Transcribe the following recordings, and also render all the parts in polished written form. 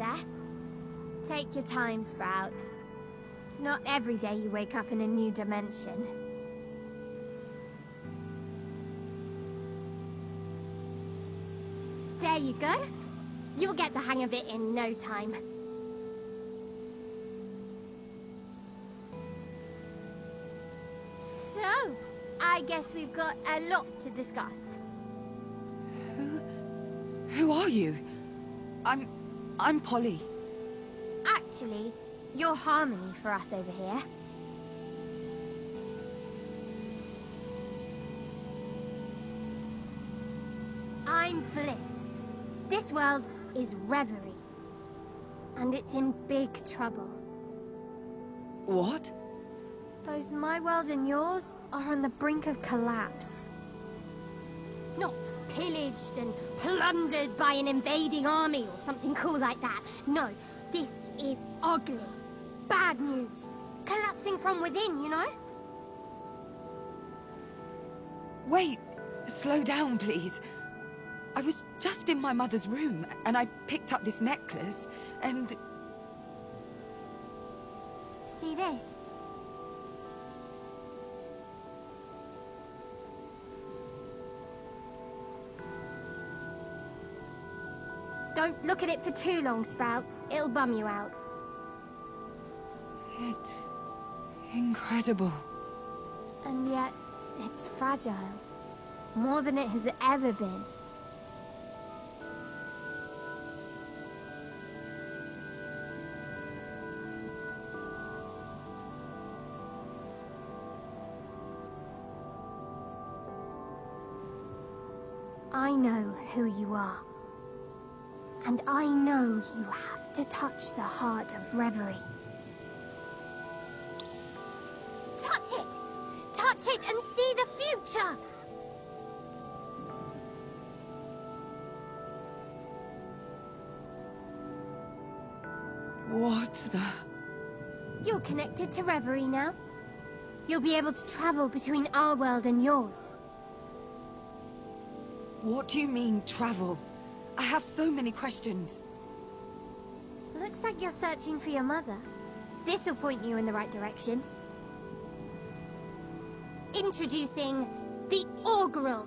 there. Take your time, Sprout. It's not every day you wake up in a new dimension. There you go. You'll get the hang of it in no time. So, I guess we've got a lot to discuss. Who are you? I'm Polly. Actually, you're Harmony for us over here. I'm Bliss. This world is Reverie. And it's in big trouble. What? Both my world and yours are on the brink of collapse. Not pillaged and plundered by an invading army or something cool like that. No, this is ugly. Bad news. Collapsing from within, you know? Wait, slow down, please. I was just in my mother's room, and I picked up this necklace, and... See this? Don't look at it for too long, Sprout. It'll bum you out. It's... incredible. And yet, it's fragile. More than it has ever been. I know who you are. And I know you have to touch the heart of Reverie. Touch it! Touch it and see the future! What the... You're connected to Reverie now. You'll be able to travel between our world and yours. What do you mean, travel? I have so many questions. Looks like you're searching for your mother. This'll point you in the right direction. Introducing the Augural,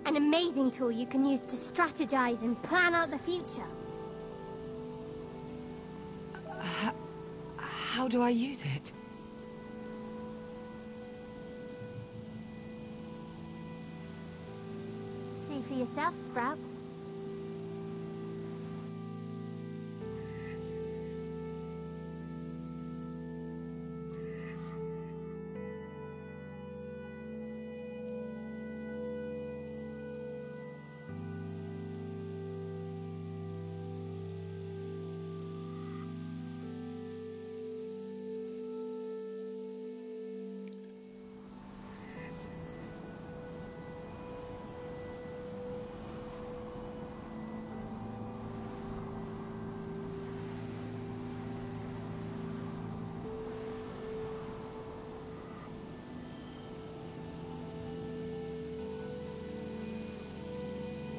an amazing tool you can use to strategize and plan out the future. How do I use it? See for yourself, Sprout.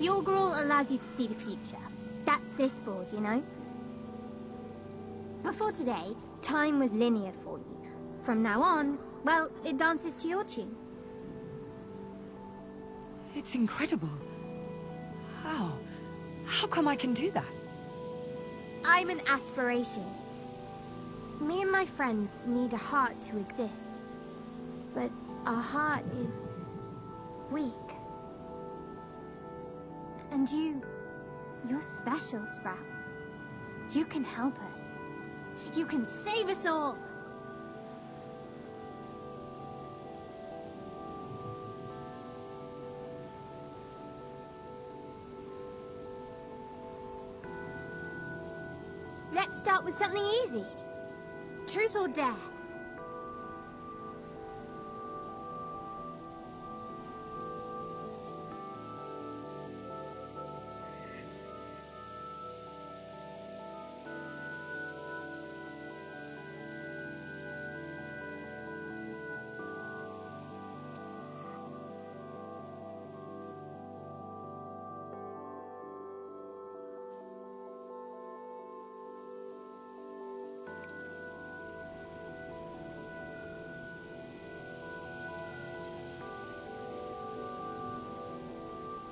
The Augural allows you to see the future. That's this board, you know? Before today, time was linear for you. From now on, well, it dances to your tune. It's incredible. How? How come I can do that? I'm an aspiration. Me and my friends need a heart to exist. But our heart is... weak. And you're special, Sprout. You can help us. You can save us all. Let's start with something easy. Truth or dare?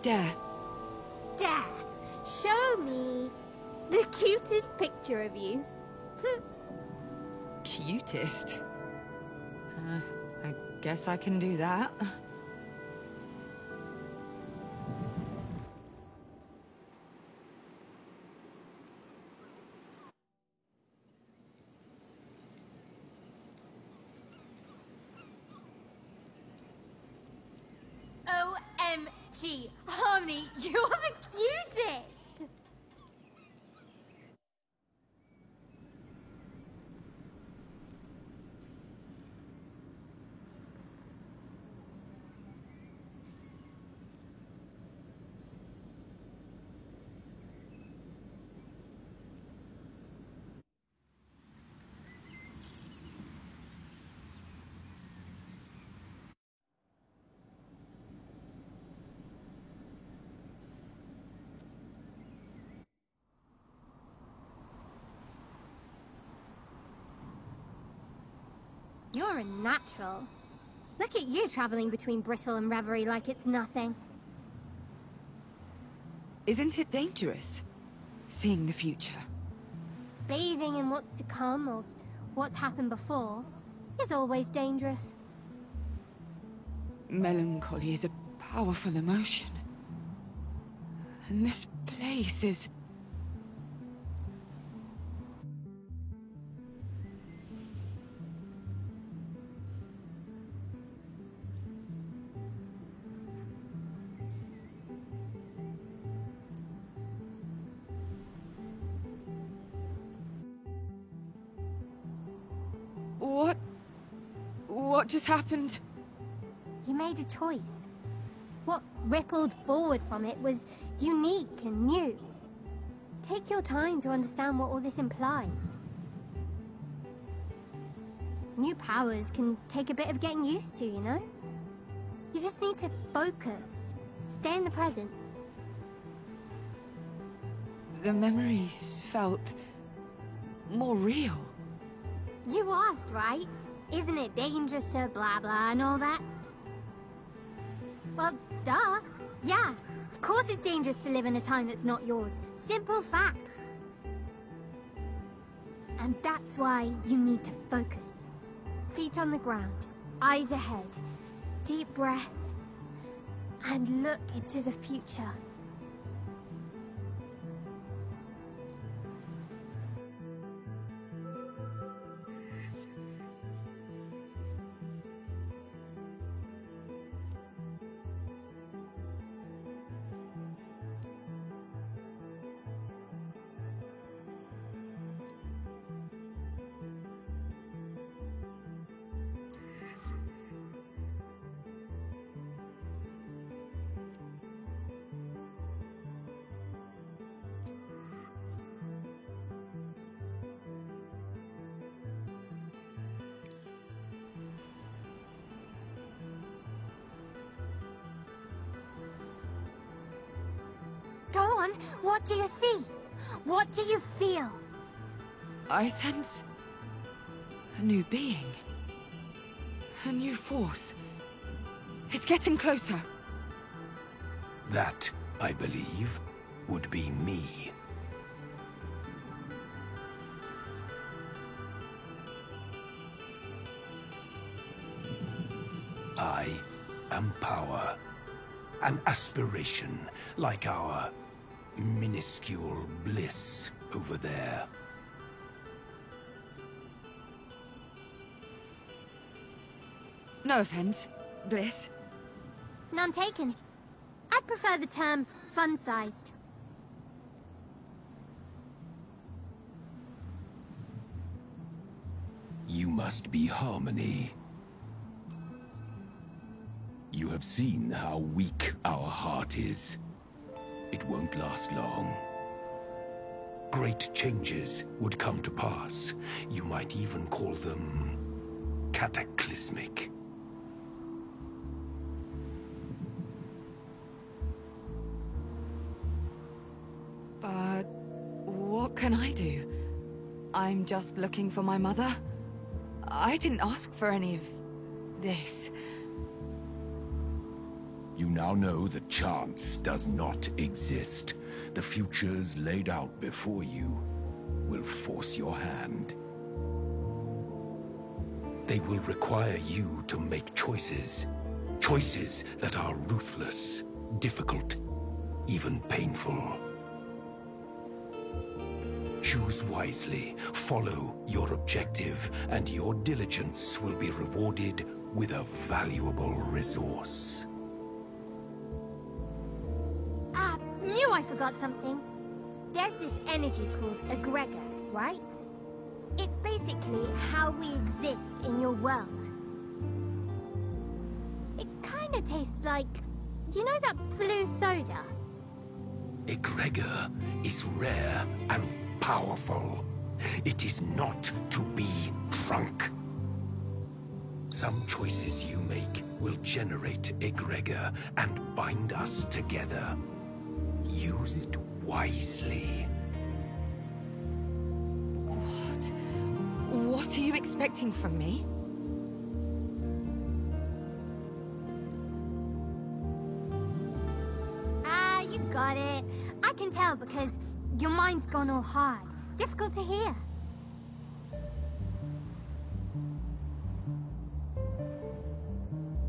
Dare. Dare! Show me the cutest picture of you. Cutest? I guess I can do that. OMG! Harmony, you're the cutest! You're a natural. Look at you traveling between Brittle and Reverie like it's nothing. Isn't it dangerous, seeing the future? Bathing in what's to come or what's happened before is always dangerous. Melancholy is a powerful emotion. And this place is... What just happened? You made a choice. What rippled forward from it was unique and new. Take your time to understand what all this implies. New powers can take a bit of getting used to, you know? You just need to focus. Stay in the present. The memories felt more real. You asked, right? Isn't it dangerous to blah blah and all that? Well, duh. Yeah, of course it's dangerous to live in a time that's not yours. Simple fact. And that's why you need to focus. Feet on the ground, eyes ahead, deep breath, and look into the future. Go on, what do you see? What do you feel? I sense a new being. A new force. It's getting closer. That, I believe, would be me. I am power. An aspiration, like our minuscule bliss over there. No offense, Bliss. None taken. I'd prefer the term fun-sized. You must be Harmony. You have seen how weak our heart is. It won't last long. Great changes would come to pass. You might even call them cataclysmic. But what can I do? I'm just looking for my mother. I didn't ask for any of this. You now know that chance does not exist. The futures laid out before you will force your hand. They will require you to make choices. Choices that are ruthless, difficult, even painful. Choose wisely, follow your objective, and your diligence will be rewarded with a valuable resource. Knew I forgot something. There's this energy called egregor, right? It's basically how we exist in your world. It kinda tastes like... You know that blue soda? Egregor is rare and powerful. It is not to be drunk. Some choices you make will generate egregor and bind us together. Use it wisely. What? What are you expecting from me? You got it. I can tell because your mind's gone all hard. Difficult to hear.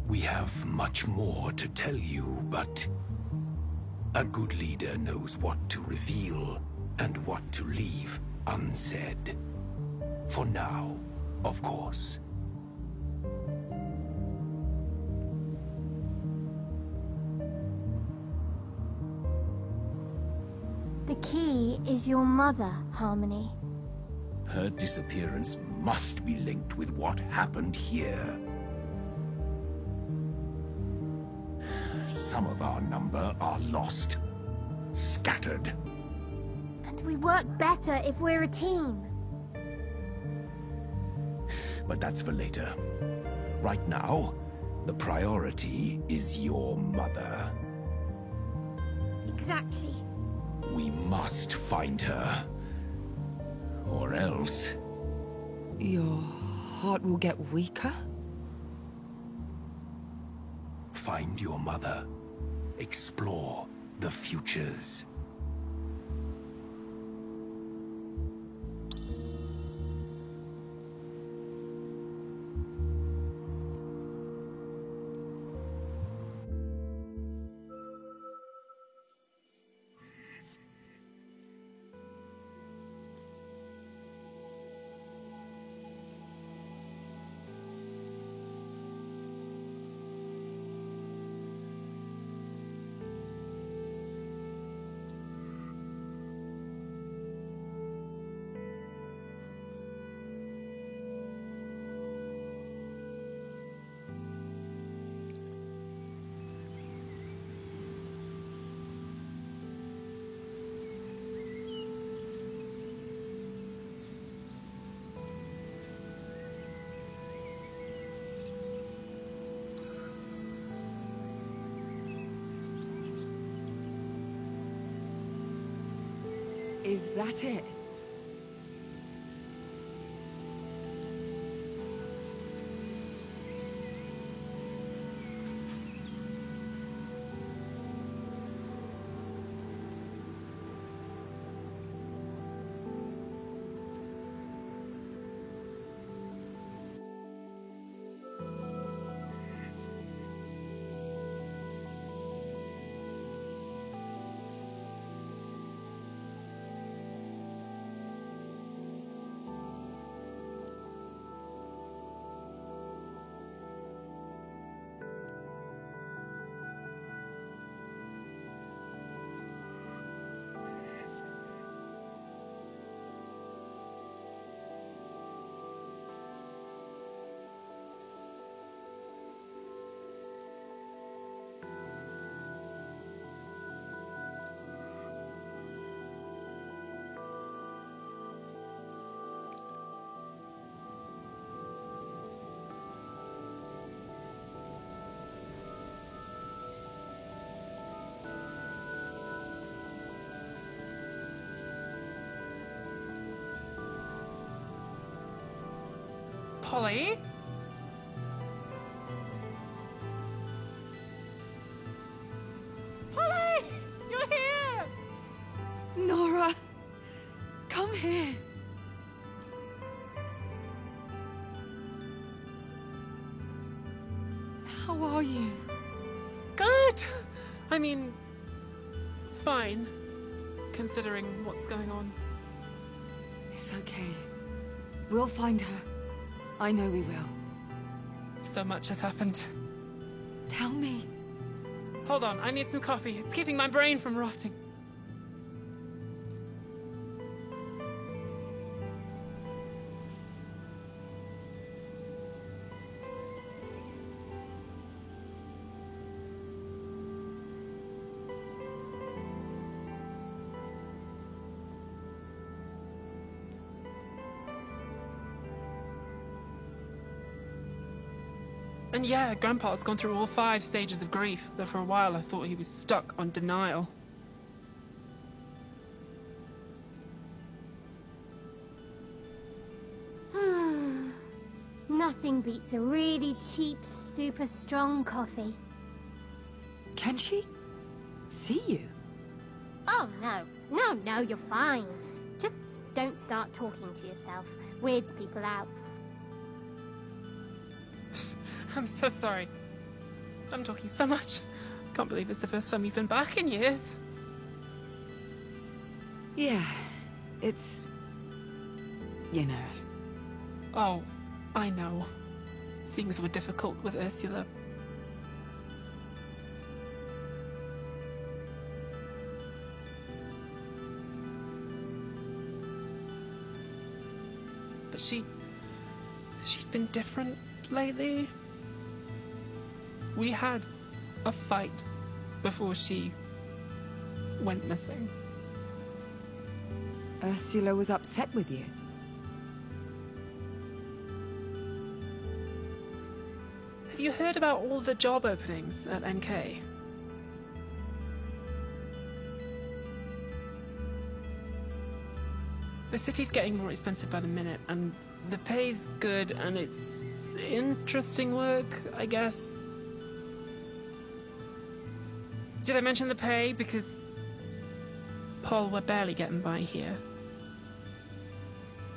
We have much more to tell you, but a good leader knows what to reveal and what to leave unsaid. For now, of course. The key is your mother, Harmony. Her disappearance must be linked with what happened here. Some of our number are lost, scattered. And we work better if we're a team. But that's for later. Right now, the priority is your mother. Exactly. We must find her. Or else... Your heart will get weaker? Find your mother. Explore the futures. Is that it? Polly? How are you? Good! I mean, fine, considering what's going on. It's okay. We'll find her. I know we will. So much has happened. Tell me. Hold on, I need some coffee. It's keeping my brain from rotting. And yeah, Grandpa's gone through all 5 stages of grief, though for a while I thought he was stuck on denial. Nothing beats a really cheap, super strong coffee. Can she see you? Oh, no. No, you're fine. Just don't start talking to yourself. Weirds people out. I'm so sorry. I'm talking so much. Can't believe it's the first time you've been back in years. Yeah, it's... you know. Oh, I know. Things were difficult with Ursula. But she'd been different lately. We had a fight before she went missing. Ursula was upset with you? Have you heard about all the job openings at MK? The city's getting more expensive by the minute, and the pay's good, and it's interesting work, I guess. Did I mention the pay? Because, Paul, we're barely getting by here.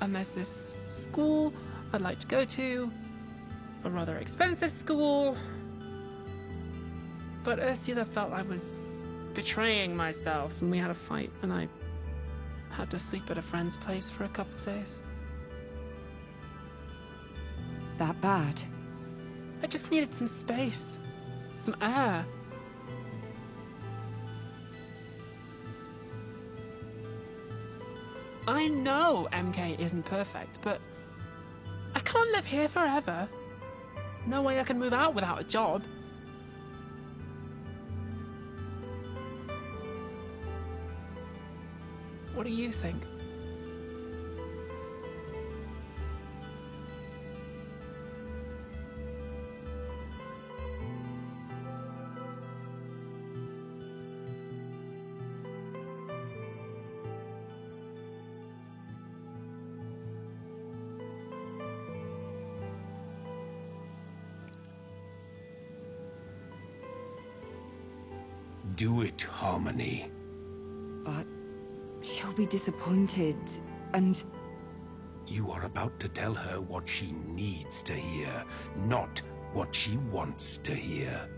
And there's this school I'd like to go to, a rather expensive school. But Ursula felt I was betraying myself, and we had a fight, and I had to sleep at a friend's place for a couple of days. That bad? I just needed some space, some air. I know MK isn't perfect, but I can't live here forever. No way I can move out without a job. What do you think? Do it, Harmony. But she'll be disappointed, and... You are about to tell her what she needs to hear, not what she wants to hear.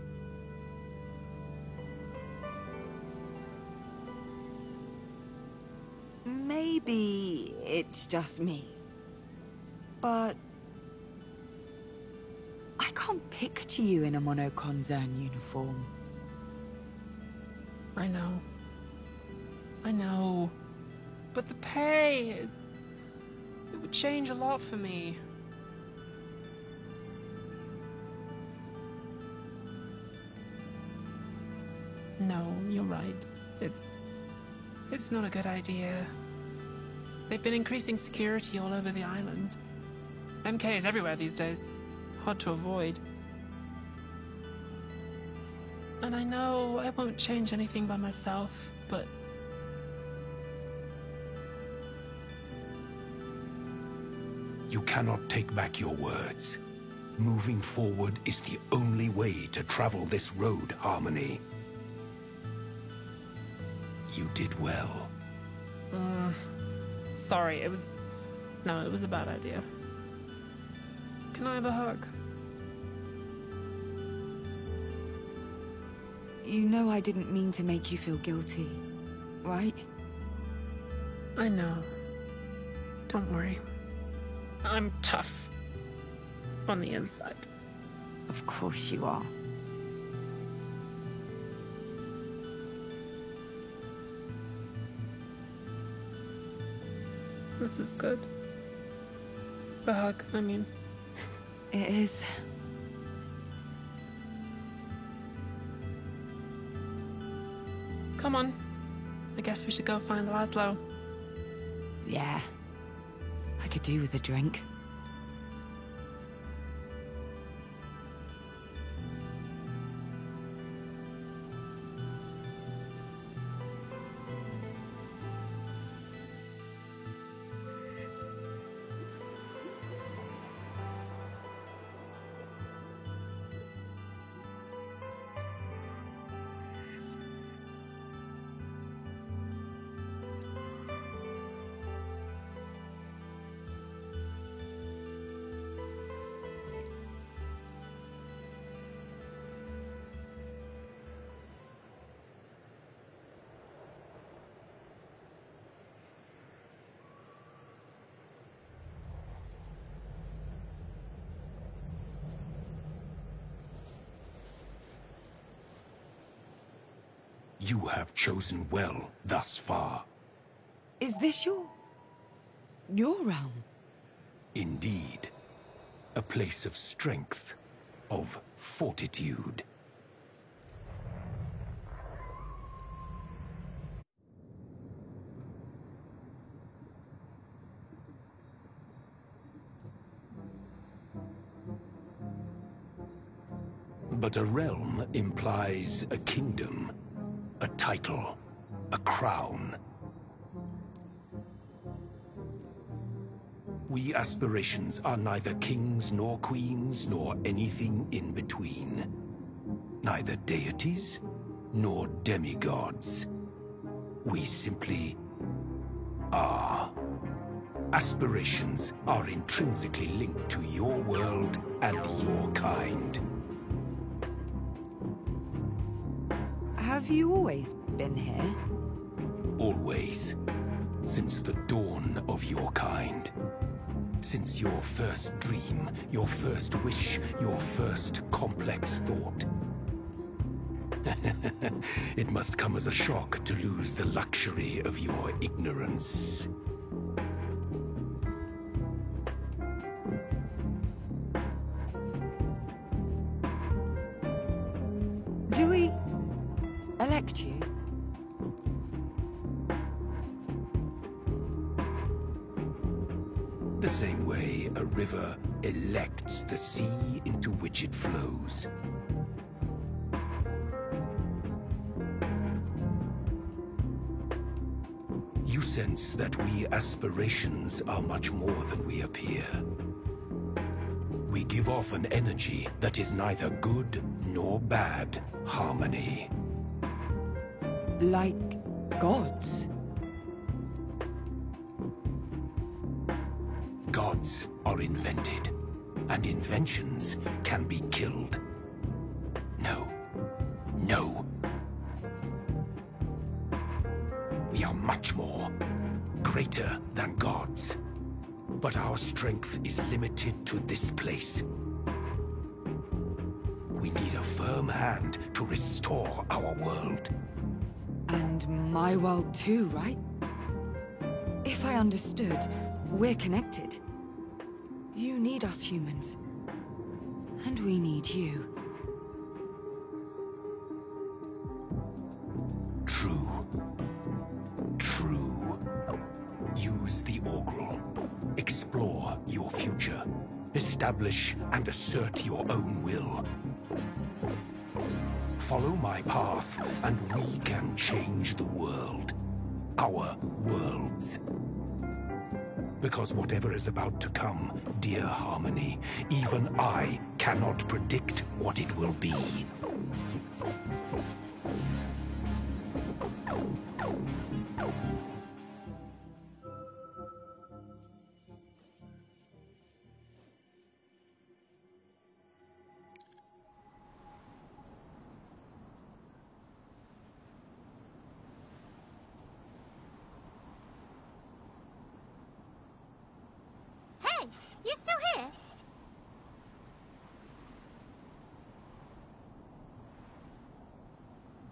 Maybe it's just me. But... I can't picture you in a Monokonzern uniform. I know. I know. But the pay is... It would change a lot for me. No, you're right. It's not a good idea. They've been increasing security all over the island. MK is everywhere these days. Hard to avoid. And I know I won't change anything by myself, but... You cannot take back your words. Moving forward is the only way to travel this road, Harmony. You did well. Sorry, it was a bad idea. Can I have a hug? You know I didn't mean to make you feel guilty, right? I know. Don't worry. I'm tough. On the inside. Of course you are. This is good. The hug, I mean. It is. Come on. I guess we should go find Laszlo. Yeah. I could do with a drink. You have chosen well thus far. Is this your realm? Indeed. A place of strength, of fortitude. But a realm implies a kingdom, a title, a crown. We aspirations are neither kings nor queens nor anything in between. Neither deities nor demigods. We simply are. Aspirations are intrinsically linked to your world and your kind. Have you always been here? Always. Since the dawn of your kind. Since your first dream, your first wish, your first complex thought. It must come as a shock to lose the luxury of your ignorance. Do we elect you? The same way a river elects the sea into which it flows. You sense that we aspirations are much more than we appear. We give off an energy that is neither good nor bad harmony. Like gods? Gods are invented, and inventions can be killed. No. No. We are much more, greater than gods. But our strength is limited to this place. We need a firm hand to restore our world. And my world too, right? If I understood, we're connected. You need us humans. And we need you. True. True. Use the Augural. Explore your future. Establish and assert your own will. Follow my path, and we can change the world. Our worlds. Because whatever is about to come, dear Harmony, even I cannot predict what it will be.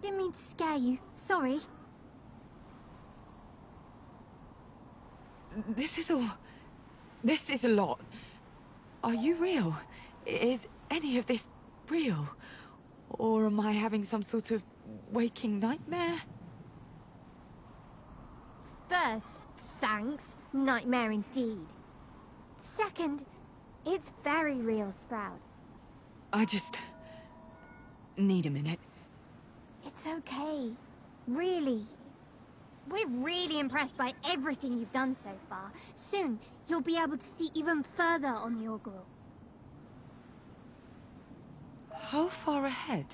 Didn't mean to scare you. Sorry. This is all... This is a lot. Are you real? Is any of this real? Or am I having some sort of waking nightmare? First, thanks. Nightmare indeed. Second, it's very real, Sprout. I just... need a minute. It's okay. Really. We're really impressed by everything you've done so far. Soon, you'll be able to see even further on the Orgrill. How far ahead?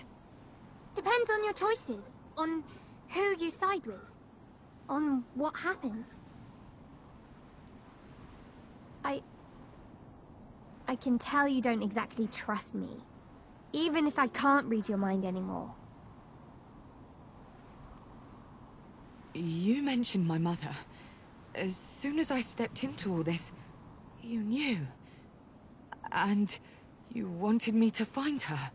Depends on your choices. On who you side with. On what happens. I can tell you don't exactly trust me. Even if I can't read your mind anymore. You mentioned my mother. As soon as I stepped into all this, you knew. And you wanted me to find her.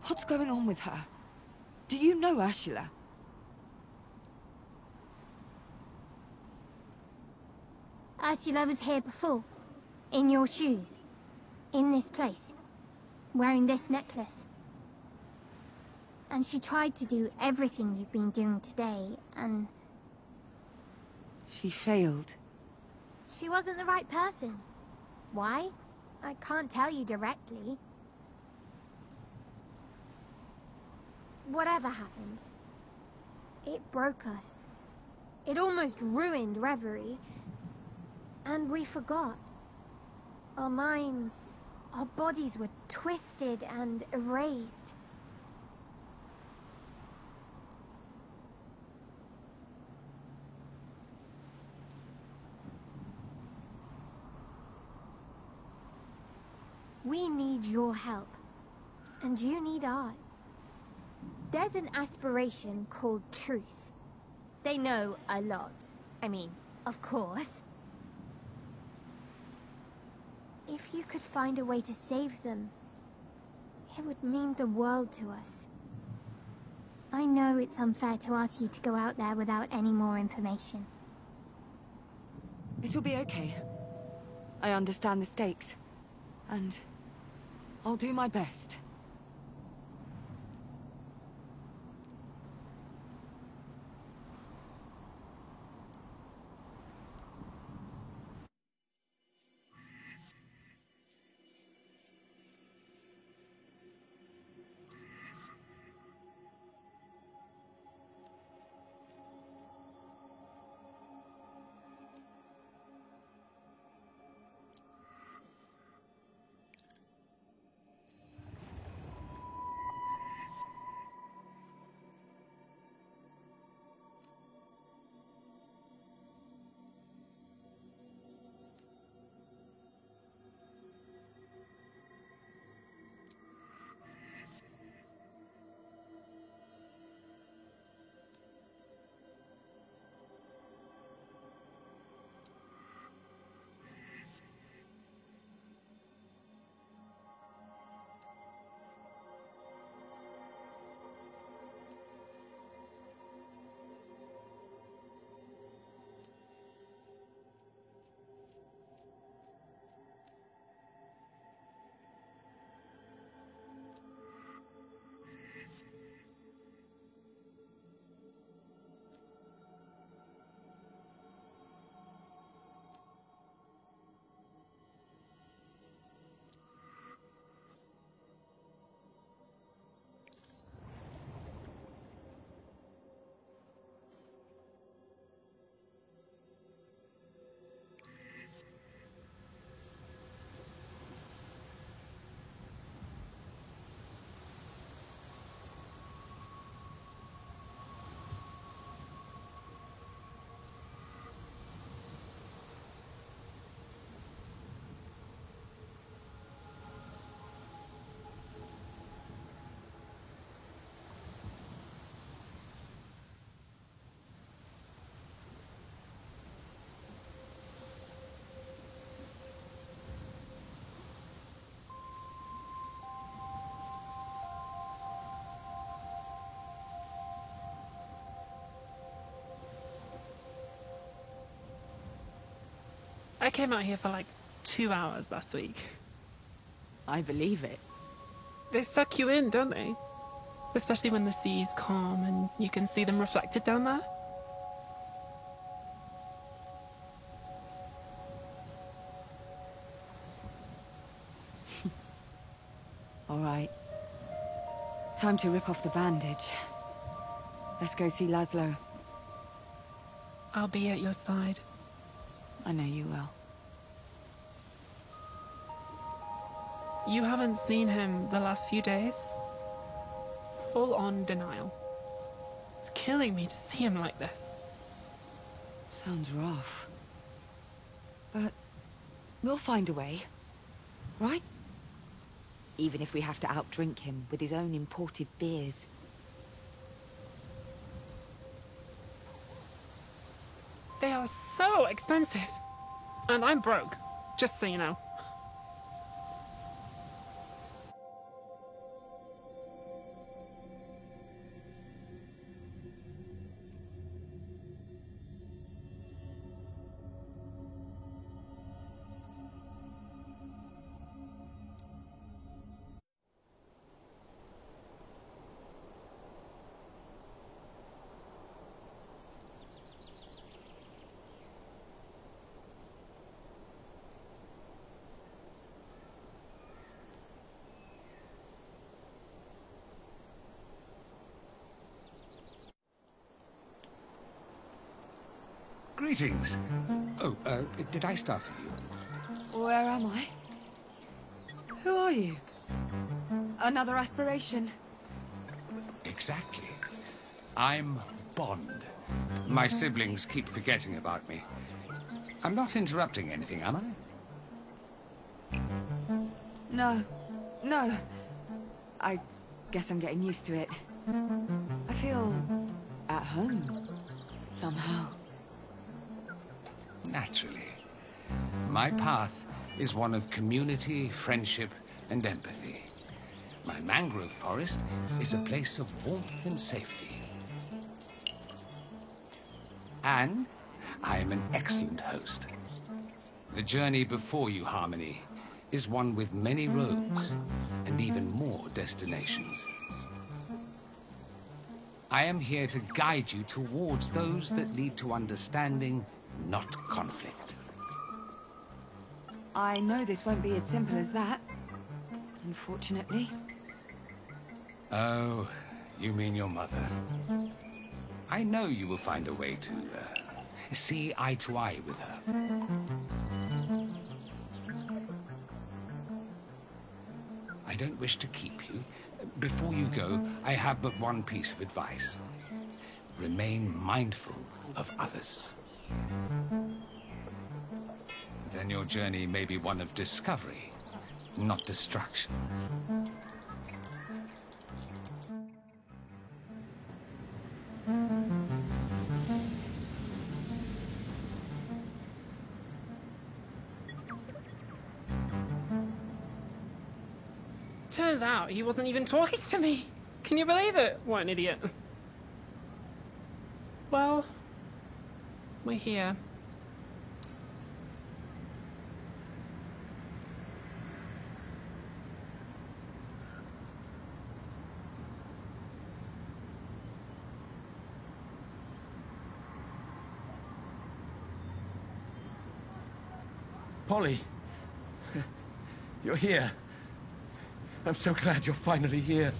What's going on with her? Do you know Ursula? Ursula was here before. In your shoes. In this place. Wearing this necklace. And she tried to do everything you've been doing today, and... She failed. She wasn't the right person. Why? I can't tell you directly. Whatever happened, it broke us. It almost ruined Reverie. And we forgot. Our minds, our bodies were twisted and erased. We need your help, and you need ours. There's an aspiration called truth. They know a lot. I mean, of course. If you could find a way to save them, it would mean the world to us. I know it's unfair to ask you to go out there without any more information. It'll be okay. I understand the stakes. And I'll do my best. I came out here for like 2 hours last week. I believe it. They suck you in, don't they? Especially when the sea is calm and you can see them reflected down there. All right. Time to rip off the bandage. Let's go see Laszlo. I'll be at your side. I know you will. You haven't seen him the last few days? Full-on denial. It's killing me to see him like this. Sounds rough. But we'll find a way, right? Even if we have to outdrink him with his own imported beers. They are so expensive. And I'm broke, just so you know. Greetings. Oh, did I startle you? Where am I? Who are you? Another aspiration? Exactly. I'm Bond. My siblings keep forgetting about me. I'm not interrupting anything, am I? No. No. I guess I'm getting used to it. I feel at home, somehow. Naturally. My path is one of community, friendship, and empathy. My mangrove forest is a place of warmth and safety. And I am an excellent host. The journey before you, Harmony, is one with many roads and even more destinations. I am here to guide you towards those that lead to understanding, not conflict. I know this won't be as simple as that, unfortunately. Oh, you mean your mother. I know you will find a way to, see eye to eye with her. I don't wish to keep you. Before you go, I have but one piece of advice. Remain mindful of others. Then your journey may be one of discovery, not destruction. Turns out he wasn't even talking to me. Can you believe it? What an idiot. Well, we're here. Polly, you're here. I'm so glad you're finally here.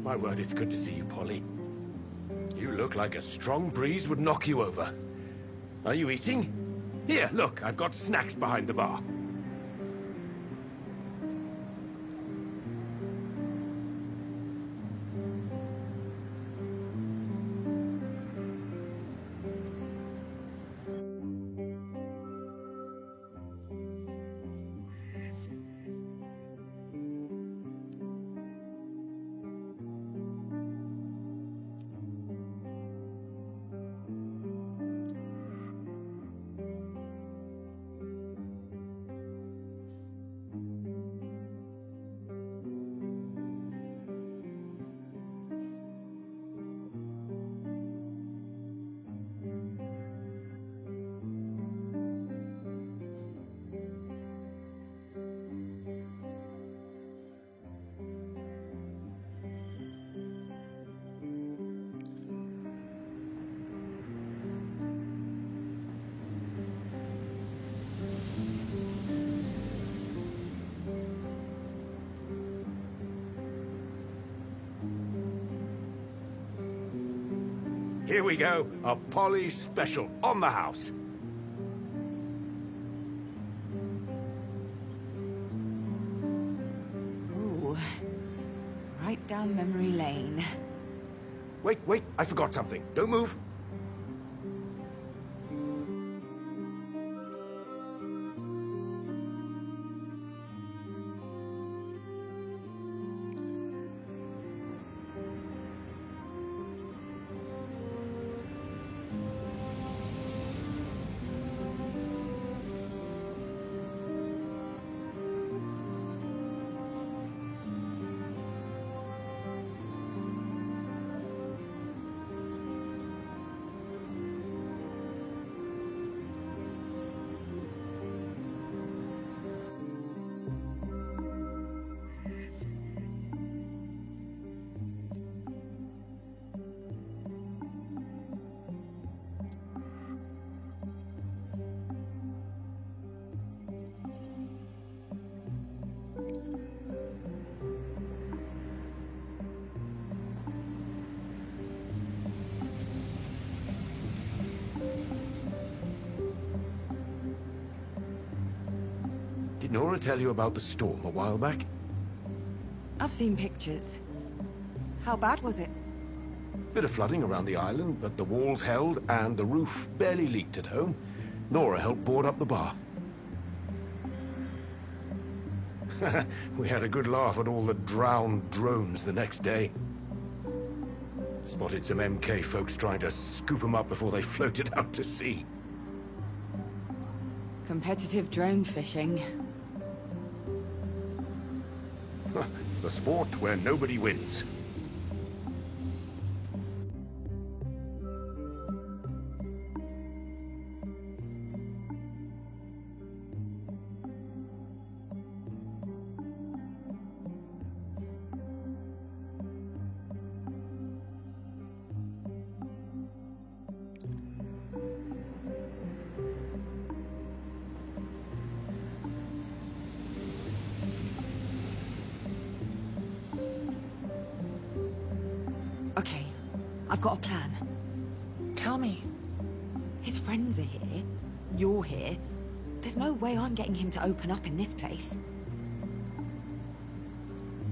My word, it's good to see you, Polly. You look like a strong breeze would knock you over. Are you eating? Here, look, I've got snacks behind the bar. Here we go. A Polly special on the house. Ooh. Right down memory lane. Wait, I forgot something. Don't move. Did Nora tell you about the storm a while back? I've seen pictures. How bad was it? Bit of flooding around the island, but the walls held and the roof barely leaked at home. Nora helped board up the bar. We had a good laugh at all the drowned drones the next day. Spotted some MK folks trying to scoop them up before they floated out to sea. Competitive drone fishing. The sport where nobody wins. Okay, I've got a plan. Tell me. His friends are here. You're here. There's no way I'm getting him to open up in this place.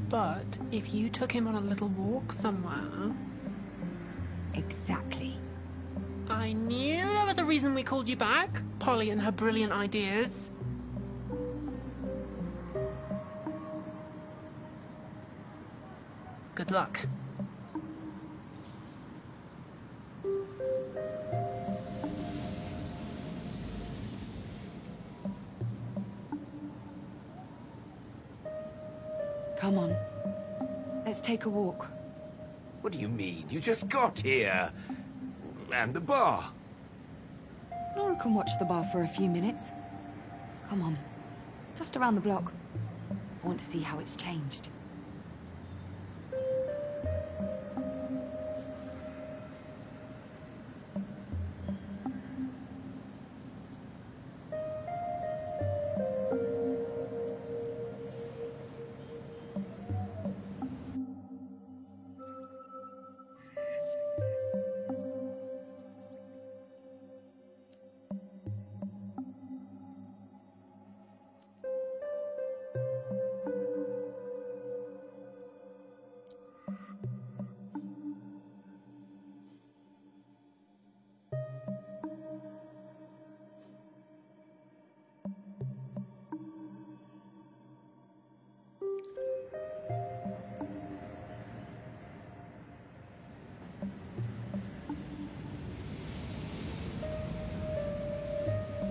But if you took him on a little walk somewhere... Exactly. I knew there was a reason we called you back. Polly and her brilliant ideas. Good luck. Come on. Let's take a walk. What do you mean? You just got here. And the bar. Nora can watch the bar for a few minutes. Come on. Just around the block. I want to see how it's changed.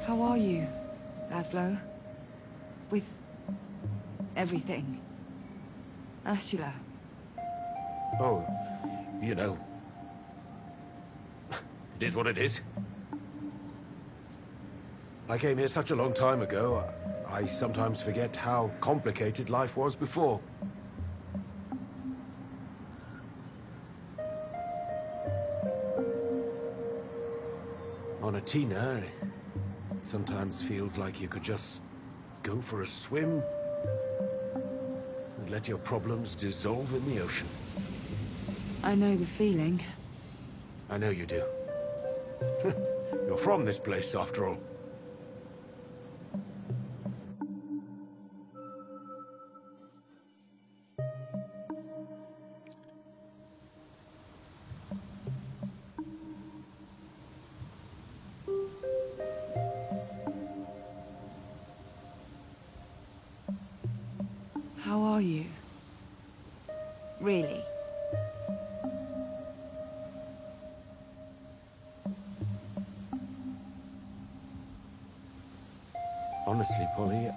How are you, Laszlo? With everything? Ursula? Oh, you know. It is what it is. I came here such a long time ago, I sometimes forget how complicated life was before. On Atina, it sometimes feels like you could just go for a swim and let your problems dissolve in the ocean. I know the feeling. I know you do. You're from this place, after all. How are you? Really? Honestly, Polly,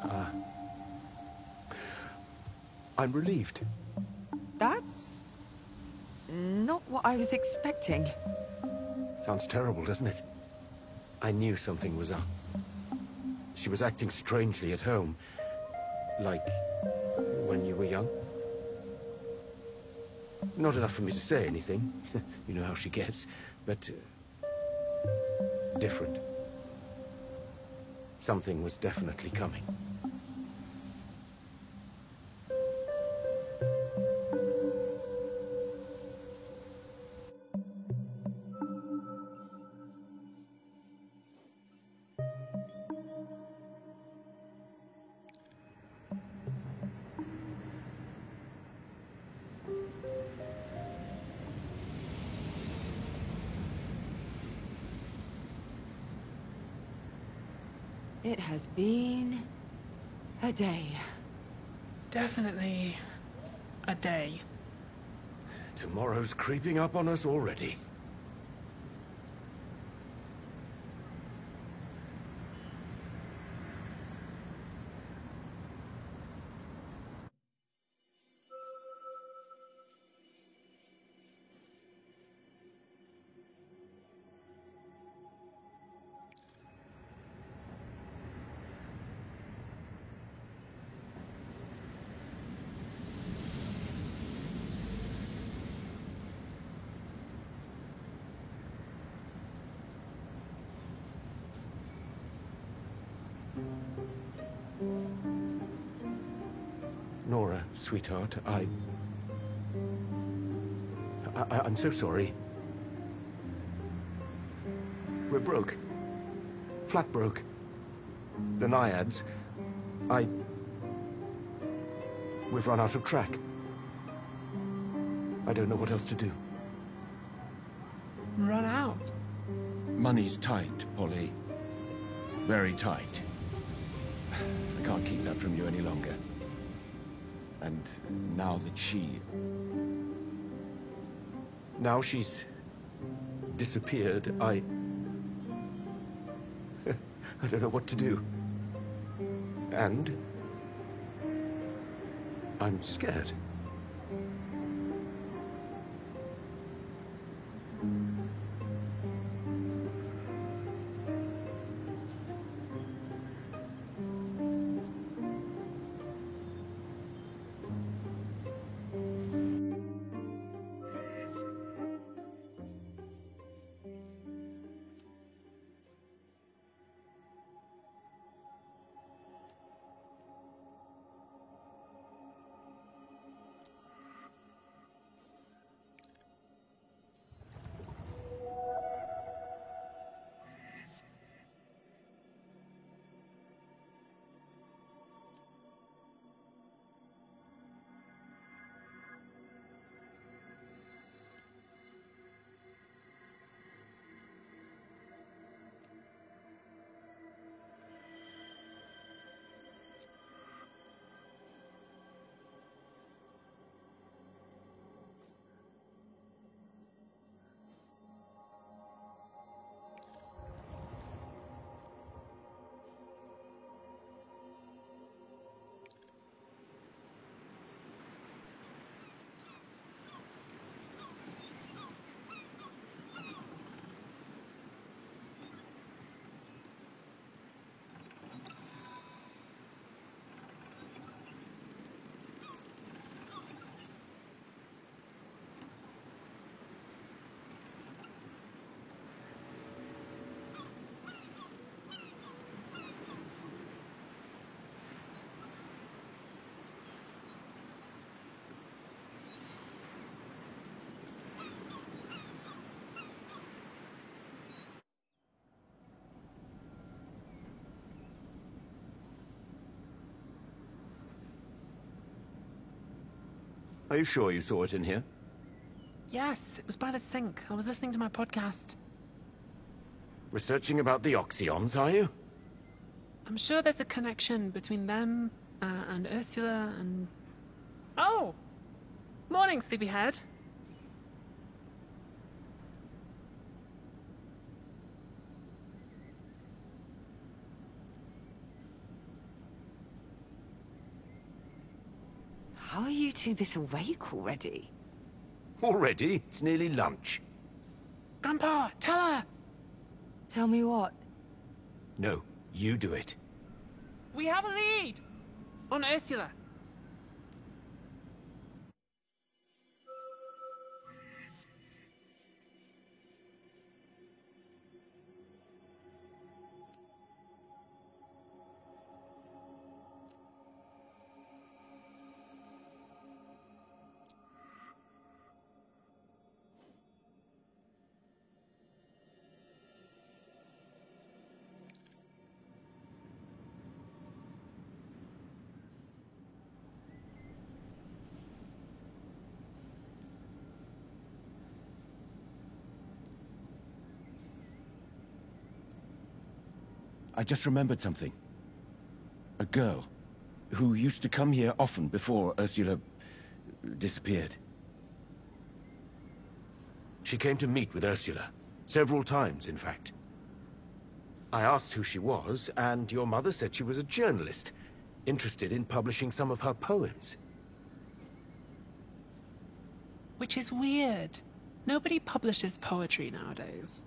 I'm relieved. That's not what I was expecting. Sounds terrible, doesn't it? I knew something was up. She was acting strangely at home. Like when you were young. Not enough for me to say anything. You know how she gets. But different. Something was definitely coming. It has been a day. Definitely a day. Tomorrow's creeping up on us already. Nora, sweetheart, I'm so sorry. We're broke. Flat broke. The Naiads. We've run out of track. I don't know what else to do. Run out? Money's tight, Polly. Very tight. I can't keep that from you any longer. And now that Now she's disappeared, I don't know what to do. And I'm scared. Are you sure you saw it in here? Yes, it was by the sink. I was listening to my podcast. Researching about the Oxyons, are you? I'm sure there's a connection between them and Ursula and... Oh! Morning, sleepyhead. How are you two this awake already? Already? It's nearly lunch. Grandpa, tell her! Tell me what? No, you do it. We have a lead! On Ursula. I just remembered something. A girl who used to come here often before Ursula disappeared. She came to meet with Ursula. Several times, in fact. I asked who she was, and your mother said she was a journalist, interested in publishing some of her poems. Which is weird. Nobody publishes poetry nowadays.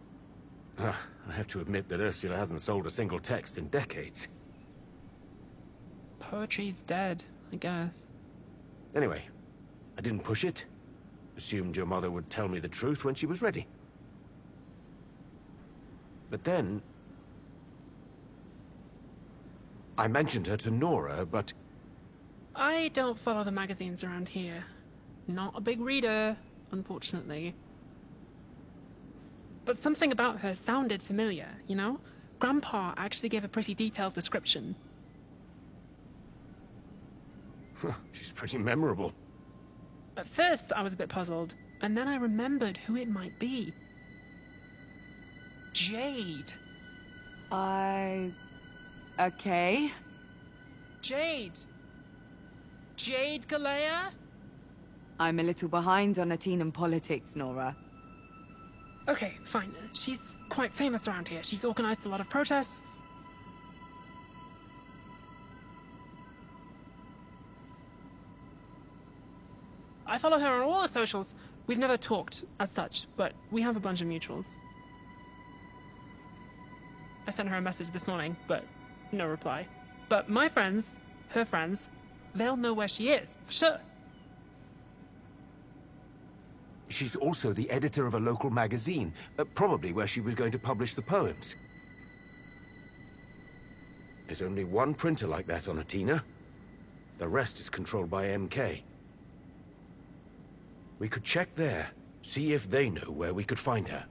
I have to admit that Ursula hasn't sold a single text in decades. Poetry's dead, I guess. Anyway, I didn't push it. Assumed your mother would tell me the truth when she was ready. But then... I mentioned her to Nora, but... I don't follow the magazines around here. Not a big reader, unfortunately. But something about her sounded familiar, you know? Grandpa actually gave a pretty detailed description. She's pretty memorable. At first, I was a bit puzzled, and then I remembered who it might be. Jade. Okay. Jade. Jade Galea? I'm a little behind on Atenan politics, Nora. Okay, fine. She's quite famous around here. She's organized a lot of protests. I follow her on all the socials. We've never talked as such, but we have a bunch of mutuals. I sent her a message this morning, but no reply. But my friends, her friends, they'll know where she is, for sure. She's also the editor of a local magazine, probably where she was going to publish the poems. There's only one printer like that on Athena. The rest is controlled by MK. We could check there, see if they know where we could find her.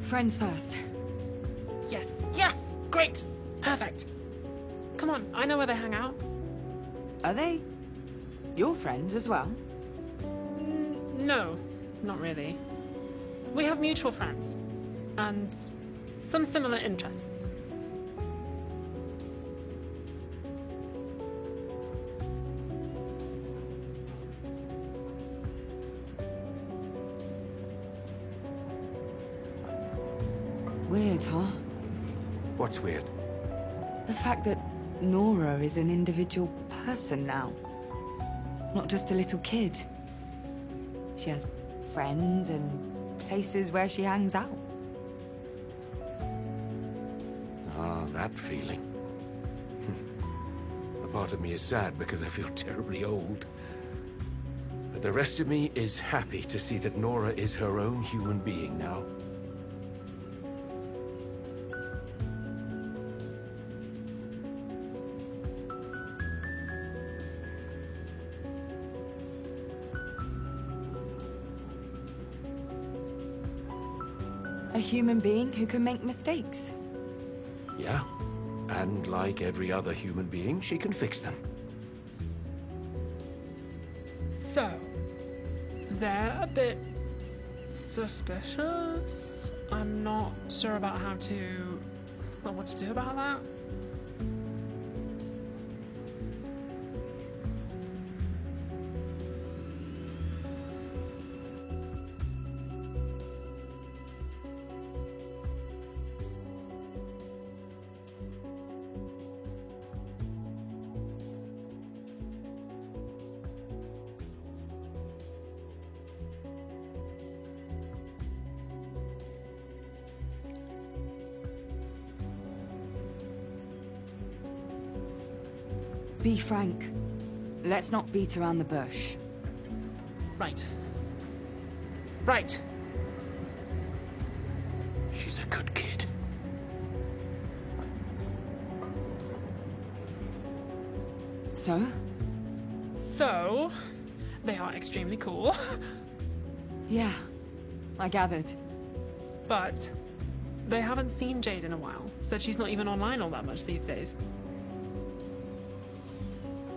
Friends first. Yes, yes! Great! Perfect! Come on, I know where they hang out. Are they your friends as well? No, not really. We have mutual friends. And some similar interests. Weird, huh? What's weird? The fact that Nora is an individual person now. Not just a little kid. She has friends and places where she hangs out. Ah, that feeling. A part of me is sad because I feel terribly old. But the rest of me is happy to see that Nora is her own human being now. A human being who can make mistakes. Yeah, and like every other human being, she can fix them. So, they're a bit suspicious. I'm not sure about what to do about that. Be frank. Let's not beat around the bush. Right. Right. She's a good kid. So? So, they are extremely cool. Yeah, I gathered. But they haven't seen Jade in a while. Said she's not even online all that much these days.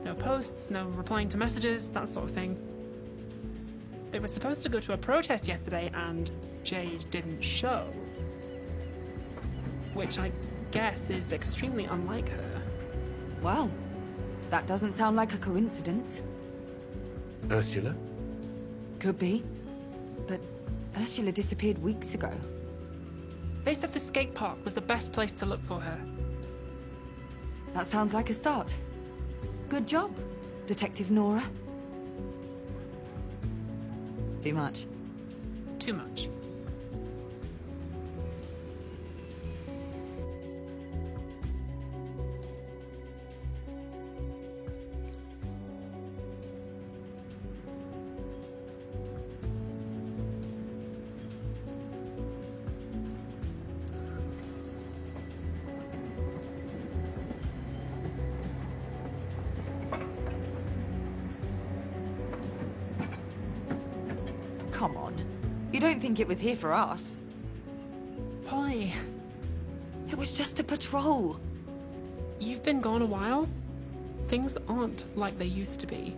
No posts, no replying to messages, that sort of thing. They were supposed to go to a protest yesterday and Jade didn't show. Which I guess is extremely unlike her. Well, that doesn't sound like a coincidence. Ursula? Could be. But Ursula disappeared weeks ago. They said the skate park was the best place to look for her. That sounds like a start. Good job, Detective Nora. Too much. Too much. Come on. You don't think it was here for us? Polly, It was just a patrol. you've been gone a while. Things aren't like they used to be.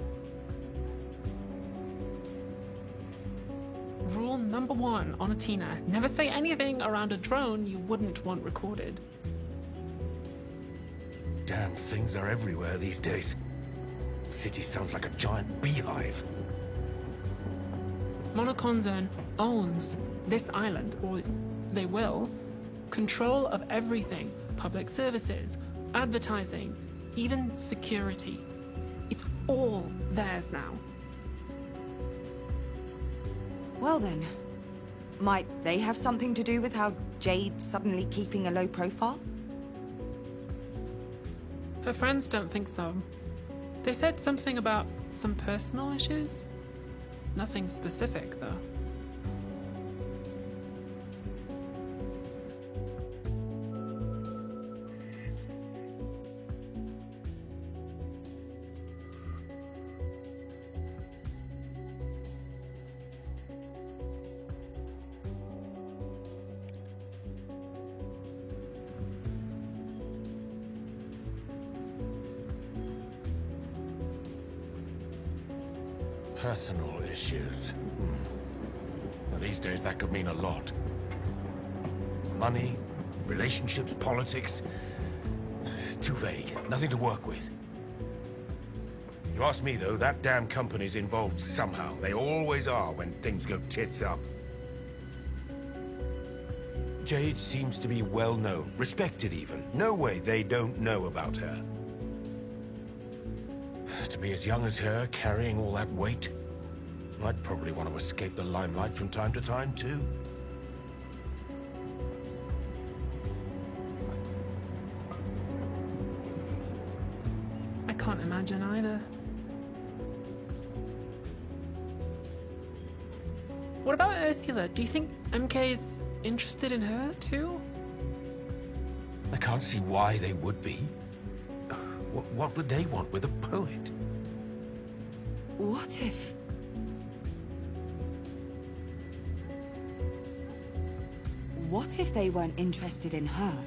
Rule number 1 on a Tina: never say anything around a drone you wouldn't want recorded. Damn things are everywhere these days. City sounds like a giant beehive. Monocon Zone owns this island, or they will. Control of everything. Public services, advertising, even security. It's all theirs now. Well then, might they have something to do with how Jade's suddenly keeping a low profile? Her friends don't think so. They said something about some personal issues. Nothing specific, though. Personal issues. Now, these days, that could mean a lot. Money, relationships, politics. It's too vague. Nothing to work with. You ask me, though, that damn company's involved somehow. They always are when things go tits up. Jade seems to be well known, respected even. No way they don't know about her. To be as young as her, carrying all that weight, I'd probably want to escape the limelight from time to time, too. I can't imagine either. What about Ursula? Do you think MK's interested in her, too? I can't see why they would be. What would they want with a poet? What if... What if they weren't interested in her?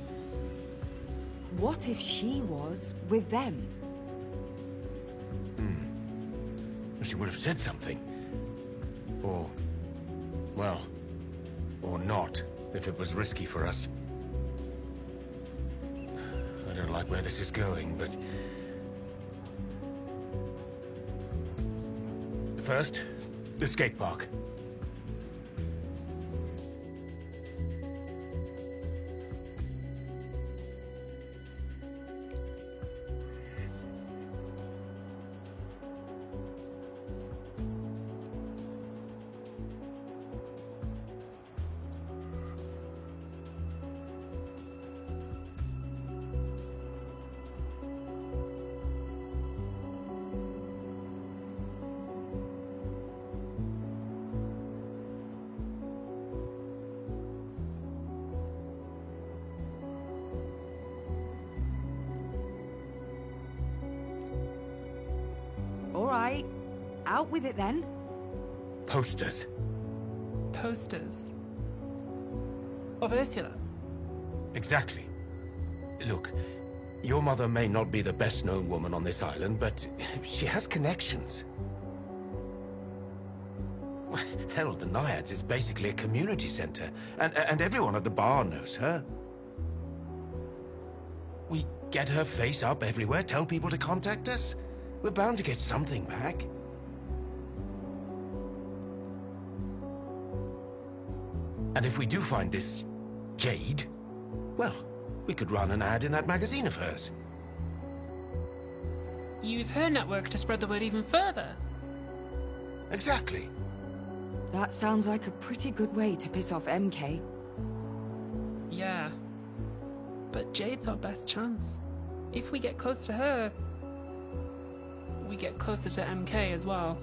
What if she was with them? She would have said something. Or... well... or not, if it was risky for us. I don't like where this is going, but... First, the skate park. All right, out with it then. Posters. Posters. Of Ursula? Exactly. Look, your mother may not be the best-known woman on this island, but she has connections. Hell, the Naiads is basically a community center, and everyone at the bar knows her. We get her face up everywhere, tell people to contact us. We're bound to get something back. And if we do find this Jade, well, we could run an ad in that magazine of hers. Use her network to spread the word even further. Exactly. That sounds like a pretty good way to piss off MK. Yeah. But Jade's our best chance. If we get close to her, we get closer to MK as well.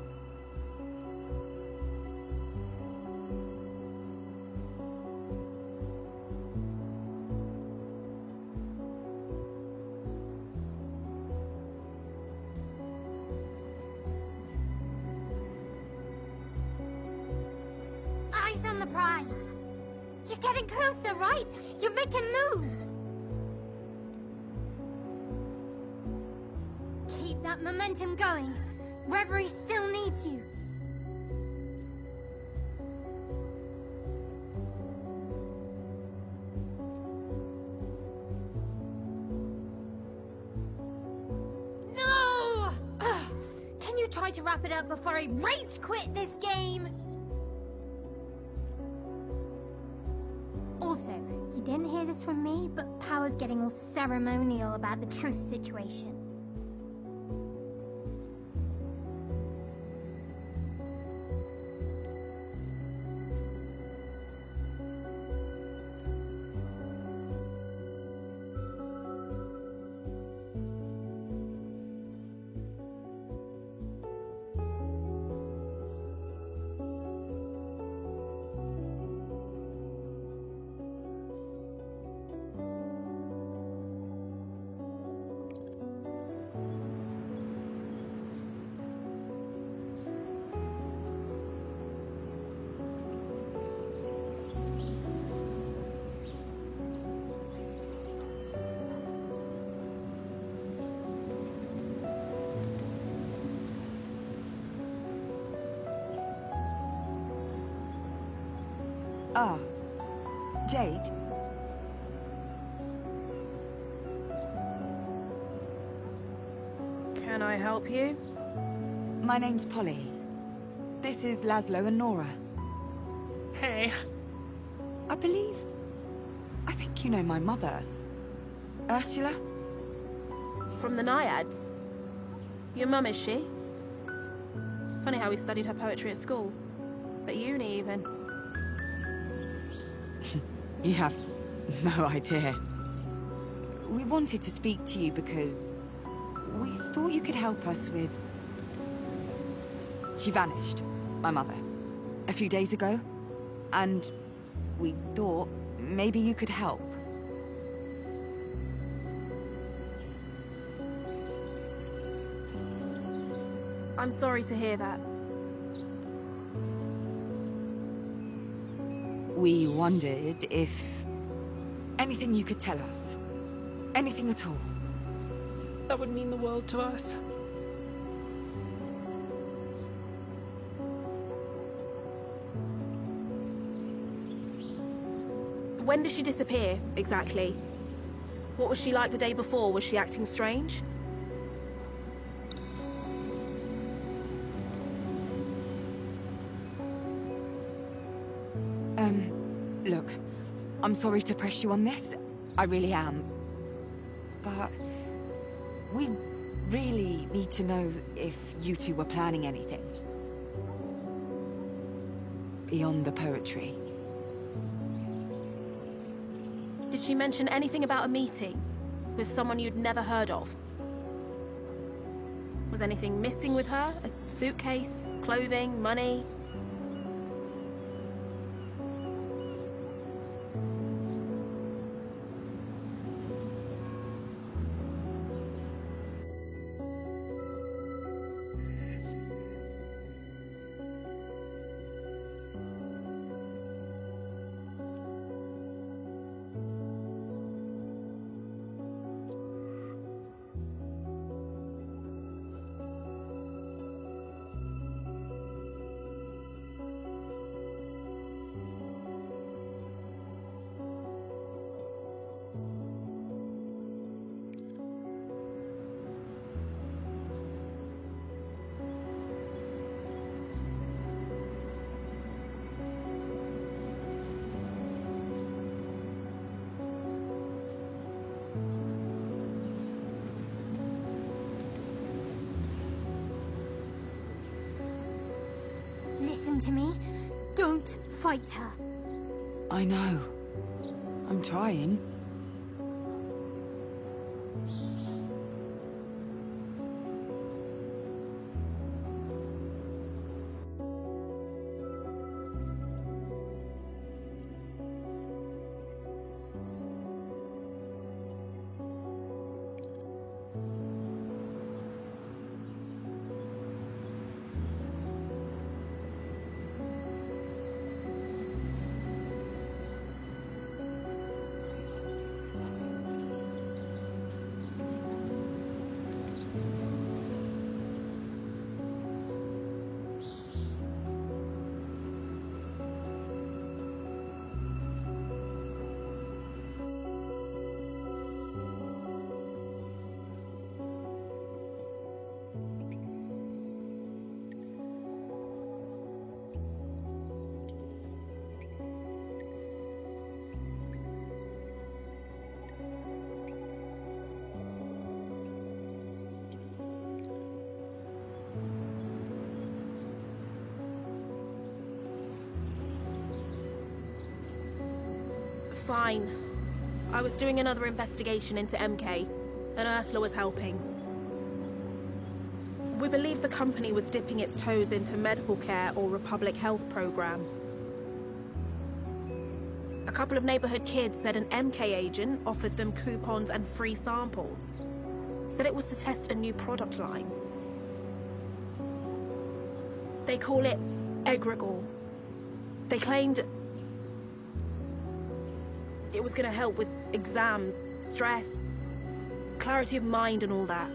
Eyes on the prize. You're getting closer, right? You're making moves. Keep that momentum going. Reverie still needs you. No! Ugh. Can you try to wrap it up before I rage quit this game? Also, you didn't hear this from me, but Power's getting all ceremonial about the truth situation. Ah, Jade. Can I help you? My name's Polly. This is Laszlo and Nora. Hey. I believe I think you know my mother. Ursula? From the Naiads? Your mum, is she? Funny how we studied her poetry at school. At uni, even. You have no idea. We wanted to speak to you because we thought you could help us with... She vanished, my mother, a few days ago, and we thought maybe you could help. I'm sorry to hear that. We wondered if... anything you could tell us. Anything at all. That would mean the world to us. When did she disappear, exactly? What was she like the day before? Was she acting strange? Look, I'm sorry to press you on this. I really am. But we really need to know if you two were planning anything. Beyond the poetry. Did she mention anything about a meeting? With someone you'd never heard of? Was anything missing with her? A suitcase? Clothing? Money? Listen to me. Don't fight her. I know. I'm trying. Fine. I was doing another investigation into MK, and Ursula was helping. We believe the company was dipping its toes into medical care or a public health program. A couple of neighborhood kids said an MK agent offered them coupons and free samples. Said it was to test a new product line. They call it Egregor. They claimed it was gonna help with exams, stress, clarity of mind and all that.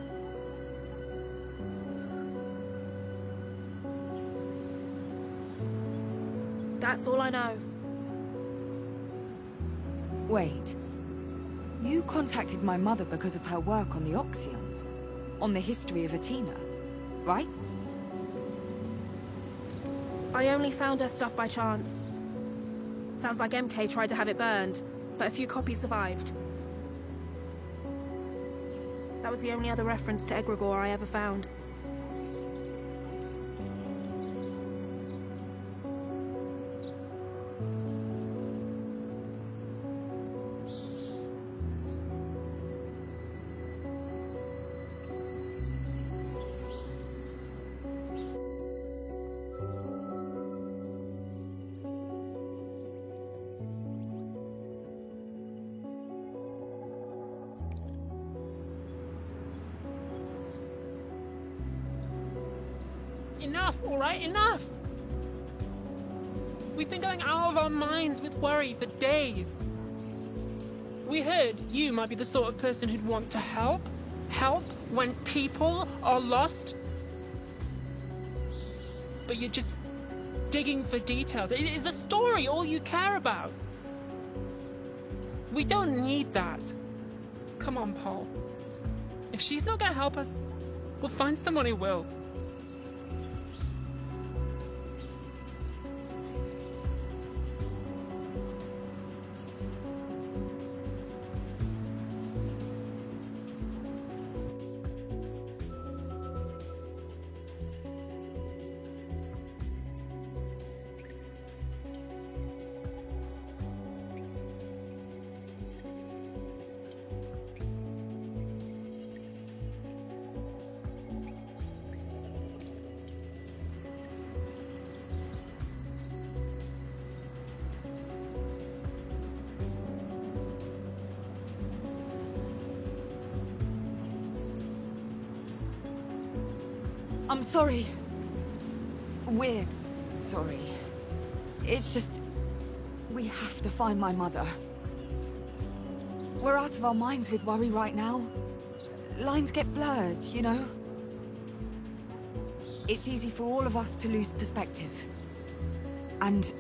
That's all I know. Wait. You contacted my mother because of her work on the Oxyons, on the history of Atina, right? I only found her stuff by chance. Sounds like MK tried to have it burned. but a few copies survived. That was the only other reference to Egregore I ever found. Enough, alright? Enough! We've been going out of our minds with worry for days. We heard you might be the sort of person who'd want to help. Help when people are lost. But you're just digging for details. Is the story all you care about? We don't need that. Come on, Paul. If she's not gonna help us, we'll find someone who will. I'm sorry. We're sorry. It's just... we have to find my mother. We're out of our minds with worry right now. Lines get blurred, you know? It's easy for all of us to lose perspective. And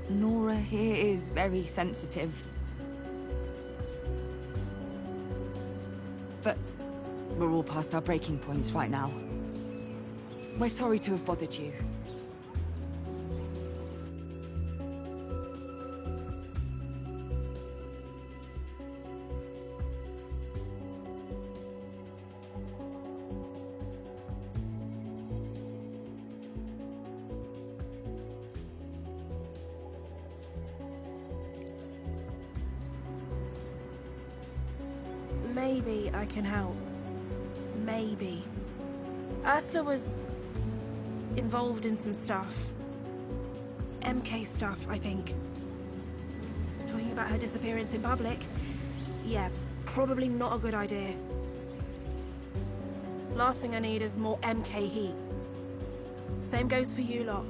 Nora here is very sensitive. But we're all past our breaking points right now. We're sorry to have bothered you. Maybe I can help. Maybe. Ursula was involved in some stuff. MK stuff, I think. Talking about her disappearance in public? Yeah, probably not a good idea. Last thing I need is more MK heat. Same goes for you lot.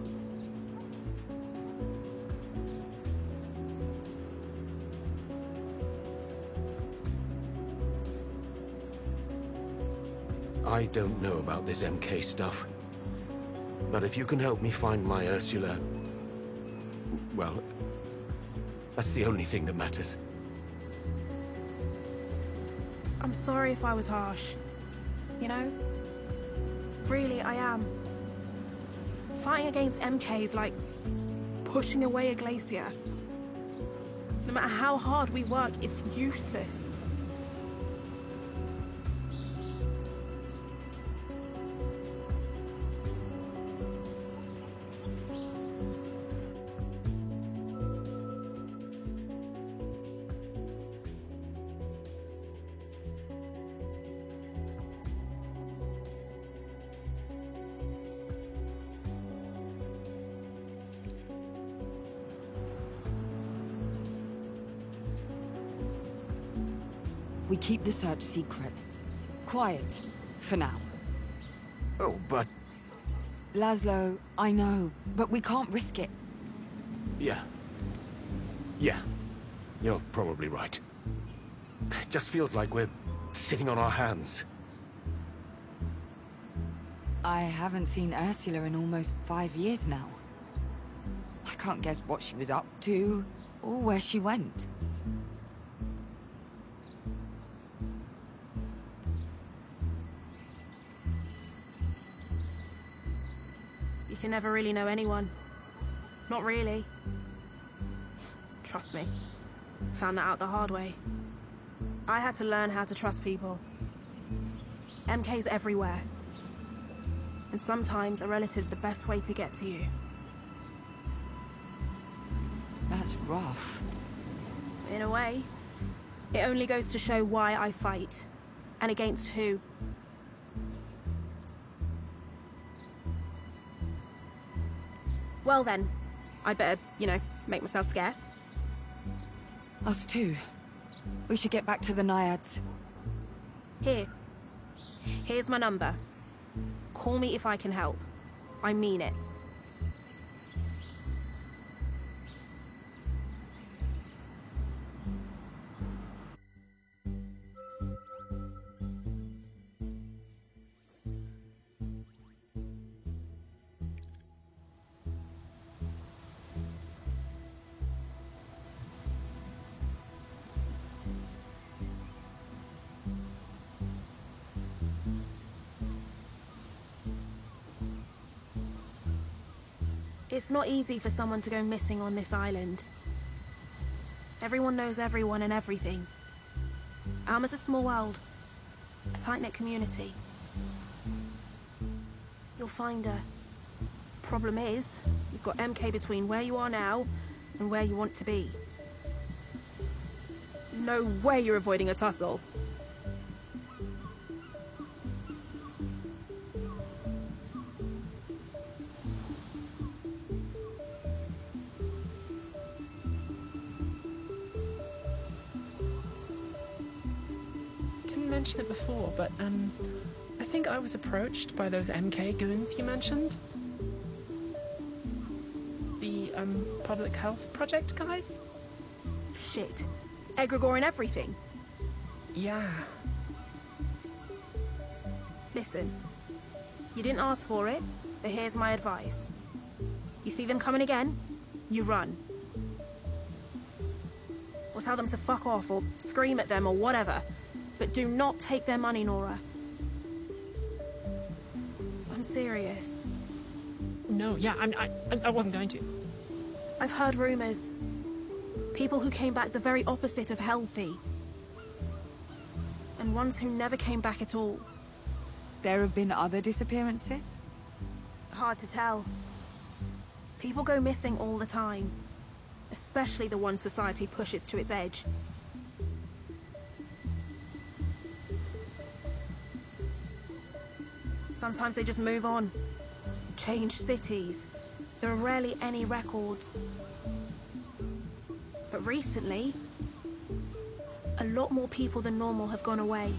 I don't know about this MK stuff. But if you can help me find my Ursula... well, that's the only thing that matters. I'm sorry if I was harsh. You know? Really, I am. Fighting against MK is like pushing away a glacier. No matter how hard we work, it's useless. We keep the search secret. Quiet, for now. Oh, but... Laszlo, I know, but we can't risk it. yeah. Yeah. You're probably right. It just feels like we're sitting on our hands. I haven't seen Ursula in almost 5 years now. I can't guess what she was up to, or where she went. You can never really know anyone. Not really. Trust me. Found that out the hard way. I had to learn how to trust people. MK's everywhere. And sometimes a relative's the best way to get to you. That's rough. In a way, it only goes to show why I fight. And against who. Well then, I'd better, make myself scarce. Us too. We should get back to the Naiads. Here's my number. Call me if I can help. I mean it. It's not easy for someone to go missing on this island. Everyone knows everyone and everything. Alma's a small world. A tight-knit community. You'll find her. Problem is, you've got MK between where you are now and where you want to be. No way you're avoiding a tussle. Mention it before, but I think I was approached by those MK goons you mentioned. The public health project guys? Shit. Egregore and everything. Yeah. Listen. You didn't ask for it, but here's my advice. You see them coming again, you run. Or tell them to fuck off, or scream at them, or whatever. But do not take their money, Nora. I'm serious. No, yeah, I wasn't going to. I've heard rumors. People who came back the very opposite of healthy. And ones who never came back at all. There have been other disappearances? Hard to tell. People go missing all the time. Especially the ones society pushes to its edge. Sometimes they just move on. Change cities. There are rarely any records. But recently, a lot more people than normal have gone away.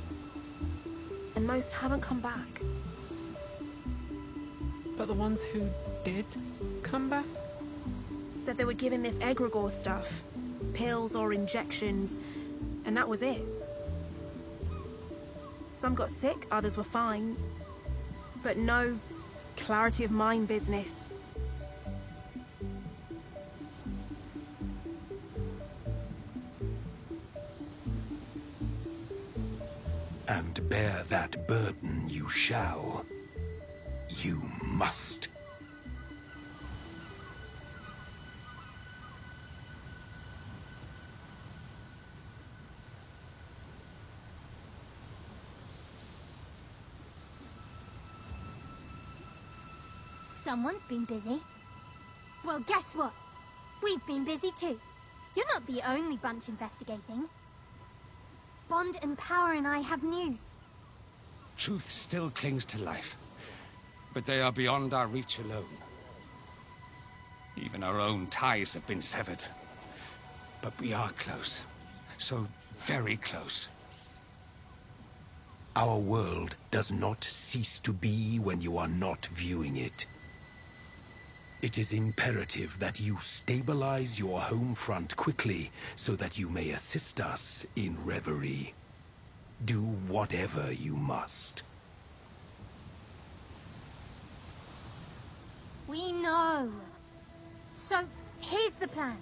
And most haven't come back. But the ones who did come back? Said they were given this egregore stuff. Pills or injections. And that was it. Some got sick, others were fine. But no clarity of mind business. And bear that burden you shall. You must. Someone's been busy. Well, guess what? We've been busy too. You're not the only bunch investigating. Bond and Power and I have news. Truth still clings to life, but they are beyond our reach alone. Even our own ties have been severed. But we are close. So very close. Our world does not cease to be when you are not viewing it. It is imperative that you stabilize your home front quickly so that you may assist us in Reverie. Do whatever you must. We know. So, here's the plan.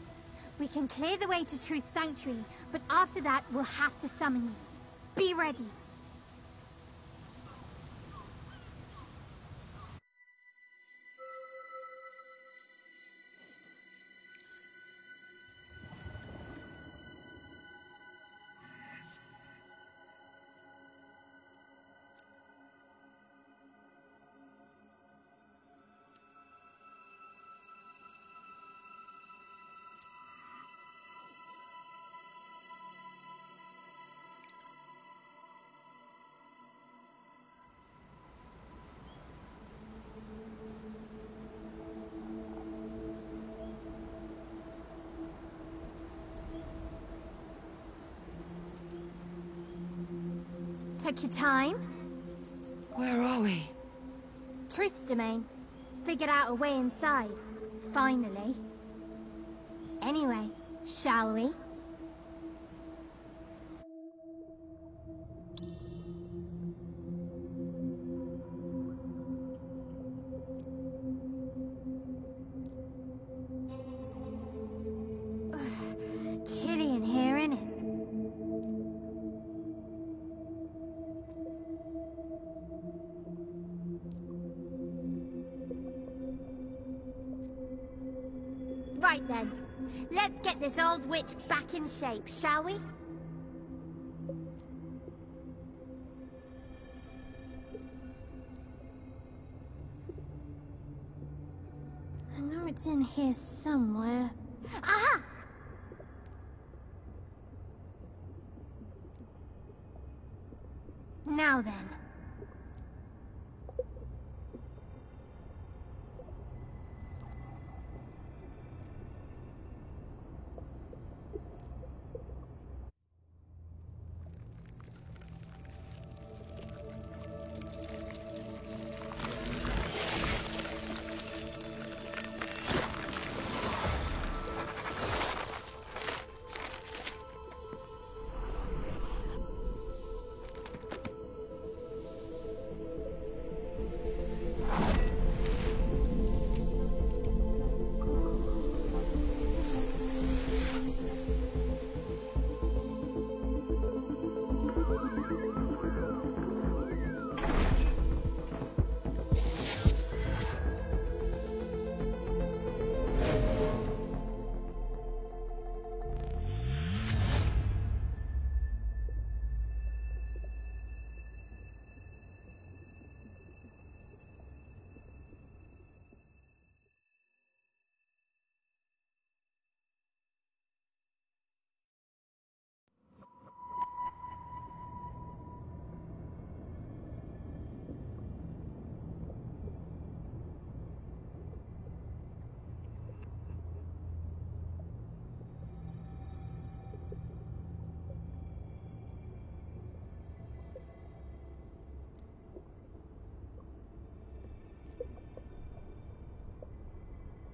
We can clear the way to Truth Sanctuary, but after that, we'll have to summon you. Be ready. Took your time? Where are we? Truth's domain. Figured out a way inside. Finally. Anyway, shall we? Chilly in here, innit? Right then, let's get this old witch back in shape, shall we? I know it's in here somewhere. Aha! Now then.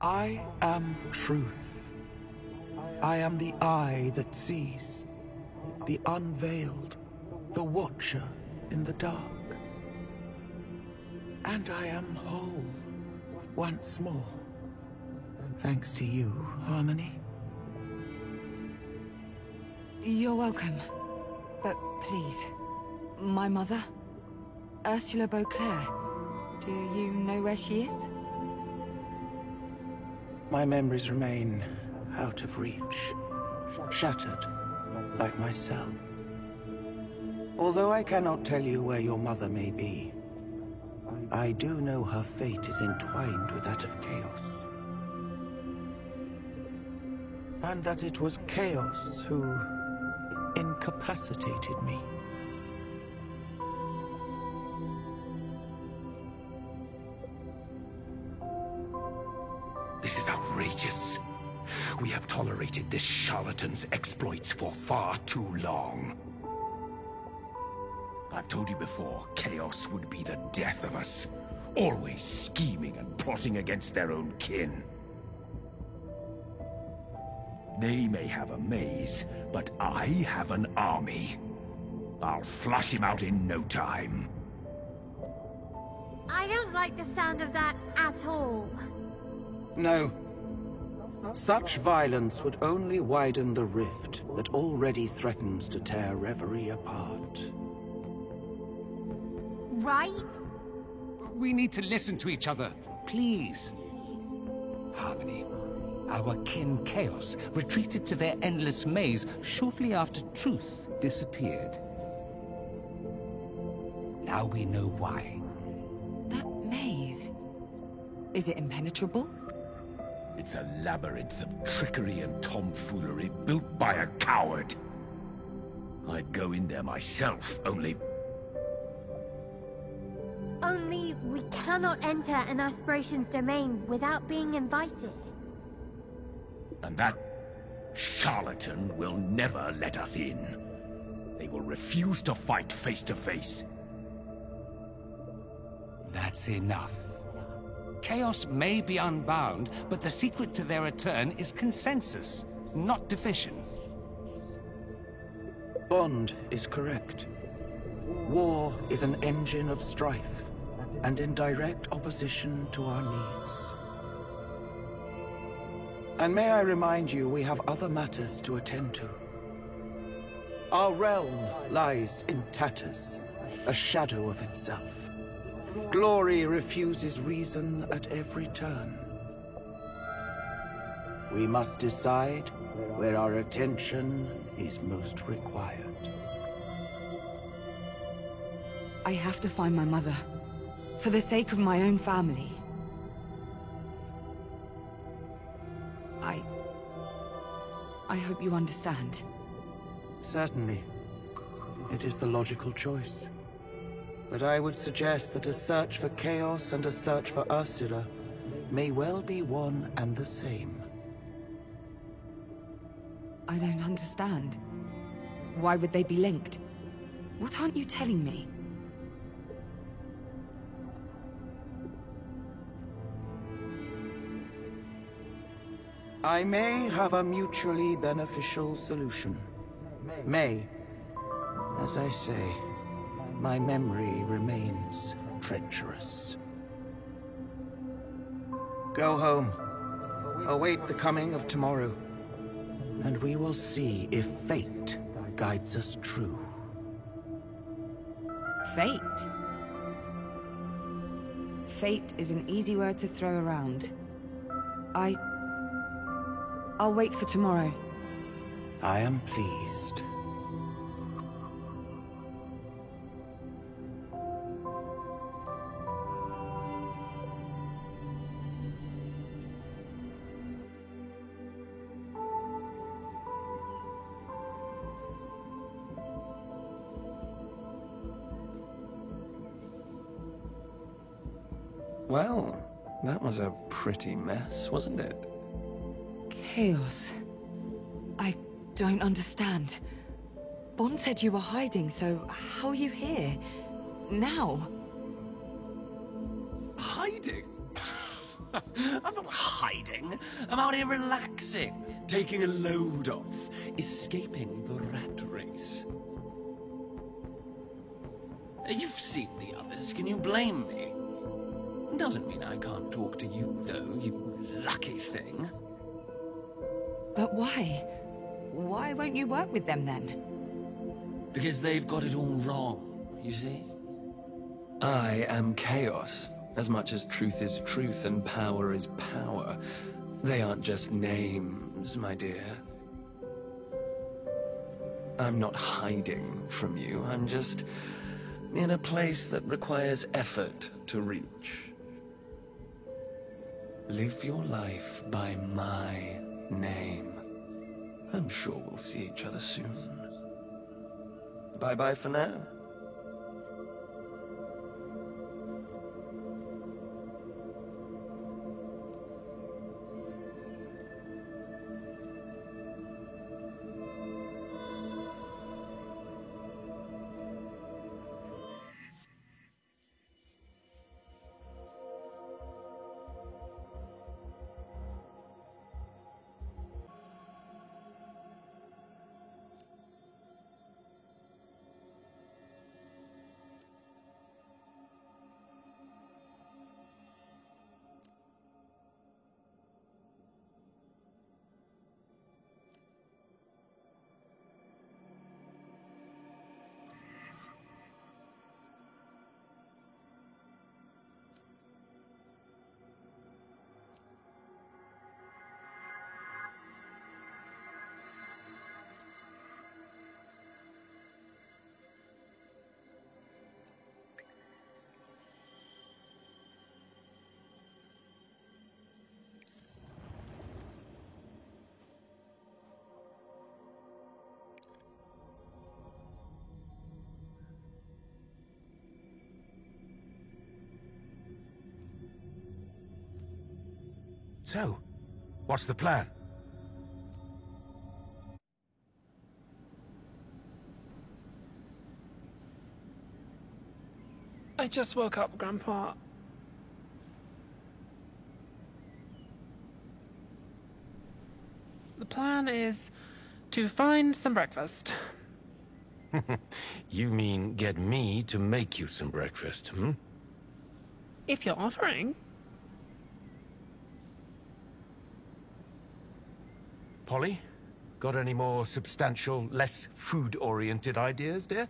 I am truth. I am the eye that sees, the unveiled, the watcher in the dark. And I am whole, once more. Thanks to you, Harmony. You're welcome. But please, my mother? Ursula Beauclair. Do you know where she is? My memories remain out of reach, shattered, like my cell. Although I cannot tell you where your mother may be, I do know her fate is entwined with that of Chaos. And that it was Chaos who incapacitated me. This is outrageous. We have tolerated this charlatan's exploits for far too long. I've told you before, Chaos would be the death of us. Always scheming and plotting against their own kin. They may have a maze, but I have an army. I'll flush him out in no time. I don't like the sound of that at all. No. Such violence would only widen the rift that already threatens to tear Reverie apart. Right? We need to listen to each other, please. Harmony, our kin Chaos retreated to their endless maze shortly after Truth disappeared. Now we know why. That maze. Is it impenetrable? It's a labyrinth of trickery and tomfoolery built by a coward. I'd go in there myself, only we cannot enter an aspiration's domain without being invited. And that charlatan will never let us in. They will refuse to fight face to face. That's enough. Chaos may be unbound, but the secret to their return is consensus, not division. Bond is correct. War is an engine of strife, and in direct opposition to our needs. And may I remind you, we have other matters to attend to. Our realm lies in tatters, a shadow of itself. Glory refuses reason at every turn. We must decide where our attention is most required. I have to find my mother. For the sake of my own family. I hope you understand. Certainly. It is the logical choice. But I would suggest that a search for Chaos and a search for Ursula may well be one and the same. I don't understand. Why would they be linked? What aren't you telling me? I may have a mutually beneficial solution. May. As I say, my memory remains treacherous. Go home. Await the coming of tomorrow. And we will see if fate guides us true. Fate? Fate is an easy word to throw around. I'll wait for tomorrow. I am pleased. Well, that was a pretty mess, wasn't it? Chaos. I don't understand. Bond said you were hiding, so how are you here? Now? Hiding? I'm not hiding. I'm out here relaxing, taking a load off, escaping the rat race. You've seen the others. Can you blame me? Doesn't mean I can't talk to you, though, you lucky thing. But why? Why won't you work with them then? Because they've got it all wrong, you see? I am chaos. As much as truth is truth and power is power. They aren't just names, my dear. I'm not hiding from you. I'm just in a place that requires effort to reach. Live your life by my name. I'm sure we'll see each other soon. Bye-bye for now. So, what's the plan? I just woke up, Grandpa. The plan is to find some breakfast. You mean get me to make you some breakfast, hmm? If you're offering. Polly, got any more substantial, less food-oriented ideas, dear?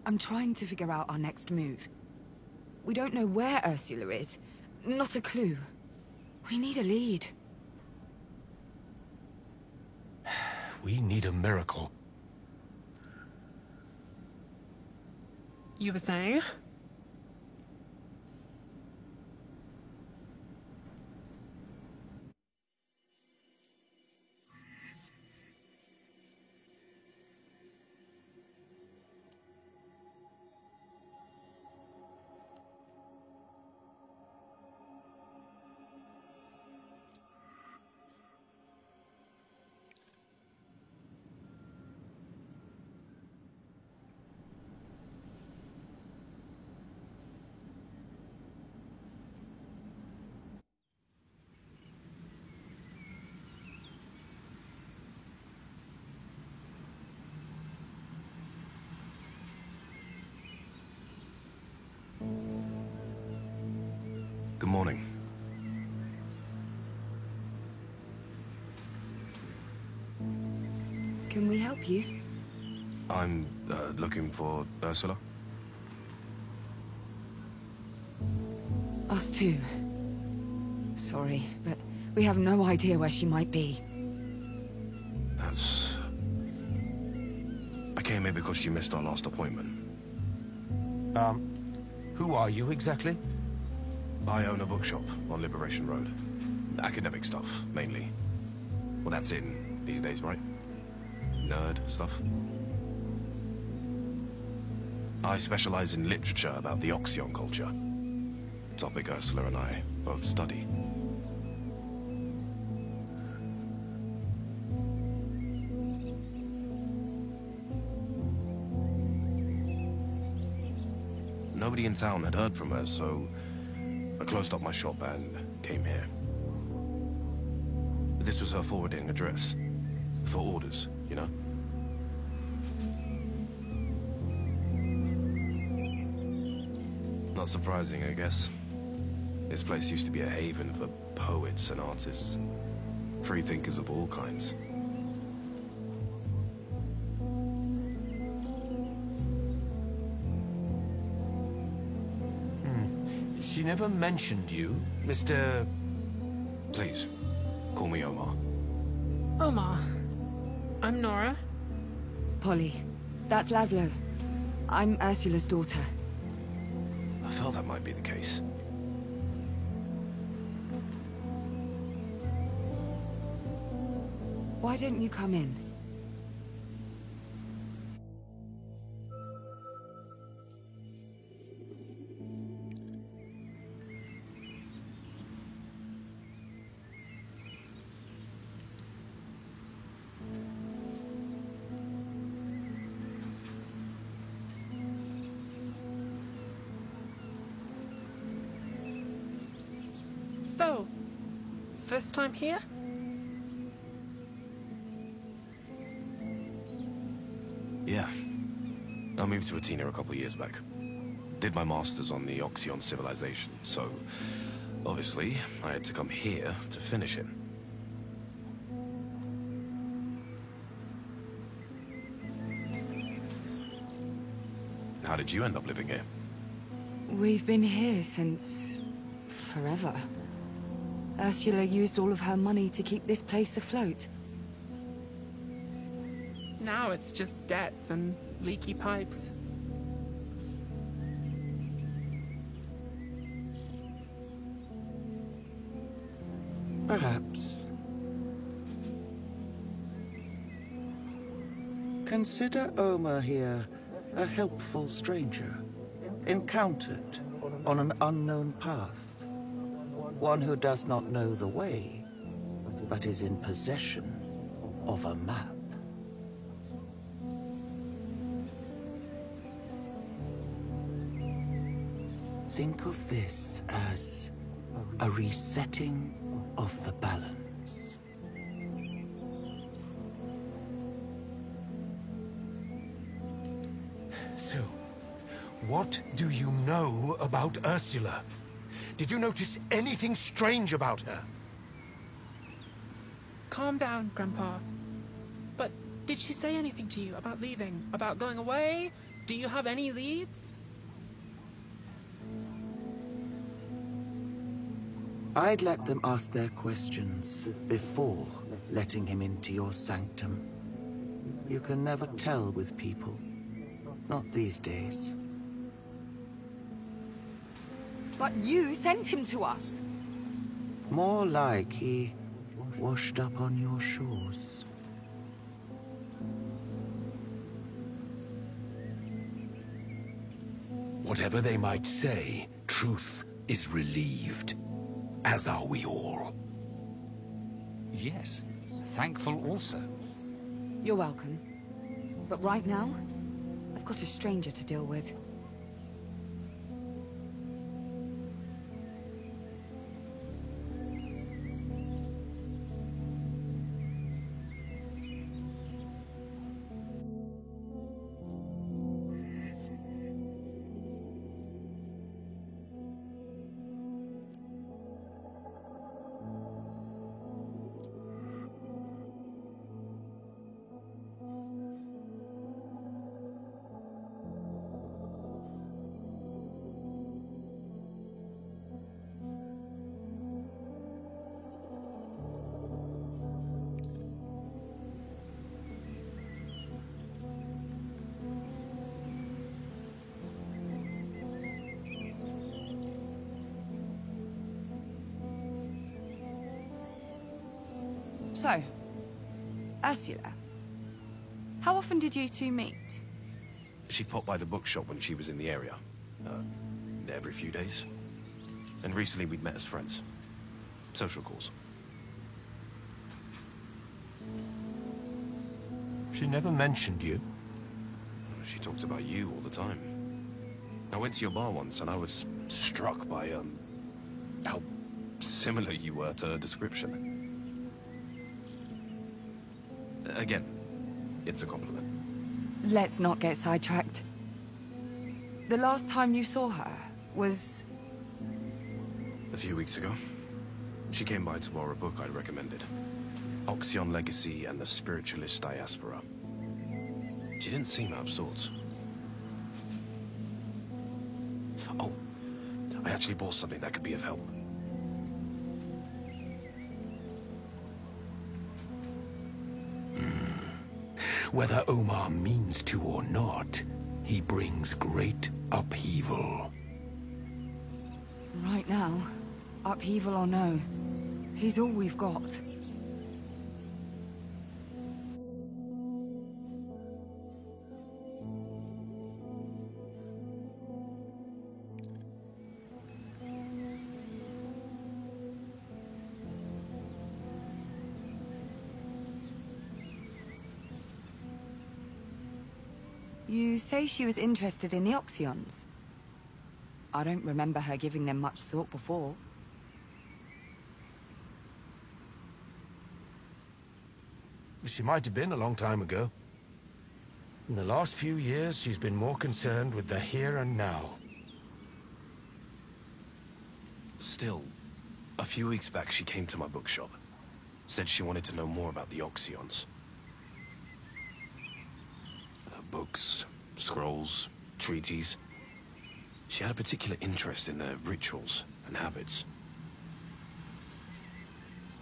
I'm trying to figure out our next move. We don't know where Ursula is. Not a clue. We need a lead. We need a miracle. You were saying? Good morning. Can we help you? I'm looking for Ursula. Us too. Sorry, but we have no idea where she might be. That's... I came here because she missed our last appointment. Who are you exactly? I own a bookshop on Liberation Road. Academic stuff, mainly. Well, that's in these days, right? Nerd stuff. I specialize in literature about the Oxion culture. Topic Ursula and I both study. Nobody in town had heard from her, so I closed up my shop and came here. This was her forwarding address. For orders, you know? Not surprising, I guess. This place used to be a haven for poets and artists. Free thinkers of all kinds. She never mentioned you, Mr... Please, call me Omar. Omar. I'm Nora. Polly. That's Laszlo. I'm Ursula's daughter. I felt that might be the case. Why don't you come in? So, first time here? Yeah. I moved to Athena a couple years back. Did my masters on the Oxion civilization, so obviously I had to come here to finish it. How did you end up living here? We've been here since... forever. Ursula used all of her money to keep this place afloat. Now it's just debts and leaky pipes. Perhaps. Consider Omar here a helpful stranger, encountered on an unknown path. One who does not know the way, but is in possession of a map. think of this as a resetting of the balance. So, what do you know about Ursula? Did you notice anything strange about her? Calm down, Grandpa. But did she say anything to you about leaving? About going away? Do you have any leads? I'd let them ask their questions before letting him into your sanctum. You can never tell with people. Not these days. But you sent him to us. More like he washed up on your shores. Whatever they might say, truth is relieved. As are we all. Yes, thankful also. You're welcome. But right now, I've got a stranger to deal with. So, Ursula, how often did you two meet? She popped by the bookshop when she was in the area. Every few days. And recently we'd met as friends. Social calls. She never mentioned you. She talked about you all the time. I went to your bar once and I was struck by, how similar you were to her description. Again, it's a compliment. Let's not get sidetracked. The last time you saw her was... A few weeks ago. She came by to borrow a book I'd recommended. Oxion Legacy and the Spiritualist Diaspora. She didn't seem out of sorts. Oh, I actually bought something that could be of help. Whether Omar means to or not, he brings great upheaval. Right now, upheaval or no, he's all we've got. You say she was interested in the Oxions? I don't remember her giving them much thought before. She might have been a long time ago. In the last few years, she's been more concerned with the here and now. Still, a few weeks back she came to my bookshop. Said she wanted to know more about the Oxions. Books, scrolls, treaties. She had a particular interest in their rituals and habits.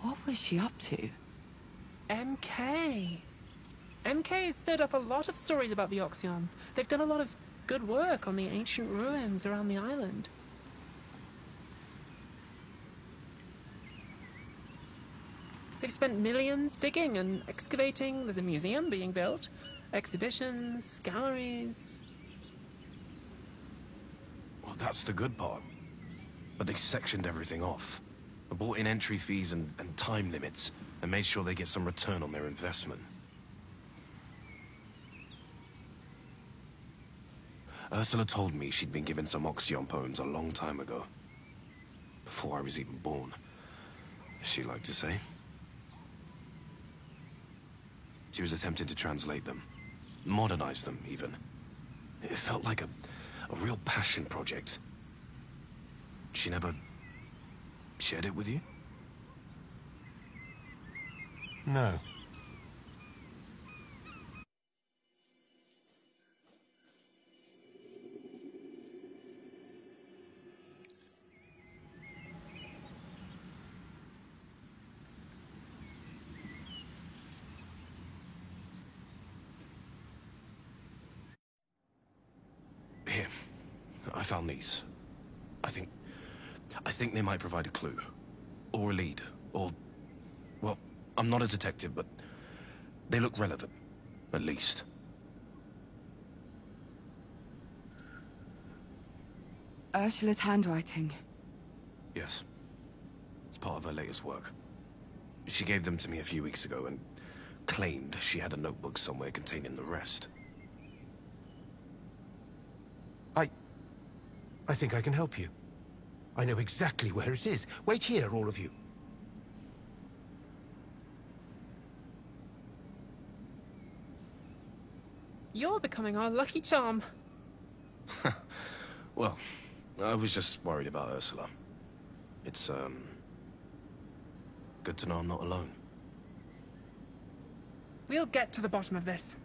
What was she up to? MK. MK has stirred up a lot of stories about the Oxions. They've done a lot of good work on the ancient ruins around the island. They've spent millions digging and excavating. There's a museum being built. Exhibitions, galleries... Well, that's the good part. But they sectioned everything off. They brought in entry fees and time limits, and made sure they get some return on their investment. Ursula told me she'd been given some Oxyon poems a long time ago. Before I was even born, as she liked to say. She was attempting to translate them. Modernize them, even. It felt like a real passion project. She never shared it with you? No. Here. I found these. I think they might provide a clue. Or a lead. Or... well, I'm not a detective, but they look relevant. At least. Ursula's handwriting. Yes. It's part of her latest work. She gave them to me a few weeks ago and claimed she had a notebook somewhere containing the rest. I think I can help you. I know exactly where it is. Wait here, all of you. You're becoming our lucky charm. Well, I was just worried about Ursula. It's, good to know I'm not alone. We'll get to the bottom of this.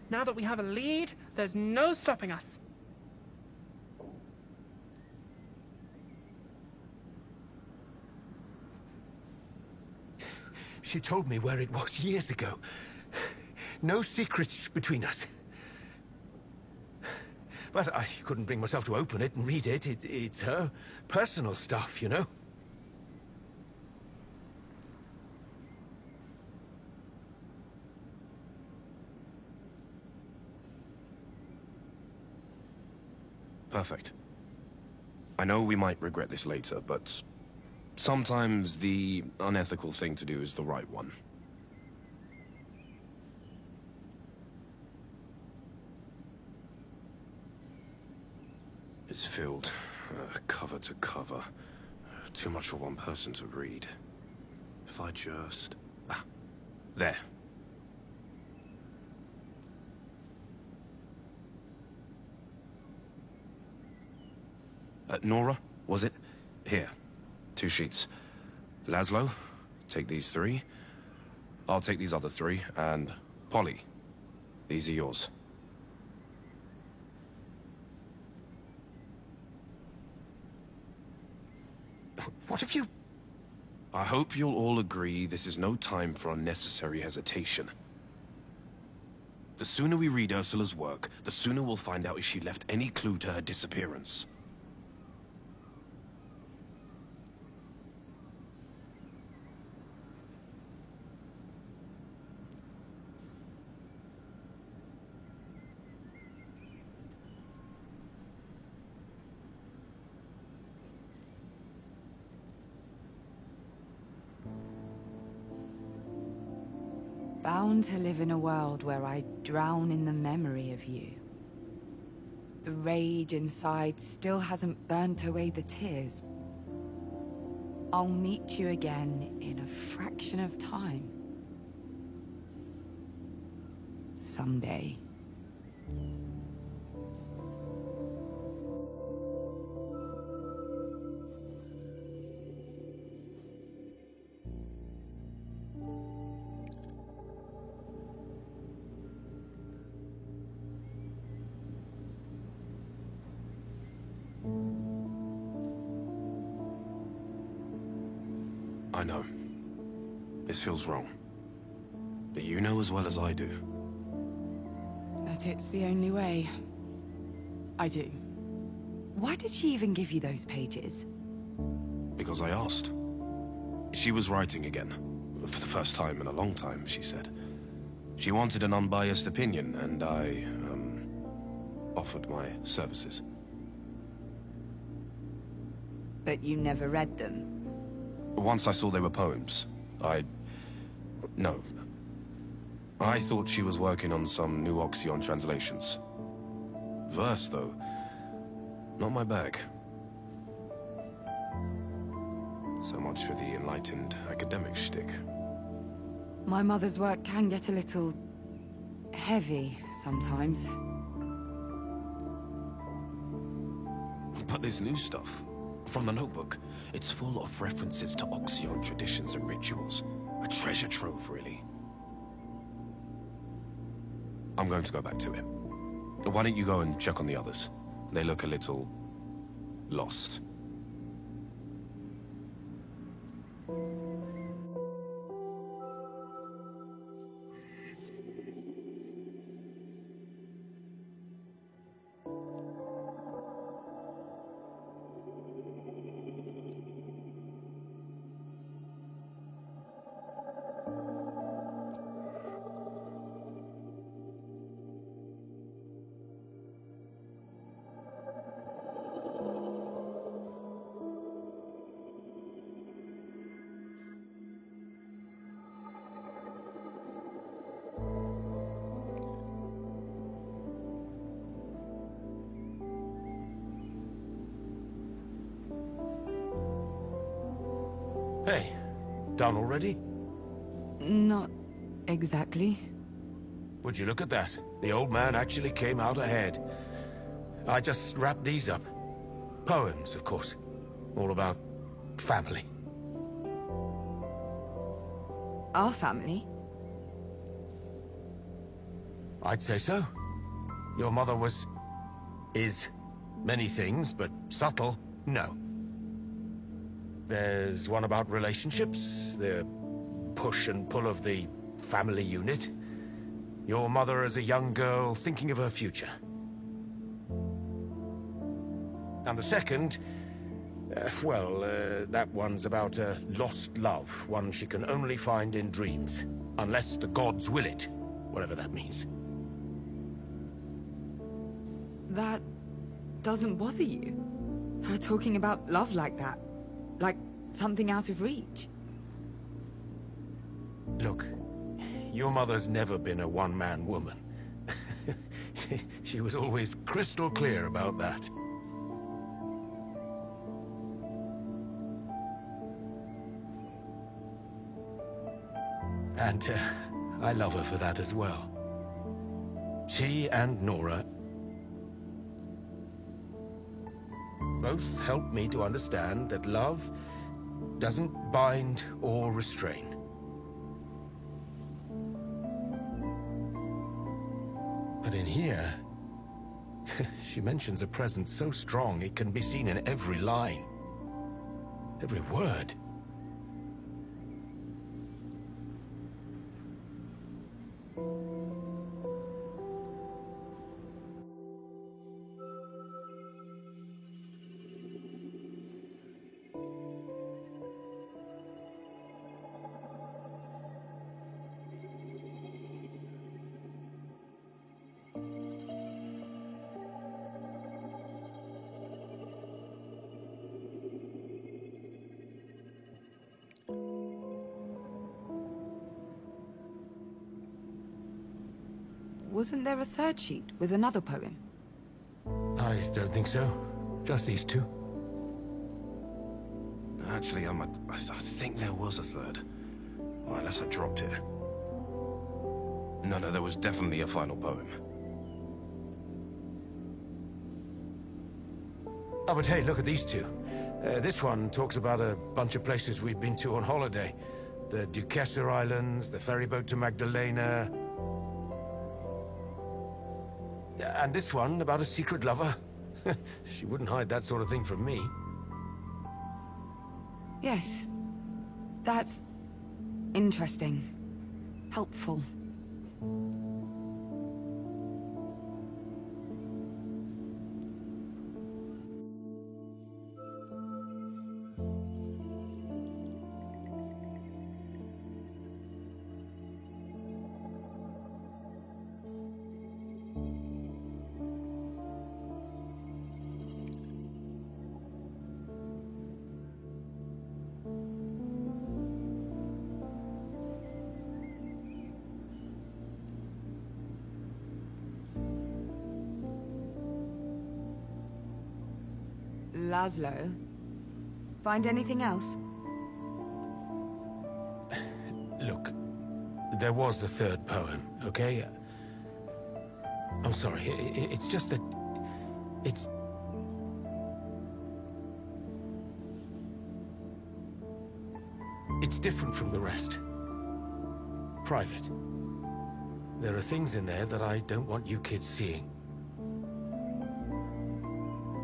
Now that we have a lead, there's no stopping us. She told me where it was years ago. No secrets between us. But I couldn't bring myself to open it and read it. It's her personal stuff, you know? Perfect. I know we might regret this later, but sometimes the unethical thing to do is the right one. It's filled, cover to cover. Too much for one person to read. If I just... ah, there. Nora, was it? Here. 2 sheets. Laszlo, take these 3. I'll take these other 3, and Polly, these are yours. What have you... I hope you'll all agree this is no time for unnecessary hesitation. The sooner we read Ursula's work, the sooner we'll find out if she left any clue to her disappearance. Bound to live in a world where I drown in the memory of you. The rage inside still hasn't burnt away the tears. I'll meet you again in a fraction of time. Someday. I know. This feels wrong. But you know as well as I do. That it's the only way. I do. Why did she even give you those pages? Because I asked. She was writing again. For the first time in a long time, she said. She wanted an unbiased opinion, and I, offered my services. But you never read them? Once I saw they were poems, no. I thought she was working on some new Oxyon translations. Verse, though, Not my bag. So much for the enlightened academic shtick. My mother's work can get a little heavy sometimes. But this new stuff, from the notebook, it's full of references to Oxyon traditions and rituals. A treasure trove, really. I'm going to go back to him. Why don't you go and check on the others? They look a little lost. Hey, done already? Not exactly. Would you look at that? The old man actually came out ahead. I just wrapped these up. Poems, of course. All about family. Our family? I'd say so. Your mother is many things, but subtle, no. There's one about relationships, the push and pull of the family unit. Your mother as a young girl thinking of her future. And the second, that one's about a lost love, one she can only find in dreams, unless the gods will it, whatever that means. That doesn't bother you? Her talking about love like that? Like something out of reach? Look, your mother's never been a one-man woman. She was always crystal clear about that. And I love her for that as well. She and Nora both helped me to understand that love doesn't bind or restrain. But in here, she mentions a presence so strong it can be seen in every line, every word. Wasn't there a third sheet with another poem? I don't think so. Just these two. Actually, I think there was a third. Well, unless I dropped it. No, there was definitely a final poem. Oh, but hey, look at these two. This one talks about a bunch of places we've been to on holiday. The Duquesa Islands, the ferryboat to Magdalena. And this one about a secret lover. She wouldn't hide that sort of thing from me. Yes. That's interesting. Helpful. Laszlo. Find anything else? Look, there was a third poem, okay? I'm sorry, it's just that... It's different from the rest. Private. There are things in there that I don't want you kids seeing.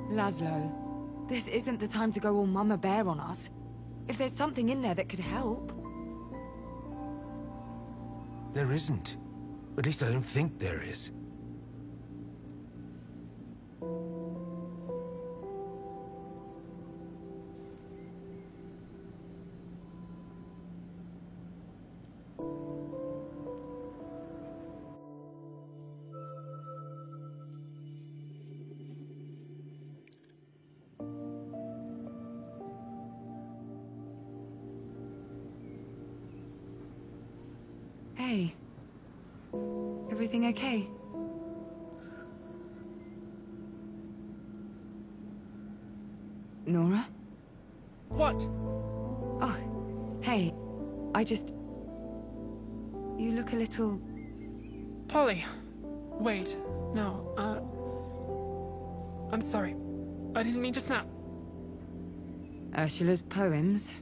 Laszlo, this isn't the time to go all Mama Bear on us. If there's something in there that could help... There isn't. At least I don't think there is. Hey. Everything okay? Nora? What? Oh, hey. I just... You look a little... Polly. Wait. No, I'm sorry. I didn't mean to snap. Ursula's poems.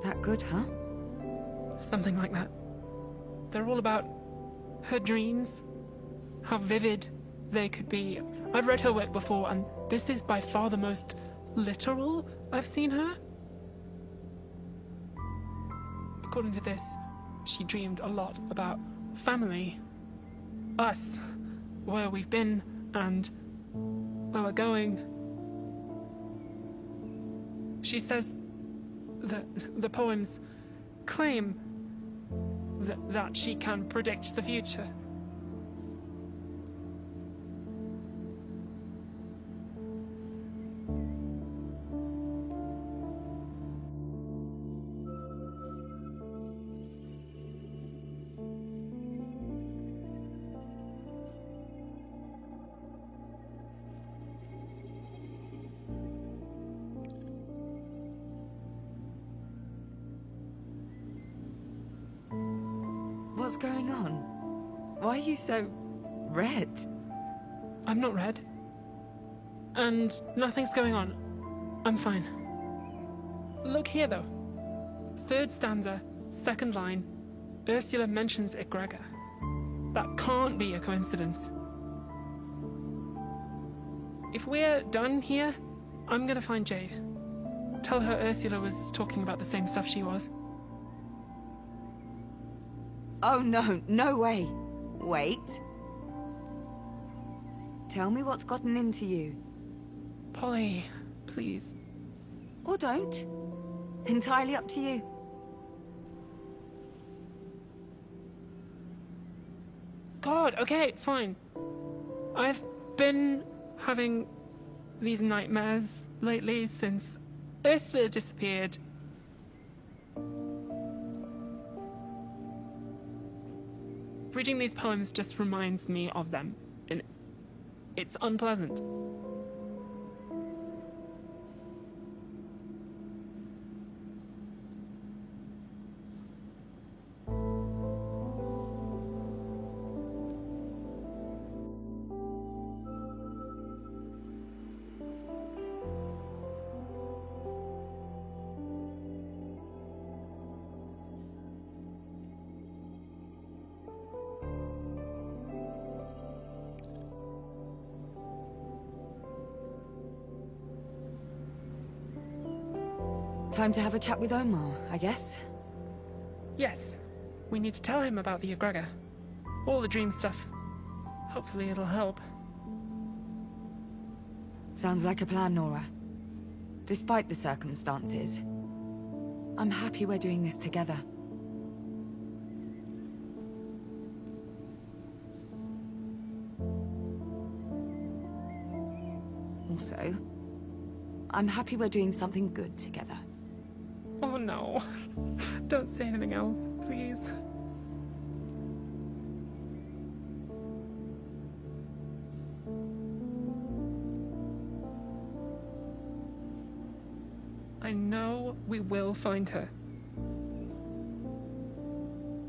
That good, huh? Something like that. They're all about her dreams, how vivid they could be. I've read her work before, and this is by far the most literal I've seen her. According to this, she dreamed a lot about family, us, where we've been, and where we're going. She says that the poems claim that she can predict the future. What's going on? Why are you so... red? I'm not red. And nothing's going on. I'm fine. Look here, though. Third stanza, second line. Ursula mentions Egregor. That can't be a coincidence. If we're done here, I'm gonna find Jade. Tell her Ursula was talking about the same stuff she was. Oh no, no way. Wait. Tell me what's gotten into you. Polly, please. Or don't. Entirely up to you. God, okay, fine. I've been having these nightmares lately since Ursula disappeared. Reading these poems just reminds me of them, and it's unpleasant. Time to have a chat with Omar, I guess. Yes, we need to tell him about the Egregor. All the dream stuff. Hopefully it'll help. Sounds like a plan, Nora. Despite the circumstances, I'm happy we're doing this together. Also, I'm happy we're doing something good together. Oh no. Don't say anything else, please. I know we will find her.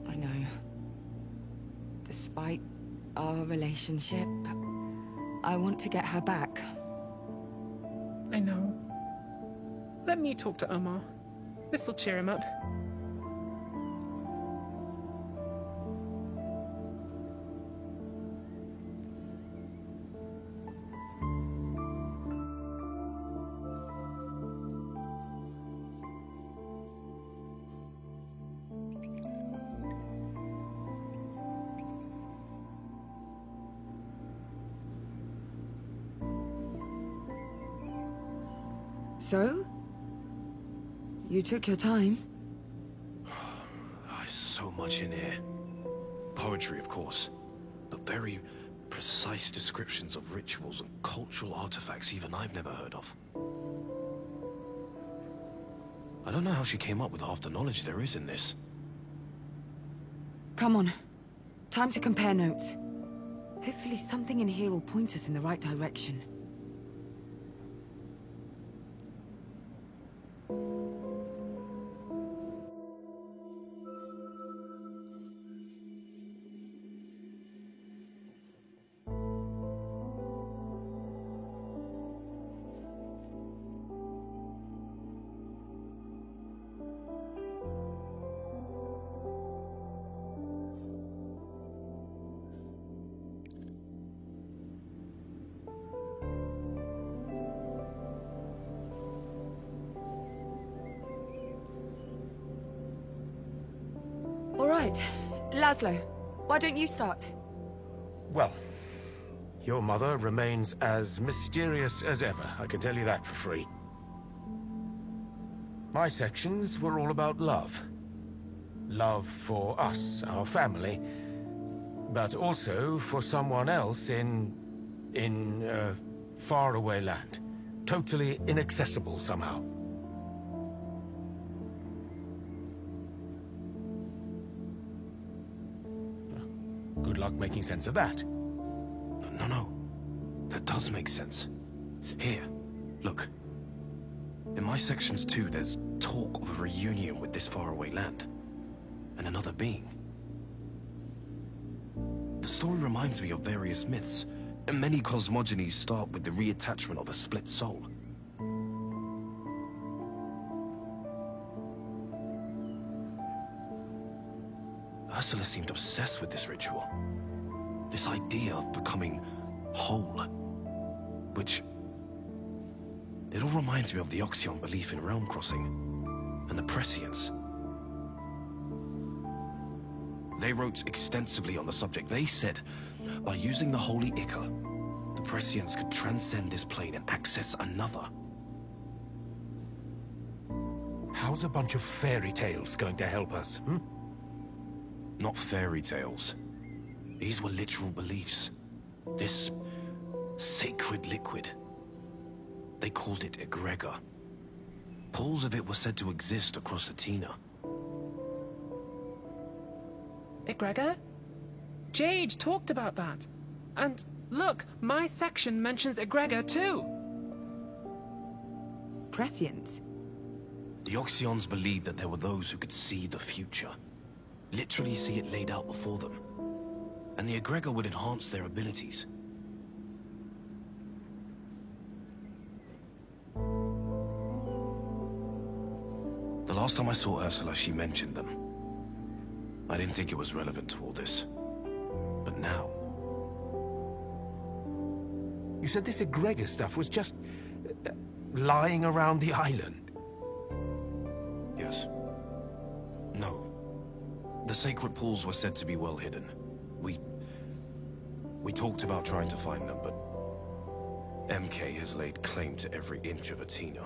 I know. Despite our relationship, I want to get her back. I know. Let me talk to Omar. This'll cheer him up. So? You took your time? So much in here. Poetry, of course, but very precise descriptions of rituals and cultural artifacts even I've never heard of. I don't know how she came up with half the knowledge there is in this. Come on. Time to compare notes. Hopefully something in here will point us in the right direction. All right. Laszlo, why don't you start? Well, your mother remains as mysterious as ever, I can tell you that for free. My sections were all about love. Love for us, our family, but also for someone else in faraway land. Totally inaccessible somehow. Good luck making sense of that. No. That does make sense. Here, look. In my sections too, there's talk of a reunion with this faraway land. And another being. The story reminds me of various myths, and many cosmogonies start with the reattachment of a split soul. Ursula seemed obsessed with this ritual. This idea of becoming whole. Which... it all reminds me of the Oxion belief in realm crossing. And the Prescience. They wrote extensively on the subject. They said, by using the Holy Ichor, the Prescience could transcend this plane and access another. How's a bunch of fairy tales going to help us, hmm? Not fairy tales. These were literal beliefs. This sacred liquid. They called it egregor. Pools of it were said to exist across Athena. Egregor? Jade talked about that. And look, my section mentions Egregor too. Prescience? The Oxions believed that there were those who could see the future. Literally see it laid out before them. And the Egregor would enhance their abilities. The last time I saw Ursula, she mentioned them. I didn't think it was relevant to all this. But now... You said this Egregor stuff was just... lying around the island? Yes. No. The sacred pools were said to be well hidden. We talked about trying to find them, but... MK has laid claim to every inch of Athena.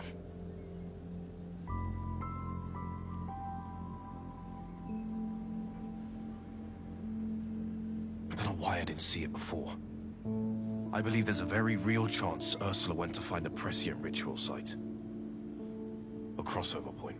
I don't know why I didn't see it before. I believe there's a very real chance Ursula went to find a prescient ritual site. A crossover point.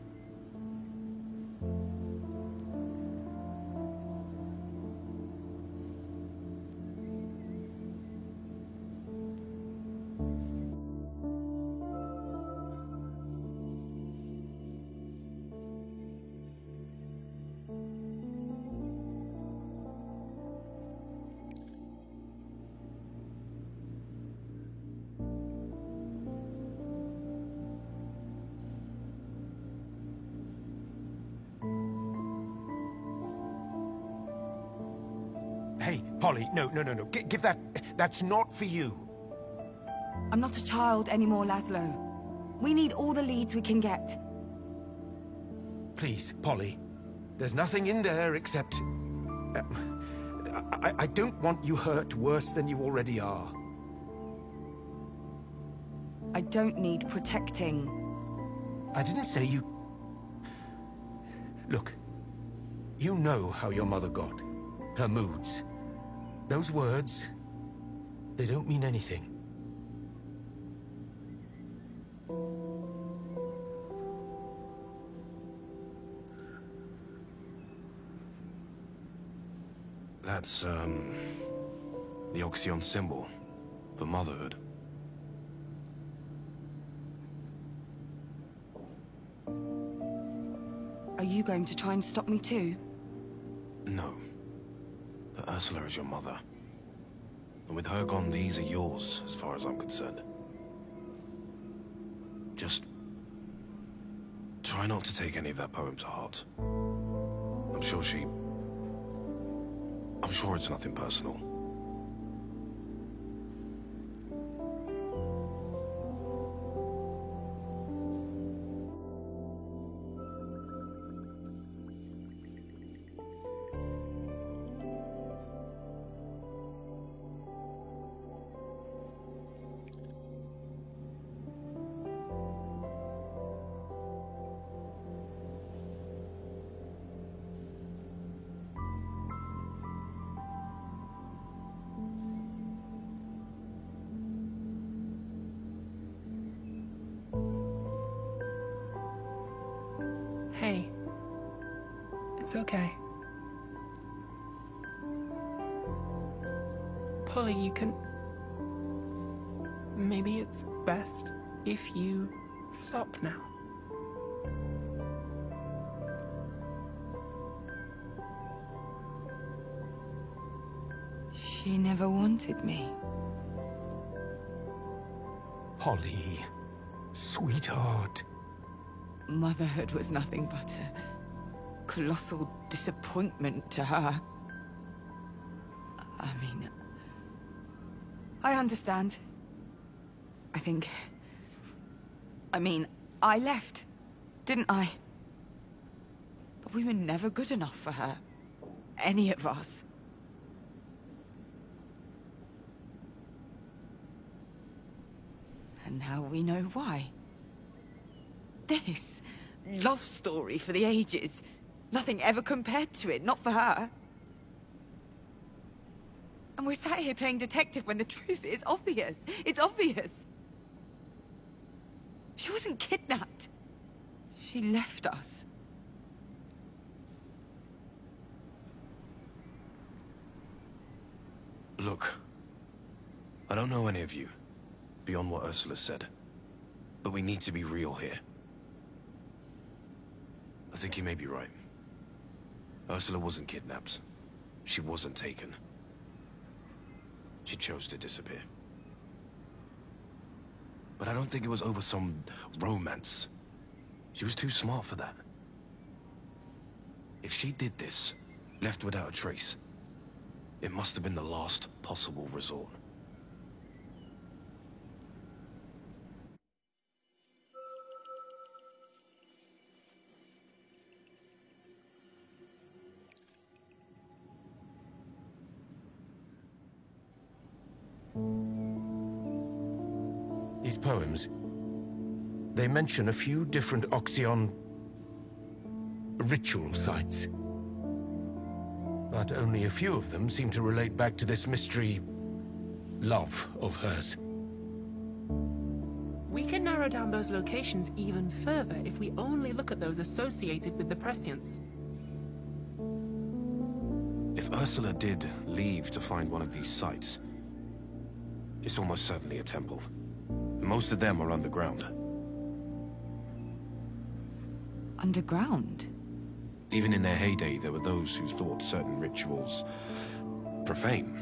Polly, no. Give that... That's not for you. I'm not a child anymore, Laszlo. We need all the leads we can get. Please, Polly. There's nothing in there except... I don't want you hurt worse than you already are. I don't need protecting. I didn't say you... Look, you know how your mother got. Her moods. Those words, they don't mean anything. That's, the Oxyon symbol for motherhood. Are you going to try and stop me too? No. But Ursula is your mother. And with her gone, these are yours, as far as I'm concerned. Just... try not to take any of that poem to heart. I'm sure it's nothing personal. Hey. It's okay. Polly, you can... Maybe it's best if you stop now. She never wanted me. Polly, sweetheart. Motherhood was nothing but a colossal disappointment to her. I mean... I understand. I left, didn't I? But we were never good enough for her. Any of us. And now we know why. This love story for the ages. Nothing ever compared to it, not for her. And we're sat here playing detective when the truth is obvious. It's obvious. She wasn't kidnapped. She left us. Look, I don't know any of you, beyond what Ursula said. But we need to be real here. I think you may be right. Ursula wasn't kidnapped. She wasn't taken. She chose to disappear. But I don't think it was over some romance. She was too smart for that. If she did this, left without a trace, it must have been the last possible resort. These poems, they mention a few different Oxyon ritual sites. But only a few of them seem to relate back to this mystery love of hers. We can narrow down those locations even further if we only look at those associated with the prescience. If Ursula did leave to find one of these sites, it's almost certainly a temple. Most of them are underground. Underground? Even in their heyday, there were those who thought certain rituals profane.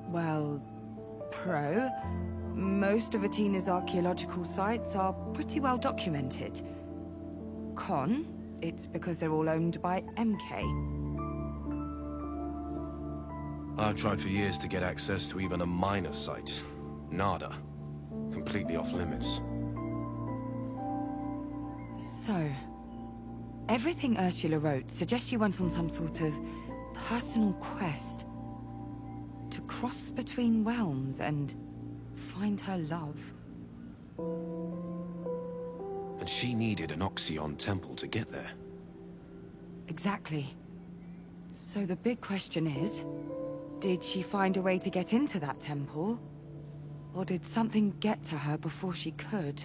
Well, pro. Most of Atena's archaeological sites are pretty well documented. Con, it's because they're all owned by MK. I've tried for years to get access to even a minor site. Nada. Completely off limits. So, everything Ursula wrote suggests you went on some sort of personal quest to cross between realms and find her love. And she needed an Oxyon temple to get there. Exactly. So the big question is, did she find a way to get into that temple? Or did something get to her before she could?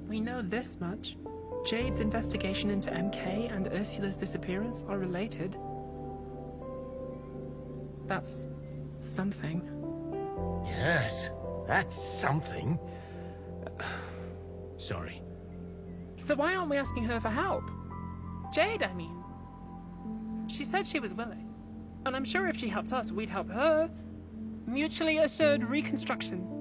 We know this much. Jade's investigation into MK and Ursula's disappearance are related. That's something. Yes, that's something. Sorry. So why aren't we asking her for help? Jade, I mean. She said she was willing. And I'm sure if she helped us, we'd help her. Mutually assured reconstruction.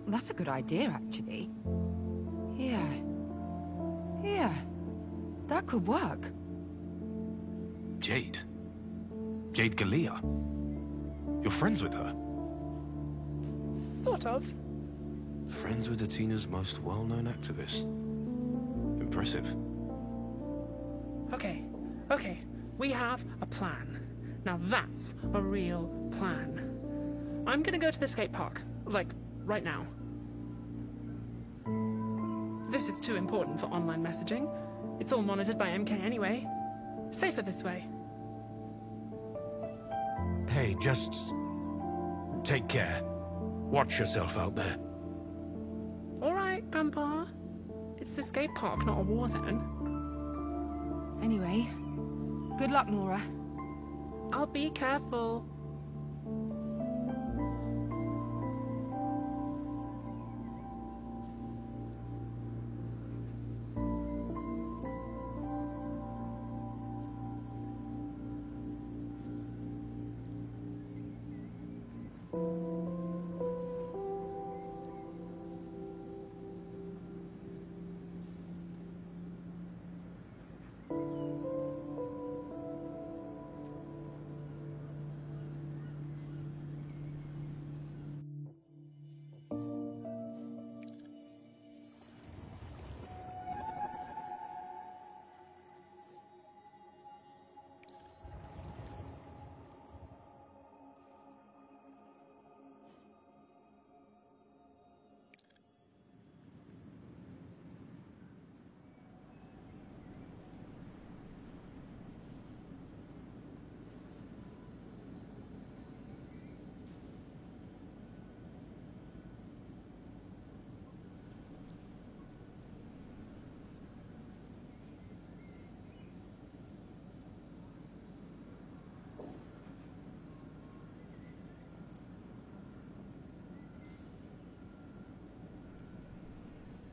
That's a good idea, actually. Yeah. Yeah. That could work. Jade? Jade Galea? You're friends with her? Sort of. Friends with Atena's most well-known activist. Impressive. Okay. We have a plan. Now that's a real plan. I'm gonna go to the skate park. Like, right now. This is too important for online messaging. It's all monitored by MK anyway. Safer this way. Hey, just... take care. Watch yourself out there. Alright, Grandpa. It's the skate park, not a war zone. Anyway, good luck, Nora. I'll be careful.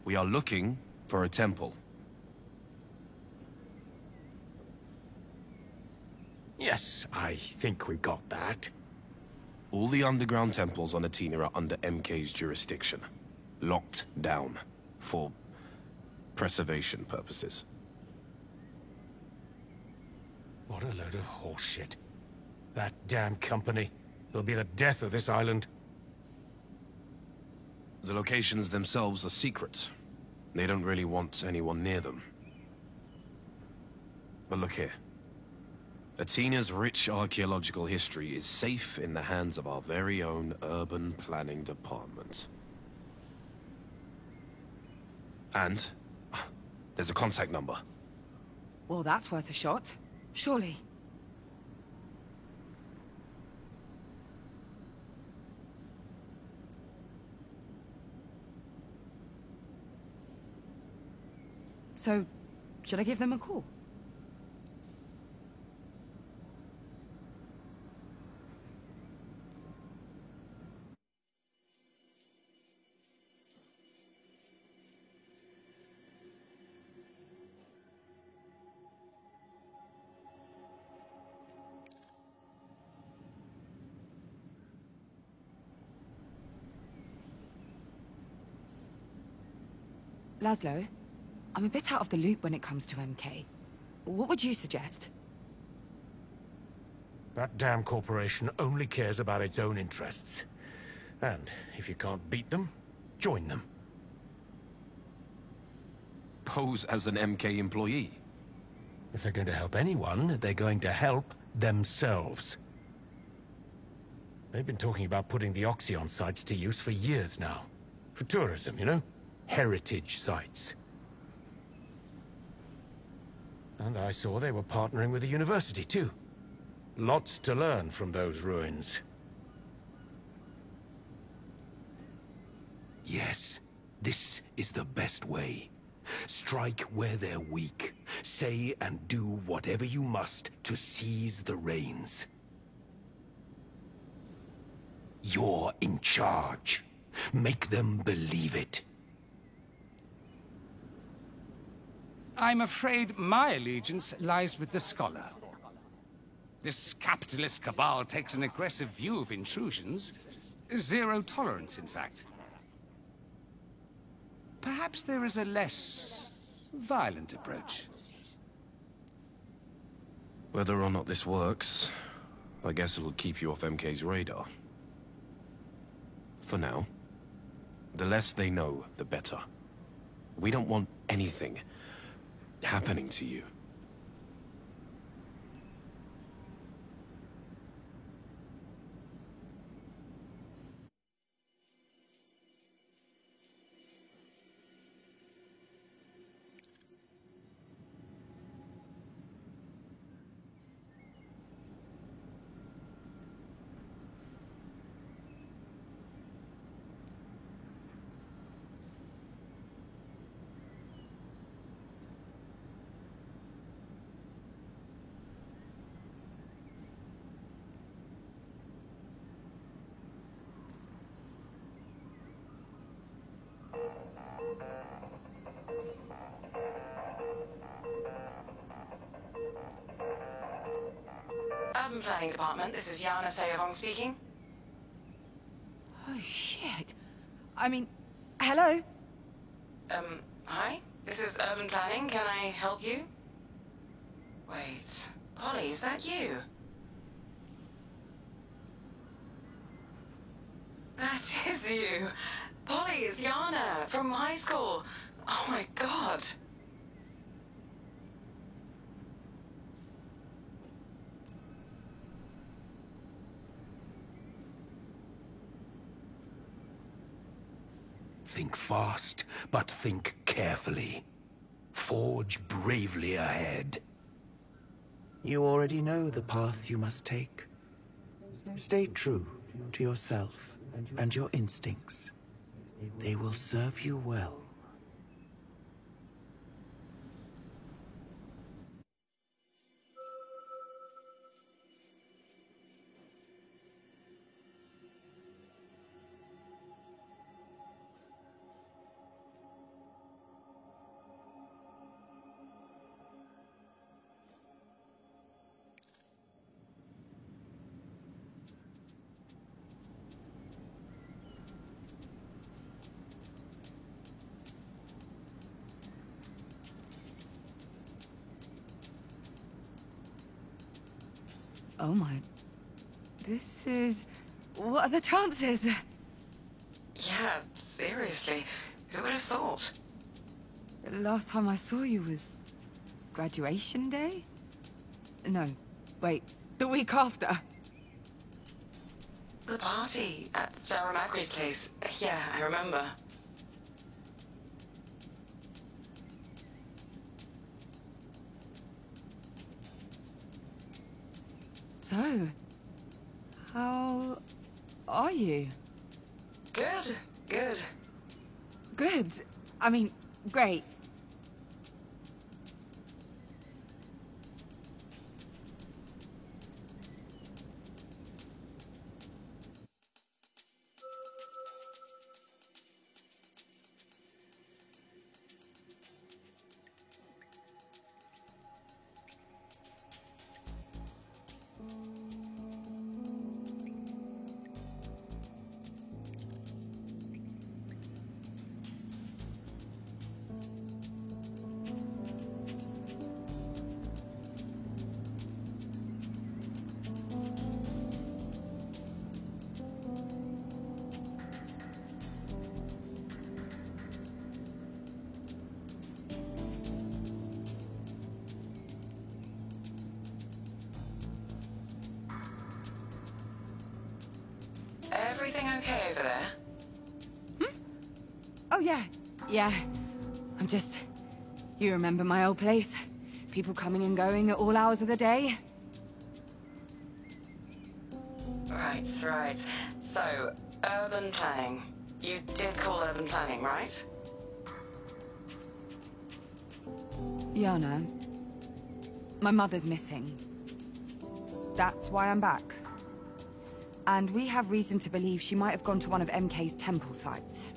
We are looking for a temple. Yes, I think we got that. All the underground temples on Athena are under MK's jurisdiction. Locked down. For preservation purposes. What a load of horseshit. That damn company. It'll be the death of this island. The locations themselves are secret. They don't really want anyone near them. But look here. Athena's rich archaeological history is safe in the hands of our very own urban planning department. And there's a contact number. Well, that's worth a shot. Surely. So, should I give them a call? Laszlo, I'm a bit out of the loop when it comes to MK. What would you suggest? That damn corporation only cares about its own interests. And if you can't beat them, join them. Pose as an MK employee. If they're going to help anyone, they're going to help themselves. They've been talking about putting the Oxyon sites to use for years now. For tourism, you know? Heritage sites. And I saw they were partnering with the university, too. Lots to learn from those ruins. Yes, this is the best way. Strike where they're weak. Say and do whatever you must to seize the reins. You're in charge. Make them believe it. I'm afraid my allegiance lies with the scholar. This capitalist cabal takes an aggressive view of intrusions. Zero tolerance, in fact. Perhaps there is a less violent approach. Whether or not this works, I guess it'll keep you off MK's radar. For now. The less they know, the better. We don't want anything happening to you. Urban Planning Department, this is Yana Sayovong speaking. Oh, shit. I mean, hello? Hi? This is Urban Planning. Can I help you? Wait, Polly, is that you? That is you. Polly, it's Yana from high school. Oh my god. Think fast, but think carefully. Forge bravely ahead. You already know the path you must take. Stay true to yourself and your instincts. They will serve you well. Oh my... This is... What are the chances? Yeah, seriously. Who would have thought? The last time I saw you was... graduation day? No, wait, the week after. The party at Sarah Macquarie's place. Yeah, I remember. So, how are you? Good, good. Good. I mean, great. everything okay over there? Oh, yeah. Yeah. I'm just... You remember my old place? People coming and going at all hours of the day? Right, right. So, urban planning. You did call urban planning, right? Yana, my mother's missing. That's why I'm back. And we have reason to believe she might have gone to one of MK's temple sites.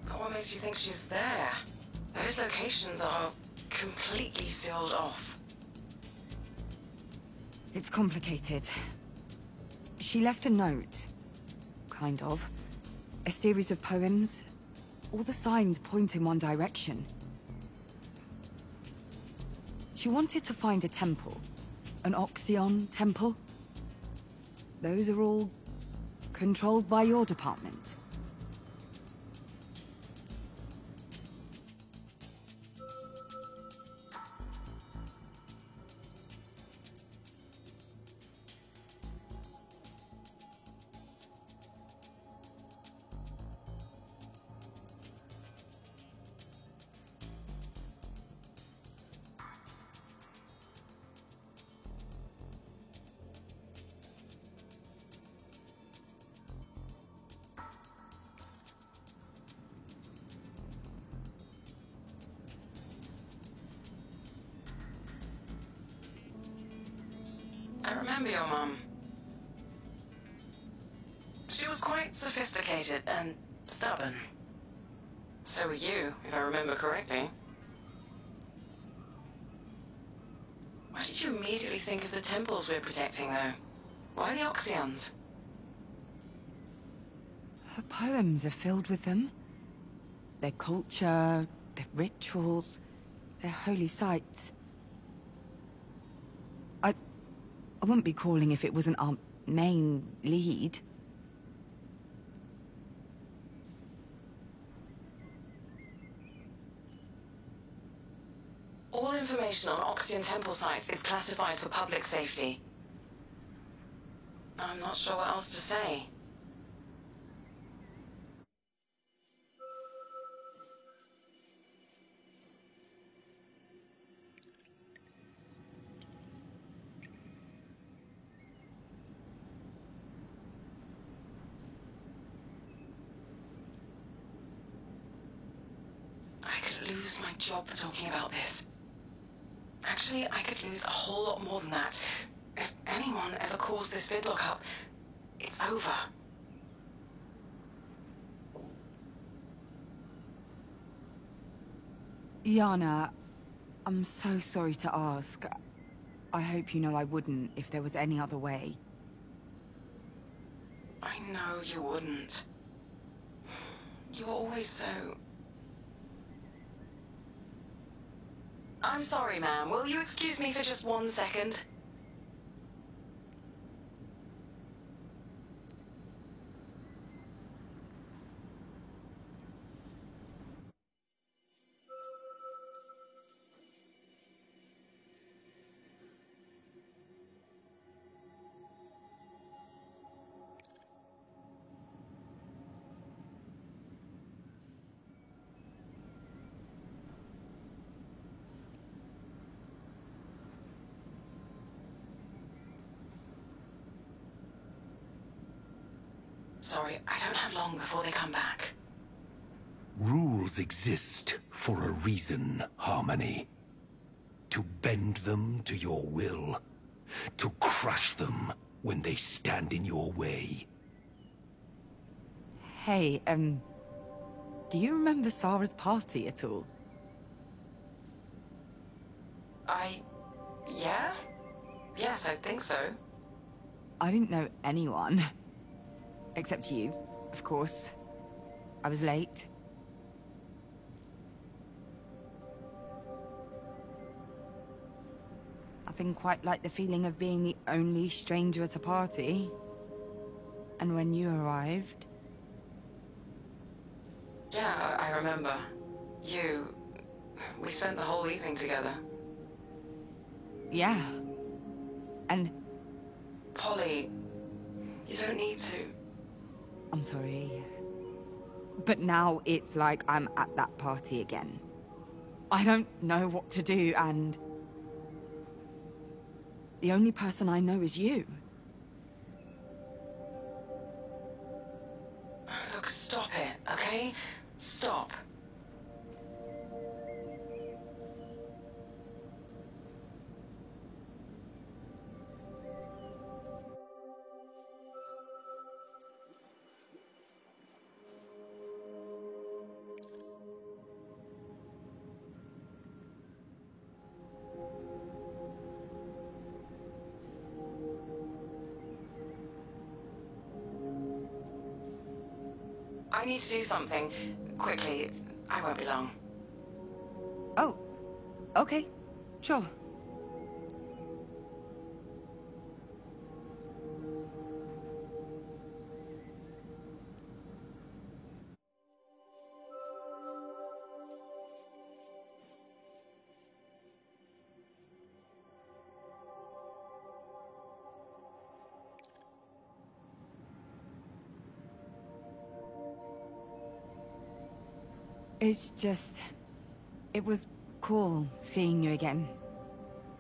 But what makes you think she's there? Those locations are completely sealed off. It's complicated. She left a note. Kind of. A series of poems. All the signs point in one direction. She wanted to find a temple. An Oxion temple. Those are all controlled by your department. I remember your mum. She was quite sophisticated and stubborn. So were you, if I remember correctly. Why did you immediately think of the temples we're protecting, though? Why the Oxions? Her poems are filled with them. Their culture, their rituals, their holy sites. I wouldn't be calling if it wasn't our main lead. All information on Oxion temple sites is classified for public safety. I'm not sure what else to say. Lose my job for talking about this. Actually, I could lose a whole lot more than that. If anyone ever calls this vidlock up, it's over. Yana, I'm so sorry to ask. I hope you know I wouldn't if there was any other way. I know you wouldn't. You're always so... I'm sorry, ma'am. Will you excuse me for just 1 second? Sorry, I don't have long before they come back. Rules exist for a reason, Harmony. To bend them to your will. To crush them when they stand in your way. Hey, do you remember Sarah's party at all? Yeah? Yes, I think so. I didn't know anyone. Except you, of course. I was late. Nothing quite like the feeling of being the only stranger at a party. And when you arrived... Yeah, I remember. We spent the whole evening together. Yeah. And... Polly, you don't need to. I'm sorry. But now it's like I'm at that party again. I don't know what to do, and... the only person I know is you. Look, stop it, okay? Stop. I need to do something. Quickly. I won't be long. Oh. Okay. Sure. It's just... it was cool seeing you again.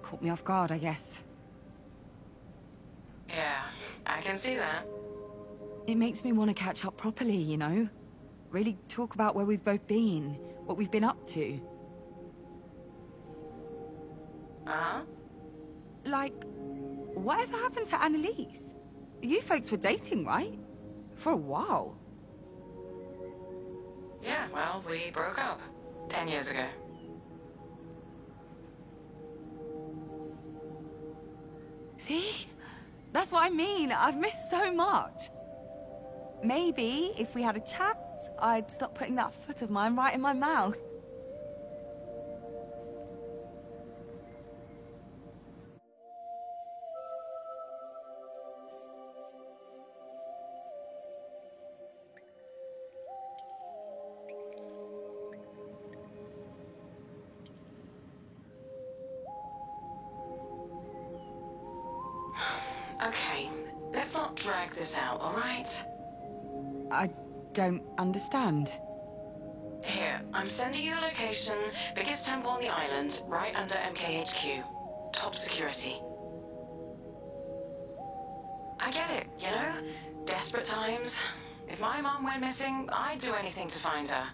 Caught me off guard, I guess. Yeah, I can see that. It makes me want to catch up properly, you know? Really talk about where we've both been, what we've been up to. Uh-huh. Like, whatever happened to Annalise? You folks were dating, right? For a while. Yeah, well, we broke up 10 years ago. See? That's what I mean. I've missed so much. Maybe if we had a chat, I'd stop putting that foot of mine right in my mouth. Okay, let's not drag this out, all right? I don't understand. Here, I'm sending you the location, biggest temple on the island, right under MKHQ. Top security. I get it, you know? Desperate times. If my mom went missing, I'd do anything to find her.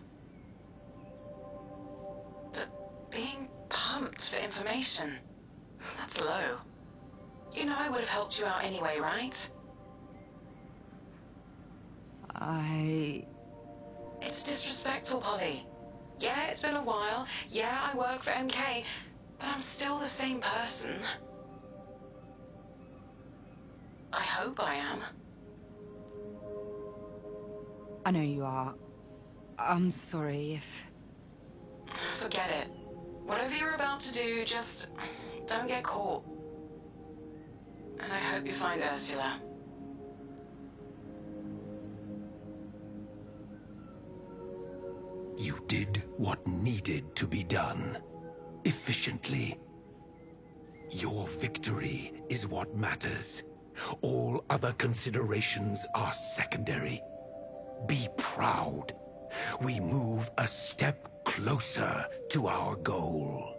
But being pumped for information, that's low. You know I would have helped you out anyway, right? It's disrespectful, Polly. Yeah, it's been a while. Yeah, I work for MK, but I'm still the same person. I hope I am. I know you are. I'm sorry if... Forget it. Whatever you're about to do, just don't get caught. And I hope you find Ursula. You did what needed to be done. Efficiently. Your victory is what matters. All other considerations are secondary. Be proud. We move a step closer to our goal.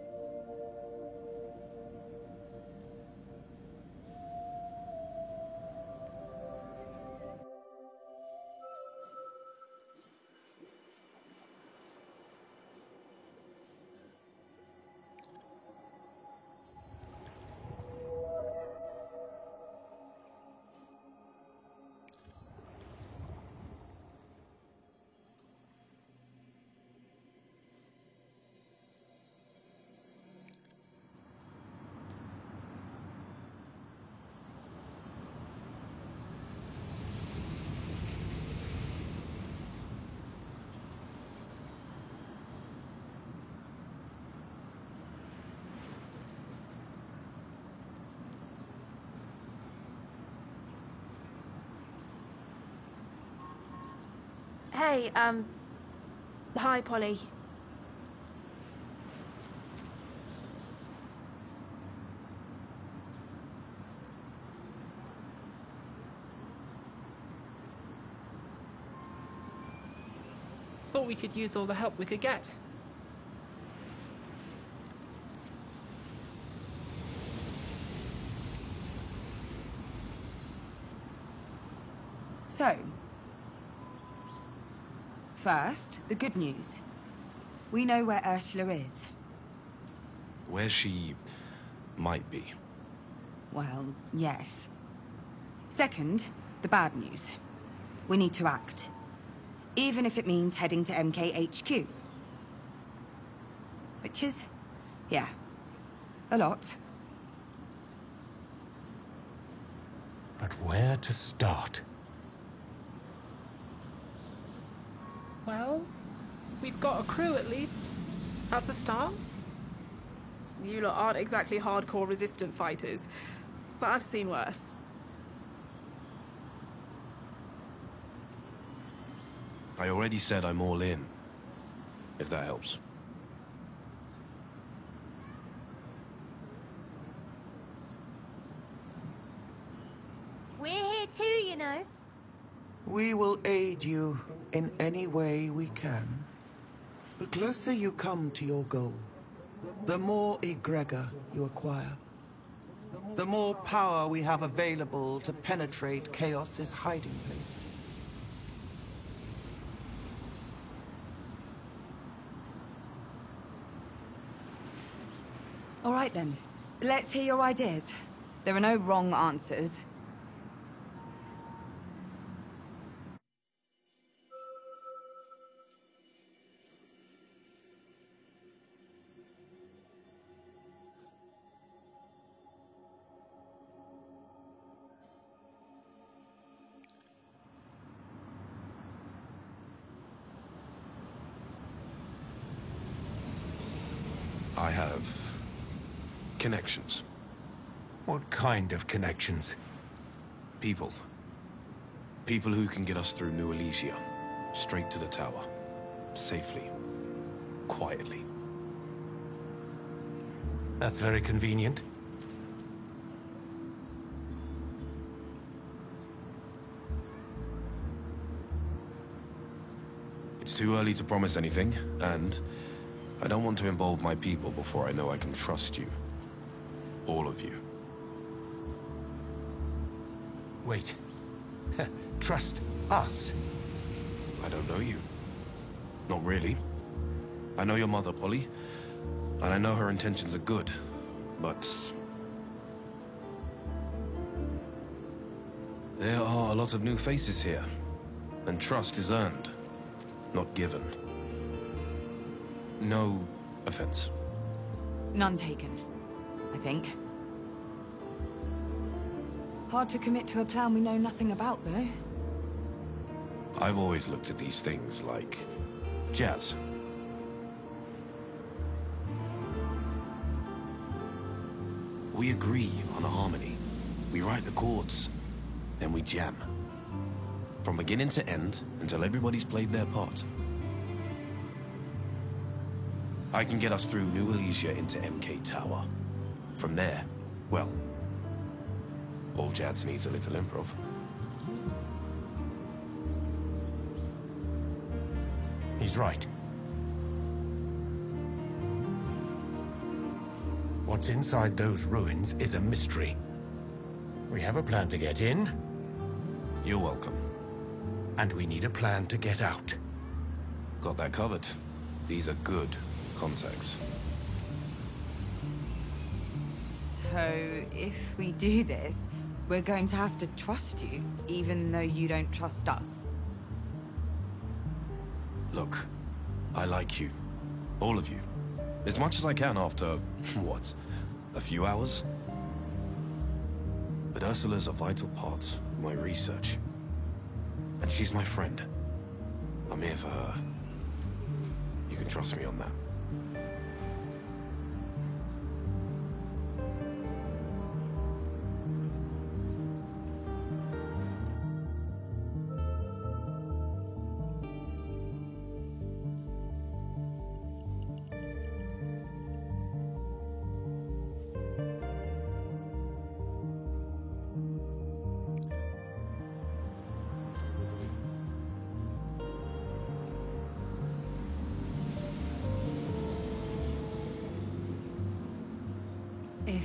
Hey, hi, Polly. we could use all the help we could get. So, first, the good news. We know where Ursula is. Where she might be. Well, yes. Second, the bad news. We need to act. Even if it means heading to MKHQ. Which is, yeah, a lot. But where to start? Well, we've got a crew at least. That's a start. You lot aren't exactly hardcore resistance fighters, but I've seen worse. I already said I'm all in. If that helps. We're here too, you know. We will aid you in any way we can. The closer you come to your goal, the more egregor you acquire. The more power we have available to penetrate Chaos's hiding place. All right then, let's hear your ideas. There are no wrong answers. I have connections. What kind of connections? People. People who can get us through New Elysia. Straight to the tower. Safely. Quietly. That's very convenient. It's too early to promise anything, and I don't want to involve my people before I know I can trust you. All of you. Wait. Trust us? I don't know you. Not really. I know your mother, Polly, and I know her intentions are good, but there are a lot of new faces here, and trust is earned, not given. No offense. None taken, I think. Hard to commit to a plan we know nothing about, though. I've always looked at these things like jazz. We agree on a harmony. We write the chords, then we jam. From beginning to end, until everybody's played their part. I can get us through New Elysia into MK Tower. From there, well, all jazz needs a little improv. He's right. What's inside those ruins is a mystery. We have a plan to get in. You're welcome. And we need a plan to get out. Got that covered. These are good contacts. So, if we do this, we're going to have to trust you, even though you don't trust us. Look, I like you. All of you. As much as I can after, what, a few hours? But Ursula's a vital part of my research. And she's my friend. I'm here for her. You can trust me on that.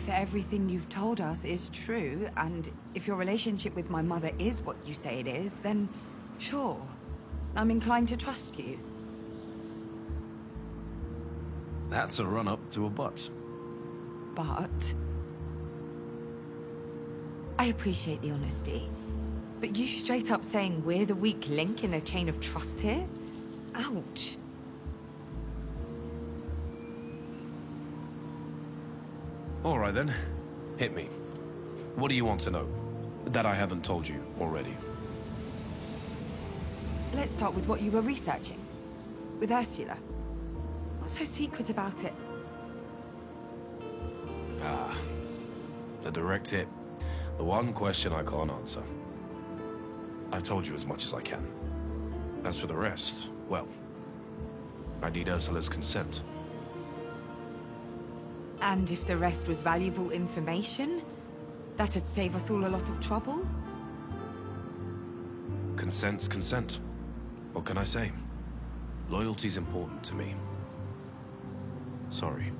If everything you've told us is true, and if your relationship with my mother is what you say it is, then sure, I'm inclined to trust you. That's a run-up to a but. But... I appreciate the honesty, but you straight up saying we're the weak link in a chain of trust here? Ouch. All right then, hit me. What do you want to know that I haven't told you already? Let's start with what you were researching. With Ursula. What's so secret about it? Ah, the direct hit. The one question I can't answer. I've told you as much as I can. As for the rest, well, I need Ursula's consent. And if the rest was valuable information, that'd save us all a lot of trouble? Consent's consent. What can I say? Loyalty's important to me. Sorry.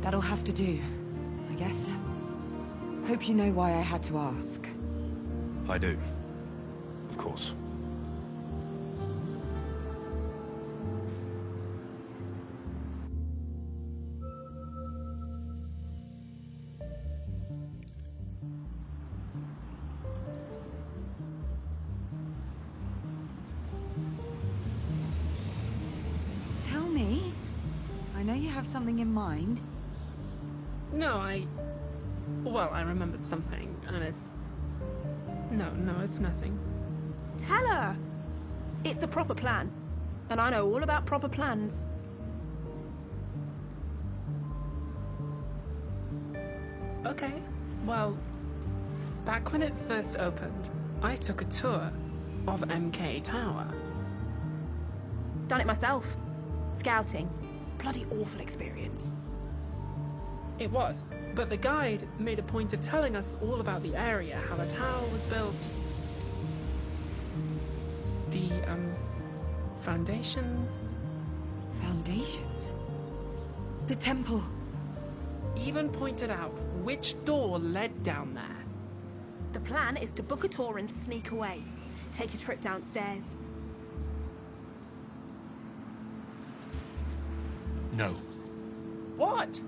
That'll have to do, I guess. Hope you know why I had to ask. I do. Of course. Tell me. I know you have something in mind. No, well, I remembered something, and it's... No, it's nothing. Tell her! It's a proper plan. And I know all about proper plans. Okay, well, back when it first opened, I took a tour of MK Tower. Done it myself. Scouting. Bloody awful experience. It was, but the guide made a point of telling us all about the area, how the tower was built. The, foundations. Foundations? The temple. Even pointed out which door led down there. The plan is to book a tour and sneak away. Take a trip downstairs. No. What?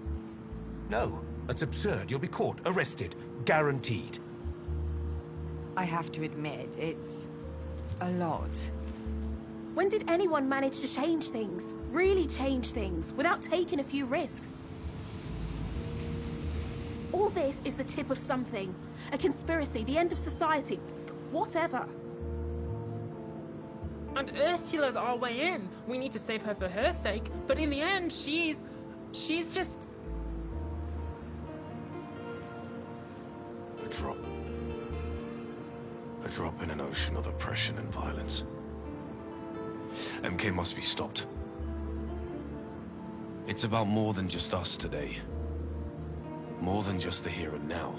No, that's absurd. You'll be caught, arrested, guaranteed. I have to admit, it's a lot. When did anyone manage to change things? Really change things, without taking a few risks? All this is the tip of something. A conspiracy, the end of society, whatever. And Ursula's our way in. We need to save her for her sake, but in the end, she's just... A drop in an ocean of oppression and violence. MK must be stopped. It's about more than just us today. More than just the here and now.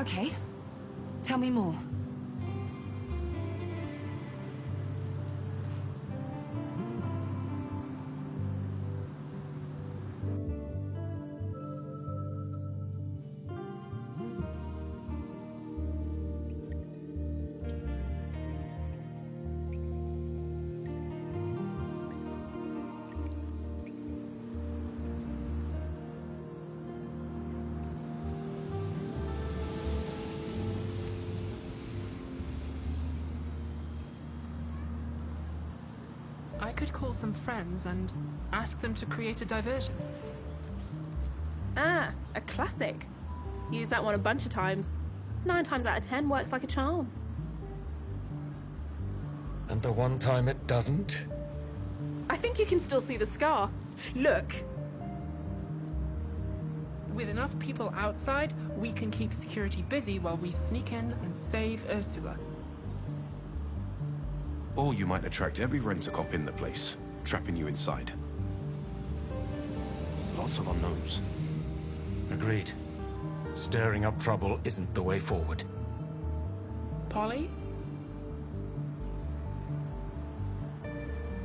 Okay. Tell me more. I could call some friends and ask them to create a diversion. Ah, a classic. Used that one a bunch of times. 9 times out of 10 works like a charm. And the one time it doesn't? I think you can still see the scar. Look. With enough people outside, we can keep security busy while we sneak in and save Ursula. Or you might attract every rent-a-cop in the place, trapping you inside. Lots of unknowns. Agreed. Stirring up trouble isn't the way forward. Polly?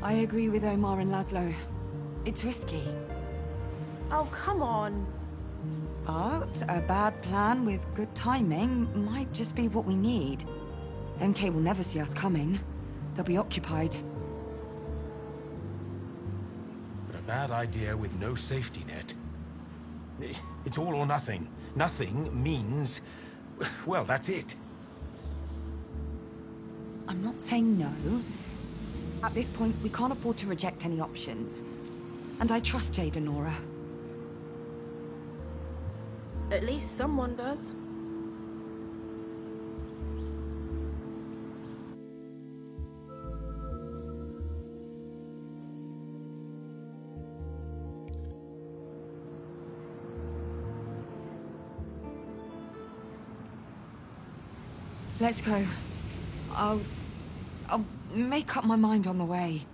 I agree with Omar and Laszlo. It's risky. Oh, come on. But a bad plan with good timing might just be what we need. MK will never see us coming. They'll be occupied. But a bad idea with no safety net. It's all or nothing. Nothing means... well, that's it. I'm not saying no. At this point, we can't afford to reject any options. And I trust Jade and Nora. At least someone does. Let's go. I'll make up my mind on the way.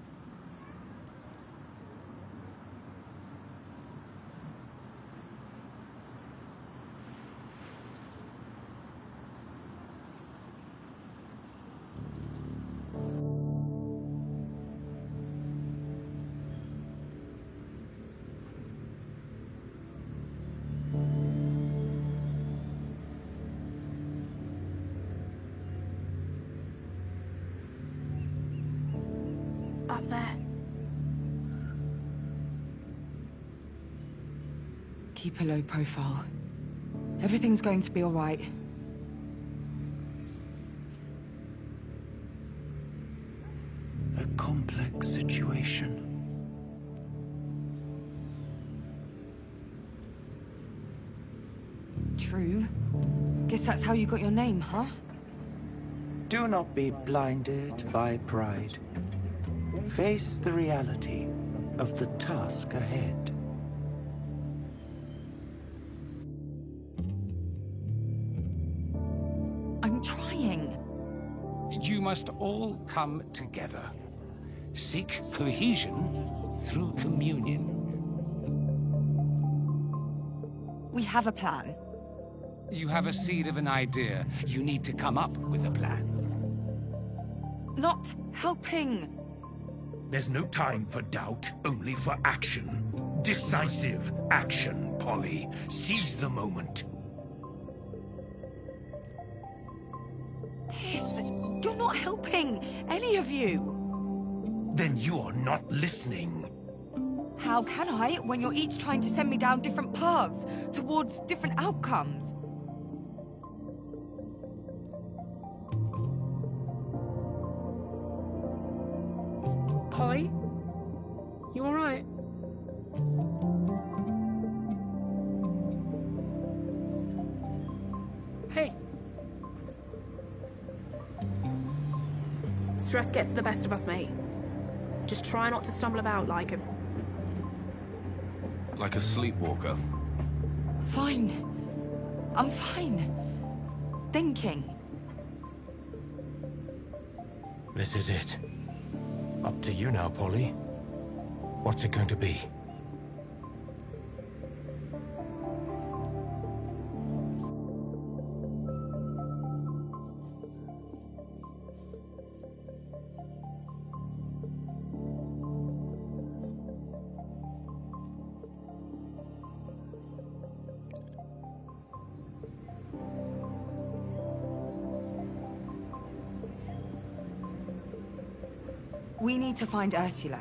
Up there. Keep a low profile. Everything's going to be all right. A complex situation. True. Guess that's how you got your name, huh? Do not be blinded by pride. Face the reality of the task ahead. I'm trying. You must all come together. Seek cohesion through communion. We have a plan. You have a seed of an idea. You need to come up with a plan. Not helping. There's no time for doubt, only for action. Decisive action, Polly. Seize the moment. You're not helping, any of you. Then you are not listening. How can I, when you're each trying to send me down different paths, towards different outcomes? Polly? You alright? Hey. Stress gets the best of us, mate. Just try not to stumble about like a... Like a sleepwalker. Fine. I'm fine. Thinking. This is it. Up to you now, Polly. What's it going to be? We need to find Ursula,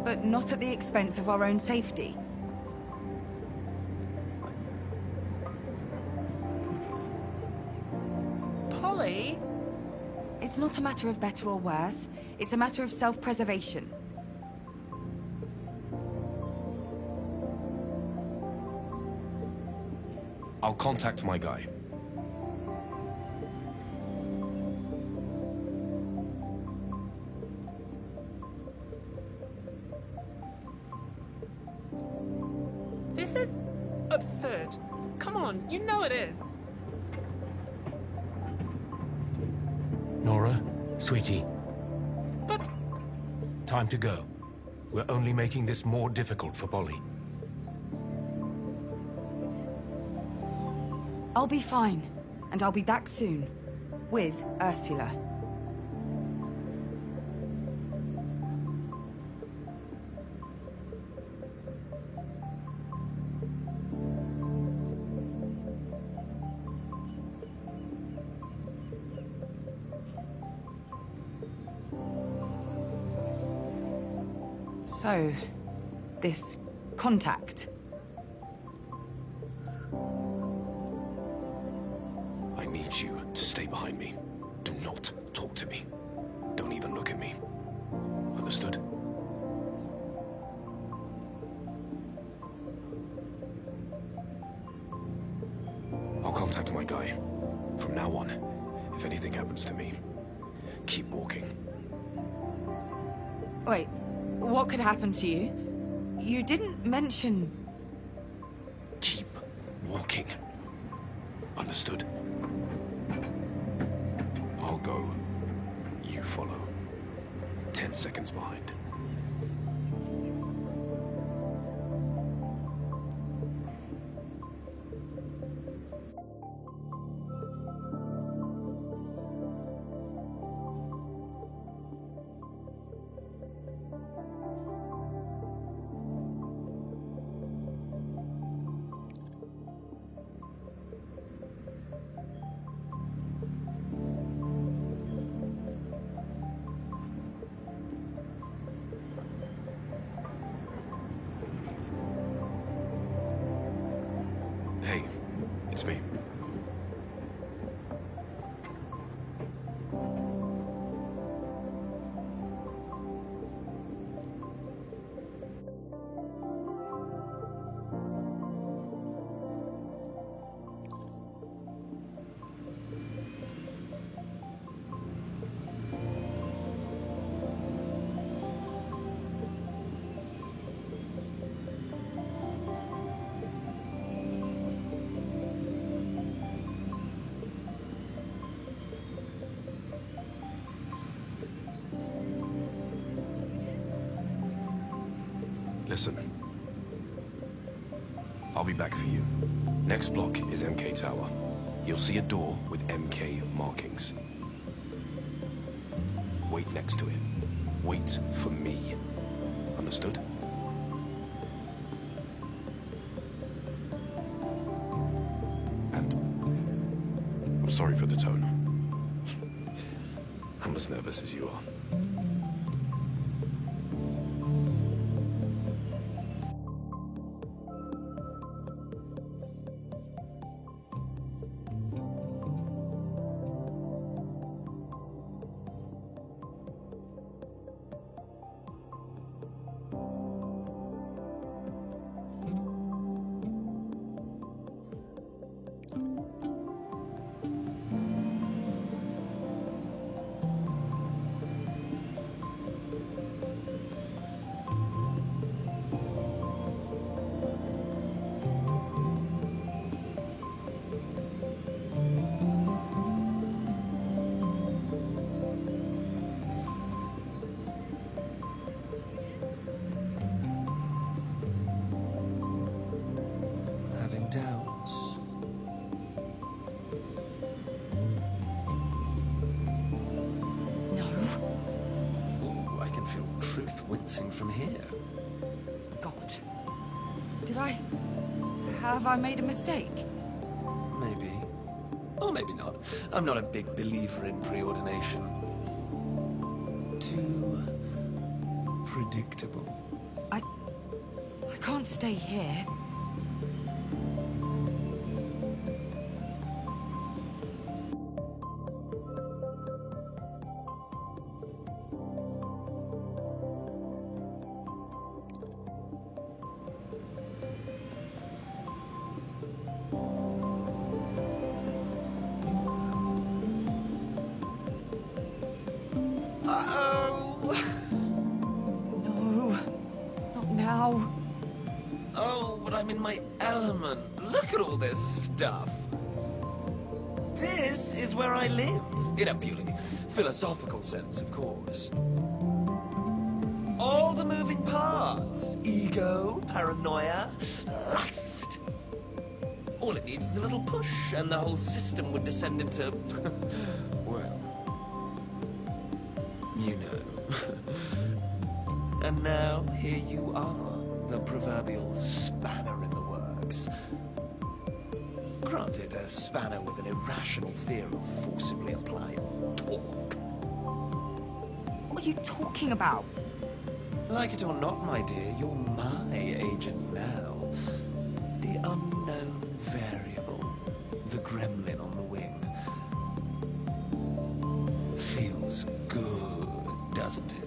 but not at the expense of our own safety. Polly? It's not a matter of better or worse. It's a matter of self-preservation. I'll contact my guy. absurd. Come on, you know it is. Nora, sweetie, But time to go. We're only making this more difficult for Polly. I'll be fine, and I'll be back soon. With Ursula. So, this contact. I need you to stay behind me. Do not talk to me. Don't even look at me. Understood? I'll contact my guy. From now on, if anything happens to me, keep walking. Wait, what could happen to you? You didn't mention... Keep walking. Understood? I'll go. You follow. 10 seconds behind. Hey, it's me. Listen. I'll be back for you. Next block is MK Tower. You'll see a door with MK markings. Wait next to it. Wait for me. Understood? And I'm sorry for the tone. I'm as nervous as you are. Having doubts. No. Ooh, I can feel truth wincing from here. God. Have I made a mistake? Maybe. Or maybe not. I'm not a big believer in preordination. Too predictable. I can't stay here. Oh, but I my element. Look at all this stuff. This is where I live. In a purely philosophical sense, of course. All the moving parts. Ego, paranoia, lust. All it needs is a little push, and the whole system would descend into... well... you know. And now, here you are, the proverbial spanner in the works. Granted, a spanner with an irrational fear of forcibly applied torque. What are you talking about? Like it or not, my dear, you're my agent now. The unknown variable, the gremlin on the wing. Feels good, doesn't it?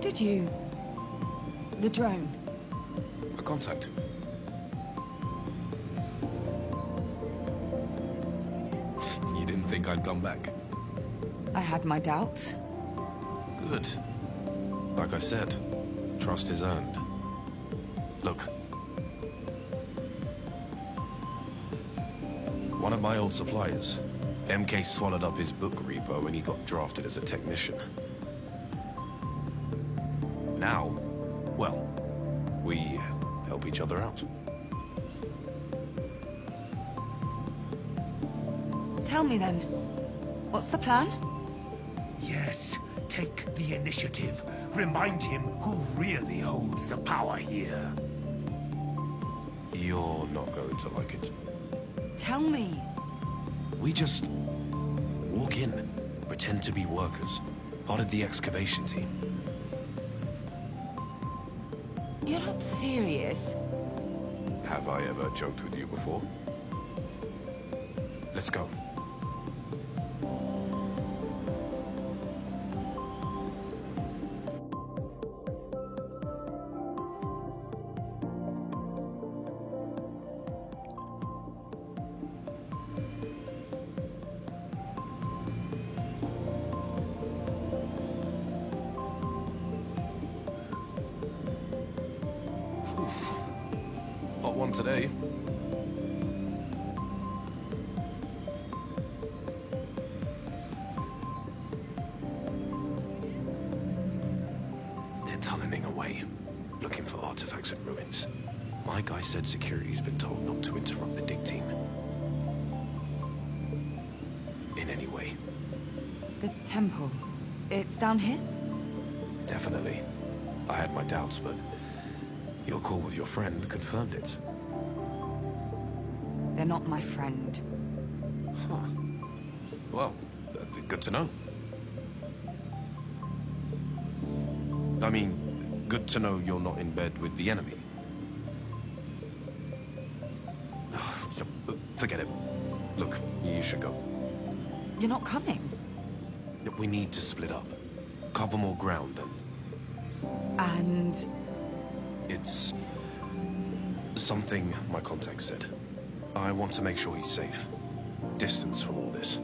Did you? The drone? A contact. You didn't think I'd come back? I had my doubts. Good. Like I said, trust is earned. Look. One of my old suppliers. MK swallowed up his book repo when he got drafted as a technician. Now, well, we help each other out. Tell me then, what's the plan? Yes, take the initiative. Remind him who really holds the power here. You're not going to like it. Tell me. We just walk in, pretend to be workers, part of the excavation team. You're not serious. Have I ever joked with you before? Let's go. Hot one today. They're tunneling away, looking for artifacts and ruins. My guy said security's been told not to interrupt the dig team. In any way. The temple. It's down here? Definitely. I had my doubts, but your call with your friend confirmed it. They're not my friend. Huh. Well, good to know. I mean, good to know you're not in bed with the enemy. Forget it. Look, you should go. You're not coming? We need to split up. Cover more ground And... It's... something my contact said. I want to make sure he's safe. Distance from all this.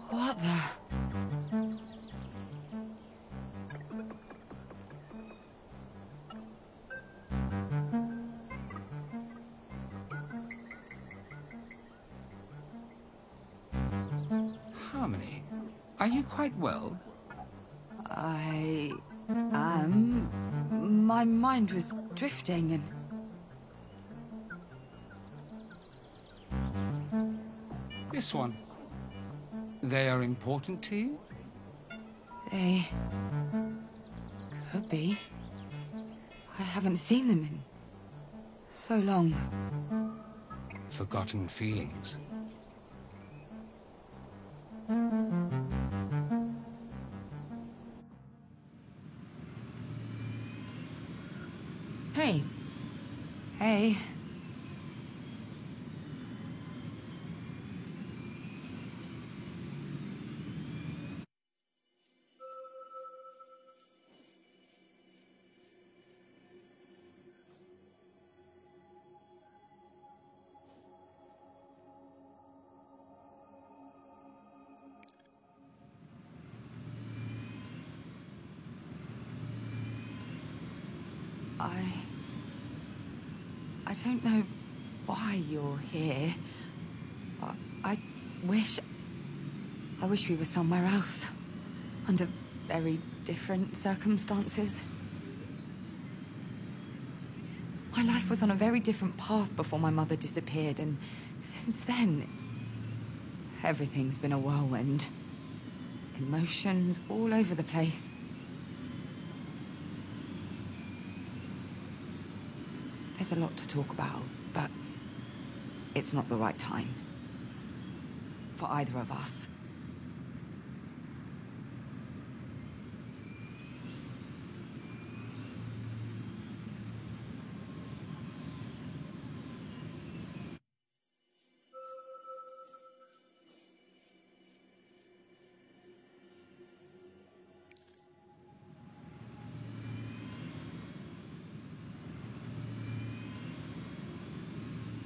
What the... Harmony, are you quite well? I... am... My mind was drifting and... this one. They are important to you? They... could be. I haven't seen them in... so long. Forgotten feelings. Hey. Hey. I don't know why you're here. I wish we were somewhere else. Under very different circumstances. My life was on a very different path before my mother disappeared, and since then, everything's been a whirlwind. Emotions all over the place. There's a lot to talk about, but it's not the right time. For either of us.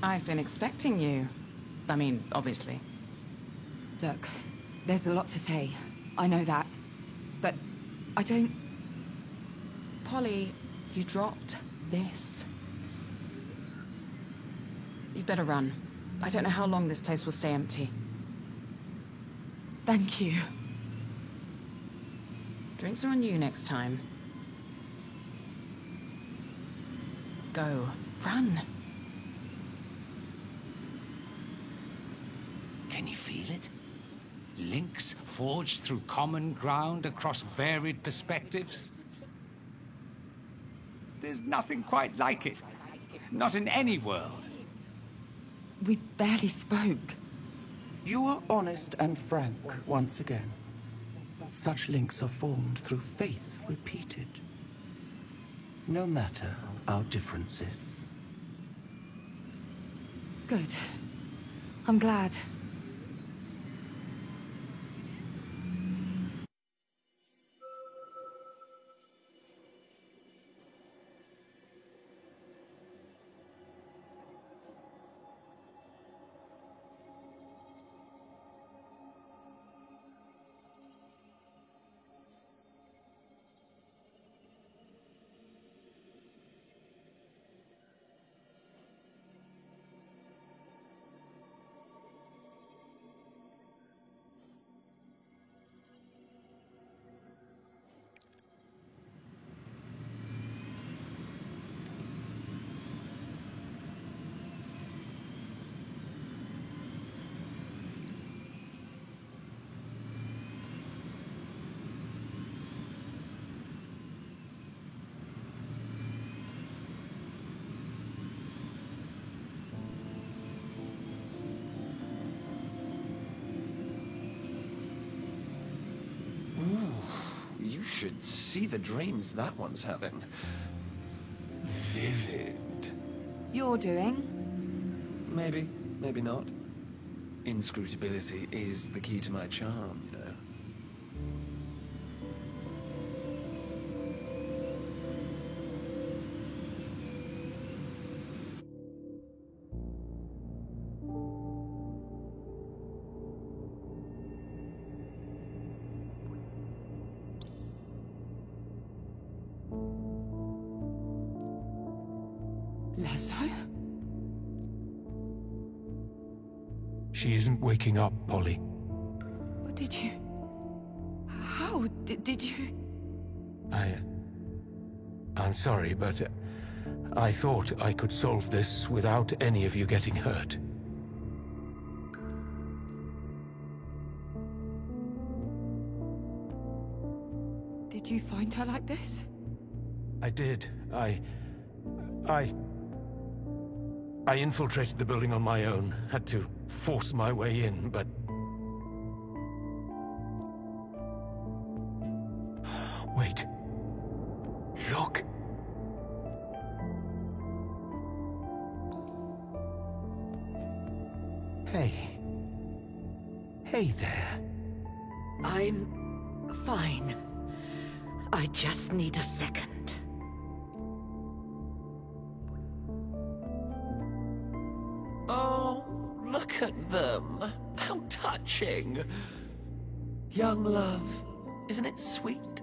I've been expecting you. I mean, obviously. Look, there's a lot to say. I know that. But I don't... Polly, you dropped this. You'd better run. I don't know how long this place will stay empty. Thank you. Drinks are on you next time. Go. Run. Can you feel it? Links forged through common ground across varied perspectives? There's nothing quite like it. Not in any world. We barely spoke. You are honest and frank once again. Such links are formed through faith repeated. No matter our differences. Good. I'm glad. You should see the dreams that one's having. Vivid. You're doing? Maybe, maybe not. Inscrutability is the key to my charm, you know. Laszlo? She isn't waking up, Polly. What did you... How did you... I'm sorry, but I thought I could solve this without any of you getting hurt. Did you find her like this? I did. I infiltrated the building on my own. Had to force my way in, but... Wait. Look! Hey. Hey there. I'm fine. I just need a second. Oh, look at them. How touching. Young love. Isn't it sweet?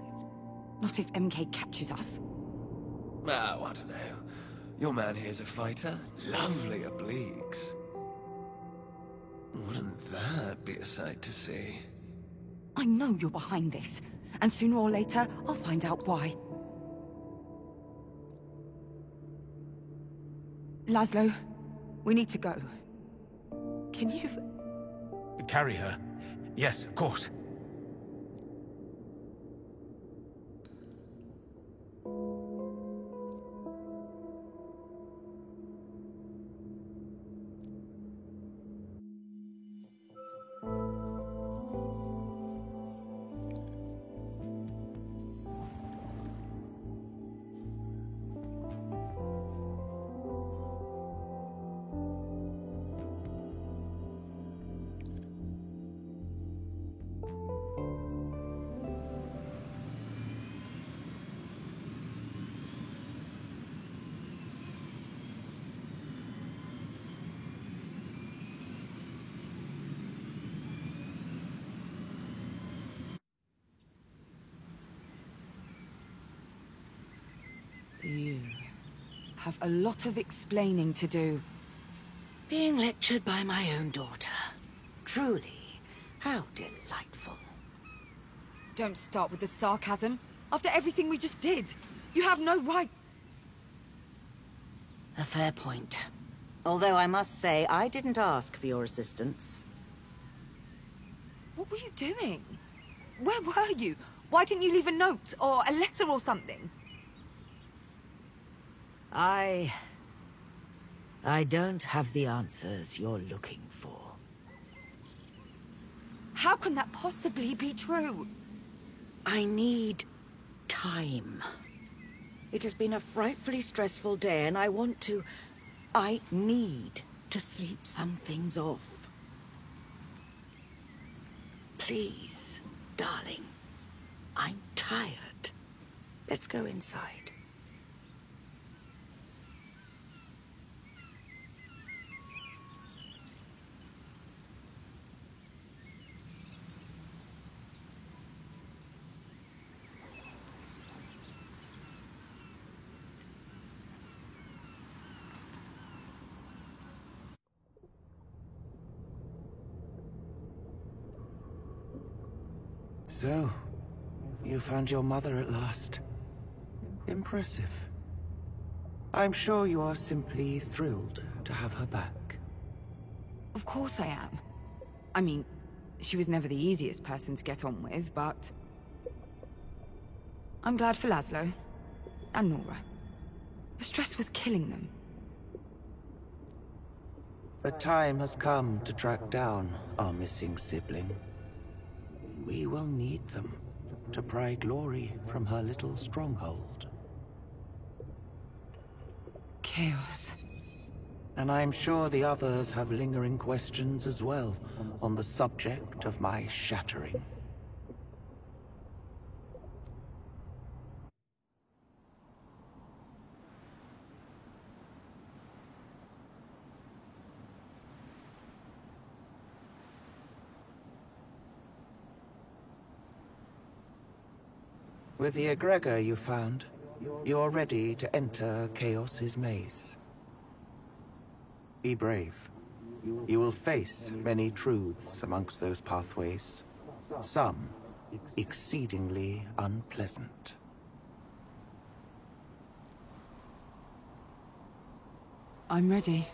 Not if MK catches us. Oh, I don't know. Your man here's a fighter. Lovely obliques. Wouldn't that be a sight to see? I know you're behind this, and sooner or later, I'll find out why. Laszlo, we need to go. Can you... Carry her? Yes, of course. You have a lot of explaining to do. Being lectured by my own daughter. Truly, how delightful. Don't start with the sarcasm. After everything we just did, you have no right... A fair point. Although I must say, I didn't ask for your assistance. What were you doing? Where were you? Why didn't you leave a note or a letter or something? I don't have the answers you're looking for. How can that possibly be true? I need time. It has been a frightfully stressful day, and I need to sleep some things off. Please, darling. I'm tired. Let's go inside. So, you found your mother at last. Impressive. I'm sure you are simply thrilled to have her back. Of course I am. I mean, she was never the easiest person to get on with, but... I'm glad for Laszlo. And Nora. The stress was killing them. The time has come to track down our missing sibling. We will need them to pry glory from her little stronghold. Chaos. And I'm sure the others have lingering questions as well on the subject of my shattering. With the egregor you found, you're ready to enter Chaos's maze. Be brave. You will face many truths amongst those pathways. Some exceedingly unpleasant. I'm ready.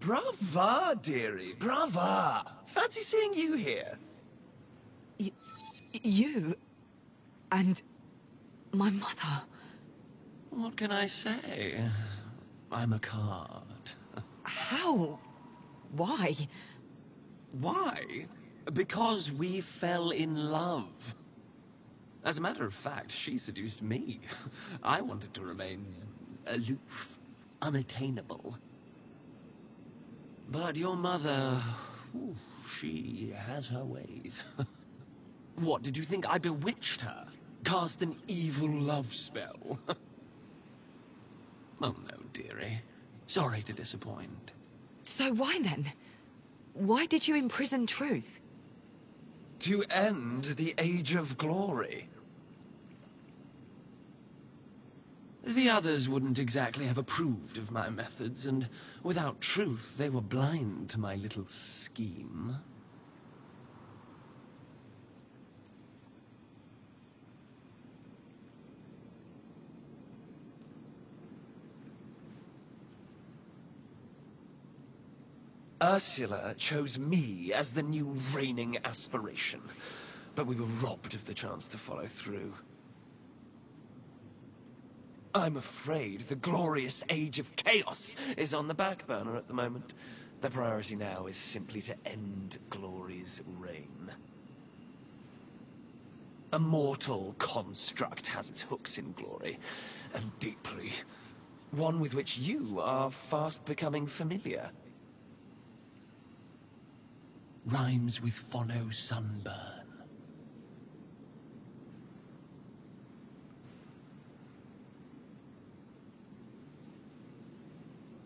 Brava, dearie, brava! Fancy seeing you here. You... and... my mother. What can I say? I'm a card. How? Why? Why? Because we fell in love. As a matter of fact, she seduced me. I wanted to remain aloof, unattainable. But your mother, ooh, she has her ways. What, did you think I bewitched her? Cast an evil love spell? Oh no, dearie. Sorry to disappoint. So why then? Why did you imprison Truth? To end the Age of Glory. The others wouldn't exactly have approved of my methods, and without Truth, they were blind to my little scheme. Ursula chose me as the new reigning aspiration, but we were robbed of the chance to follow through. I'm afraid the glorious Age of Chaos is on the back burner at the moment. The priority now is simply to end Glory's reign. A mortal construct has its hooks in Glory, and deeply. One with which you are fast becoming familiar. Rhymes with Phono Sunburn.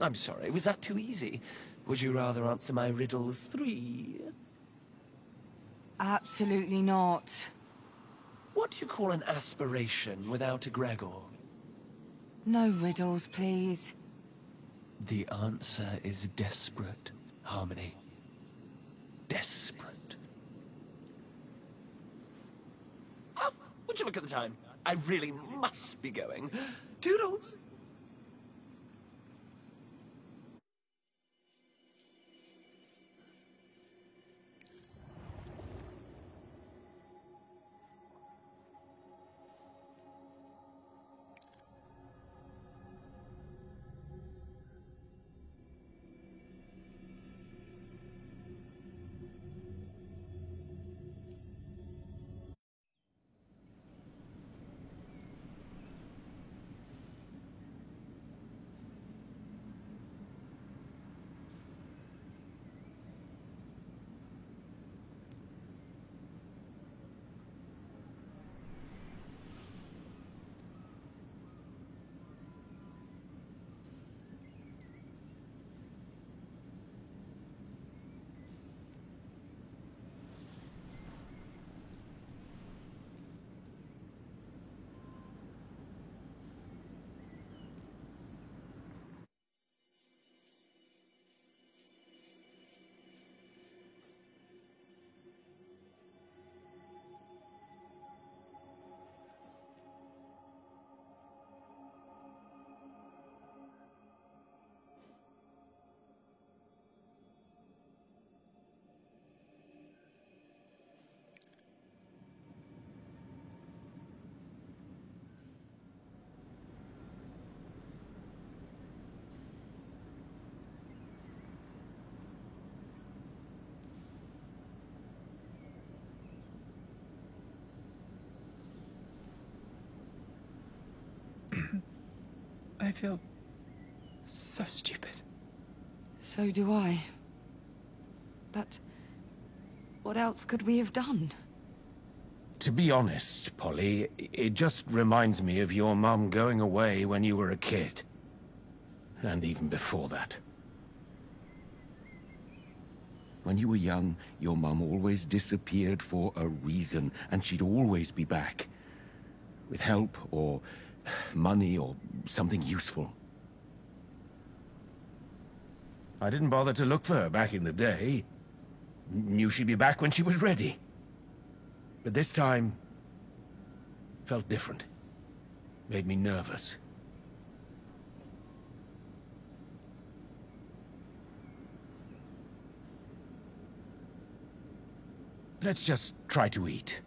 I'm sorry, was that too easy? Would you rather answer my riddles 3? Absolutely not. What do you call an aspiration without a Gregor? No riddles, please. The answer is desperate, Harmony. Desperate. Oh, would you look at the time? I really must be going. Toodles! I feel so stupid. So do I. But what else could we have done? To be honest, Polly, it just reminds me of your mum going away when you were a kid. And even before that. When you were young, your mum always disappeared for a reason, and she'd always be back. With help, or money, or something useful. I didn't bother to look for her back in the day. Knew she'd be back when she was ready. But this time, felt different. Made me nervous. Let's just try to eat.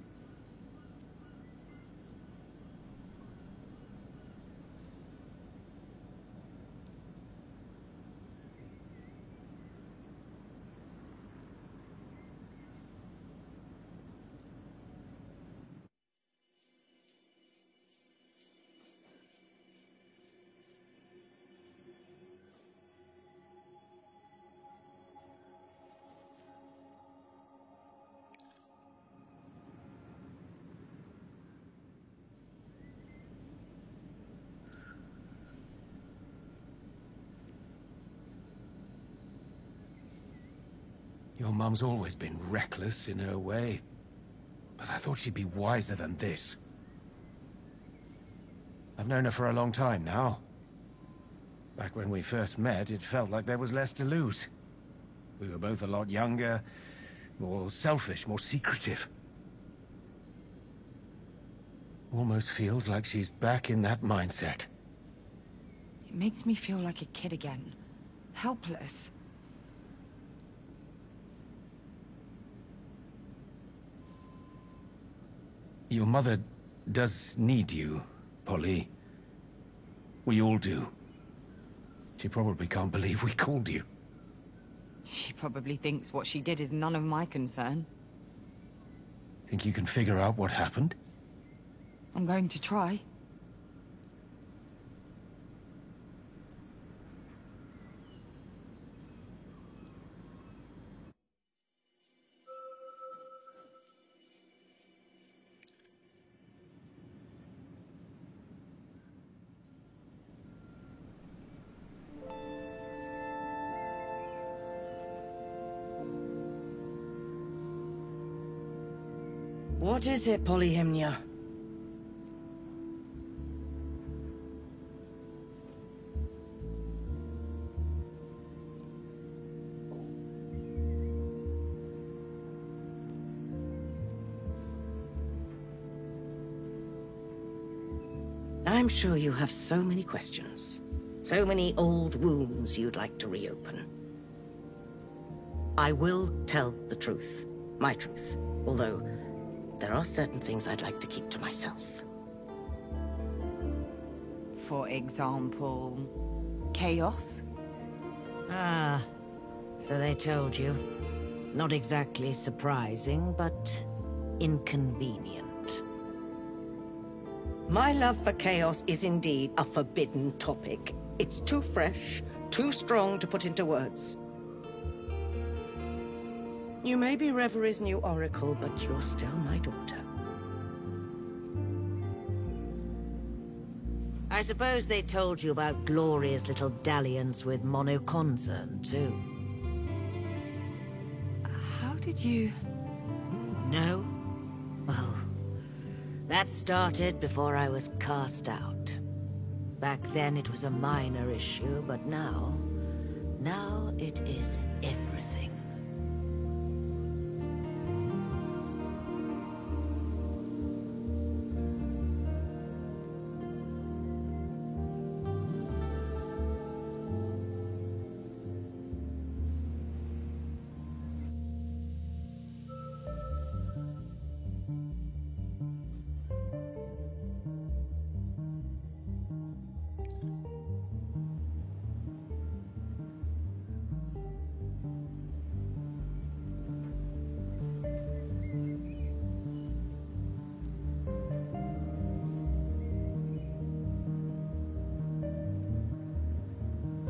Your mum's always been reckless in her way, but I thought she'd be wiser than this. I've known her for a long time now. Back when we first met, it felt like there was less to lose. We were both a lot younger, more selfish, more secretive. Almost feels like she's back in that mindset. It makes me feel like a kid again. Helpless. Your mother does need you, Polly. We all do. She probably can't believe we called you. She probably thinks what she did is none of my concern. Think you can figure out what happened? I'm going to try. What is it, Polyhymnia? I'm sure you have so many questions. So many old wounds you'd like to reopen. I will tell the truth. My truth. Although, there are certain things I'd like to keep to myself. For example, chaos? Ah, so they told you. Not exactly surprising, but inconvenient. My love for chaos is indeed a forbidden topic. It's too fresh, too strong to put into words. You may be Reveries' new oracle, but you're still my daughter. I suppose they told you about Gloria's little dalliance with Mono Concern, too. How did you... No? Oh. That started before I was cast out. Back then it was a minor issue, but now it is everything.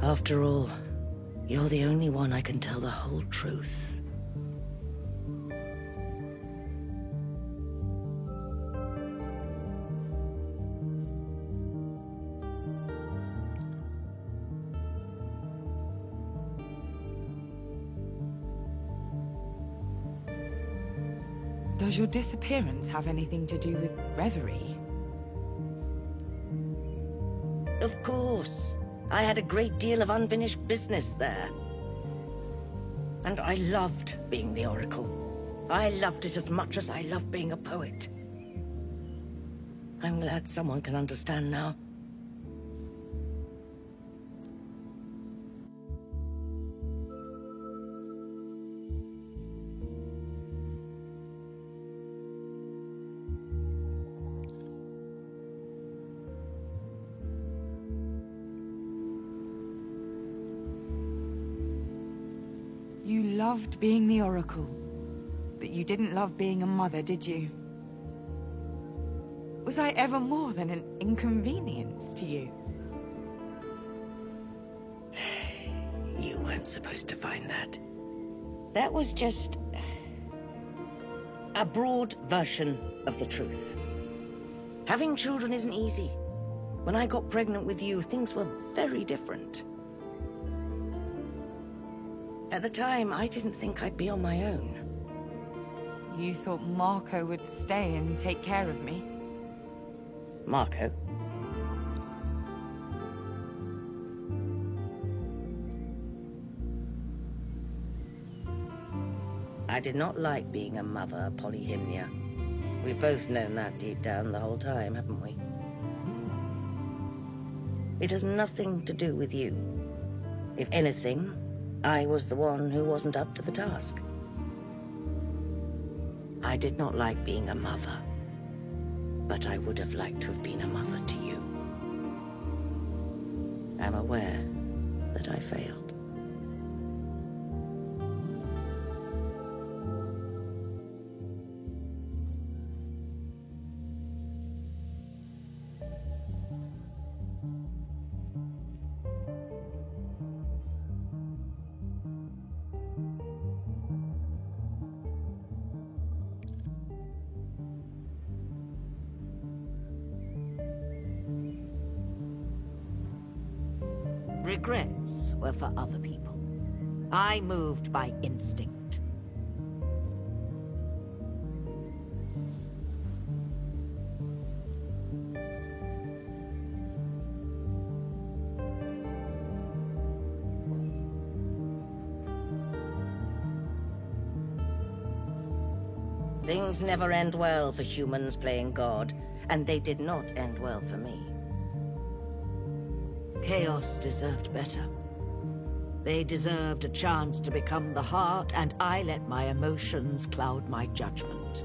After all, you're the only one I can tell the whole truth. Does your disappearance have anything to do with Reverie? Of course. I had a great deal of unfinished business there. And I loved being the Oracle. I loved it as much as I loved being a poet. I'm glad someone can understand now. loved being the Oracle, but you didn't love being a mother, did you? Was I ever more than an inconvenience to you? You weren't supposed to find that. That was just a broad version of the truth. Having children isn't easy. When I got pregnant with you, things were very different. At the time, I didn't think I'd be on my own. You thought Marco would stay and take care of me? Marco? I did not like being a mother, Polyhymnia. We've both known that deep down the whole time, haven't we? It has nothing to do with you. If anything, I was the one who wasn't up to the task. I did not like being a mother, but I would have liked to have been a mother to you. I'm aware that I failed. Regrets were for other people. I moved by instinct. Things never end well for humans playing God, and they did not end well for me. Chaos deserved better. They deserved a chance to become the heart, and I let my emotions cloud my judgment.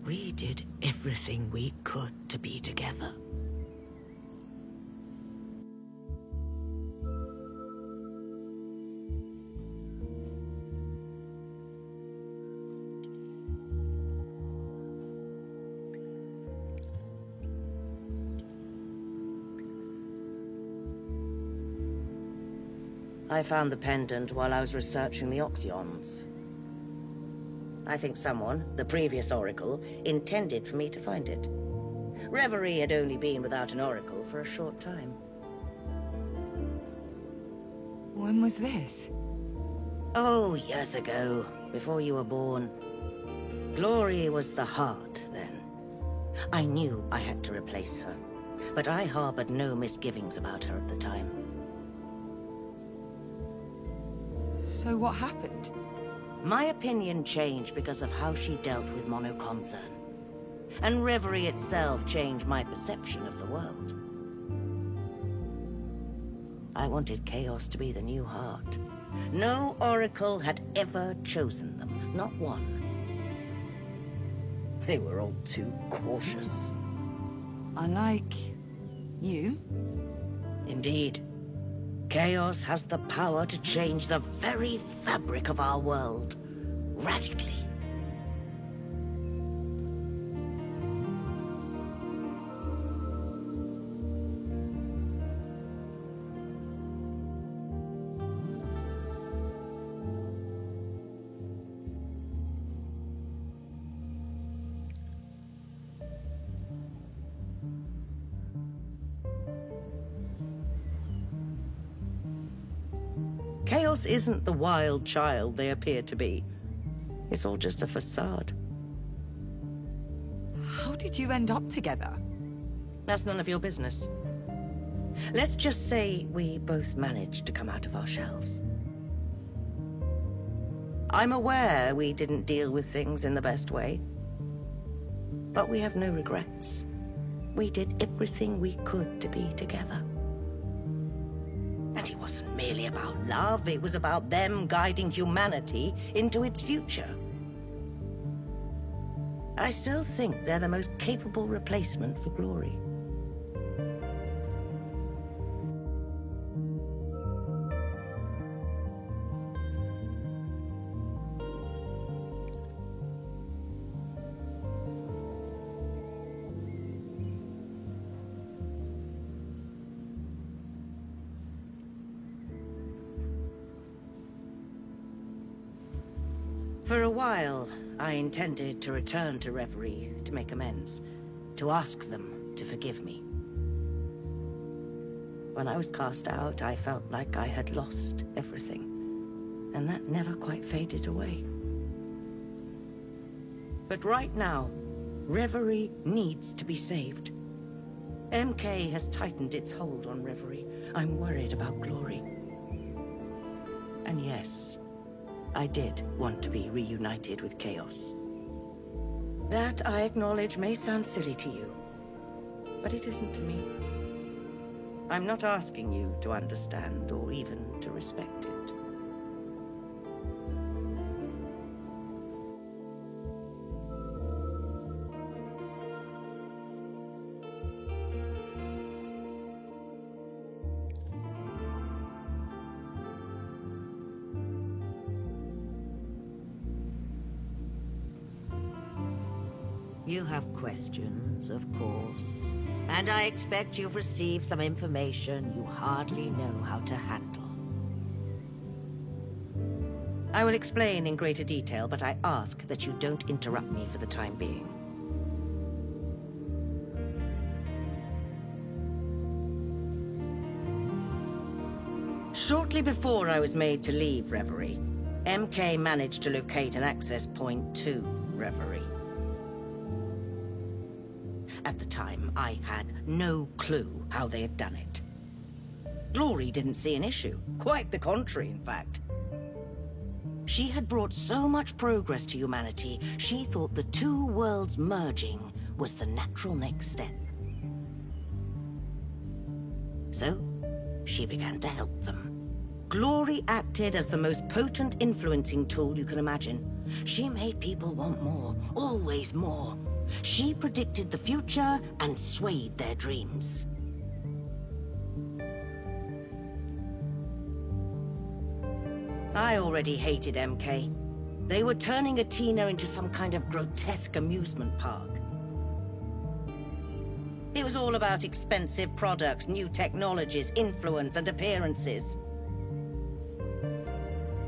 We did everything we could to be together. I found the pendant while I was researching the Oxyons. I think someone, the previous Oracle, intended for me to find it. Reverie had only been without an Oracle for a short time. When was this? Oh, years ago, before you were born. Glory was the heart then. I knew I had to replace her, but I harbored no misgivings about her at the time. So what happened? My opinion changed because of how she dealt with Monoconcern. And Reverie itself changed my perception of the world. I wanted Chaos to be the new heart. No Oracle had ever chosen them, not one. They were all too cautious. Unlike you? Indeed. Chaos has the power to change the very fabric of our world, radically. Chaos isn't the wild child they appear to be. It's all just a facade. How did you end up together? That's none of your business. Let's just say we both managed to come out of our shells. I'm aware we didn't deal with things in the best way, but we have no regrets. We did everything we could to be together. And it wasn't merely about love, it was about them guiding humanity into its future. I still think they're the most capable replacement for Glory. For a while, I intended to return to Reverie to make amends, to ask them to forgive me. When I was cast out, I felt like I had lost everything, and that never quite faded away. But right now, Reverie needs to be saved. MK has tightened its hold on Reverie. I'm worried about Glory. And yes, I did want to be reunited with Chaos. That, I acknowledge, may sound silly to you, but it isn't to me. I'm not asking you to understand or even to respect it. You have questions, of course. And I expect you've received some information you hardly know how to handle. I will explain in greater detail, but I ask that you don't interrupt me for the time being. Shortly before I was made to leave Reverie, MK managed to locate an access point to Reverie. At the time, I had no clue how they had done it. Glory didn't see an issue. Quite the contrary, in fact. She had brought so much progress to humanity, she thought the two worlds merging was the natural next step. So, she began to help them. Glory acted as the most potent influencing tool you can imagine. She made people want more, always more. She predicted the future and swayed their dreams. I already hated MK. They were turning Athena into some kind of grotesque amusement park. It was all about expensive products, new technologies, influence, and appearances.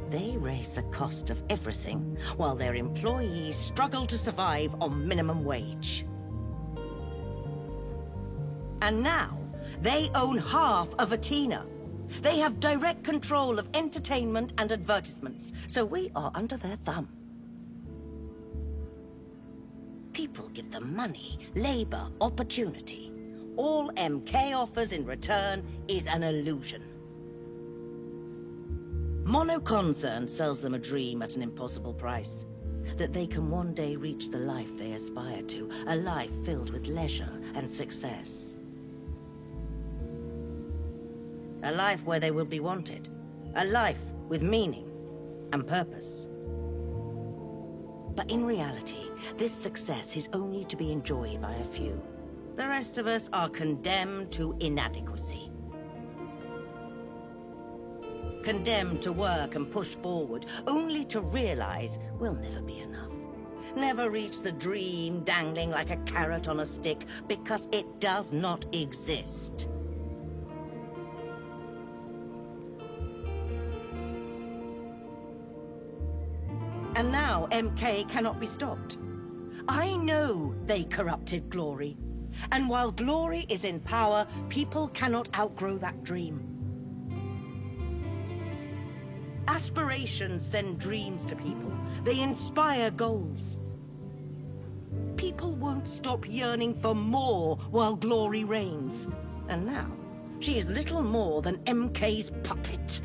They raise the cost of everything, while their employees struggle to survive on minimum wage. And now, they own half of Athena. They have direct control of entertainment and advertisements, so we are under their thumb. People give them money, labor, opportunity. All MK offers in return is an illusion. Monoconcern sells them a dream at an impossible price. That they can one day reach the life they aspire to, a life filled with leisure and success. A life where they will be wanted. A life with meaning and purpose. But in reality, this success is only to be enjoyed by a few. The rest of us are condemned to inadequacy. Condemned to work and push forward, only to realize we'll never be enough. Never reach the dream dangling like a carrot on a stick, because it does not exist. And now MK cannot be stopped. I know they corrupted Glory. And while Glory is in power, people cannot outgrow that dream. Aspirations send dreams to people. They inspire goals. People won't stop yearning for more while Glory reigns. And now, she is little more than MK's puppet.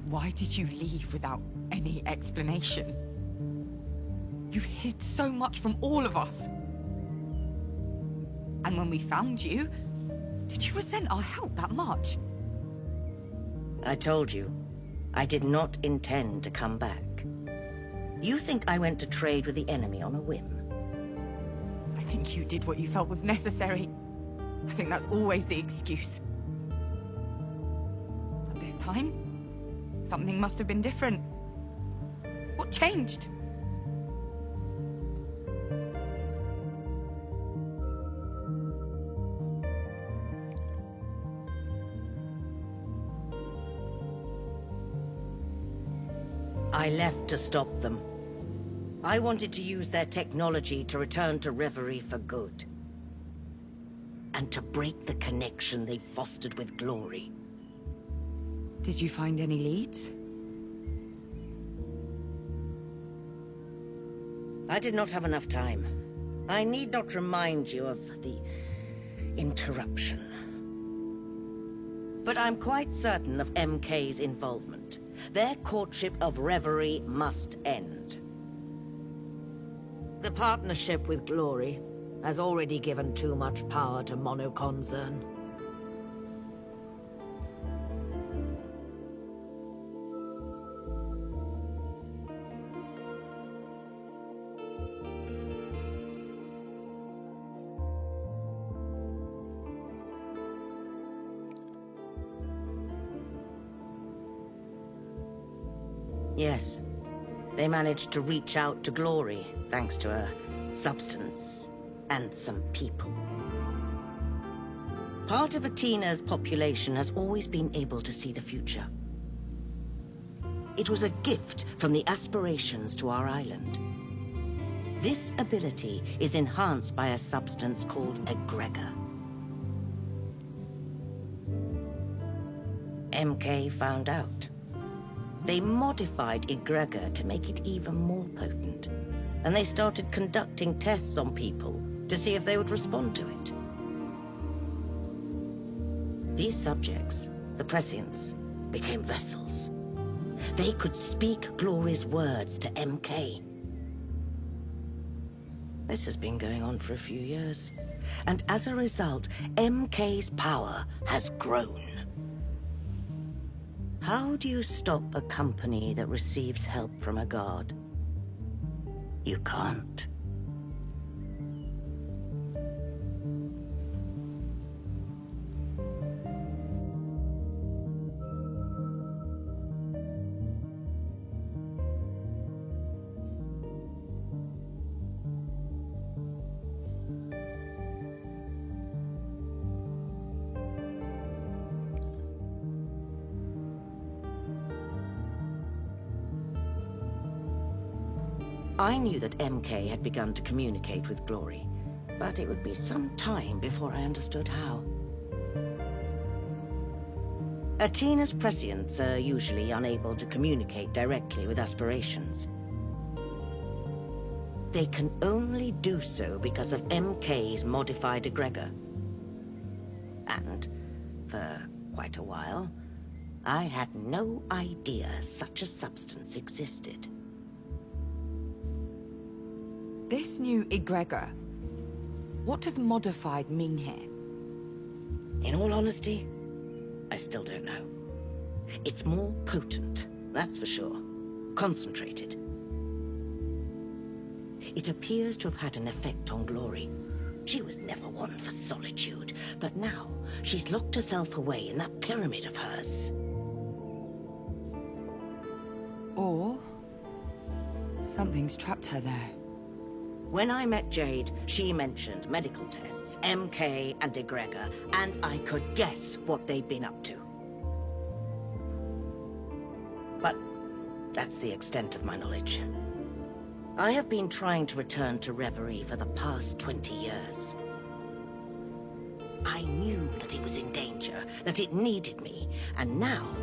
Why did you leave without any explanation? You hid so much from all of us. And when we found you, did you resent our help that much? I told you, I did not intend to come back. You think I went to trade with the enemy on a whim? I think you did what you felt was necessary. I think that's always the excuse. But this time, something must have been different. What changed? I left to stop them. I wanted to use their technology to return to Reverie for good. And to break the connection they fostered with Glory. Did you find any leads? I did not have enough time. I need not remind you of the interruption. But I'm quite certain of MK's involvement. Their courtship of Reverie must end. The partnership with Glory has already given too much power to Monoconcern. Yes. They managed to reach out to Glory, thanks to a substance and some people. Part of Atena's population has always been able to see the future. It was a gift from the aspirations to our island. This ability is enhanced by a substance called Egregor. MK found out. They modified Egregor to make it even more potent, and they started conducting tests on people to see if they would respond to it. These subjects, the Prescients, became vessels. They could speak Glory's words to MK. This has been going on for a few years, and as a result, MK's power has grown. How do you stop a company that receives help from a god? You can't. I knew that MK had begun to communicate with Glory, but it would be some time before I understood how. Atena's Prescients are usually unable to communicate directly with aspirations. They can only do so because of MK's modified Egregor. And, for quite a while, I had no idea such a substance existed. This new Egregor, what does modified mean here? In all honesty, I still don't know. It's more potent, that's for sure. Concentrated. It appears to have had an effect on Glory. She was never one for solitude, but now she's locked herself away in that pyramid of hers. Or something's trapped her there. When I met Jade, she mentioned medical tests, MK and Egregor, and I could guess what they'd been up to. But that's the extent of my knowledge. I have been trying to return to Reverie for the past 20 years. I knew that it was in danger, that it needed me, and now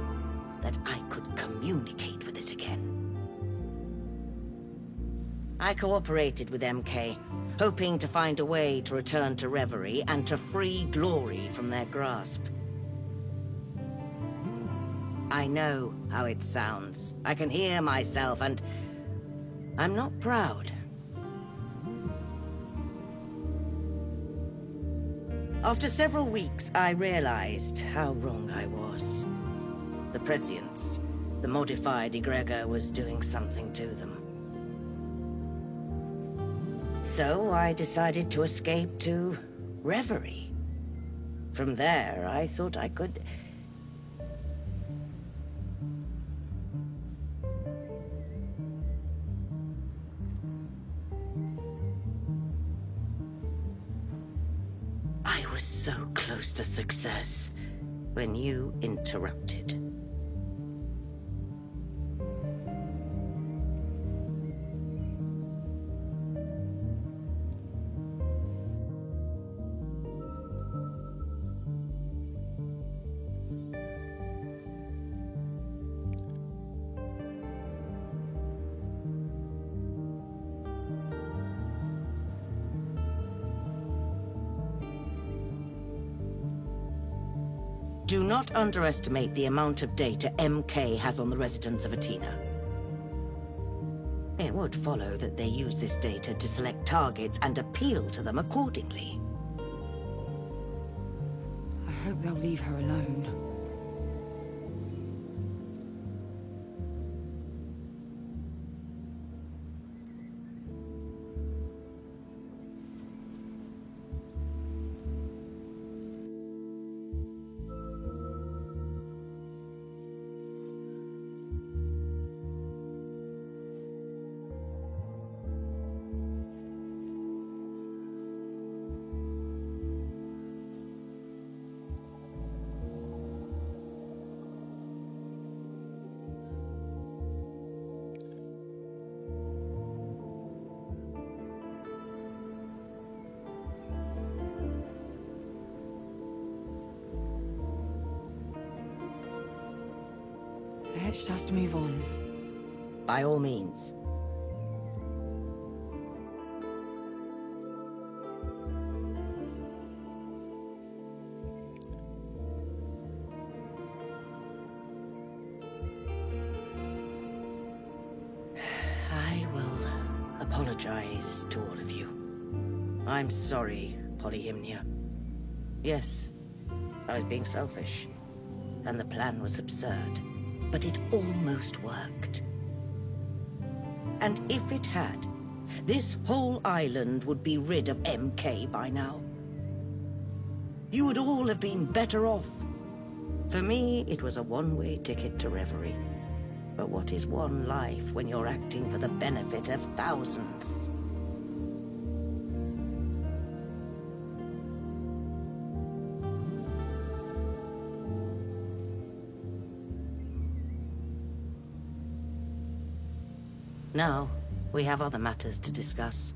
that I could communicate with it again. I cooperated with MK, hoping to find a way to return to Reverie and to free Glory from their grasp. I know how it sounds. I can hear myself, and I'm not proud. After several weeks, I realized how wrong I was. The Prescients, the modified Egregor, was doing something to them. So I decided to escape to Reverie. From there, I thought I could... I was so close to success when you interrupted. Do not underestimate the amount of data MK has on the residents of Atina. It would follow that they use this data to select targets and appeal to them accordingly. I hope they'll leave her alone. Let's just move on. By all means. I will apologize to all of you. I'm sorry, Polyhymnia. Yes, I was being selfish, and the plan was absurd. But it almost worked. And if it had, this whole island would be rid of MK by now. You would all have been better off. For me, it was a one-way ticket to Reverie. But what is one life when you're acting for the benefit of thousands? Now, we have other matters to discuss.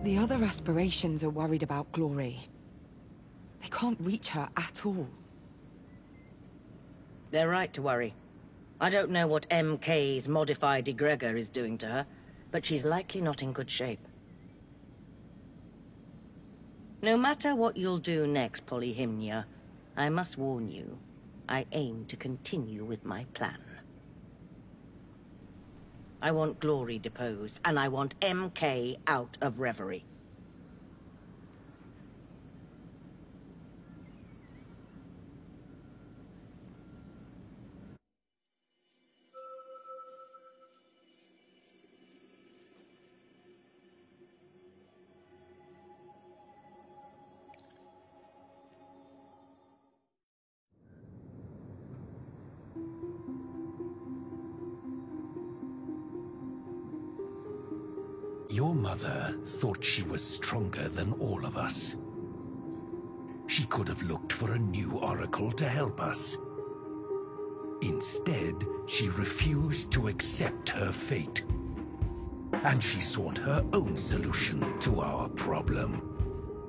The other aspirations are worried about Glory. They can't reach her at all. They're right to worry. I don't know what MK's modified egregor is doing to her, but she's likely not in good shape. No matter what you'll do next, Polyhymnia, I must warn you, I aim to continue with my plan. I want Glory deposed, and I want MK out of Reverie. Your mother thought she was stronger than all of us. She could have looked for a new oracle to help us. Instead, she refused to accept her fate. And she sought her own solution to our problem.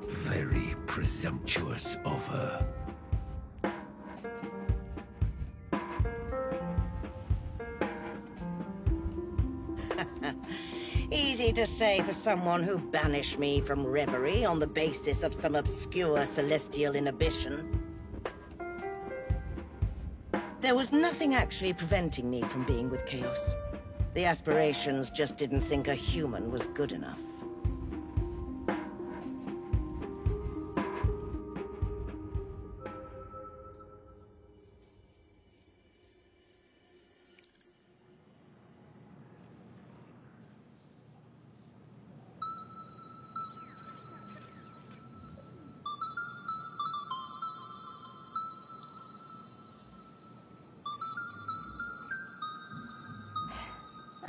Very presumptuous of her. Easy to say for someone who banished me from Reverie on the basis of some obscure celestial inhibition. There was nothing actually preventing me from being with Chaos. The aspirations just didn't think a human was good enough.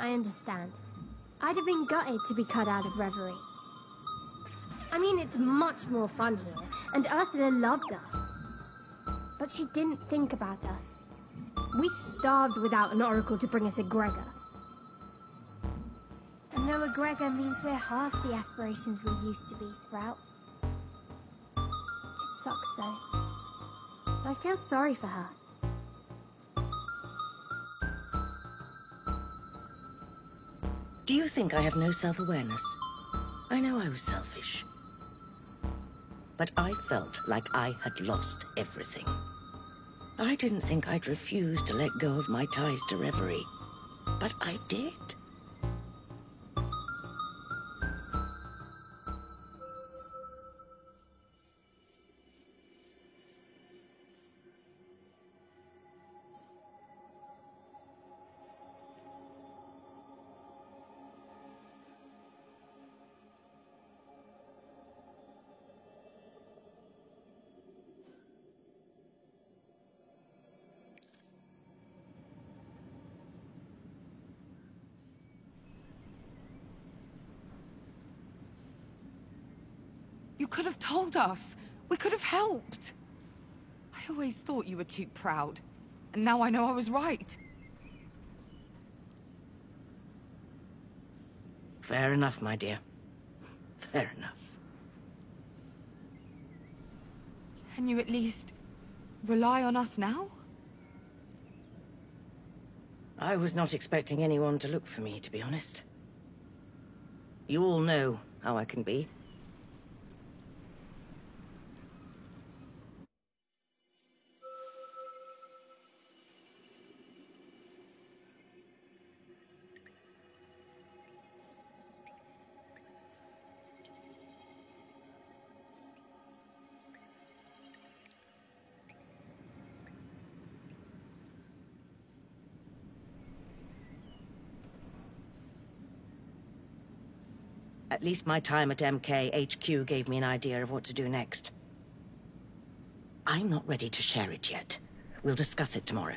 I understand. I'd have been gutted to be cut out of Reverie. I mean, it's much more fun here, and Ursula loved us. But she didn't think about us. We starved without an oracle to bring us a Gregor. And no Gregor means we're half the aspirations we used to be, Sprout. It sucks, though. I feel sorry for her. Do you think I have no self-awareness? I know I was selfish. But I felt like I had lost everything. I didn't think I'd refuse to let go of my ties to Reverie. But I did. You could have told us. We could have helped. I always thought you were too proud. And now I know I was right. Fair enough, my dear. Fair enough. Can you at least rely on us now? I was not expecting anyone to look for me, to be honest. You all know how I can be. At least my time at MK HQ gave me an idea of what to do next. I'm not ready to share it yet. We'll discuss it tomorrow.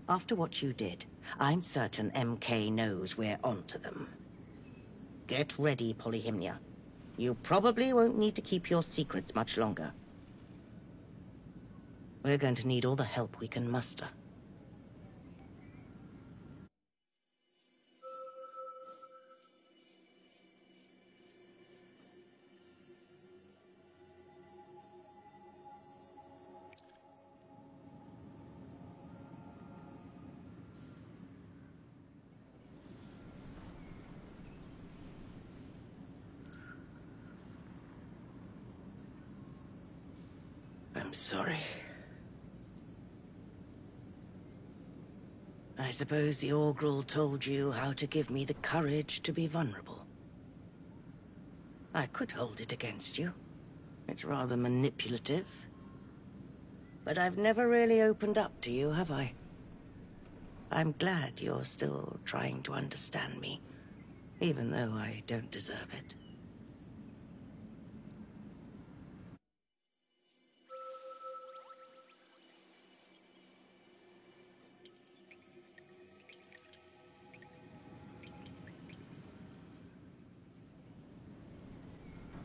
After what you did, I'm certain MK knows we're onto them. Get ready, Polyhymnia. You probably won't need to keep your secrets much longer. We're going to need all the help we can muster. I'm sorry. I suppose the Orgrill told you how to give me the courage to be vulnerable. I could hold it against you. It's rather manipulative. But I've never really opened up to you, have I? I'm glad you're still trying to understand me, even though I don't deserve it.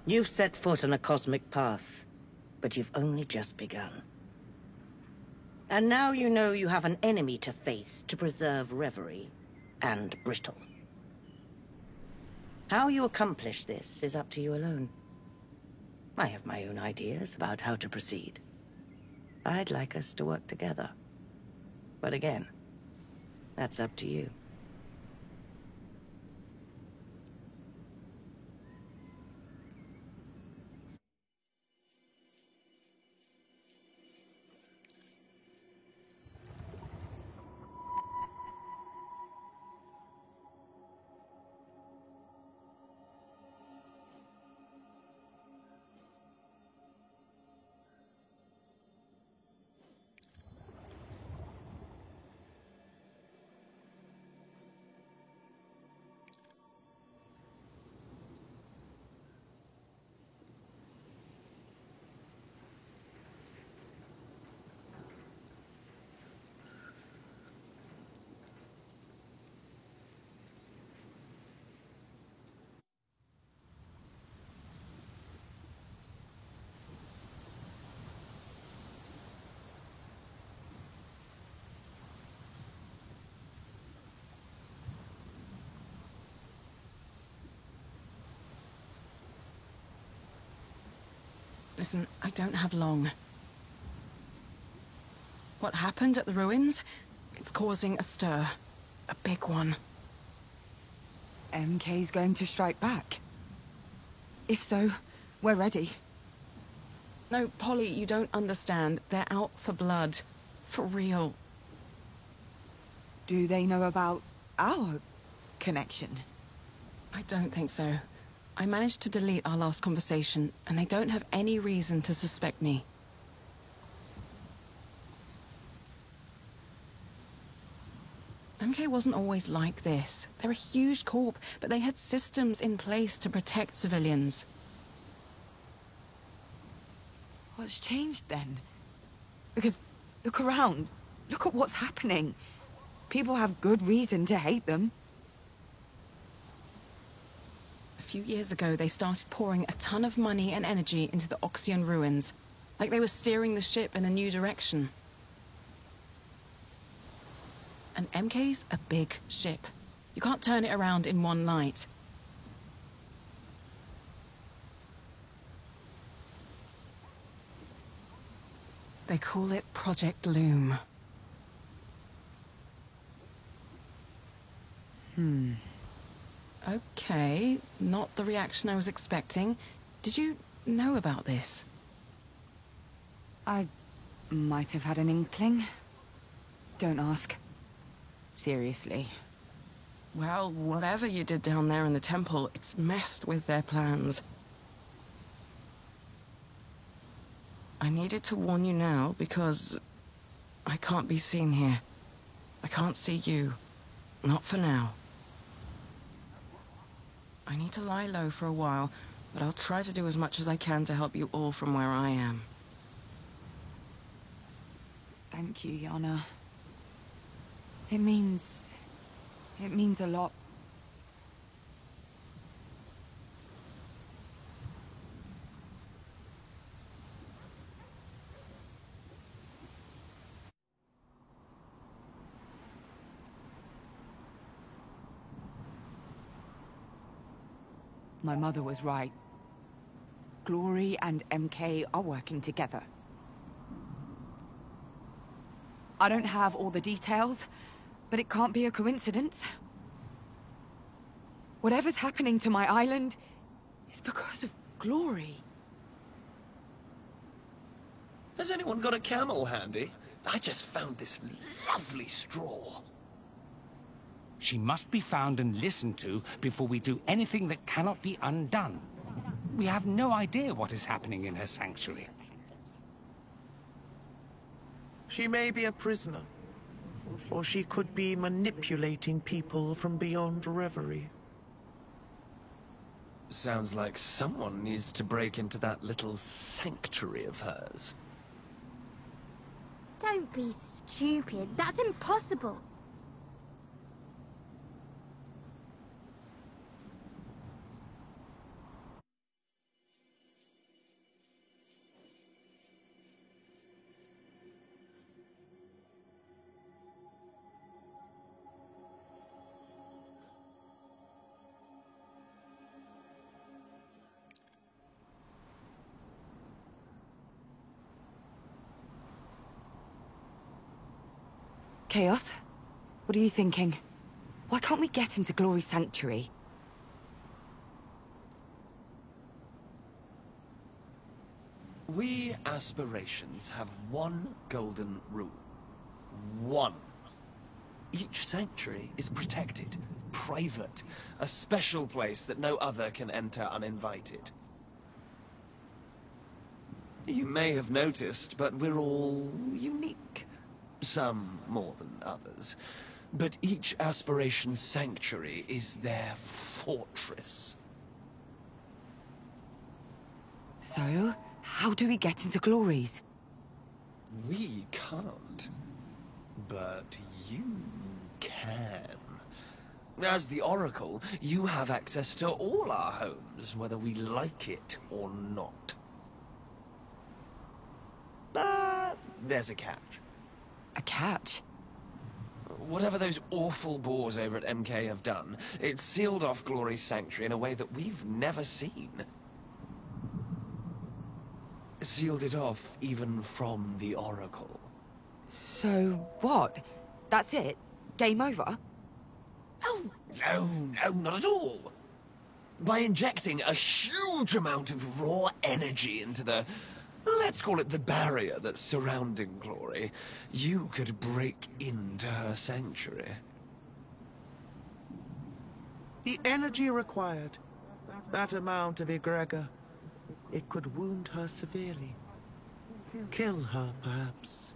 You've set foot on a cosmic path, but you've only just begun. And now you know you have an enemy to face to preserve Reverie and Brittle. How you accomplish this is up to you alone. I have my own ideas about how to proceed. I'd like us to work together. But again, that's up to you. Listen, I don't have long. What happened at the ruins? It's causing a stir. A big one. MK's going to strike back? If so, we're ready. No, Polly, you don't understand. They're out for blood. For real. Do they know about our connection? I don't think so. I managed to delete our last conversation, and they don't have any reason to suspect me. MK wasn't always like this. They're a huge corp, but they had systems in place to protect civilians. What's changed then? Because, look around. Look at what's happening. People have good reason to hate them. A few years ago, they started pouring a ton of money and energy into the Oxian ruins. Like they were steering the ship in a new direction. And MK's a big ship. You can't turn it around in one night. They call it Project Loom. Okay, not the reaction I was expecting. Did you know about this? I might have had an inkling. Don't ask. Seriously. Well, whatever you did down there in the temple, it's messed with their plans. I needed to warn you now because I can't be seen here. I can't see you. Not for now. I need to lie low for a while, but I'll try to do as much as I can to help you all from where I am. Thank you, Yana. It means a lot. My mother was right. Glory and MK are working together. I don't have all the details, but it can't be a coincidence. Whatever's happening to my island is because of Glory. Has anyone got a camel handy? I just found this lovely straw. She must be found and listened to before we do anything that cannot be undone. We have no idea what is happening in her sanctuary. She may be a prisoner, or she could be manipulating people from beyond Reverie. Sounds like someone needs to break into that little sanctuary of hers. Don't be stupid. That's impossible. Chaos? What are you thinking? Why can't we get into Glory's sanctuary? We aspirations have one golden rule. One. Each sanctuary is protected, private, a special place that no other can enter uninvited. You may have noticed, but we're all unique. Some more than others. But each aspiration's sanctuary is their fortress. So, how do we get into Glory's? We can't. But you can. As the Oracle, you have access to all our homes, whether we like it or not. But there's a catch. A catch? Whatever those awful boars over at MK have done, it's sealed off Glory's sanctuary in a way that we've never seen. sealed it off even from the Oracle. So what? That's it? Game over? Oh, no, not at all. By injecting a huge amount of raw energy into the, let's call it the barrier that's surrounding Glory, you could break into her sanctuary. The energy required, that amount of egregor, it could wound her severely. Kill her, perhaps.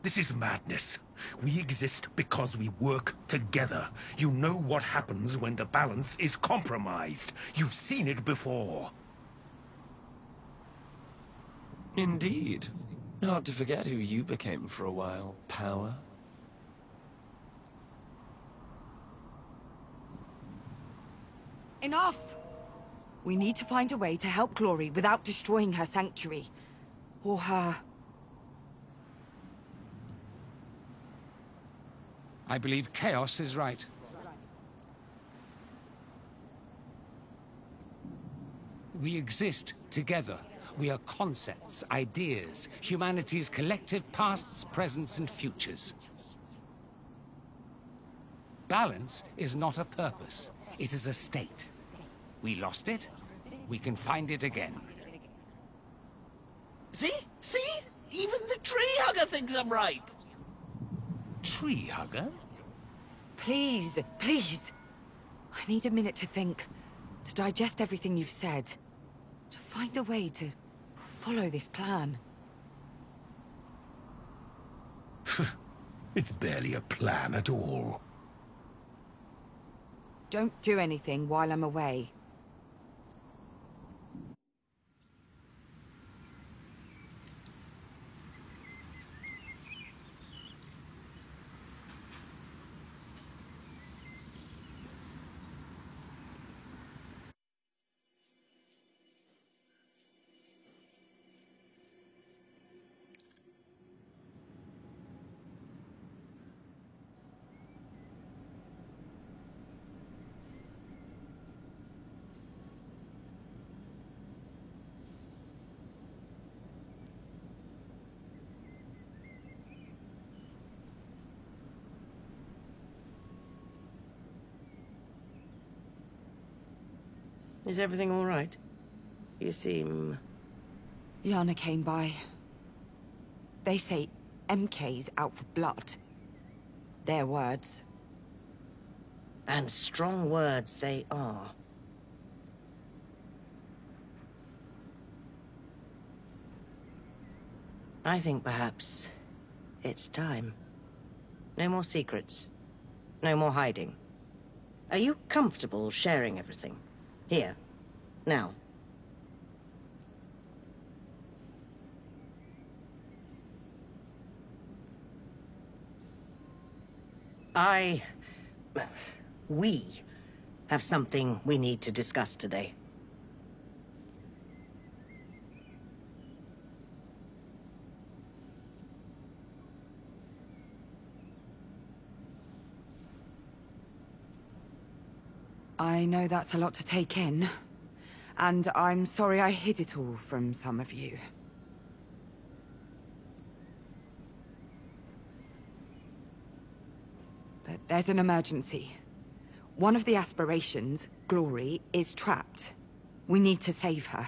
This is madness. We exist because we work together. You know what happens when the balance is compromised. You've seen it before. Indeed. Hard to forget who you became for a while, Power. Enough! We need to find a way to help Glory without destroying her sanctuary. Or her... I believe Chaos is right. We exist together. We are concepts, ideas, humanity's collective pasts, presents, and futures. Balance is not a purpose. It is a state. We lost it. We can find it again. See? Even the tree hugger thinks I'm right. Tree hugger? Please, please. I need a minute to think, to digest everything you've said, to find a way to follow this plan. It's barely a plan at all. Don't do anything while I'm away. Is everything all right? You seem... Yana came by. They say MK's out for blood. Their words. And strong words they are. I think perhaps it's time. No more secrets. No more hiding. Are you comfortable sharing everything? Here. Now. We have something we need to discuss today. I know that's a lot to take in, and I'm sorry I hid it all from some of you. But there's an emergency. One of the aspirations, Glory, is trapped. We need to save her.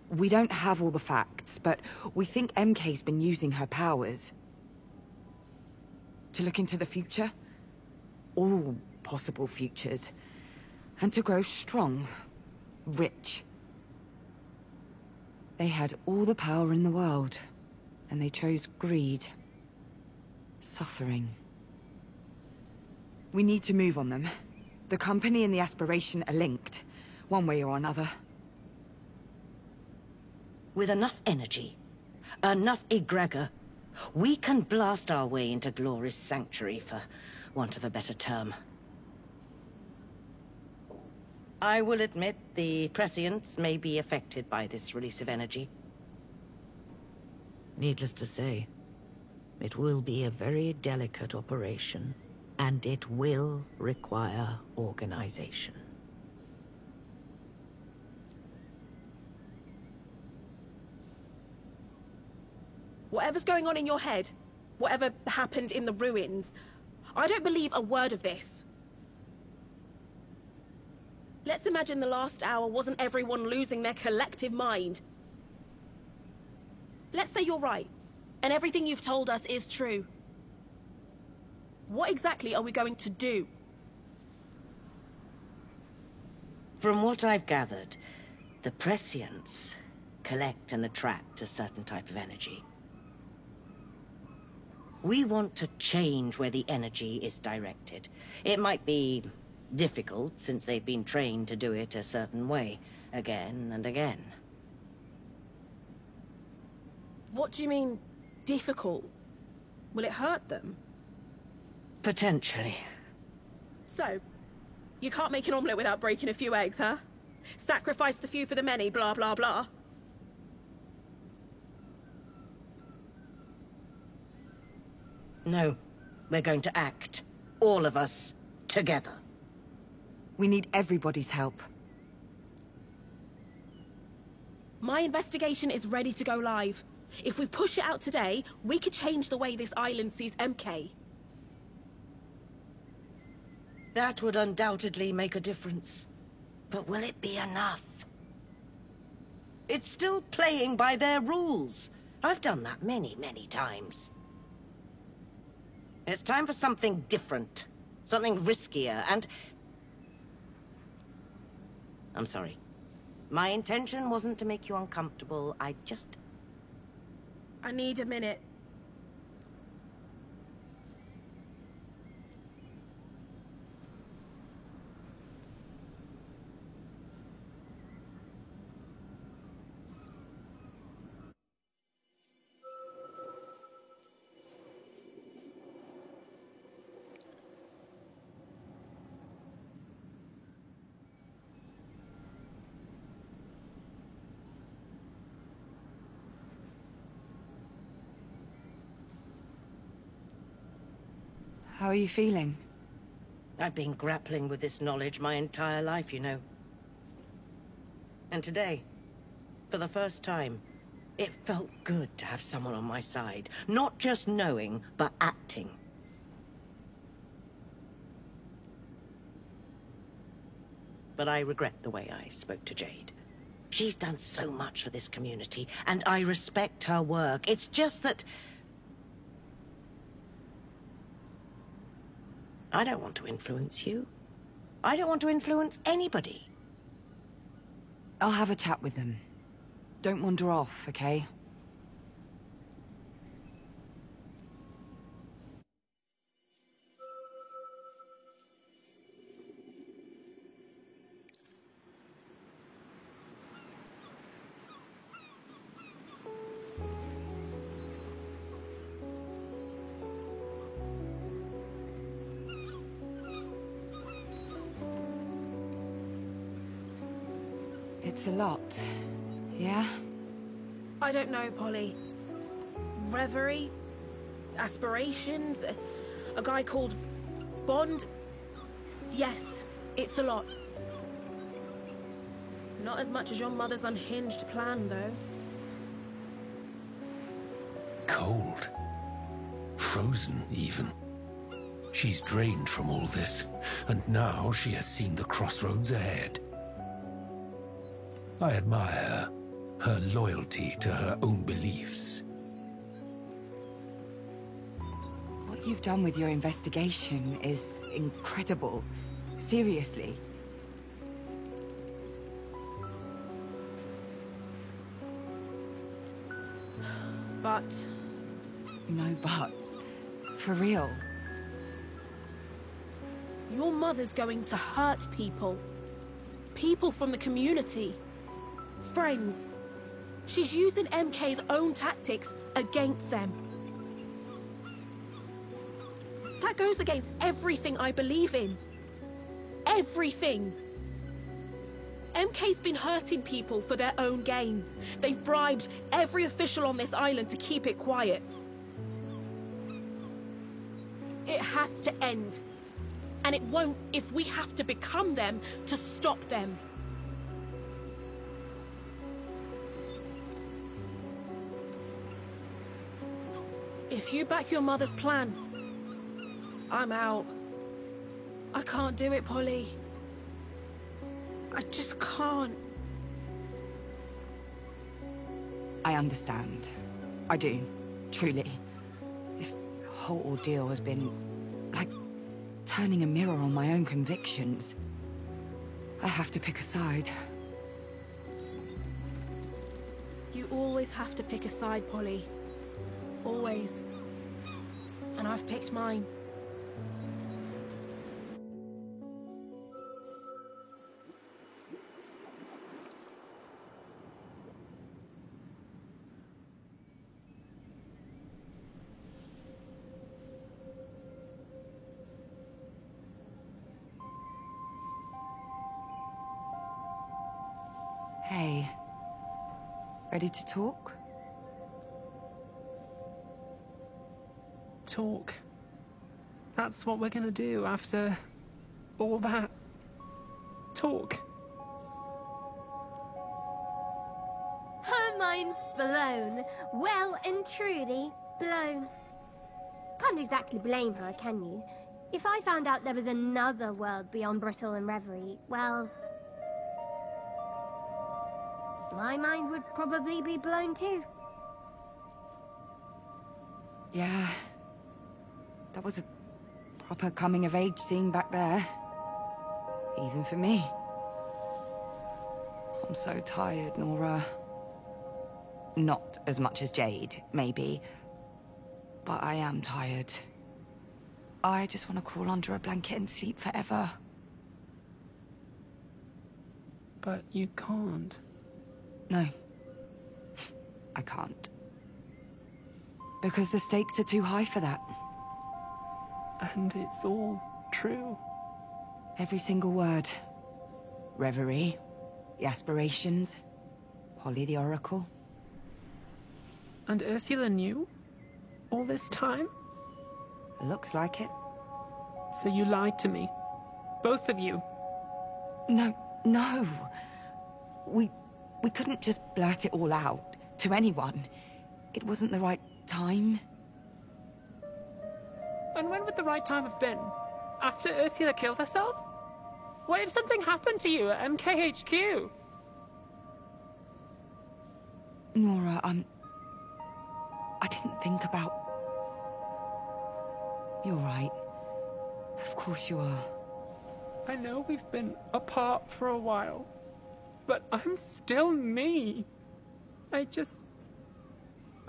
We don't have all the facts, but we think MK's been using her powers to look into the future. All possible futures. And to grow strong. Rich. They had all the power in the world. And they chose greed. Suffering. We need to move on them. The company and the aspiration are linked. One way or another. With enough energy, enough egregor, we can blast our way into Glory's sanctuary, for want of a better term. I will admit the prescience may be affected by this release of energy. Needless to say, it will be a very delicate operation, and it will require organization. Whatever's going on in your head, whatever happened in the ruins, I don't believe a word of this. Let's imagine the last hour wasn't everyone losing their collective mind. Let's say you're right, and everything you've told us is true. What exactly are we going to do? From what I've gathered, the Prescients collect and attract a certain type of energy. We want to change where the energy is directed. It might be difficult, since they've been trained to do it a certain way, again and again. What do you mean, difficult? Will it hurt them? Potentially. So, you can't make an omelette without breaking a few eggs, huh? Sacrifice the few for the many, blah blah blah. No, we're going to act. All of us, together. We need everybody's help. My investigation is ready to go live. If we push it out today, we could change the way this island sees MK. That would undoubtedly make a difference. But will it be enough? It's still playing by their rules. I've done that many, many times. It's time for something different. Something riskier, and... I'm sorry. My intention wasn't to make you uncomfortable. I need a minute. How are you feeling? I've been grappling with this knowledge my entire life, you know. And today, for the first time, it felt good to have someone on my side. Not just knowing, but acting. But I regret the way I spoke to Jade. She's done so much for this community, and I respect her work. It's just that... I don't want to influence you. I don't want to influence anybody. I'll have a chat with them. Don't wander off, okay? It's a lot, yeah? I don't know, Polly. Reverie, aspirations, a guy called Bond. Yes, it's a lot. Not as much as your mother's unhinged plan, though. Cold. Frozen, even. She's drained from all this, and now she has seen the crossroads ahead. I admire her loyalty to her own beliefs. What you've done with your investigation is incredible. Seriously. But... No buts. For real. Your mother's going to hurt people. People from the community. Friends. She's using MK's own tactics against them. That goes against everything I believe in. Everything. MK's been hurting people for their own gain. They've bribed every official on this island to keep it quiet. It has to end. And it won't if we have to become them to stop them. If you back your mother's plan, I'm out. I can't do it, Polly. I just can't. I understand. I do. Truly. This whole ordeal has been like turning a mirror on my own convictions. I have to pick a side. You always have to pick a side, Polly. Always. And I've picked mine. Hey. Ready to talk? Talk. That's what we're gonna do after all that. Talk. Her mind's blown. Well and truly blown. Can't exactly blame her, can you? If I found out there was another world beyond Brittle and Reverie, well... my mind would probably be blown too. Yeah. That was a proper coming-of-age scene back there. Even for me. I'm so tired, Nora. Not as much as Jade, maybe. But I am tired. I just want to crawl under a blanket and sleep forever. But you can't. No. I can't. Because the stakes are too high for that. And it's all true. Every single word. Reverie, the aspirations, Polly the Oracle. And Ursula knew? All this time? Looks like it. So you lied to me? Both of you? No. We couldn't just blurt it all out to anyone. It wasn't the right time. And when would the right time have been? After Ursula killed herself? What if something happened to you at MKHQ? Nora, I didn't think about... You're right. Of course you are. I know we've been apart for a while, but I'm still me. I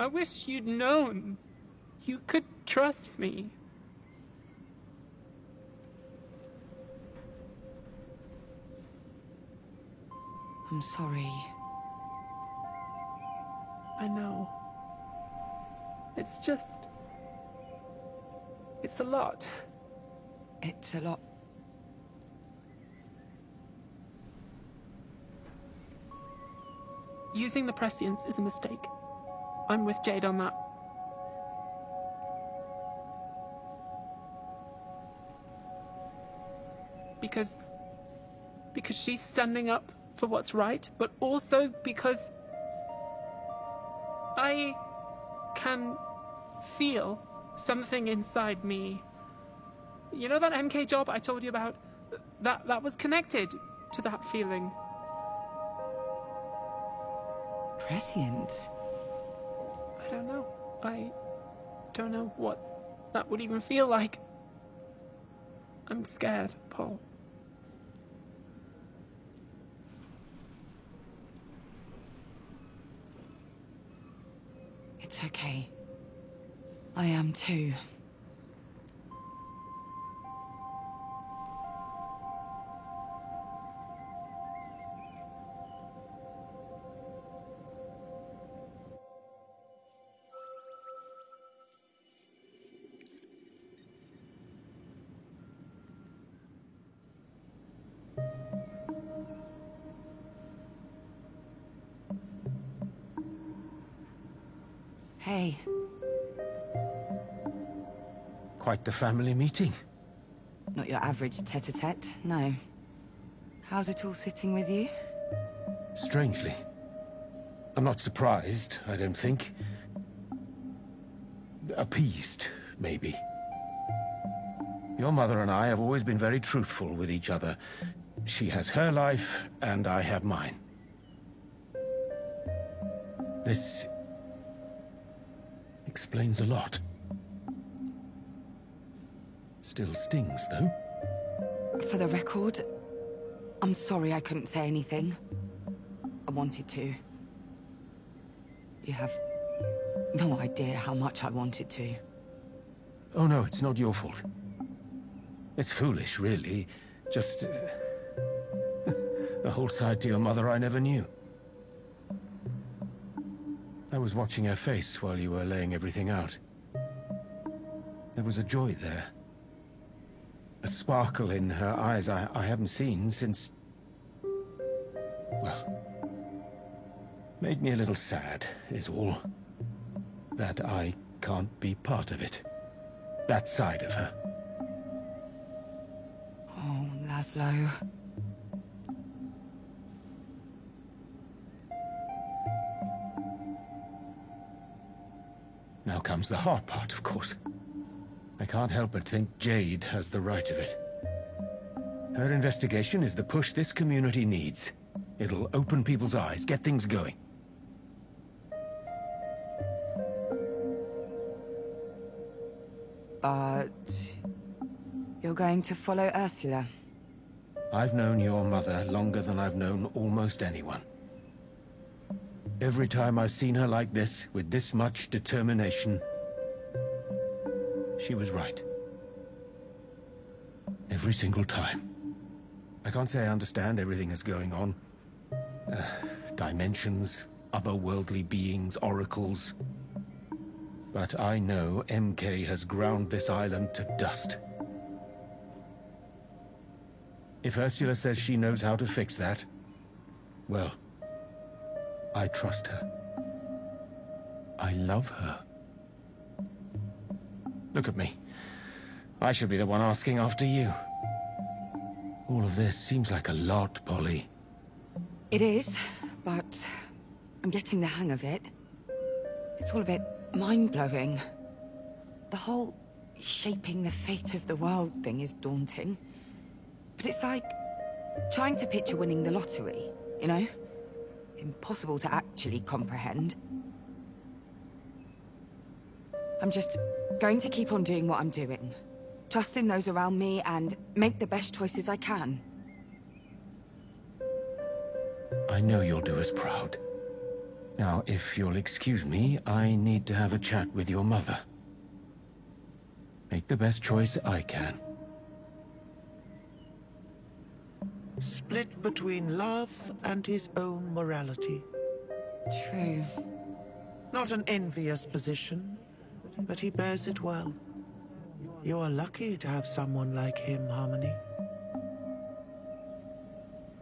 wish you'd known. You could trust me. I'm sorry. I know. It's just... it's a lot. It's a lot. Using the prescience is a mistake. I'm with Jade on that. Because she's standing up for what's right, but also because I can feel something inside me. You know that MK job I told you about? That was connected to that feeling. Prescience? I don't know. I don't know what that would even feel like. I'm scared, Paul. It's okay. I am too. Hey. Quite the family meeting. Not your average tete-a-tete, no. How's it all sitting with you? Strangely. I'm not surprised, I don't think. appeased, maybe. Your mother and I have always been very truthful with each other. She has her life, and I have mine. This explains a lot. Still stings, though. For the record, I'm sorry I couldn't say anything. I wanted to. You have no idea how much I wanted to. Oh no, it's not your fault. It's foolish, really. Just... a whole side to your mother I never knew. I was watching her face while you were laying everything out. There was a joy there. A sparkle in her eyes I haven't seen since... well... made me a little sad, is all. That I can't be part of it. That side of her. Oh, Laszlo. Now comes the hard part, of course. I can't help but think Jade has the right of it. Her investigation is the push this community needs. It'll open people's eyes, get things going. But... you're going to follow Ursula? I've known your mother longer than I've known almost anyone. Every time I've seen her like this, with this much determination, she was right. Every single time. I can't say I understand everything that's going on. Dimensions, otherworldly beings, oracles. But I know MK has ground this island to dust. If Ursula says she knows how to fix that, well, I trust her. I love her. Look at me. I should be the one asking after you. All of this seems like a lot, Polly. It is, but I'm getting the hang of it. It's all a bit mind-blowing. The whole shaping the fate of the world thing is daunting. But it's like trying to picture winning the lottery, you know? Impossible to actually comprehend. I'm just going to keep on doing what I'm doing. Trust in those around me and make the best choices I can. I know you'll do us proud. Now, if you'll excuse me, I need to have a chat with your mother. Make the best choice I can. Split between love and his own morality. True. Not an envious position, but he bears it well. You are lucky to have someone like him, Harmony.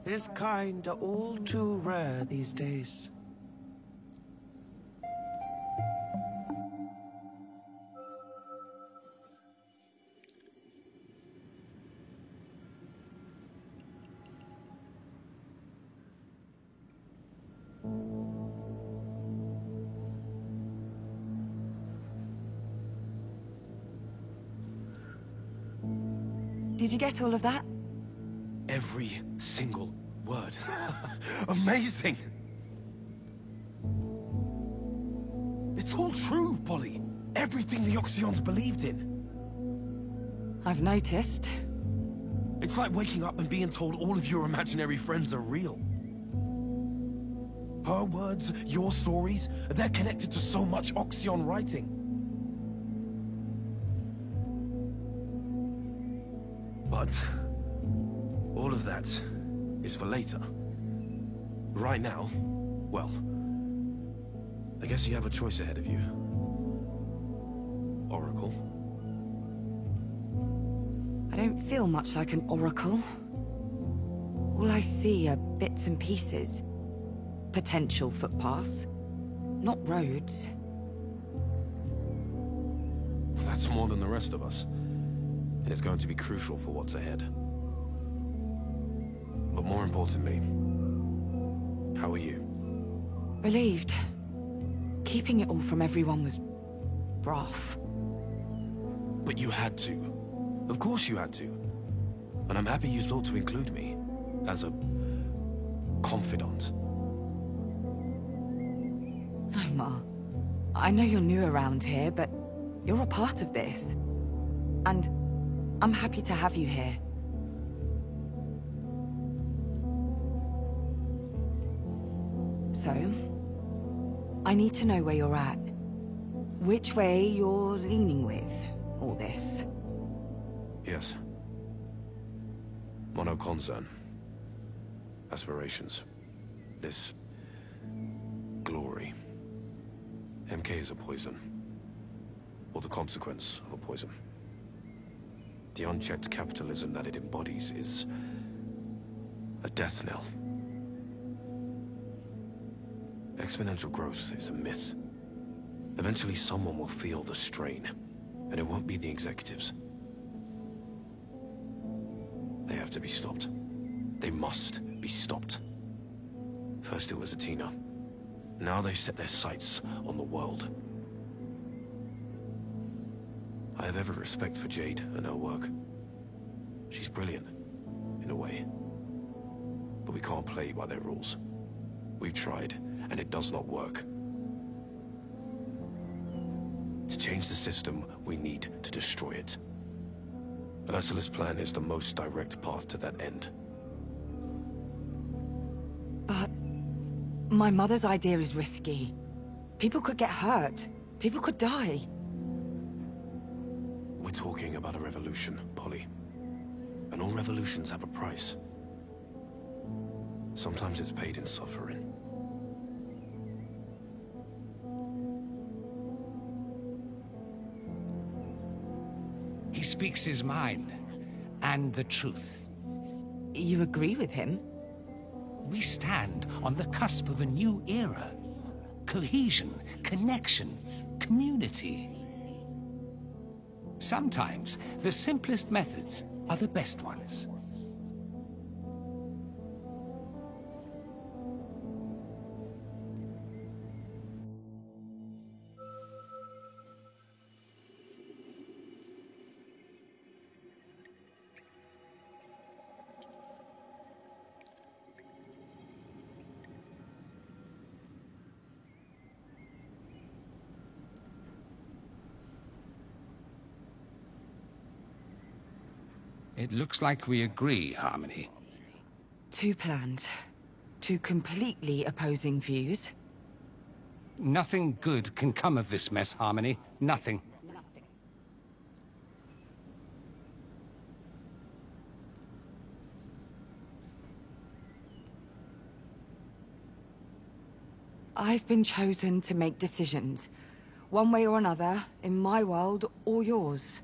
His kind are all too rare these days. Did you get all of that? Every single word. Amazing! It's all true, Polly. Everything the Oxyons believed in. I've noticed. It's like waking up and being told all of your imaginary friends are real. Her words, your stories, they're connected to so much Oxyon writing. But all of that is for later. Right now, well, I guess you have a choice ahead of you. Oracle. I don't feel much like an oracle. All I see are bits and pieces. Potential footpaths, not roads. That's more than the rest of us. And it's going to be crucial for what's ahead. But more importantly, how are you? Relieved. Keeping it all from everyone was broth. But you had to. Of course you had to. And I'm happy you thought to include me. As a... confidant. Omar, I know you're new around here, but you're a part of this. And I'm happy to have you here. So, I need to know where you're at. Which way you're leaning with all this. Yes. Mono concern. Aspirations. This... glory. MK is a poison. Or the consequence of a poison. The unchecked capitalism that it embodies is... a death knell. Exponential growth is a myth. Eventually someone will feel the strain, and it won't be the executives. They have to be stopped. They must be stopped. First it was Athena. Now they've set their sights on the world. I have every respect for Jade and her work. She's brilliant, in a way. But we can't play by their rules. We've tried, and it does not work. To change the system, we need to destroy it. Ursula's plan is the most direct path to that end. But... my mother's idea is risky. People could get hurt. People could die. We're talking about a revolution, Polly. And all revolutions have a price. Sometimes it's paid in suffering. He speaks his mind, and the truth. You agree with him? We stand on the cusp of a new era. Cohesion, connection, community. Sometimes the simplest methods are the best ones. It looks like we agree, Harmony. Two plans. Two completely opposing views. Nothing good can come of this mess, Harmony. Nothing. I've been chosen to make decisions. One way or another, in my world or yours.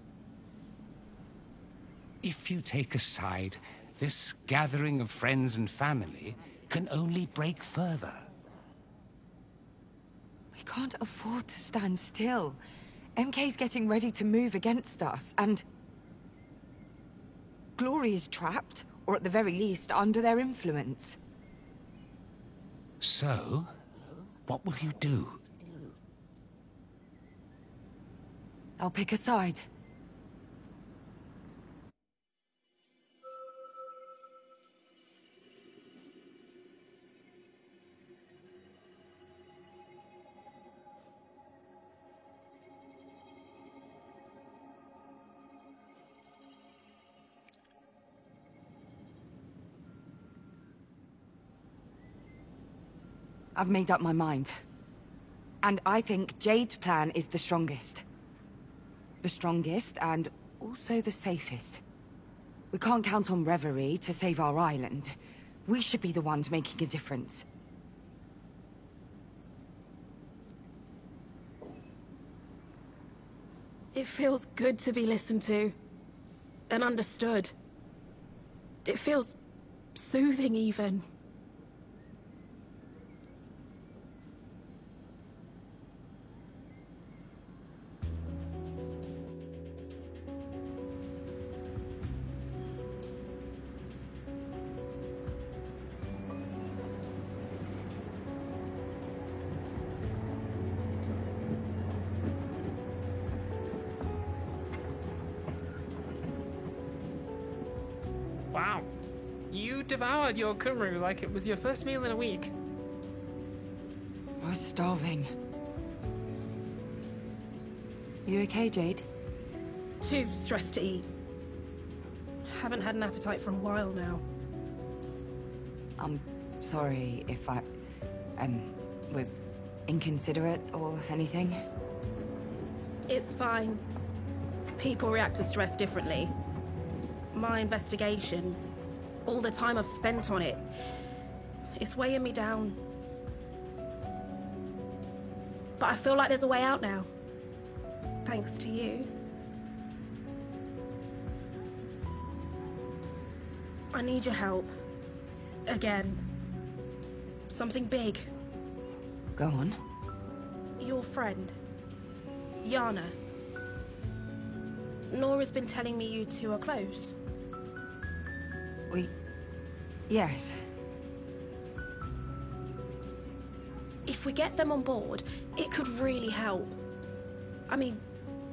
If you take a side, this gathering of friends and family can only break further. We can't afford to stand still. MK's getting ready to move against us, and... Glory is trapped, or at the very least, under their influence. So, what will you do? I'll pick a side. I've made up my mind. And I think Jade's plan is the strongest. The strongest, and also the safest. We can't count on Reverie to save our island. We should be the ones making a difference. It feels good to be listened to. And understood. It feels soothing, even. Wow. You devoured your Kuru like it was your first meal in a week. I was starving. You okay, Jade? Too stressed to eat. Haven't had an appetite for a while now. I'm sorry if I... was inconsiderate or anything. It's fine. People react to stress differently. My investigation, all the time I've spent on it, it's weighing me down. But I feel like there's a way out now. Thanks to you. I need your help. Again. Something big. Go on. Your friend, Yana. Nora's been telling me you two are close. Yes. If we get them on board, it could really help. I mean,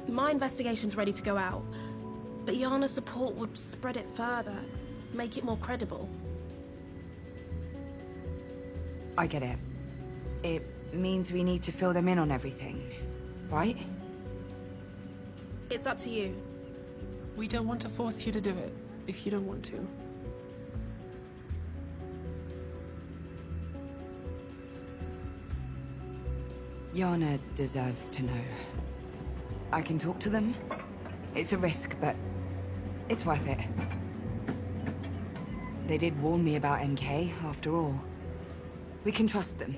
my investigation's ready to go out, but Yana's support would spread it further, make it more credible. I get it. It means we need to fill them in on everything, right? It's up to you. We don't want to force you to do it, if you don't want to. Yana deserves to know. I can talk to them. It's a risk, but it's worth it. They did warn me about NK, after all. We can trust them.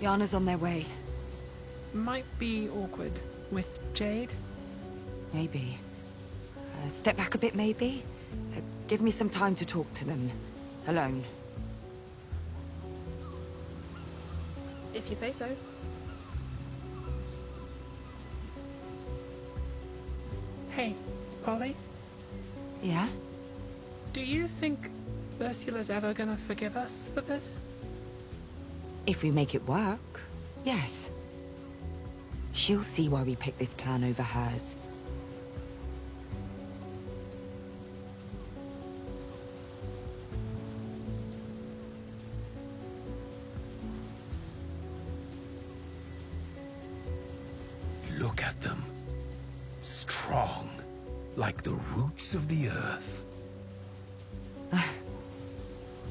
Yana's on their way. Might be awkward with Jade. Maybe. Step back a bit, maybe? Give me some time to talk to them. Alone. If you say so. Hey, Polly? Yeah? Do you think Ursula's ever gonna forgive us for this? If we make it work, yes. She'll see why we picked this plan over hers. Look at them. Strong, like the roots of the earth.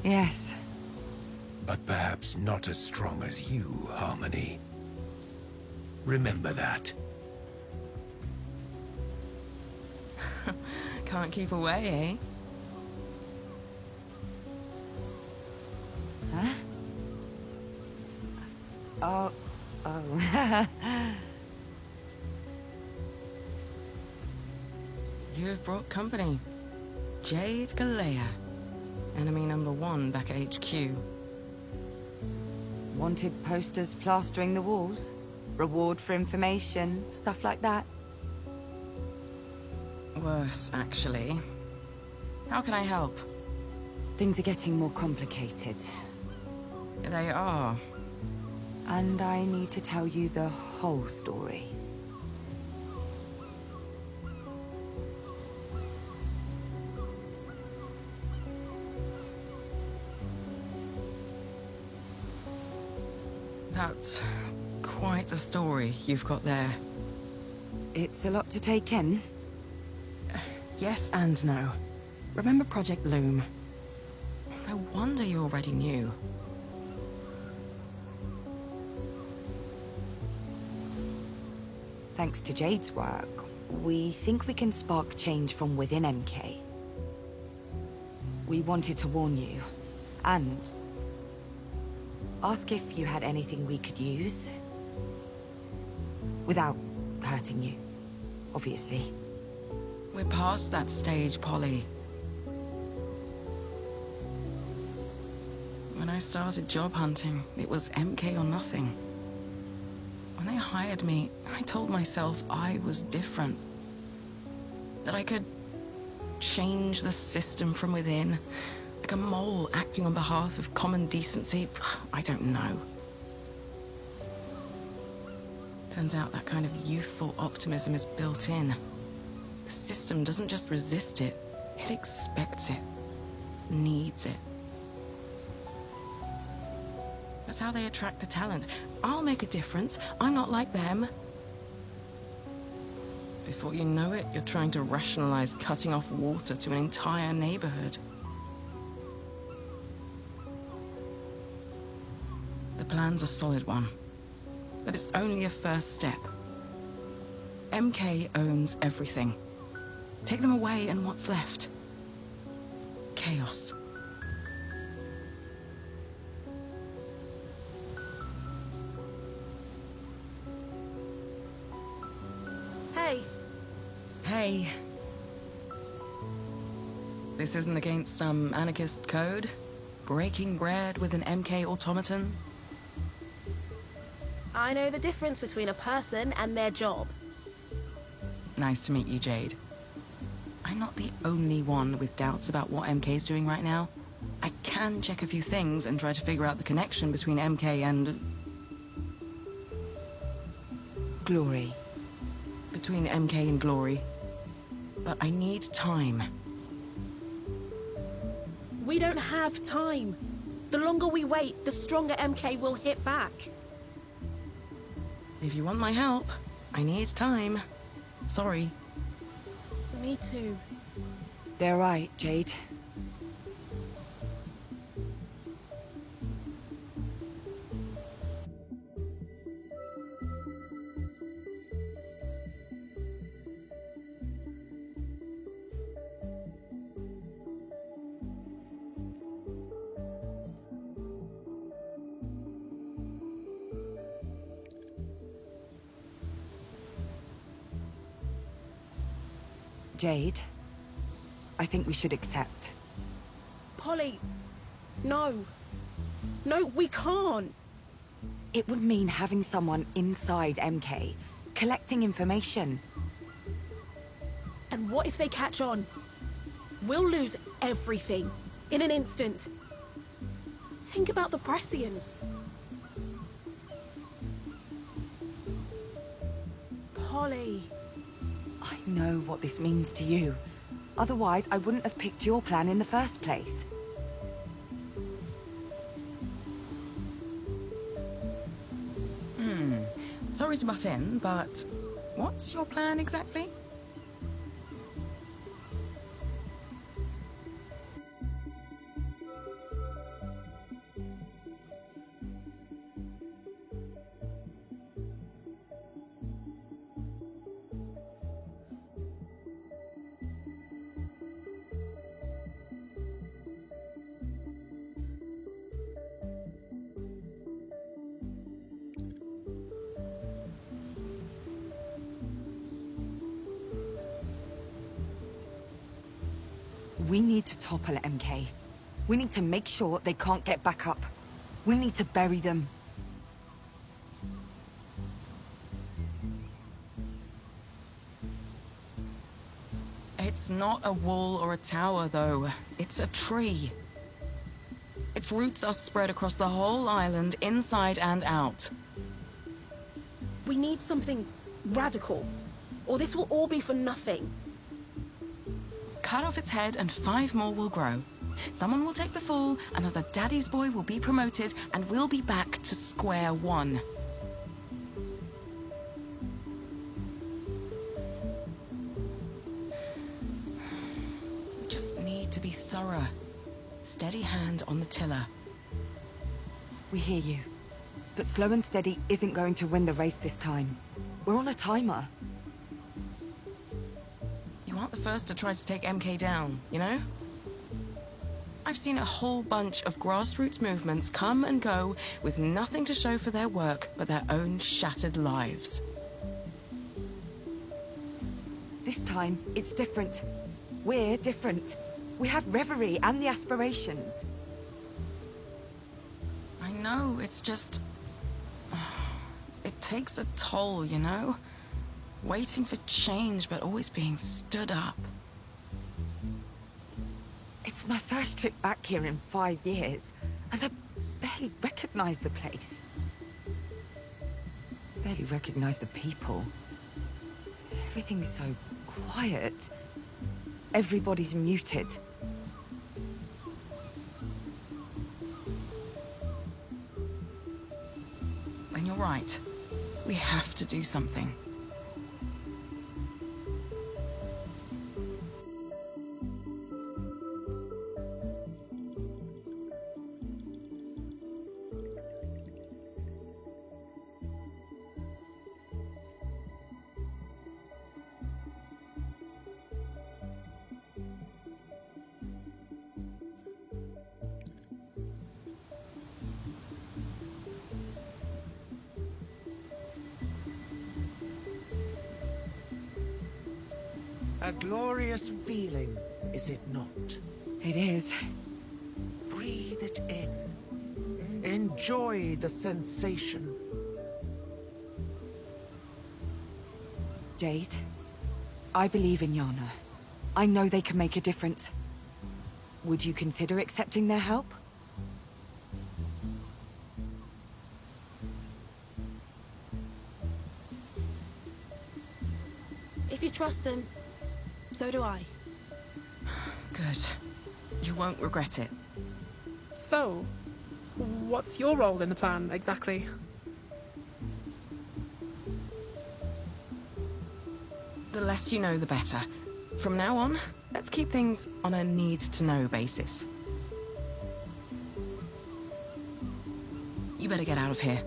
Yes. But perhaps not as strong as you, Harmony. Remember that. Can't keep away, eh? Huh? Oh. You have brought company. Jade Galea. Enemy number 1 back at HQ. Wanted posters plastering the walls? Reward for information, stuff like that? Worse, actually. How can I help? Things are getting more complicated. They are. And I need to tell you the whole story. That's quite a story you've got there. It's a lot to take in. Yes and no. Remember Project Loom? No wonder you already knew. Thanks to Jade's work, We think we can spark change from within MK. We wanted to warn you, and ask if you had anything we could use. Without hurting you, obviously. We're past that stage, Polly. When I started job hunting, it was MK or nothing. When they hired me, I told myself I was different. That I could change the system from within, like a mole acting on behalf of common decency. I don't know. Turns out that kind of youthful optimism is built in. The system doesn't just resist it, it expects it, needs it. That's how they attract the talent. I'll make a difference. I'm not like them. Before you know it, you're trying to rationalize cutting off water to an entire neighborhood. The plan's a solid one, but it's only a first step. MK owns everything. Take them away and what's left? Chaos. Hey. Hey. This isn't against some anarchist code? Breaking bread with an MK automaton? I know the difference between a person and their job. Nice to meet you, Jade. I'm not the only one with doubts about what MK's doing right now. I can check a few things and try to figure out the connection between MK and... Glory. Between MK and Glory. But I need time. We don't have time. The longer we wait, the stronger MK will hit back. If you want my help, I need time. Sorry. Me too. They're right, Jade. Jade, I think we should accept. Polly, no. No, we can't. It would mean having someone inside MK, collecting information. And what if they catch on? We'll lose everything, in an instant. Think about the Prescients. Polly. I know what this means to you. Otherwise, I wouldn't have picked your plan in the first place. Sorry to butt in, but what's your plan exactly? We need to topple MK. We need to make sure they can't get back up. We need to bury them. It's not a wall or a tower, though. It's a tree. Its roots are spread across the whole island, inside and out. We need something radical, or this will all be for nothing. Cut off its head and 5 more will grow. Someone will take the fall, another daddy's boy will be promoted, and we'll be back to square one. We just need to be thorough. Steady hand on the tiller. We hear you. But slow and steady isn't going to win the race this time. We're on a timer. the first to try to take MK down, you know? I've seen a whole bunch of grassroots movements come and go with nothing to show for their work but their own shattered lives. This time, it's different. We're different. We have Reverie and the aspirations. I know, it's just... It takes a toll, you know? Waiting for change, but always being stood up. It's my first trip back here in 5 years, and I barely recognize the place. Barely recognize the people. Everything's so quiet. Everybody's muted. And you're right. We have to do something. A glorious feeling, is it not? It is. Breathe it in. Enjoy the sensation. Jade, I believe in Yana. I know they can make a difference. Would you consider accepting their help? If you trust them, so do I. Good. You won't regret it. So, what's your role in the plan, exactly? The less you know, the better. From now on, let's keep things on a need-to-know basis. You better get out of here.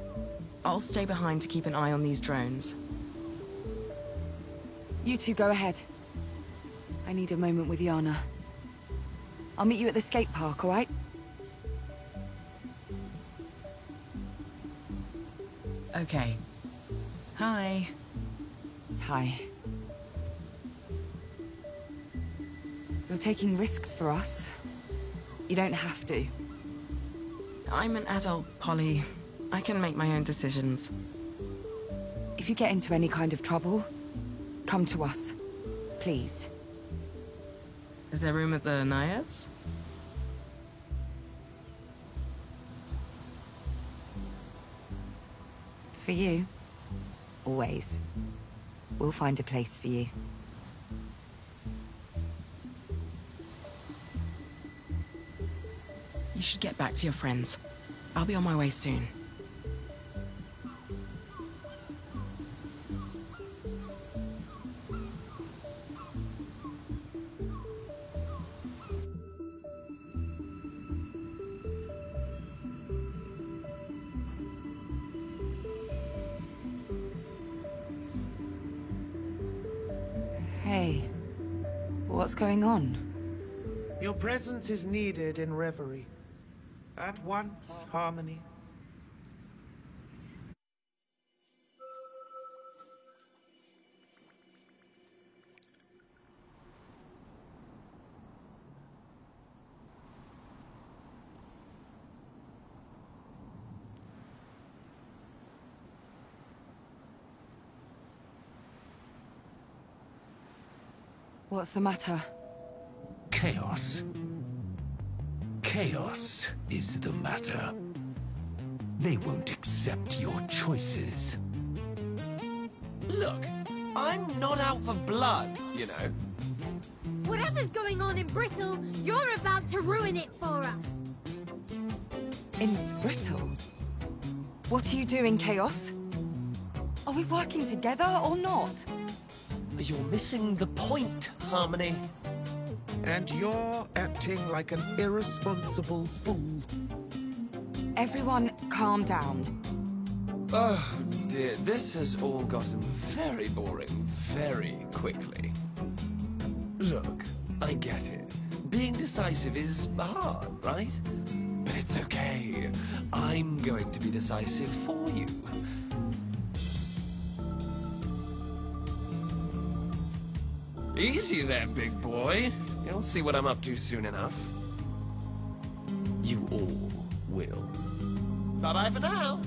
I'll stay behind to keep an eye on these drones. You two go ahead. I need a moment with Yana. I'll meet you at the skate park, all right? Okay. Hi. Hi. You're taking risks for us. You don't have to. I'm an adult, Polly. I can make my own decisions. If you get into any kind of trouble, come to us. Please. Is there room at the Naiads? For you. Always. We'll find a place for you. You should get back to your friends. I'll be on my way soon. Hey, what's going on? Your presence is needed in Reverie. At once, Harmony. What's the matter? Chaos. Chaos is the matter. They won't accept your choices. Look, I'm not out for blood, you know. Whatever's going on in Brittle, you're about to ruin it for us. In Brittle? What are you doing, Chaos? Are we working together or not? You're missing the point, Harmony. And you're acting like an irresponsible fool. Everyone, calm down. Oh, dear. This has all gotten very boring very quickly. Look, I get it. Being decisive is hard, right? But it's okay. I'm going to be decisive for you. Easy there, big boy. You'll see what I'm up to soon enough. You all will. Bye-bye for now.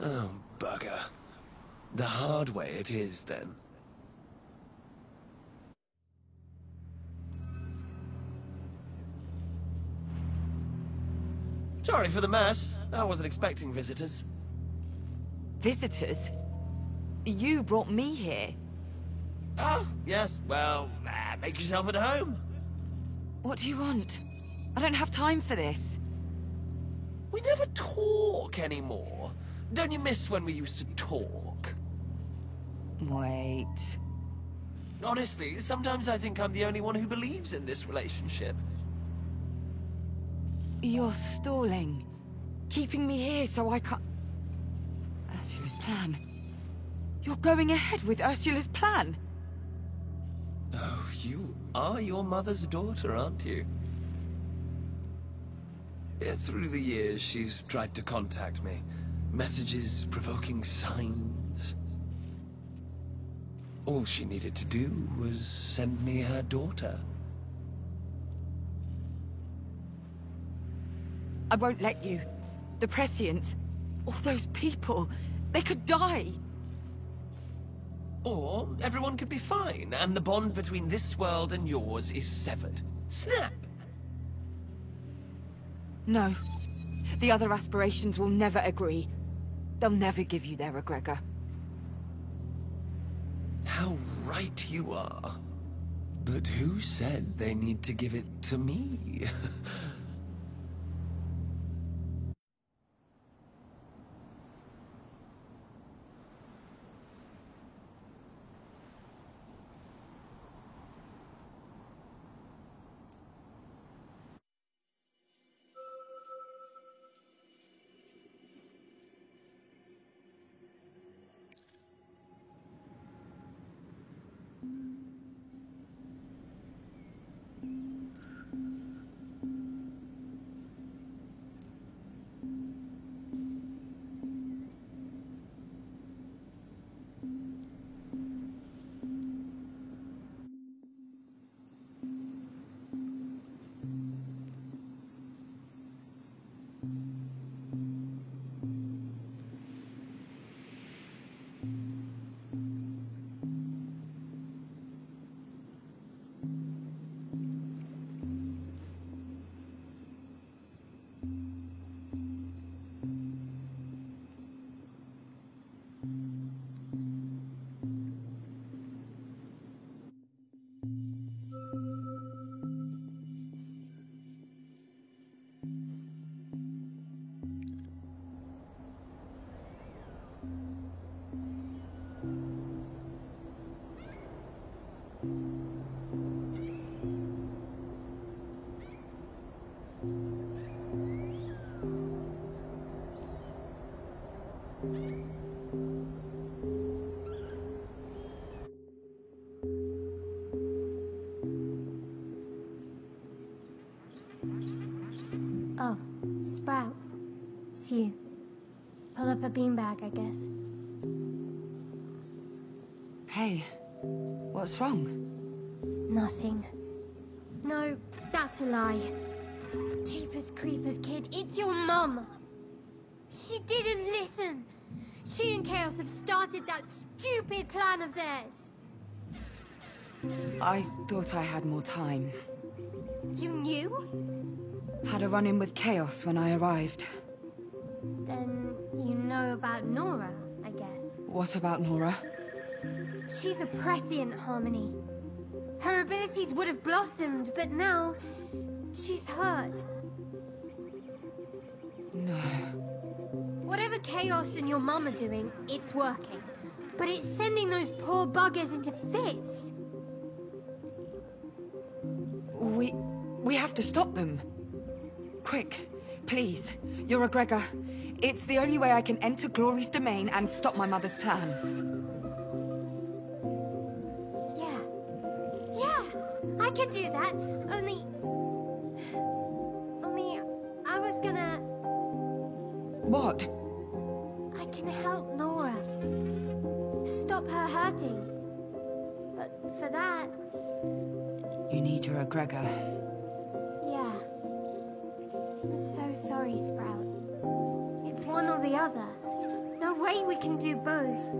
Oh, bugger. The hard way it is, then. Sorry for the mess. I wasn't expecting visitors. Visitors? You brought me here. Oh, yes. Well, make yourself at home. What do you want? I don't have time for this. We never talk anymore. Don't you miss when we used to talk? Wait. Honestly, sometimes I think I'm the only one who believes in this relationship. You're stalling. Keeping me here so I can't... Ursula's plan. You're going ahead with Ursula's plan? Oh, you are your mother's daughter, aren't you? Yeah, through the years, she's tried to contact me. Messages, provoking signs. All she needed to do was send me her daughter. I won't let you. The Prescients, all those people, They could die. Or everyone could be fine, and the bond between this world and yours is severed. Snap! No. The other aspirations will never agree. They'll never give you their egregor. How right you are. But who said they need to give it to me? Oh, Sprout. It's you. Pull up a beanbag, I guess. Hey, what's wrong? Nothing. No, that's a lie. Jeepers creepers, kid, it's your mum. She didn't listen. She and Chaos have started that stupid plan of theirs. I thought I had more time. You knew? Had a run-in with Chaos when I arrived. Then you know about Nora, I guess. What about Nora? She's a prescient, Harmony. Her abilities would have blossomed, but now she's hurt. No. Whatever Chaos and your mum are doing, it's working. But it's sending those poor buggers into fits. We have to stop them. Quick, please. Your egregor. It's the only way I can enter Glory's domain and stop my mother's plan. Yeah, I can do that. Only I was gonna... What? I can help Nora. Stop her hurting. But for that... You need your egregor. Yeah. I'm so sorry, Sprout. It's one or the other. No way we can do both.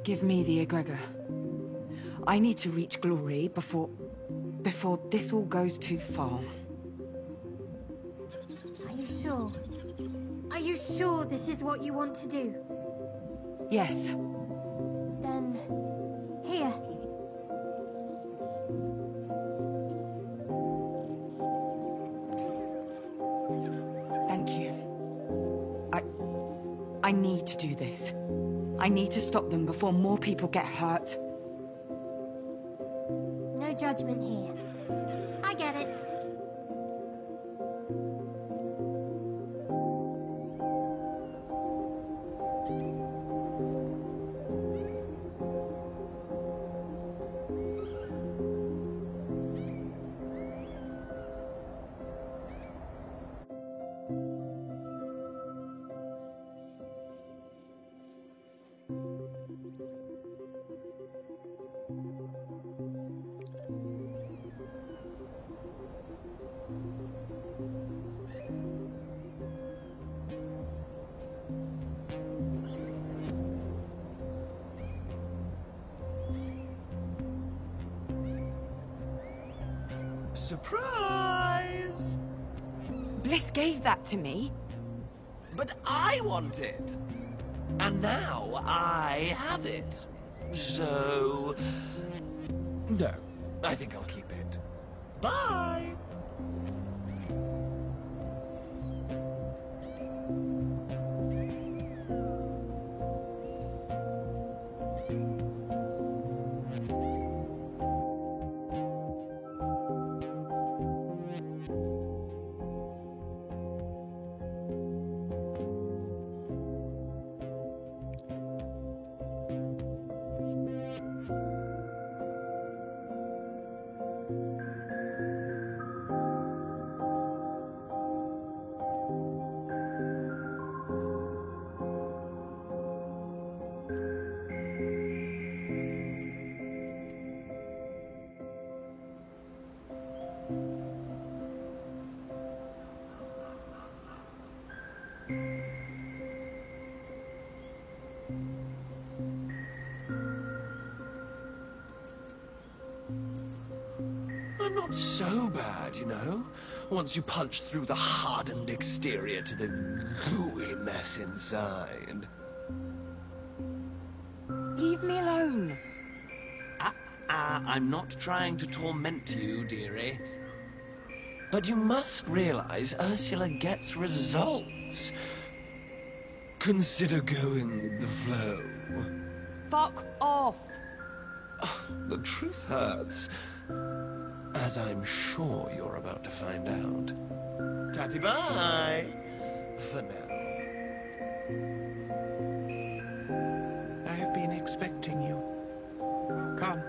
Give me the egregor. I need to reach Glory before this all goes too far. Are you sure? Are you sure this is what you want to do? Yes. Then... here. Thank you. I need to do this. I need to stop them before more people get hurt. judgment here. I get it. Surprise! Bliss gave that to me. But I want it. And now I have it. So... no, I think I'll keep it. Bye! I'm not so bad, you know. Once you punch through the hardened exterior to the gooey mess inside. Leave me alone. I'm not trying to torment you, dearie. But you must realize Ursula gets results. Consider going with the flow. Fuck off. The truth hurts. As I'm sure you're about to find out. Tatty bye! For now. I have been expecting you. Come.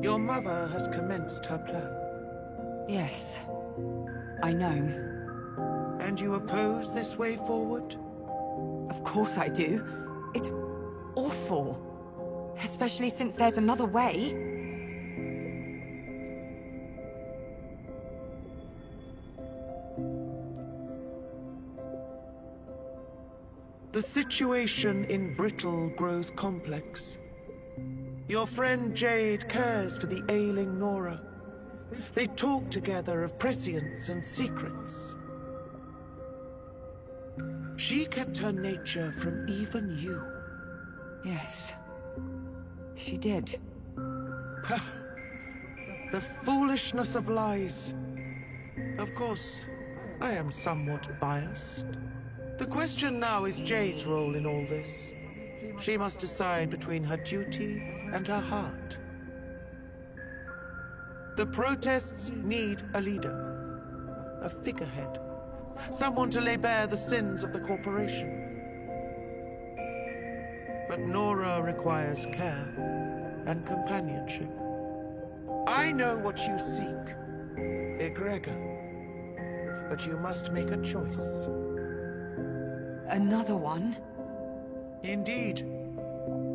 Your mother has commenced her plan. Yes, I know. And you oppose this way forward? Of course I do. It's awful. Especially since there's another way. The situation in Brittle grows complex. Your friend Jade cares for the ailing Nora. They talk together of prescience and secrets. She kept her nature from even you. Yes, she did. The foolishness of lies. Of course, I am somewhat biased. The question now is Jade's role in all this. She must decide between her duty and her heart. The protests need a leader, a figurehead, someone to lay bare the sins of the corporation. But Nora requires care and companionship. I know what you seek, Egregor, but you must make a choice. Another one? Indeed.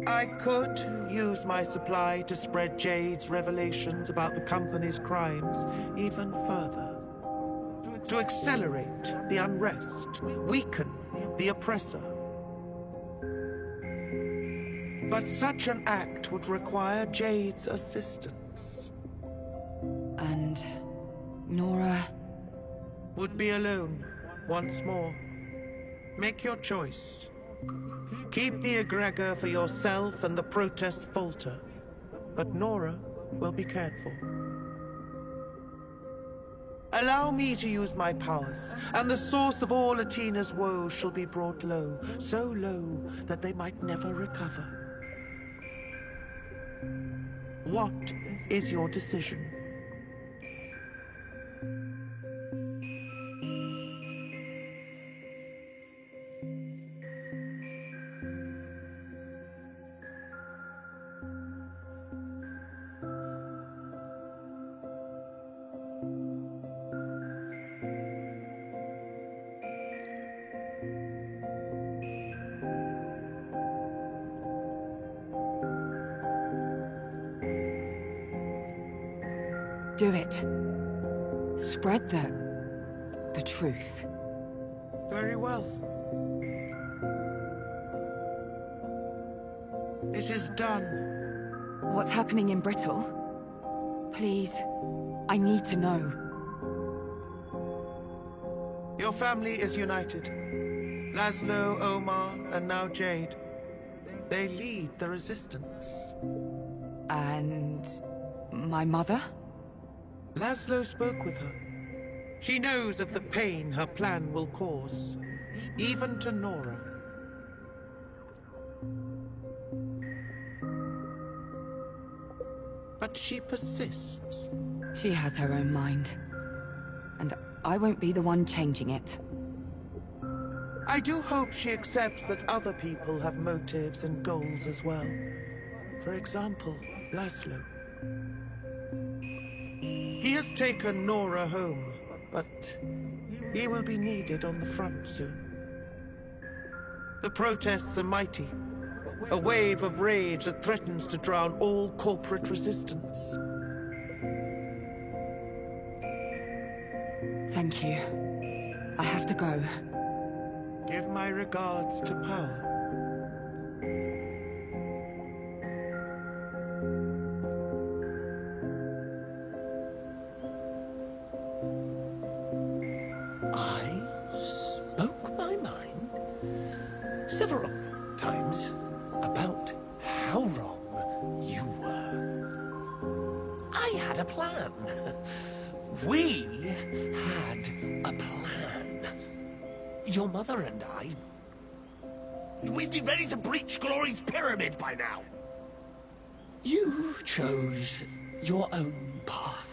I could use my supply to spread Jade's revelations about the company's crimes even further. To accelerate the unrest, weaken the oppressor. But such an act would require Jade's assistance. And Nora would be alone once more. Make your choice. Keep the egregor for yourself and the protests falter, but Nora will be cared for. Allow me to use my powers, and the source of all Atina's woes shall be brought low, so low that they might never recover. What is your decision? Do it. Spread the truth. Very well. It is done. What's happening in Brittle? Please, I need to know. Your family is united. Laszlo, Omar, and now Jade. They lead the resistance. And my mother? Laszlo spoke with her. She knows of the pain her plan will cause, even to Nora. But she persists. She has her own mind. And I won't be the one changing it. I do hope she accepts that other people have motives and goals as well. For example, Laszlo. He has taken Nora home, but he will be needed on the front soon. The protests are mighty. A wave of rage that threatens to drown all corporate resistance. Thank you. I have to go. Give my regards to Power. I spoke my mind several times about how wrong you were. I had a plan. We had a plan. Your mother and I... We'd be ready to breach Glory's pyramid by now. You chose your own path.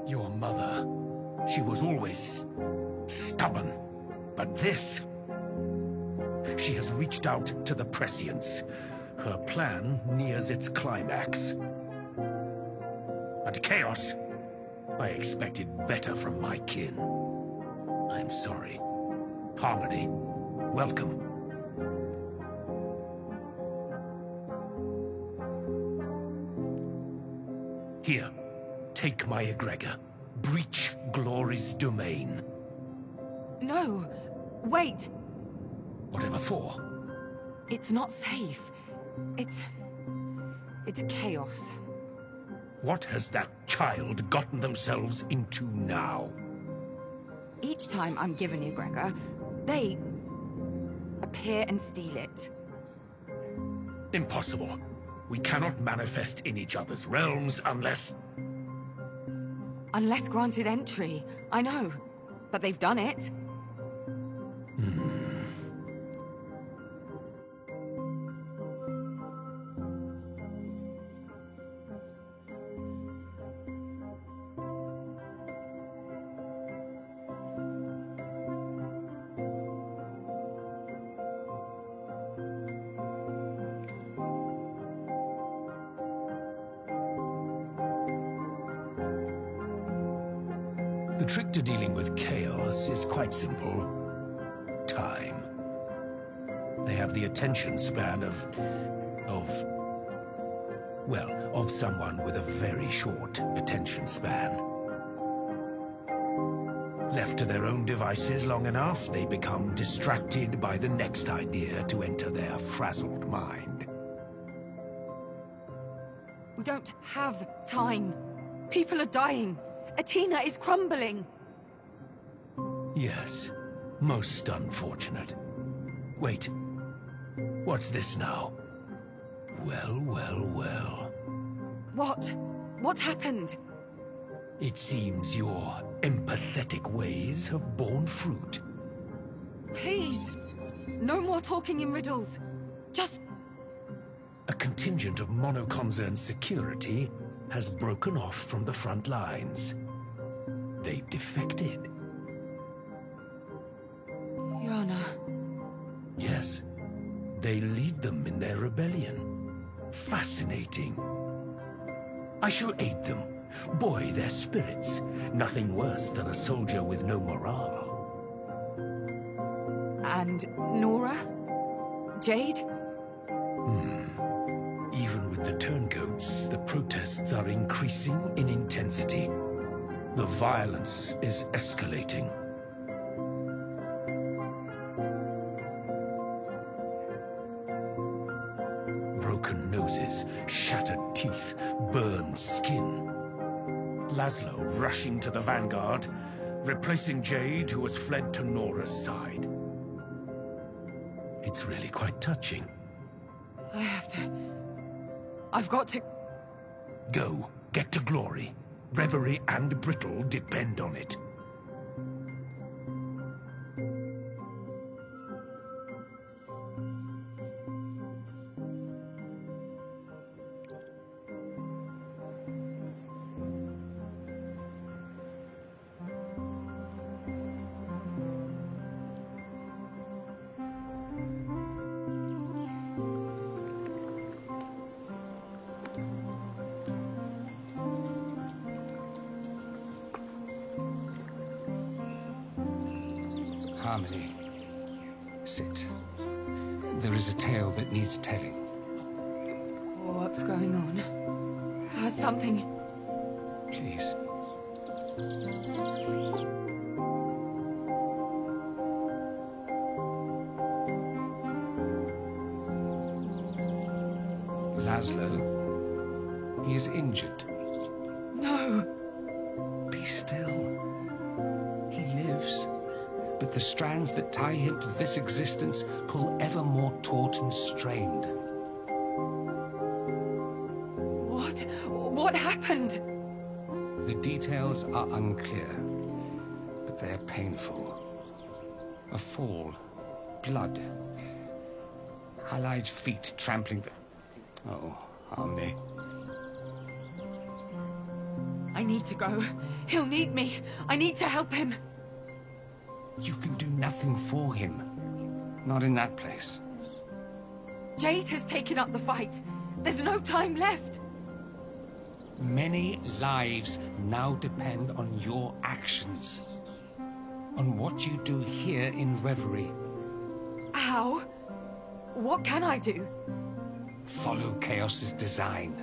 Your mother, she was always stubborn. But this... She has reached out to the Prescients. Her plan nears its climax. And Chaos, I expected better from my kin. I'm sorry. Harmony, welcome. Here, take my egregor. Breach Glory's domain. No! Wait! Whatever for? It's not safe. It's chaos. What has that child gotten themselves into now? Each time I'm given egregor, they appear and steal it. Impossible. We cannot manifest in each other's realms unless... Unless granted entry. I know. But they've done it. The trick to dealing with chaos is quite simple. Time. They have the attention span of someone with a very short attention span. Left to their own devices long enough, they become distracted by the next idea to enter their frazzled mind. We don't have time. People are dying. Athena is crumbling. Yes, most unfortunate. Wait, what's this now? Well, well, well. What? What's happened? It seems your empathetic ways have borne fruit. Please! No more talking in riddles. Just... A contingent of Monoconcern security has broken off from the front lines. They've defected. Yana. Yes. They lead them in their rebellion. Fascinating. I shall aid them. Buoy their spirits. Nothing worse than a soldier with no morale. And Nora? Jade? Even with the turncoats, the protests are increasing in intensity. The violence is escalating. Broken noses, shattered teeth, burned skin. Laszlo rushing to the vanguard, replacing Jade, who has fled to Nora's side. It's really quite touching. I have to... I've got to... Go. Get to glory. Reverie and Brittle depend on it. Harmony. Sit. There is a tale that needs telling. What's going on? Has something... Please. Laszlo, he is injured. No! Be still. He lives. But the strands that tie him to this existence pull ever more taut and strained. What happened? The details are unclear, but they're painful. A fall, blood, allied feet trampling the... Oh, Harmony. I need to go. He'll need me. I need to help him. You can do nothing for him. Not in that place. Jade has taken up the fight. There's no time left. Many lives now depend on your actions. On what you do here in Reverie. How? What can I do? Follow Chaos's design.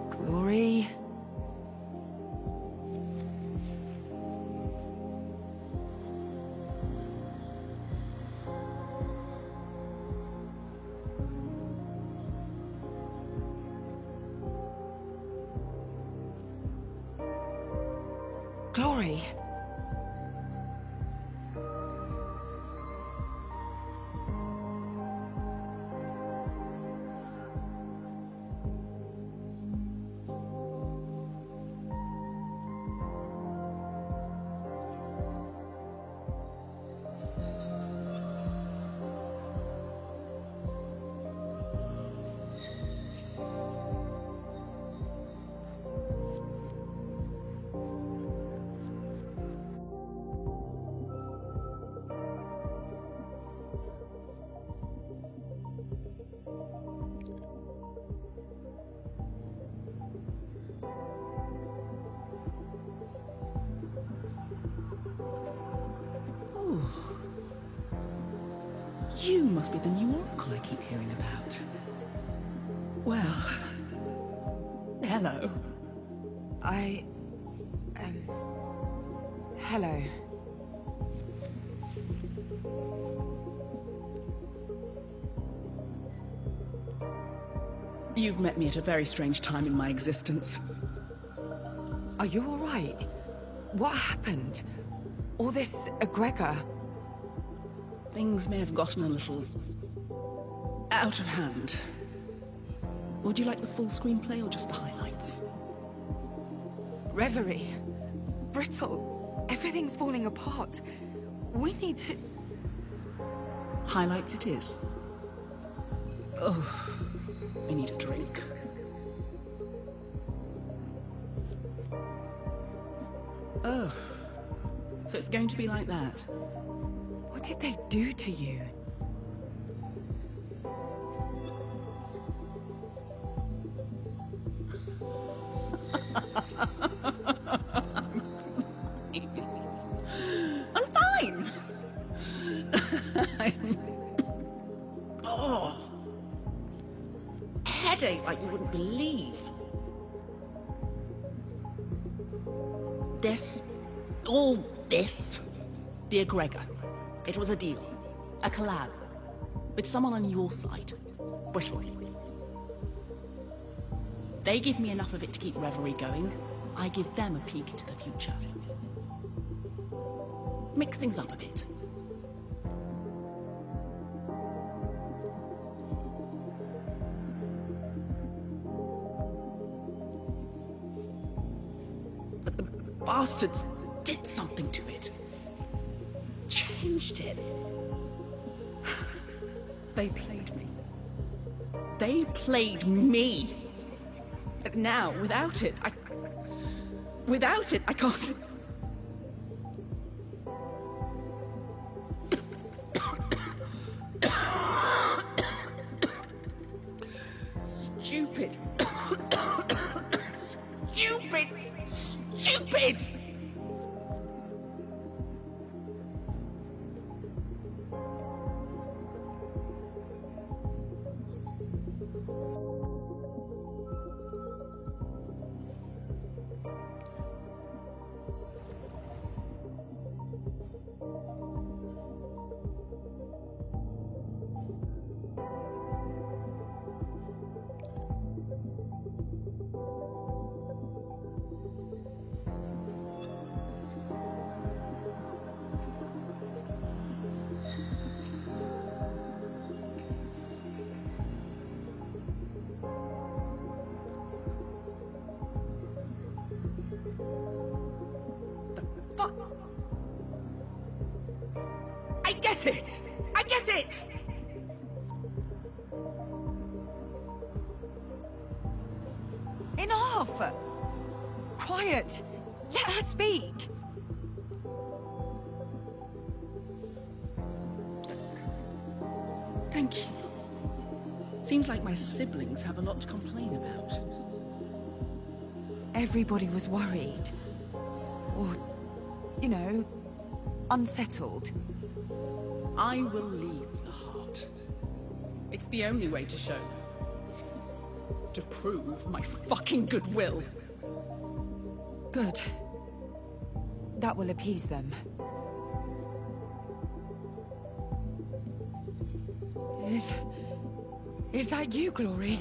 Glory? Glory? You must be the new Oracle I keep hearing about. Well, hello. Hello. You've met me at a very strange time in my existence. Are you all right? What happened? All this egregor? Things may have gotten a little out of hand. Would you like the full screenplay or just the highlights? Reverie. Brittle. Everything's falling apart. We need to... Highlights it is. Oh, I need a drink. Oh, so it's going to be like that. What did they do to you? I'm fine. Oh, headache like you wouldn't believe. All this, the egregor. It was a deal, a collab, with someone on your side, Brittle. They give me enough of it to keep Reverie going. I give them a peek into the future. Mix things up a bit. But the bastards did something to it. Changed it. They played me. They played me. And now, without it, I can't... Stupid. Stupid! I get it! Enough! Quiet! Let her speak! Thank you. Seems like my siblings have a lot to complain about. Everybody was worried. Or, you know, unsettled. I will leave the heart. It's the only way to show. to prove my fucking goodwill. Good. That will appease them. Is that you, Glory?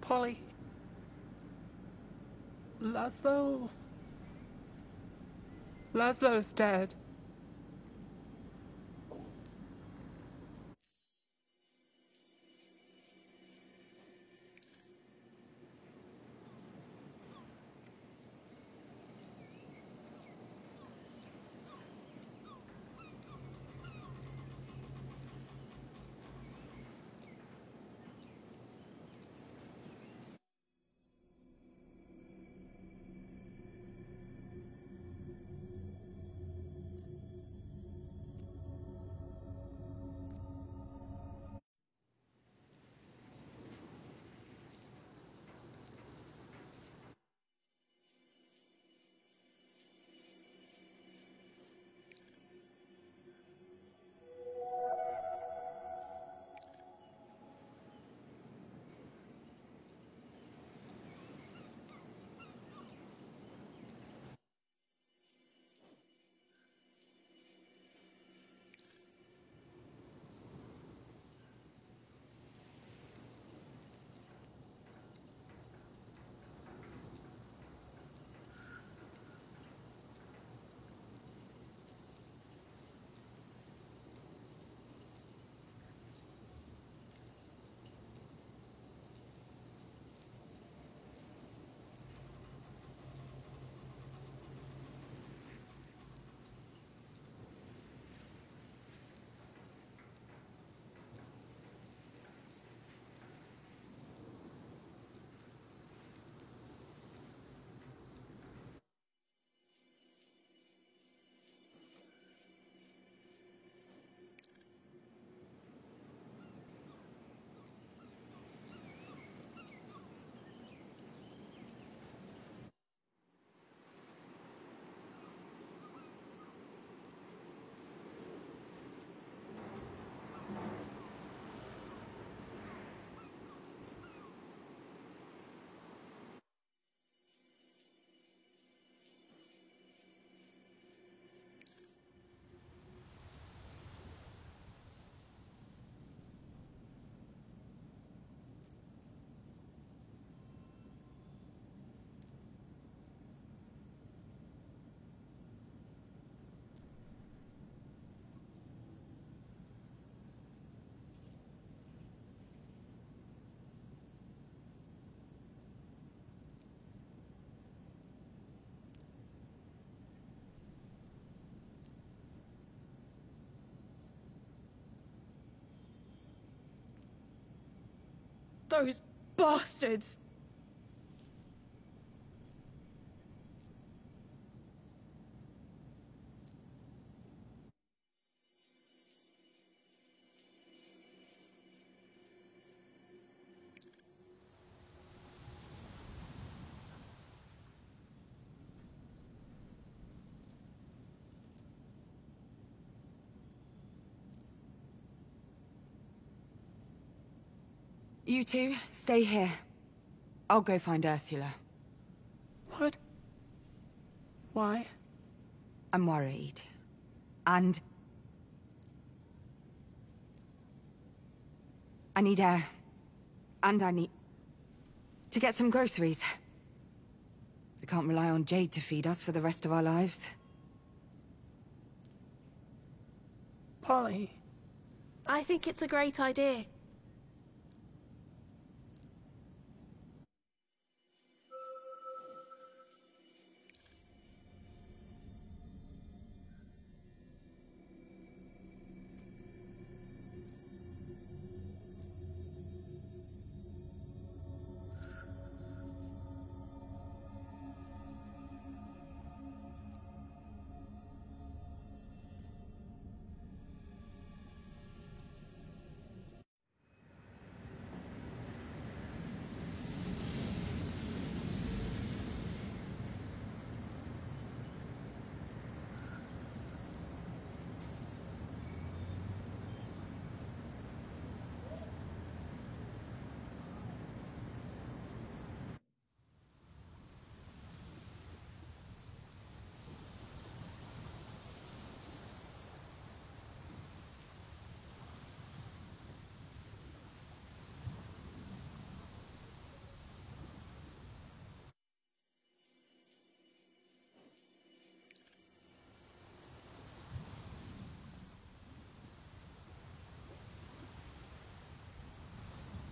Polly. Laszlo. Laszlo's dead. Those bastards! You two, stay here. I'll go find Ursula. What? Why? I'm worried. And... I need air. And I need... to get some groceries. We can't rely on Jade to feed us for the rest of our lives. Polly. I think it's a great idea.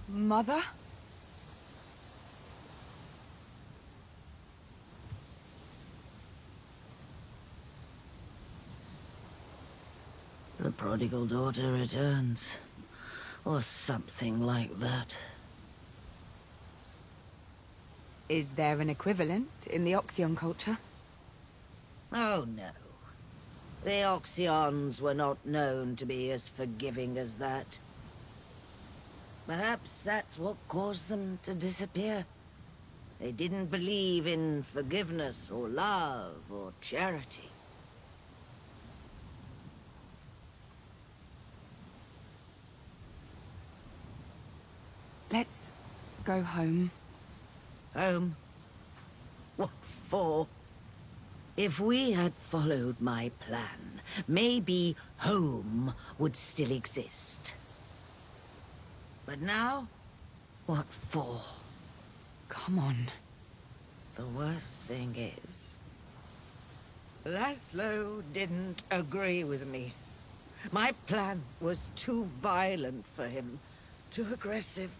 Mother? The prodigal daughter returns. Or something like that. Is there an equivalent in the Oxyon culture? Oh, no. The Oxyons were not known to be as forgiving as that. Perhaps that's what caused them to disappear. They didn't believe in forgiveness or love or charity. Let's go home. Home? What for? If we had followed my plan, maybe home would still exist. But now, what for? Come on. The worst thing is, Laszlo didn't agree with me. My plan was too violent for him, too aggressive.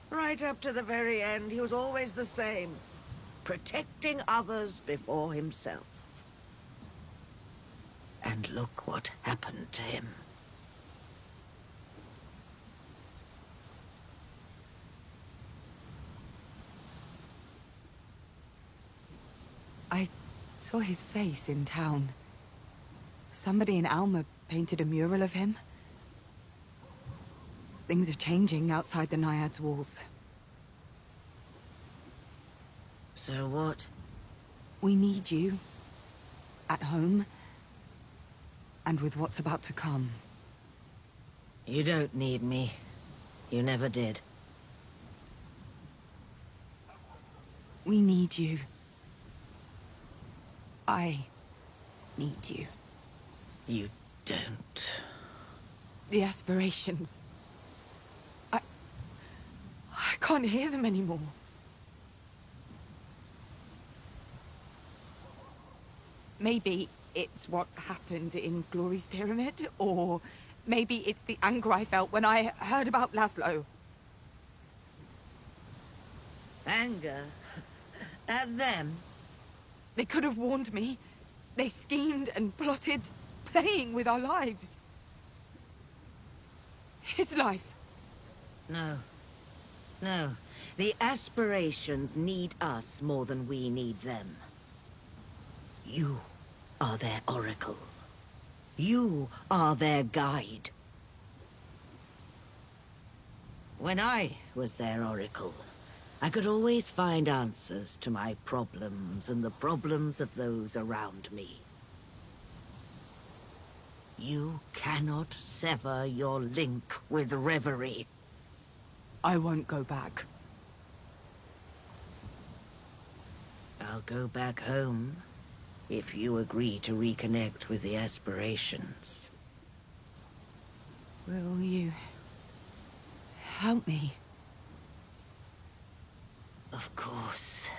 Right up to the very end, he was always the same, protecting others before himself. And look what happened to him. I saw his face in town. Somebody in Alma painted a mural of him. Things are changing outside the Naiad's walls. So what? We need you. At home. And with what's about to come. You don't need me. You never did. We need you. I need you. You don't. The aspirations. I can't hear them anymore. Maybe it's what happened in Glory's Pyramid, or maybe it's the anger I felt when I heard about Laszlo. Anger? At them? They could have warned me. They schemed and plotted, playing with our lives. His life. No. No. The aspirations need us more than we need them. You are their oracle. You are their guide. When I was their oracle, I could always find answers to my problems and the problems of those around me. You cannot sever your link with Reverie. I won't go back. I'll go back home if you agree to reconnect with the aspirations. Will you help me? Of course.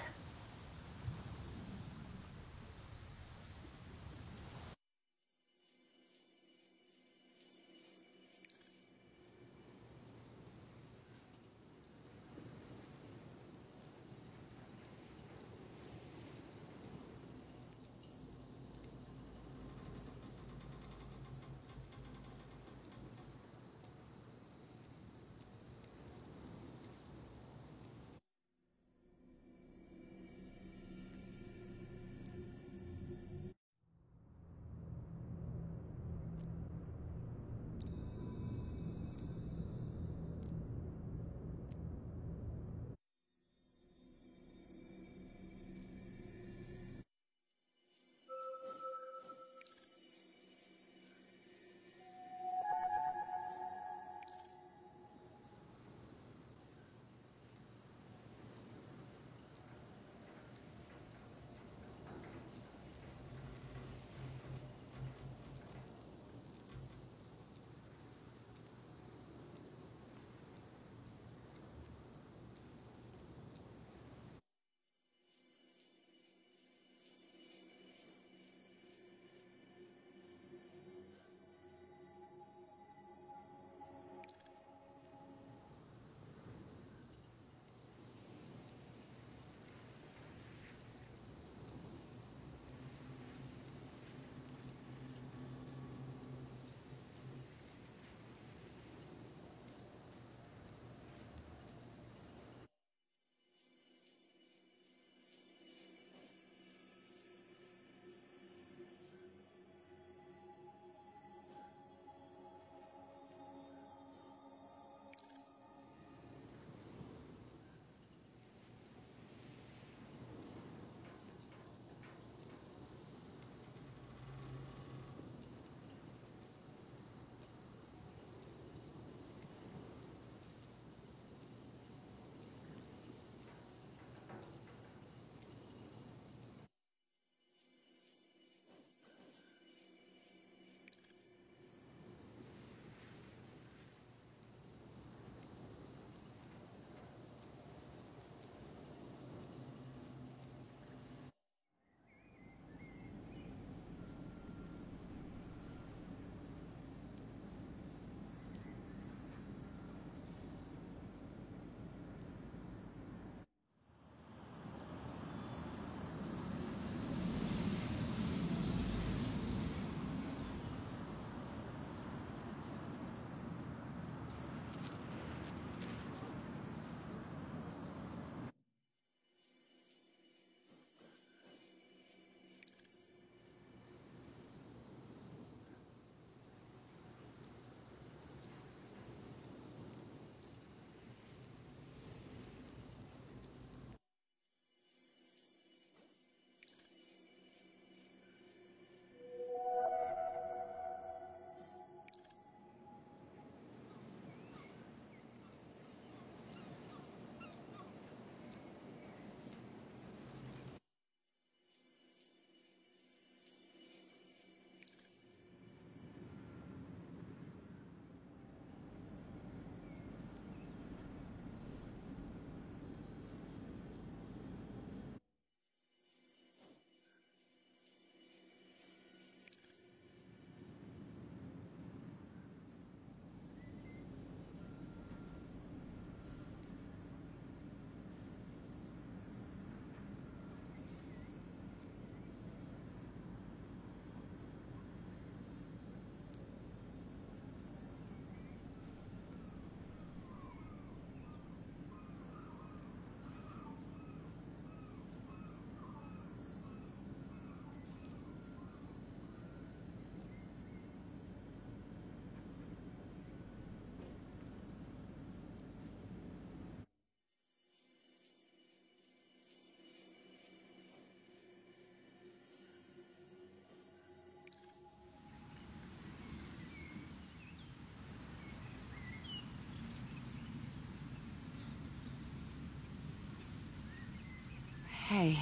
Hey.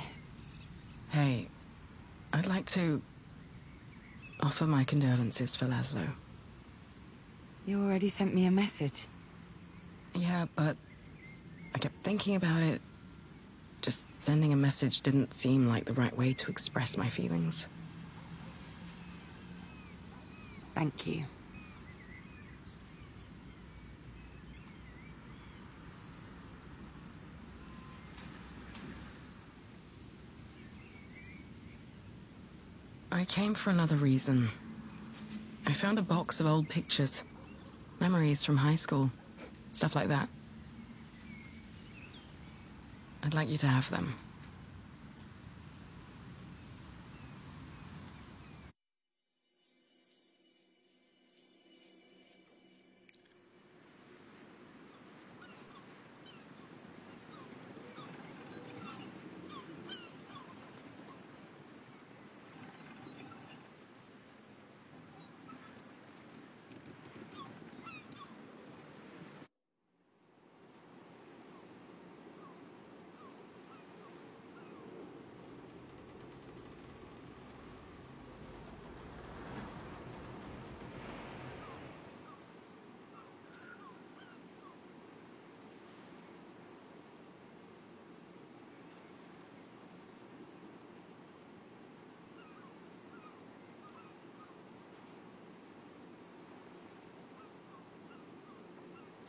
Hey, I'd like to offer my condolences for Laszlo. You already sent me a message. Yeah, but I kept thinking about it. Just sending a message didn't seem like the right way to express my feelings. Thank you. I came for another reason. I found a box of old pictures. Memories from high school. Stuff like that. I'd like you to have them.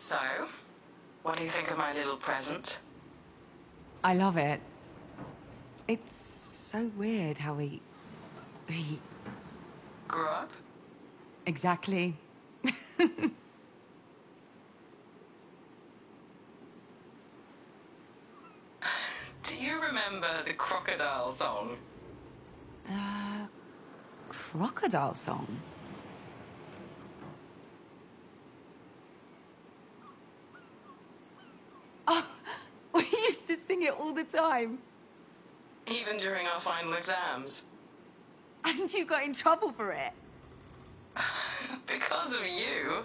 So, what do you think of my little present? I love it. It's so weird how we grew up? Exactly. Do you remember the crocodile song? Crocodile song? Oh, we used to sing it all the time. Even during our final exams. And you got in trouble for it. Because of you.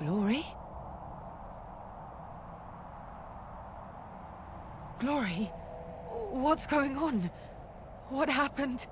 Glory? Glory? What's going on? What happened?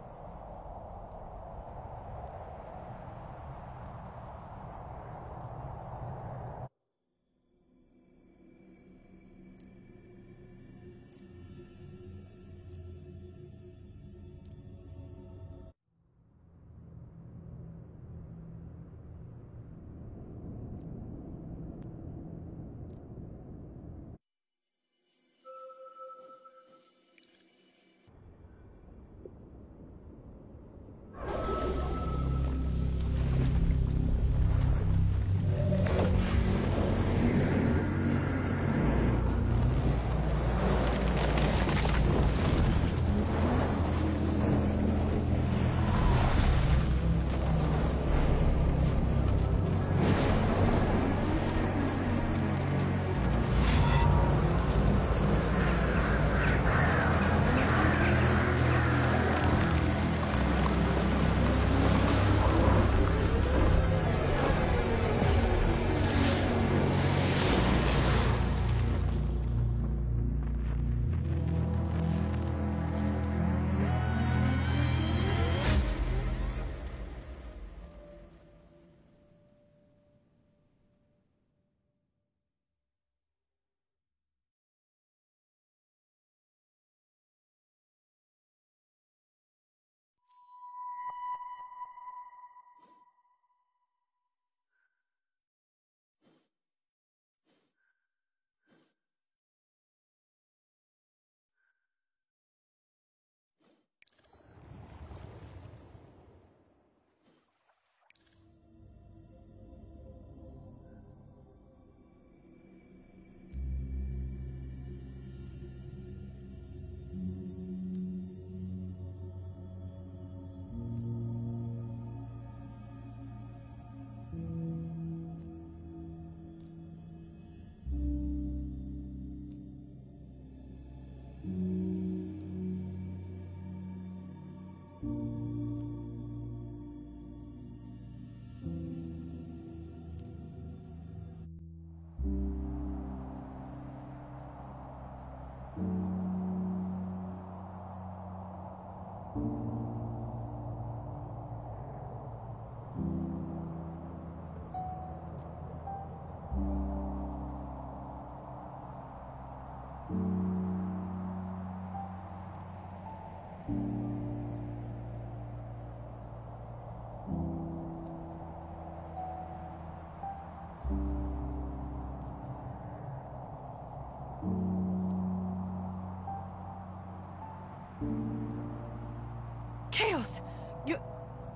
Chaos!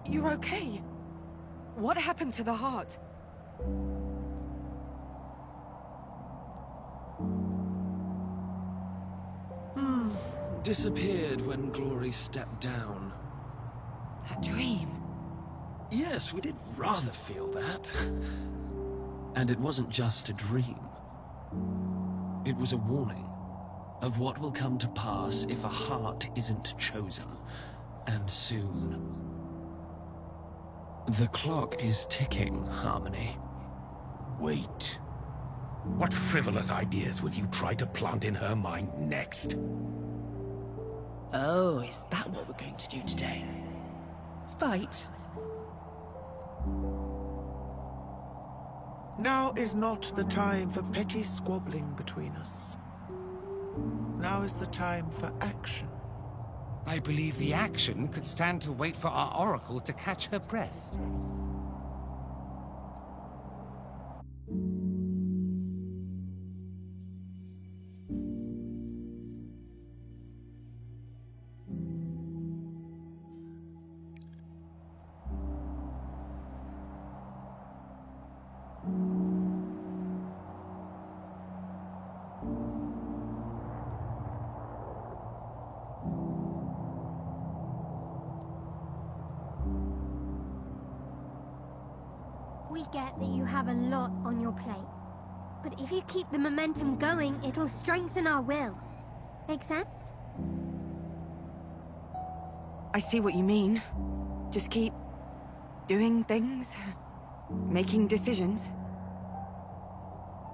You're okay? What happened to the heart? Disappeared when Glory stepped down. That dream? Yes, we did rather feel that. And it wasn't just a dream. It was a warning of what will come to pass if a heart isn't chosen. And soon. The clock is ticking, Harmony. Wait. What frivolous ideas will you try to plant in her mind next? Oh, is that what we're going to do today? Fight? Now is not the time for petty squabbling between us. Now is the time for action. I believe the action could stand to wait for our oracle to catch her breath. We get that you have a lot on your plate. But if you keep the momentum going, it'll strengthen our will. Make sense? I see what you mean. Just keep doing things, making decisions.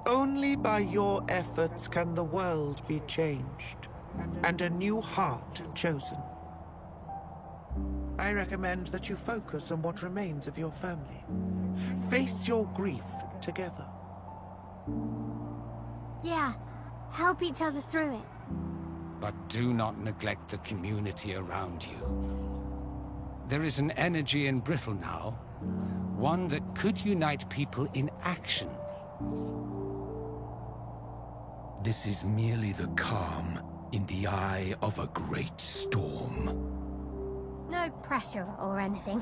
Only by your efforts can the world be changed, and a new heart chosen. I recommend that you focus on what remains of your family. Face your grief together. Yeah, help each other through it. But do not neglect the community around you. There is an energy in Brittle now, one that could unite people in action. This is merely the calm in the eye of a great storm. No pressure or anything.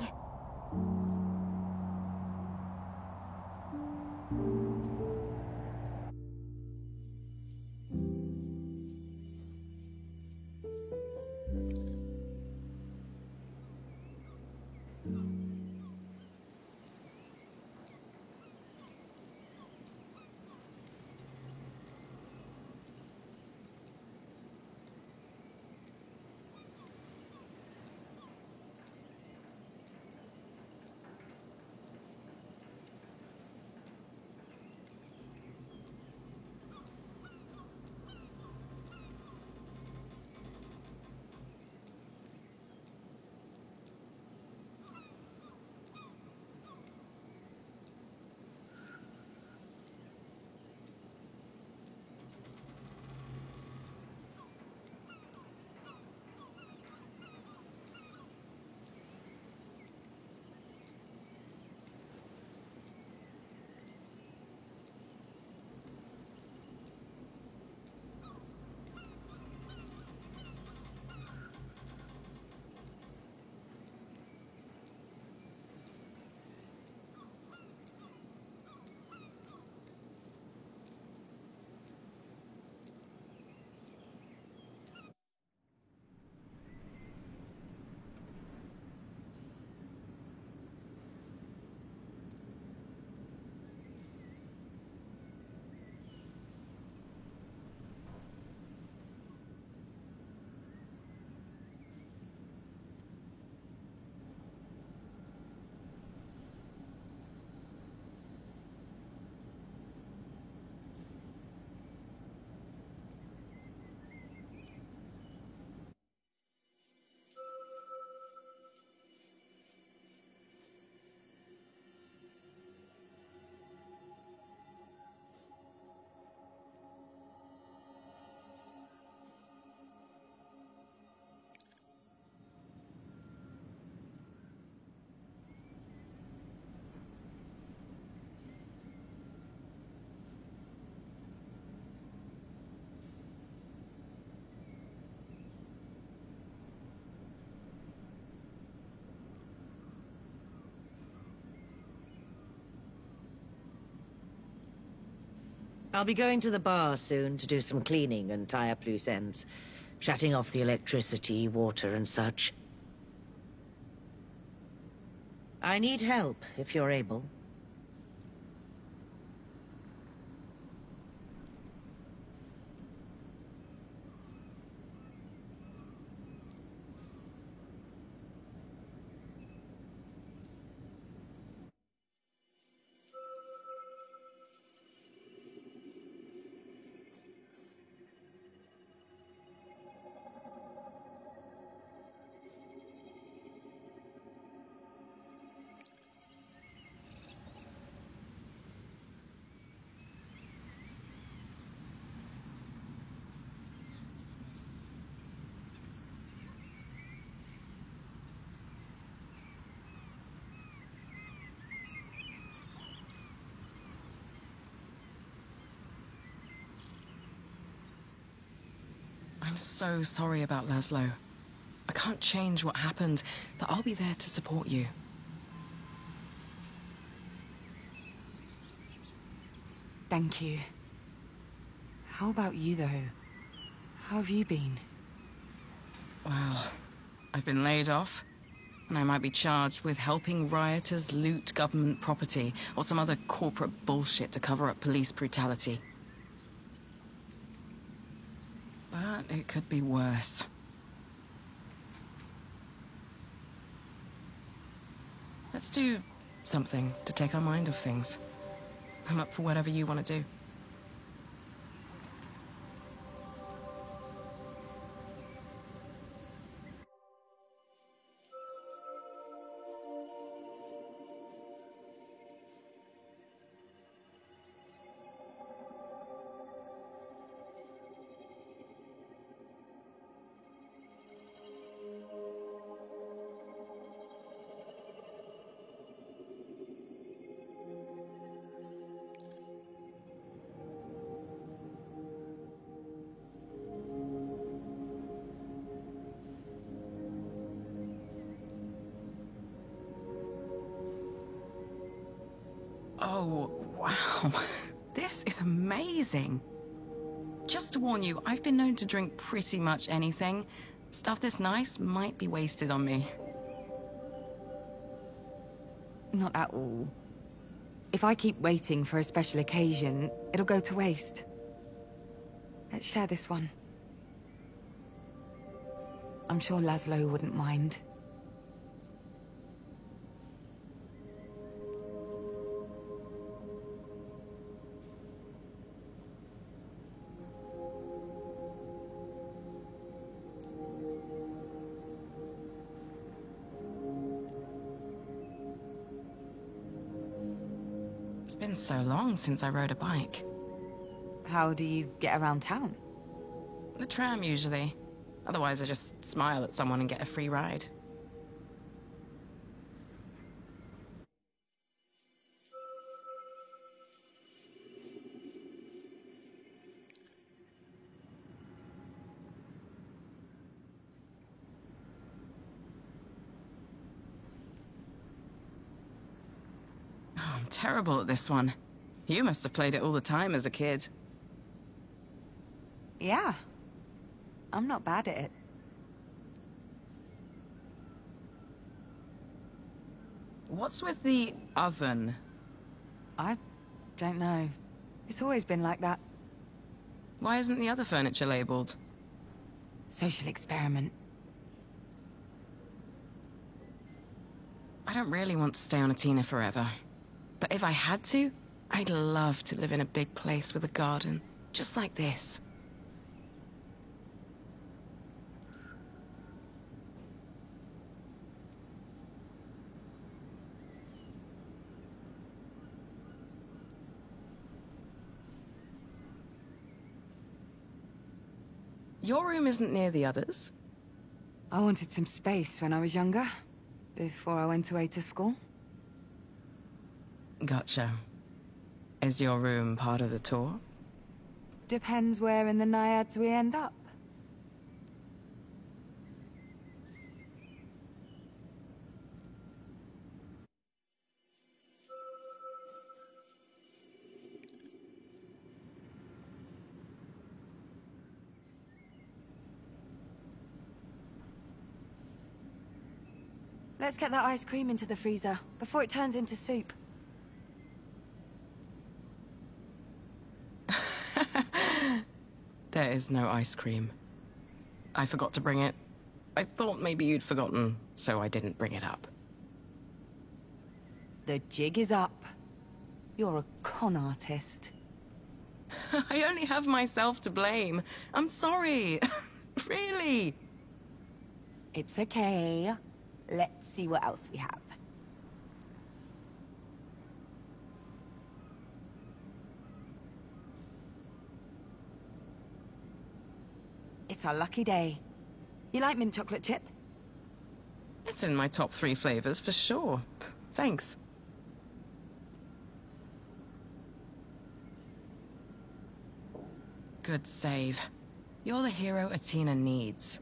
I'll be going to the bar soon to do some cleaning and tie up loose ends. Shutting off the electricity, water and such. I need help, if you're able. I'm so sorry about Laszlo. I can't change what happened, but I'll be there to support you. Thank you. How about you, though? How have you been? Well, I've been laid off, and I might be charged with helping rioters loot government property or some other corporate bullshit to cover up police brutality. But it could be worse. Let's do something to take our mind off things. I'm up for whatever you want to do. Oh, wow. This is amazing. Just to warn you, I've been known to drink pretty much anything. Stuff this nice might be wasted on me. Not at all. If I keep waiting for a special occasion, it'll go to waste. Let's share this one. I'm sure Laszlo wouldn't mind. It's been so long since I rode a bike. How do you get around town? The tram, usually. Otherwise, I just smile at someone and get a free ride. Oh, I'm terrible at this one. You must have played it all the time as a kid. Yeah. I'm not bad at it. What's with the oven? I don't know. It's always been like that. Why isn't the other furniture labeled? Social experiment. I don't really want to stay on Atina forever. But if I had to, I'd love to live in a big place with a garden, just like this. Your room isn't near the others? I wanted some space when I was younger, before I went away to school. Gotcha. Is your room part of the tour? Depends where in the Naiads we end up. Let's get that ice cream into the freezer, before it turns into soup. There is no ice cream. I forgot to bring it. I thought maybe you'd forgotten, so I didn't bring it up. The jig is up. You're a con artist. I only have myself to blame. I'm sorry. Really. It's okay. Let's see what else we have. It's our lucky day. You like mint chocolate chip? It's in my top 3 flavors for sure. Thanks. Good save. You're the hero Atina needs.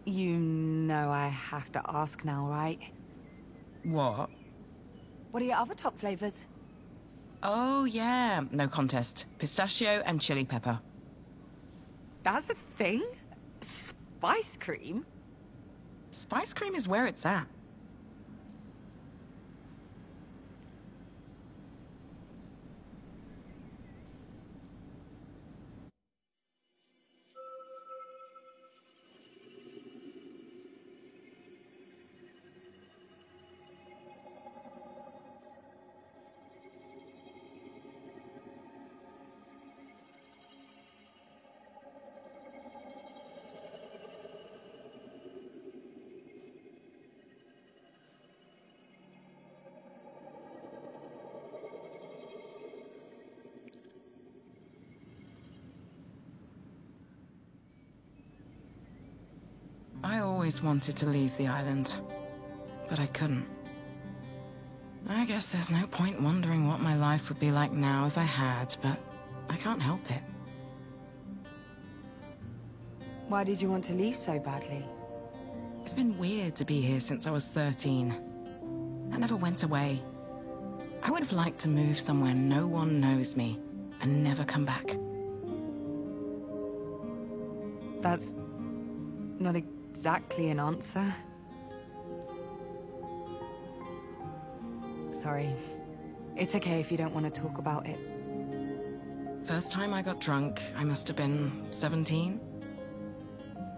You know I have to ask now, right? What? What are your other top flavors? Oh, yeah. No contest. Pistachio and chili pepper. That's a thing? Spice cream? Spice cream is where it's at. I always wanted to leave the island, but I couldn't. I guess there's no point wondering what my life would be like now if I had, but I can't help it. Why did you want to leave so badly? It's been weird to be here since I was 13. I never went away. I would have liked to move somewhere no one knows me and never come back. That's not exactly an answer. Sorry. It's okay if you don't want to talk about it. First time I got drunk, I must have been 17.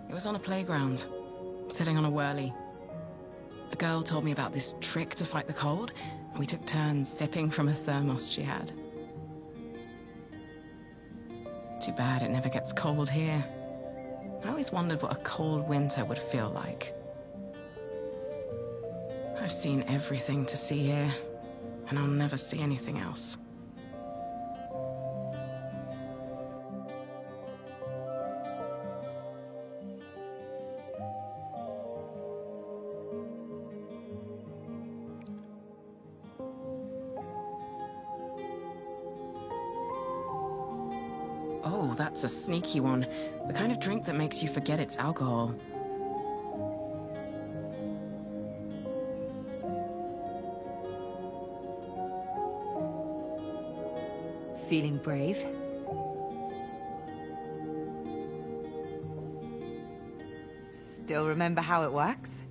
It was on a playground, sitting on a whirly. A girl told me about this trick to fight the cold, and we took turns sipping from a thermos she had. Too bad it never gets cold here. I always wondered what a cold winter would feel like. I've seen everything to see here, and I'll never see anything else. Oh, that's a sneaky one. The kind of drink that makes you forget it's alcohol. Feeling brave? Still remember how it works?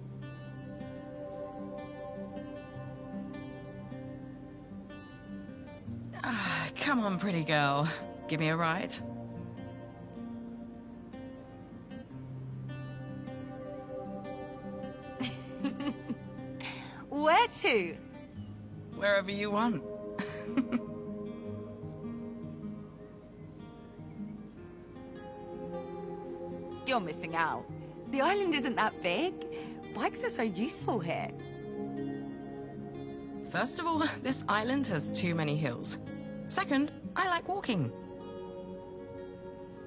Ah, come on, pretty girl. Give me a ride. Where to? Wherever you want. You're missing out. The island isn't that big. Bikes are so useful here. First of all, this island has too many hills. Second, I like walking.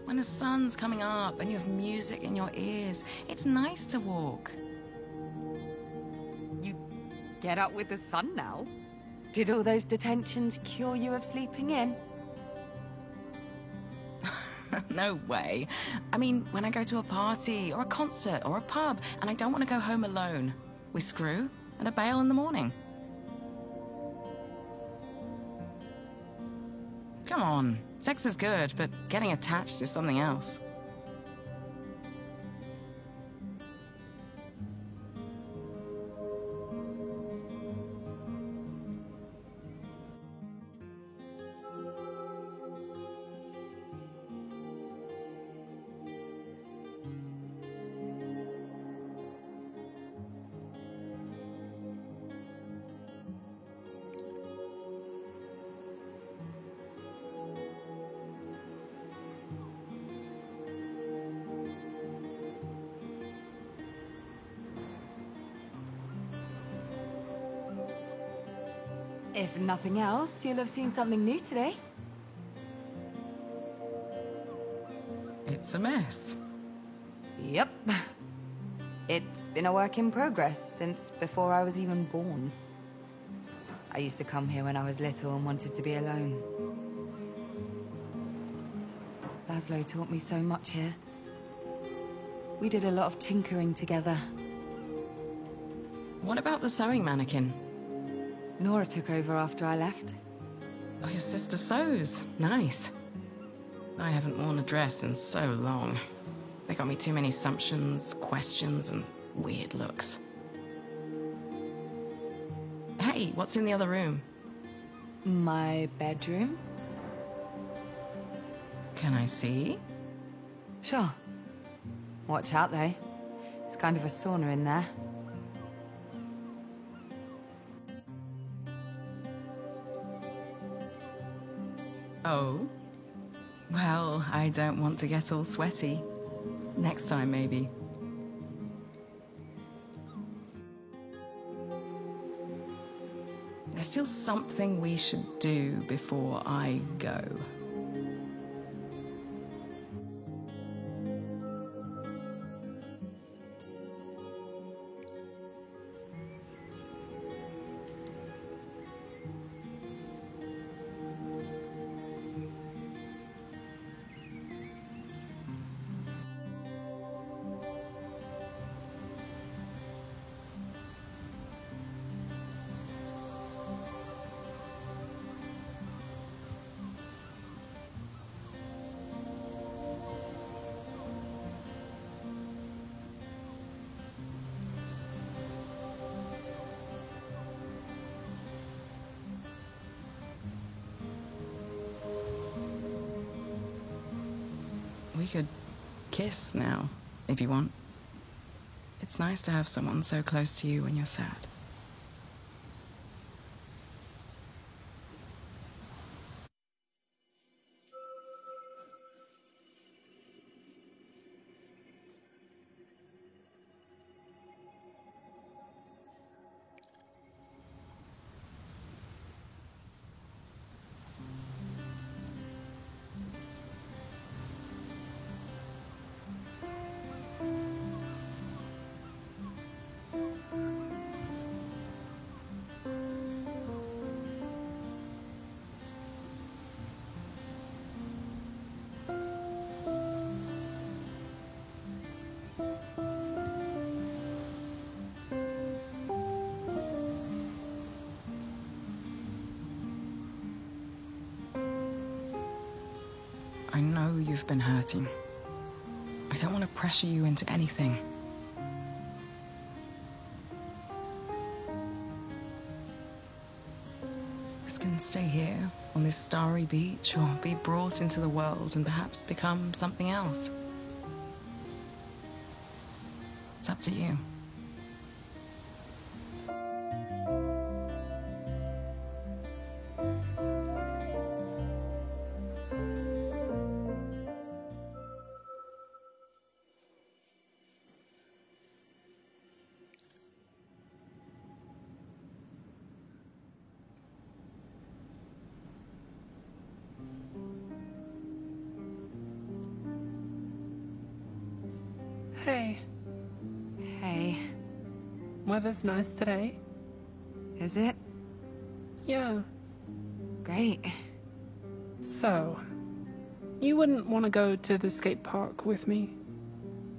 When the sun's coming up and you have music in your ears, it's nice to walk. You get up with the sun now? Did all those detentions cure you of sleeping in? No way. I mean, when I go to a party or a concert or a pub and I don't want to go home alone, we screw and a bail in the morning. Come on, sex is good, but getting attached is something else. If nothing else, you'll have seen something new today. It's a mess. Yep. It's been a work in progress since before I was even born. I used to come here when I was little and wanted to be alone. Laszlo taught me so much here. We did a lot of tinkering together. What about the sewing mannequin? Nora took over after I left. Oh, your sister sews. Nice. I haven't worn a dress in so long. They got me too many assumptions, questions, and weird looks. Hey, what's in the other room? My bedroom? Can I see? Sure. Watch out, though. It's kind of a sauna in there. Oh? Well, I don't want to get all sweaty. Next time, maybe. There's still something we should do before I go. We could kiss now, if you want. It's nice to have someone so close to you when you're sad. I know you've been hurting. I don't want to pressure you into anything. This can stay here, on this starry beach, or be brought into the world and perhaps become something else. It's up to you. Hey. Hey. Weather's nice today. Is it? Yeah. Great. So, you wouldn't want to go to the skate park with me,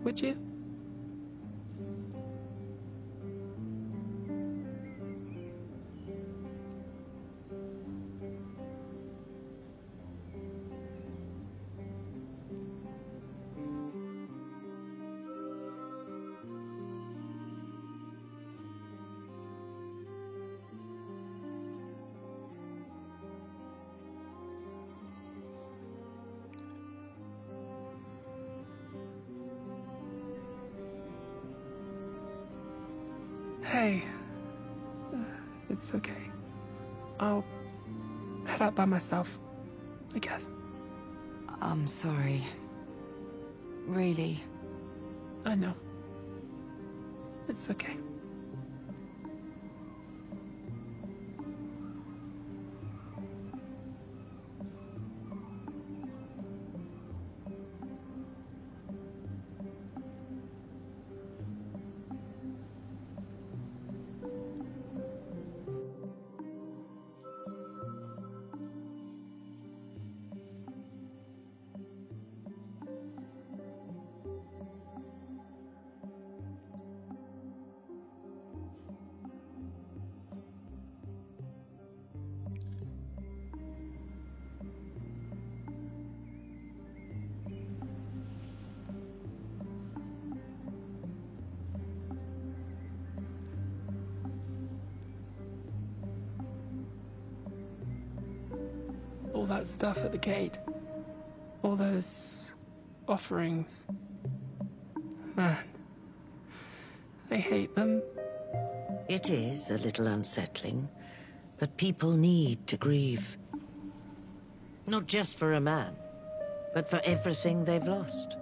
would you? Hey. It's okay. I'll head out by myself, I guess. I'm sorry. Really. I know. It's okay. All that stuff at the gate. All those offerings. Man, I hate them. It is a little unsettling, but people need to grieve. Not just for a man, but for everything they've lost.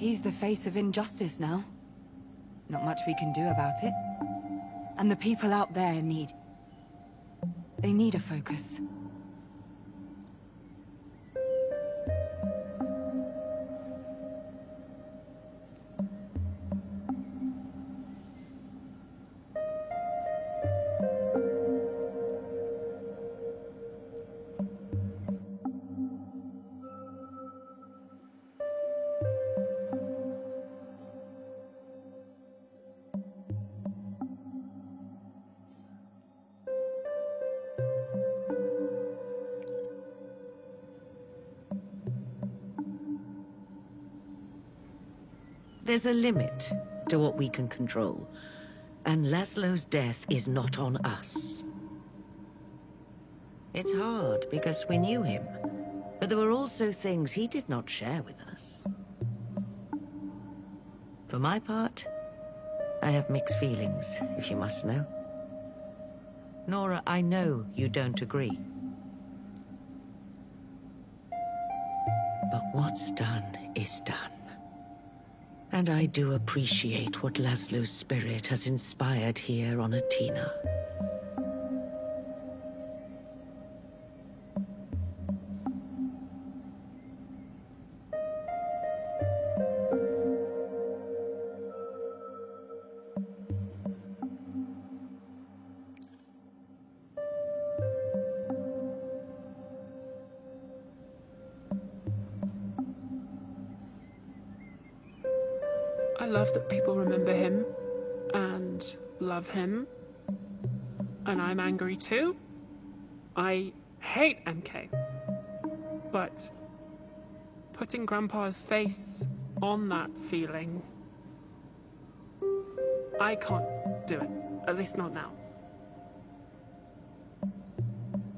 He's the face of injustice now. Not much we can do about it. And the people out there need... They need a focus. There's a limit to what we can control, and Laszlo's death is not on us. It's hard because we knew him, but there were also things he did not share with us. For my part, I have mixed feelings, if you must know. Nora, I know you don't agree. But what's done is done. And I do appreciate what Laszlo's spirit has inspired here on Atina. I love that people remember him and love him. And I'm angry too. I hate MK. But putting Grandpa's face on that feeling, I can't do it. At least not now.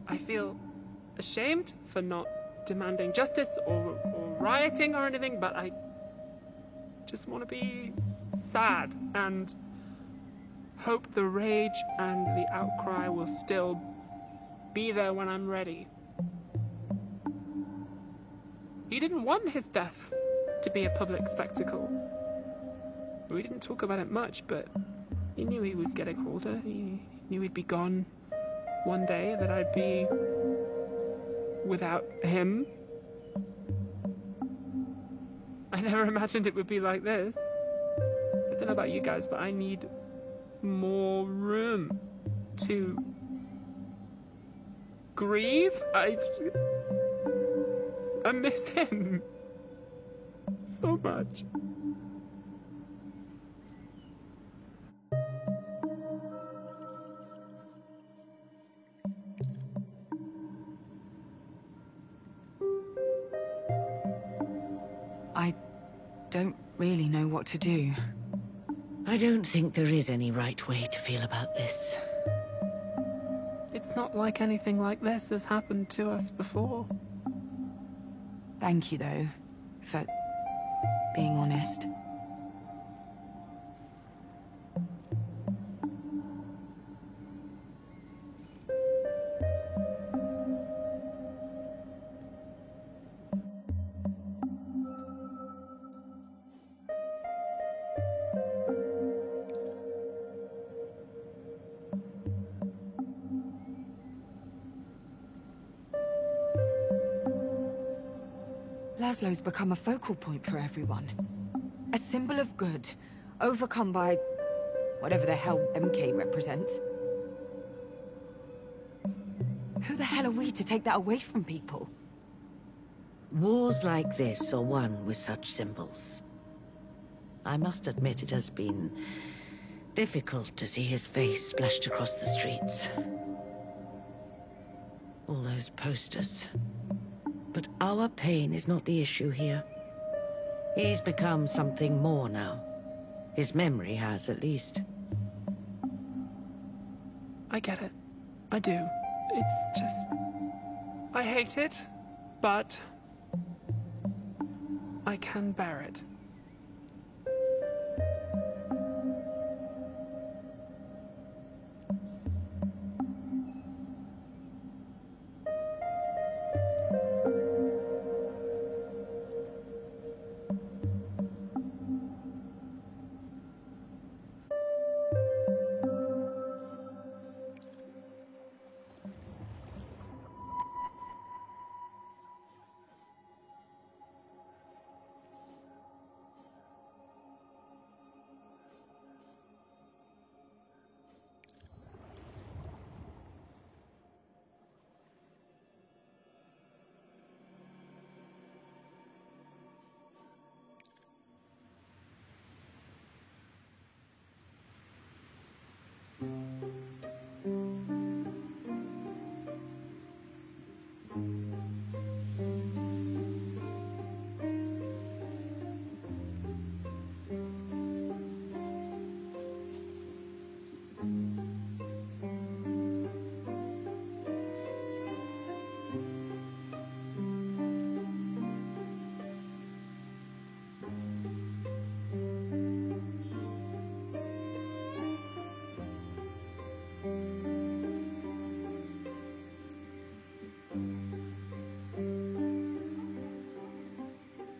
I feel ashamed for not demanding justice or rioting or anything, but I just want to be sad and hope the rage and the outcry will still be there when I'm ready. He didn't want his death to be a public spectacle. We didn't talk about it much, but he knew he was getting older. He knew he'd be gone one day, that I'd be without him. I never imagined it would be like this. I don't know about you guys, but I need more room to grieve. I miss him so much. I don't really know what to do. I don't think there is any right way to feel about this. It's not like anything like this has happened to us before. Thank you, though, for being honest. Laszlo's become a focal point for everyone. A symbol of good, overcome by whatever the hell MK represents. Who the hell are we to take that away from people? Wars like this are won with such symbols. I must admit it has been difficult to see his face splashed across the streets. All those posters. But our pain is not the issue here. He's become something more now. His memory has, at least. I get it. I do. It's just... I hate it, but... I can bear it.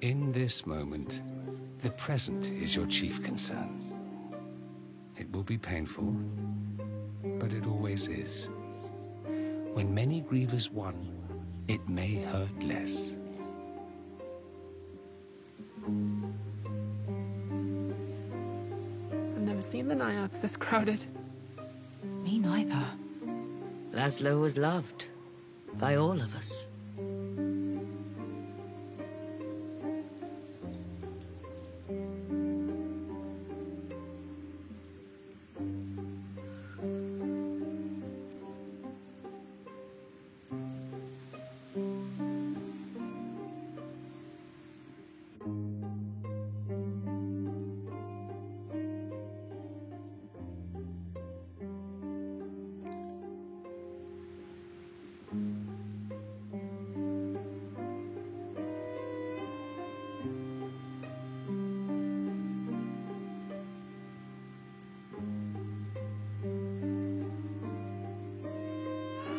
In this moment, the present is your chief concern. It will be painful, but it always is. When many grieve as one, it may hurt less. I've never seen the Naiads this crowded. Me neither. Laszlo was loved by all of us.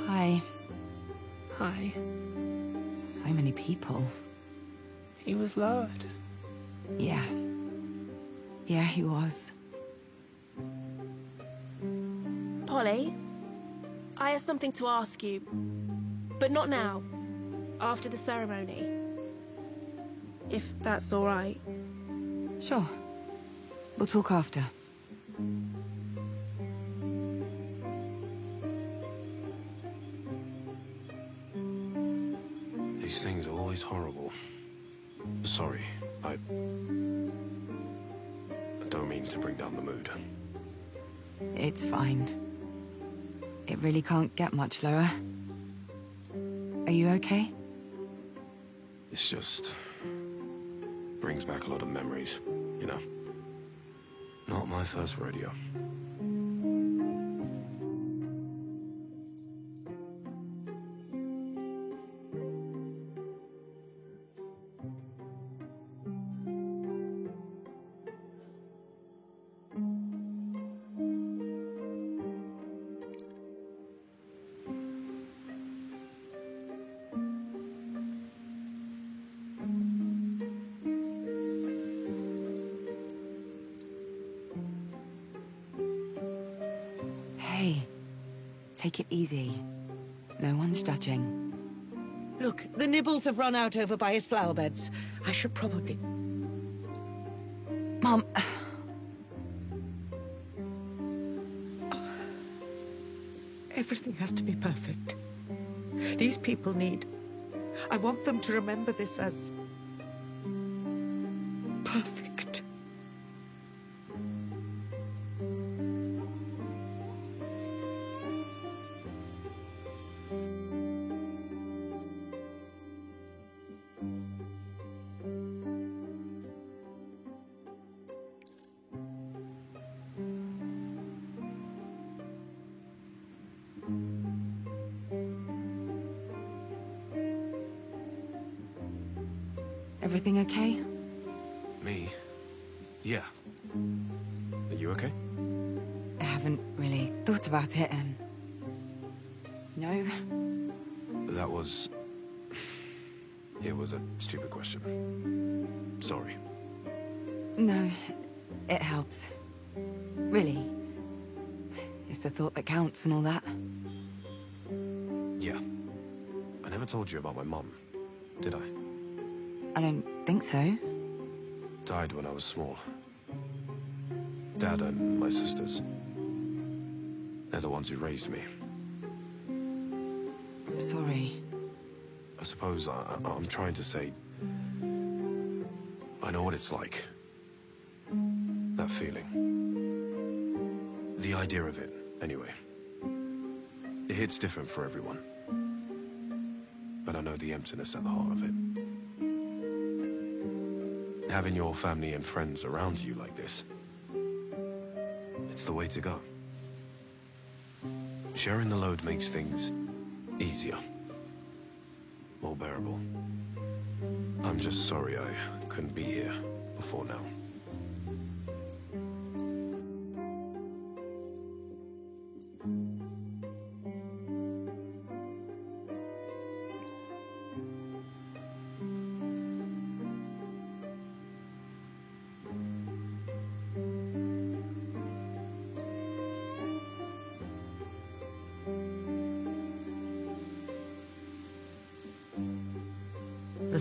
Hi. Hi. So many people. He was loved. Yeah. Yeah, he was. Polly, I have something to ask you. But not now. After the ceremony. If that's all right. Sure. We'll talk after. These things are always horrible. Sorry, I don't mean to bring down the mood. It's fine. It really can't get much lower. Are you okay? It's just brings back a lot of memories, you know. Not my first rodeo. Hey, take it easy. No one's judging. Look, the nibbles have run out over by his flower beds. I should probably... Mum. Everything has to be perfect. These people need... I want them to remember this as... perfect. Everything okay? Me? Yeah. Are you okay? I haven't really thought about it, no. That was... It was a stupid question. Sorry. No, it helps. Really. It's the thought that counts and all that. Yeah. I never told you about my mum, did I? I don't think so. Died when I was small. Dad and my sisters. They're the ones who raised me. I'm sorry. I suppose I'm trying to say... I know what it's like. That feeling. The idea of it, anyway. It hits different for everyone. But I know the emptiness at the heart of it. Having your family and friends around you like this, it's the way to go. Sharing the load makes things easier, more bearable. I'm just sorry I couldn't be here before now.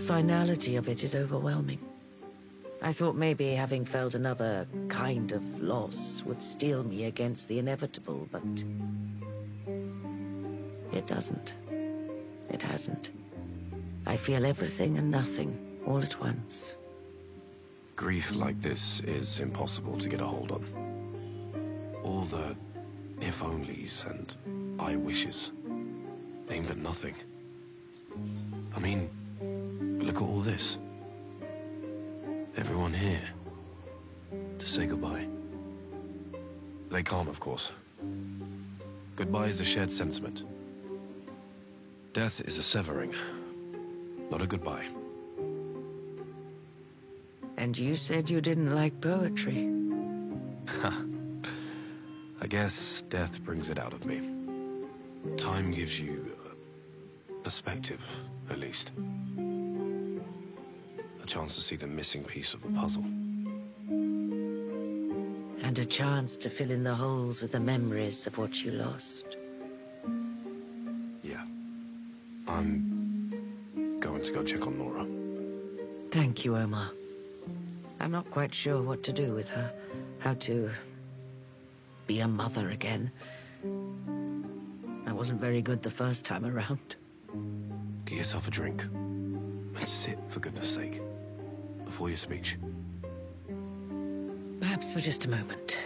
finality of it is overwhelming. I thought maybe having felt another kind of loss would steel me against the inevitable, but it doesn't. It hasn't. I feel everything and nothing all at once. Grief like this is impossible to get a hold on. All the if-onlys and I-wishes, aimed at nothing. I mean, look at all this. Everyone here to say goodbye. They can't, of course. Goodbye is a shared sentiment. Death is a severing, not a goodbye. And you said you didn't like poetry. I guess death brings it out of me. Time gives you perspective, at least. A chance to see the missing piece of the puzzle. And a chance to fill in the holes with the memories of what you lost. Yeah. I'm going to go check on Nora. Thank you, Omar. I'm not quite sure what to do with her. How to be a mother again. I wasn't very good the first time around. Get yourself a drink. And sit, for goodness sake. Before your speech. Perhaps for just a moment.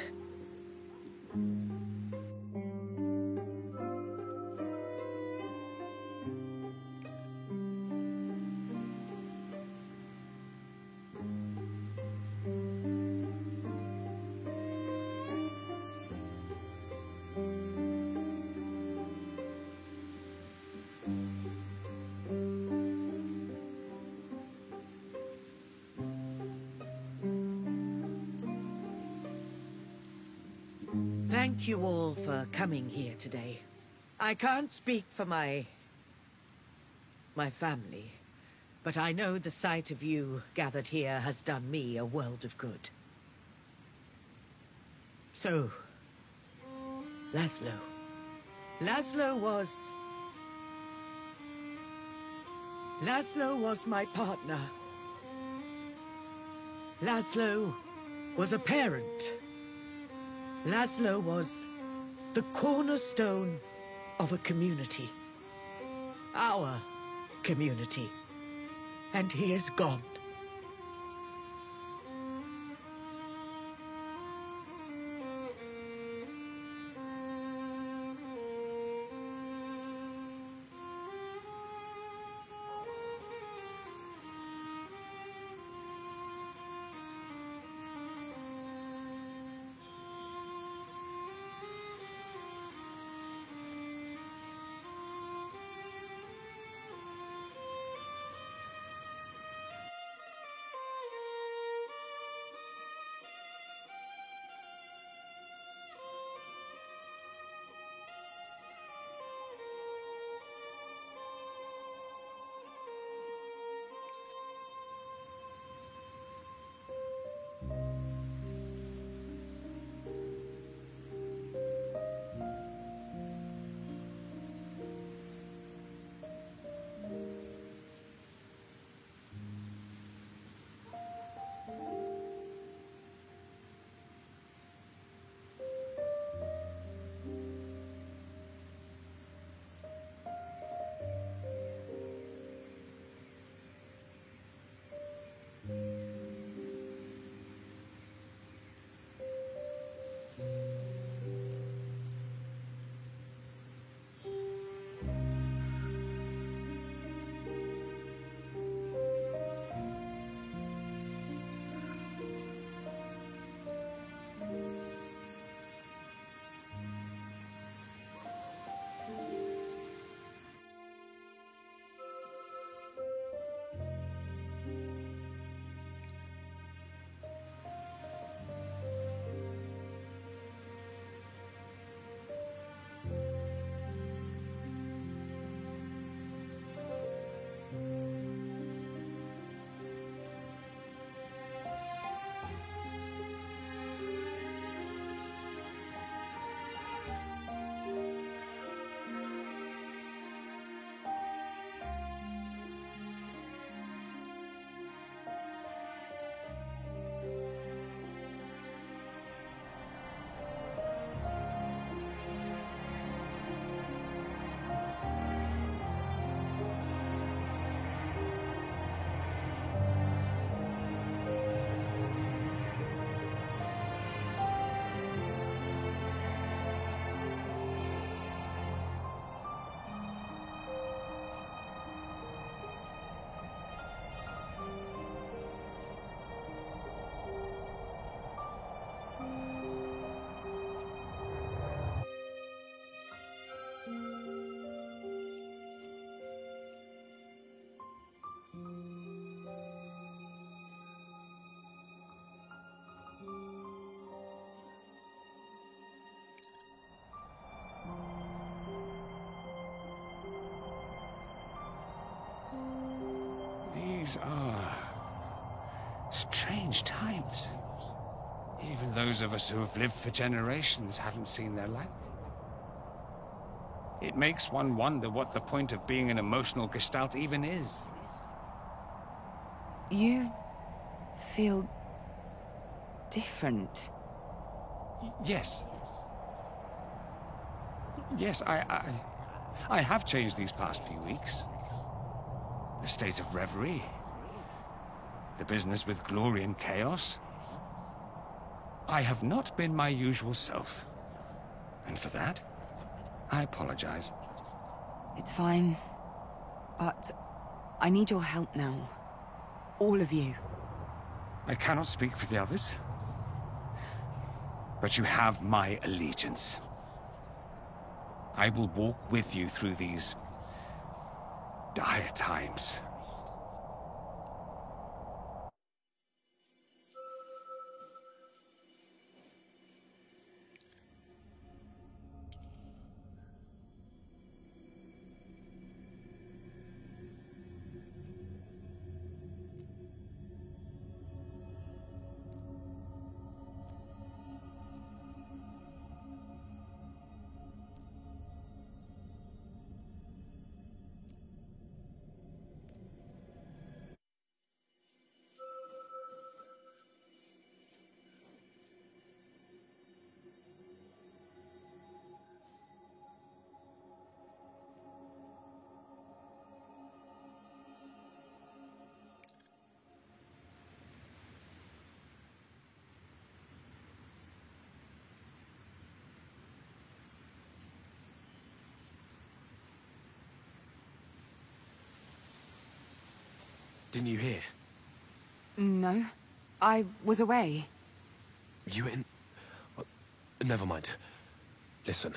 Thank you all for coming here today. I can't speak for my family, but I know the sight of you gathered here has done me a world of good. So, Laszlo. Laszlo was my partner. Laszlo was a parent. Laszlo was the cornerstone of a community. Our community. And he is gone. strange times. Even those of us who have lived for generations haven't seen their like. It makes one wonder what the point of being an emotional Gestalt even is. You feel different. Yes. Yes, I have changed these past few weeks. The state of reverie. The business with glory and chaos. I have not been my usual self. And for that, I apologize. It's fine. But I need your help now. All of you. I cannot speak for the others. But you have my allegiance. I will walk with you through these dire times. Didn't you hear? No. I was away. You in... Never mind. Listen.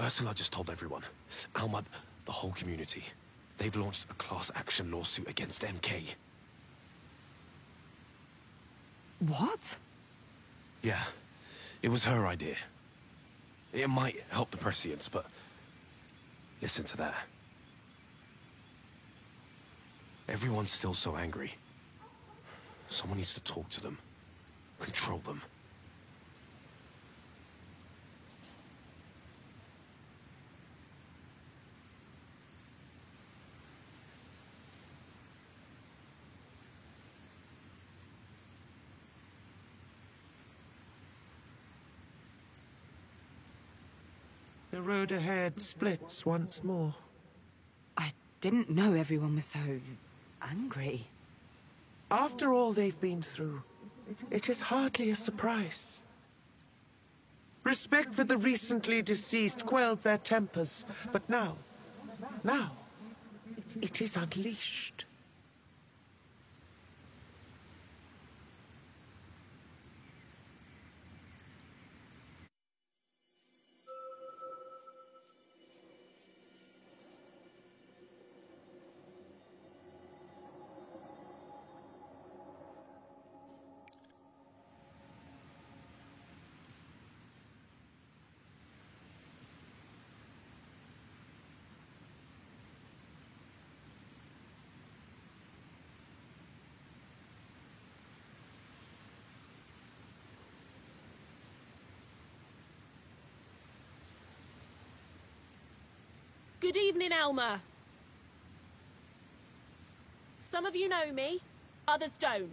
Ursula just told everyone. Alma, the whole community. They've launched a class action lawsuit against MK. What? Yeah. It was her idea. It might help the prescience, but... Listen to that. Everyone's still so angry. Someone needs to talk to them. Control them. The road ahead splits once more. I didn't know everyone was so... angry. After all they've been through, it is hardly a surprise. Respect for the recently deceased quelled their tempers, but now, it is unleashed. Good evening, Alma. Some of you know me, others don't.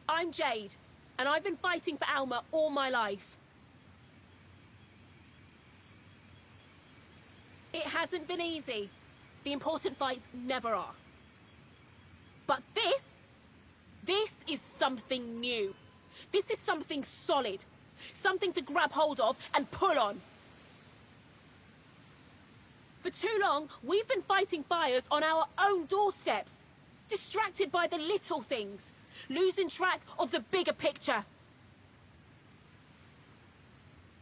I'm Jade, and I've been fighting for Alma all my life. It hasn't been easy. The important fights never are. But this is something new. This is something solid. Something to grab hold of and pull on. For too long, we've been fighting fires on our own doorsteps, distracted by the little things, losing track of the bigger picture.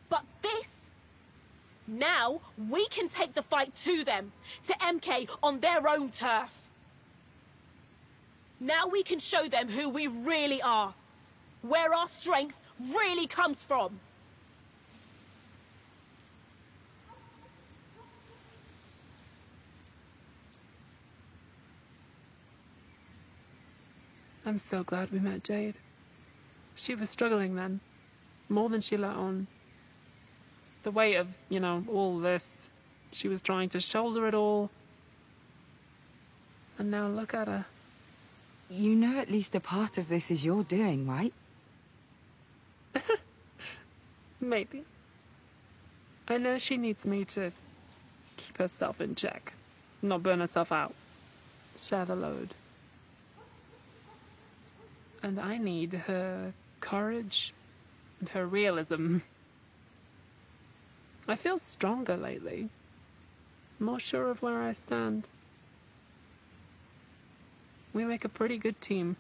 But now we can take the fight to them, to MK on their own turf. Now we can show them who we really are, where our strength really comes from. I'm so glad we met Jade. She was struggling then, more than she let on. The weight of, all this. She was trying to shoulder it all. And now look at her. You know at least a part of this is your doing, right? Maybe. I know she needs me to keep herself in check, not burn herself out. Share the load. And I need her courage and her realism. I feel stronger lately. More sure of where I stand. We make a pretty good team.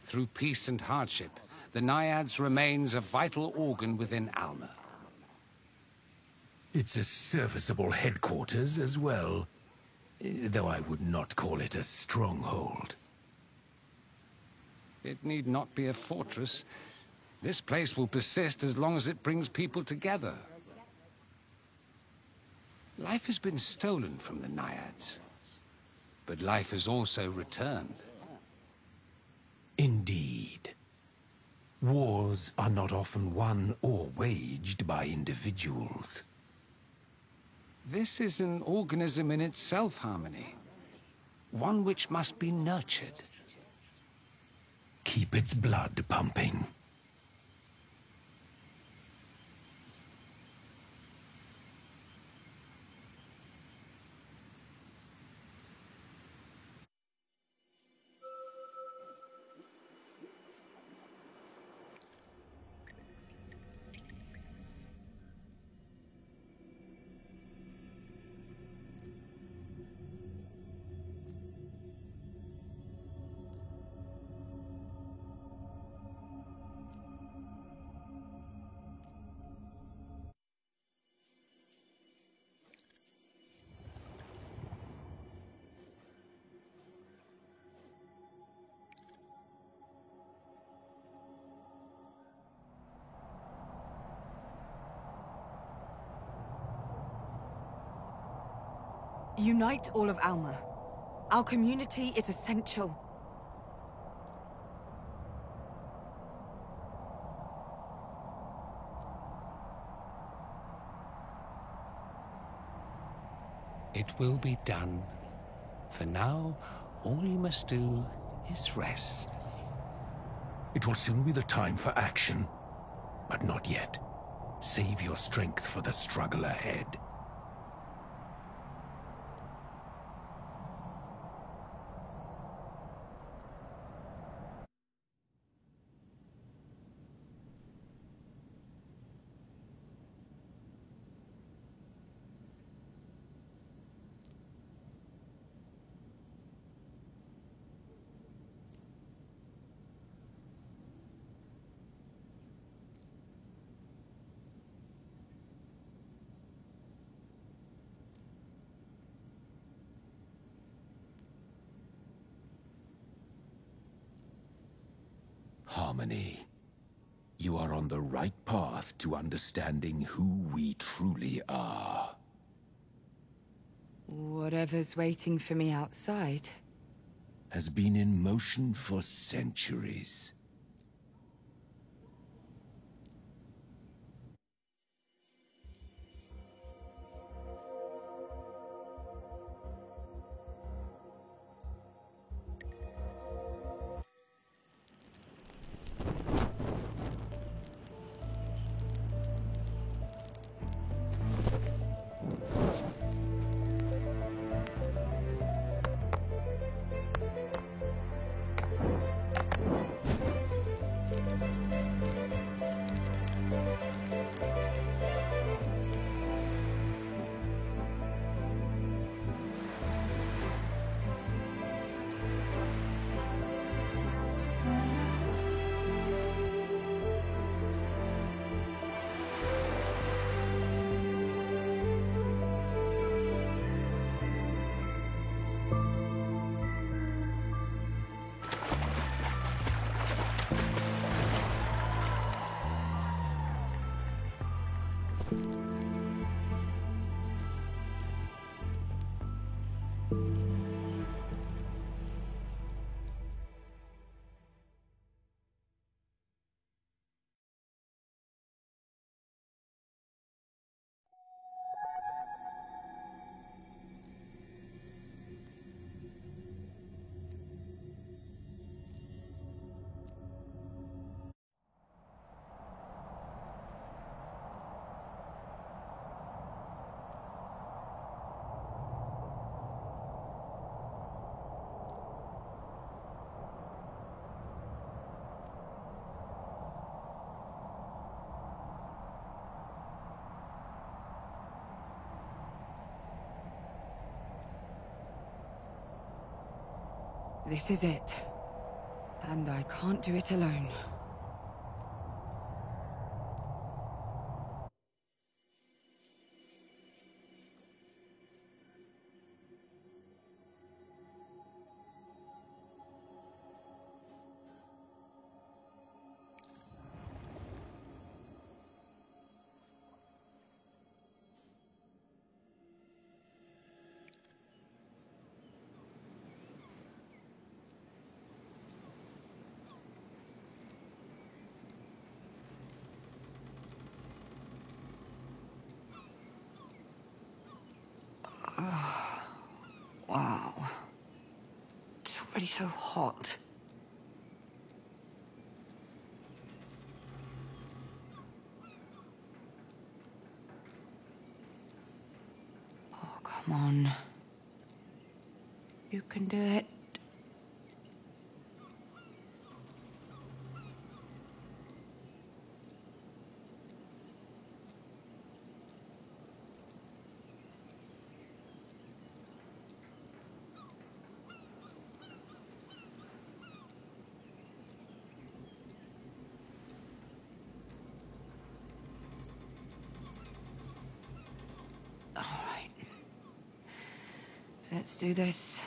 Through peace and hardship, the Naiads remains a vital organ within Alma. It's a serviceable headquarters as well, though I would not call it a stronghold. It need not be a fortress. This place will persist as long as it brings people together. Life has been stolen from the Naiads, but life has also returned. Indeed. Wars are not often won or waged by individuals. This is an organism in itself, Harmony. One which must be nurtured. Keep its blood pumping. Unite all of Alma. Our community is essential. It will be done. For now, all you must do is rest. It will soon be the time for action, but not yet. Save your strength for the struggle ahead. Harmony, you are on the right path to understanding who we truly are. Whatever's waiting for me outside has been in motion for centuries. This is it. And I can't do it alone. Wow. It's already so hot. Oh, come on. You can do it. Let's do this.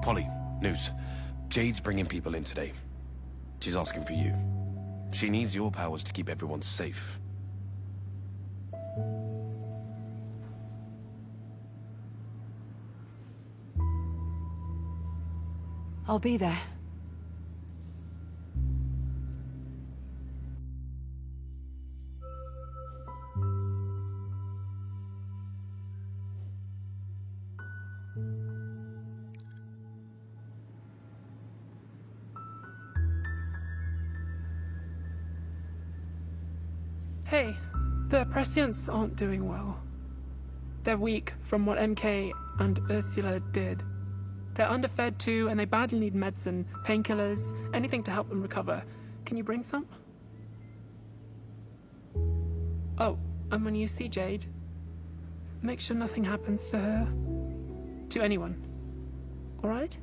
Polly, news. Jade's bringing people in today. She's asking for you. She needs your powers to keep everyone safe. I'll be there. Hey, the Prescients aren't doing well. They're weak from what MK and Ursula did. They're underfed too, and they badly need medicine, painkillers, anything to help them recover. Can you bring some? Oh, and when you see Jade, make sure nothing happens to her. To anyone. All right?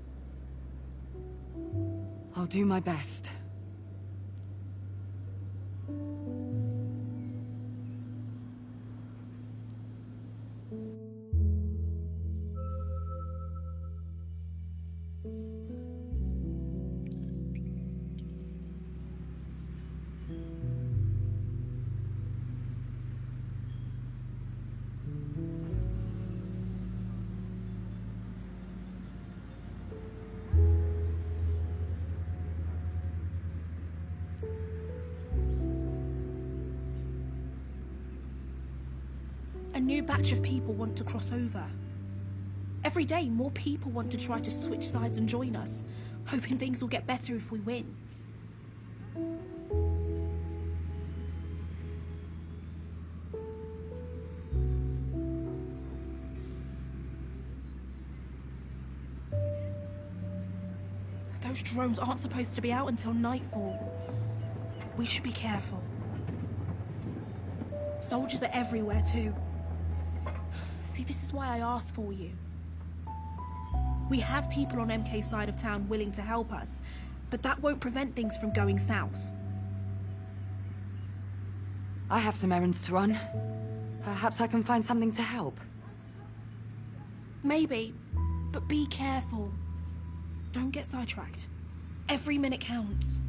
I'll do my best. A new batch of people want to cross over. Every day, more people want to try to switch sides and join us, hoping things will get better if we win. Those drones aren't supposed to be out until nightfall. We should be careful. Soldiers are everywhere too. See, this is why I asked for you. We have people on MK's side of town willing to help us, but that won't prevent things from going south. I have some errands to run. Perhaps I can find something to help. Maybe, but be careful. Don't get sidetracked. Every minute counts.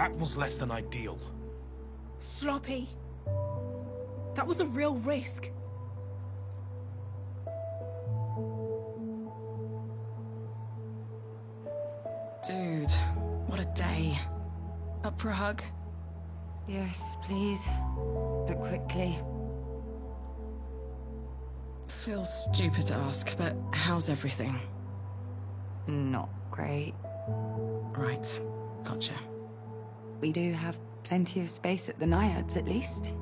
That was less than ideal. Sloppy. That was a real risk. Dude, what a day. Up for a hug? Yes, please. But quickly. Feels stupid to ask, but how's everything? Not great. Right, gotcha. We do have plenty of space at the Naiads, at least.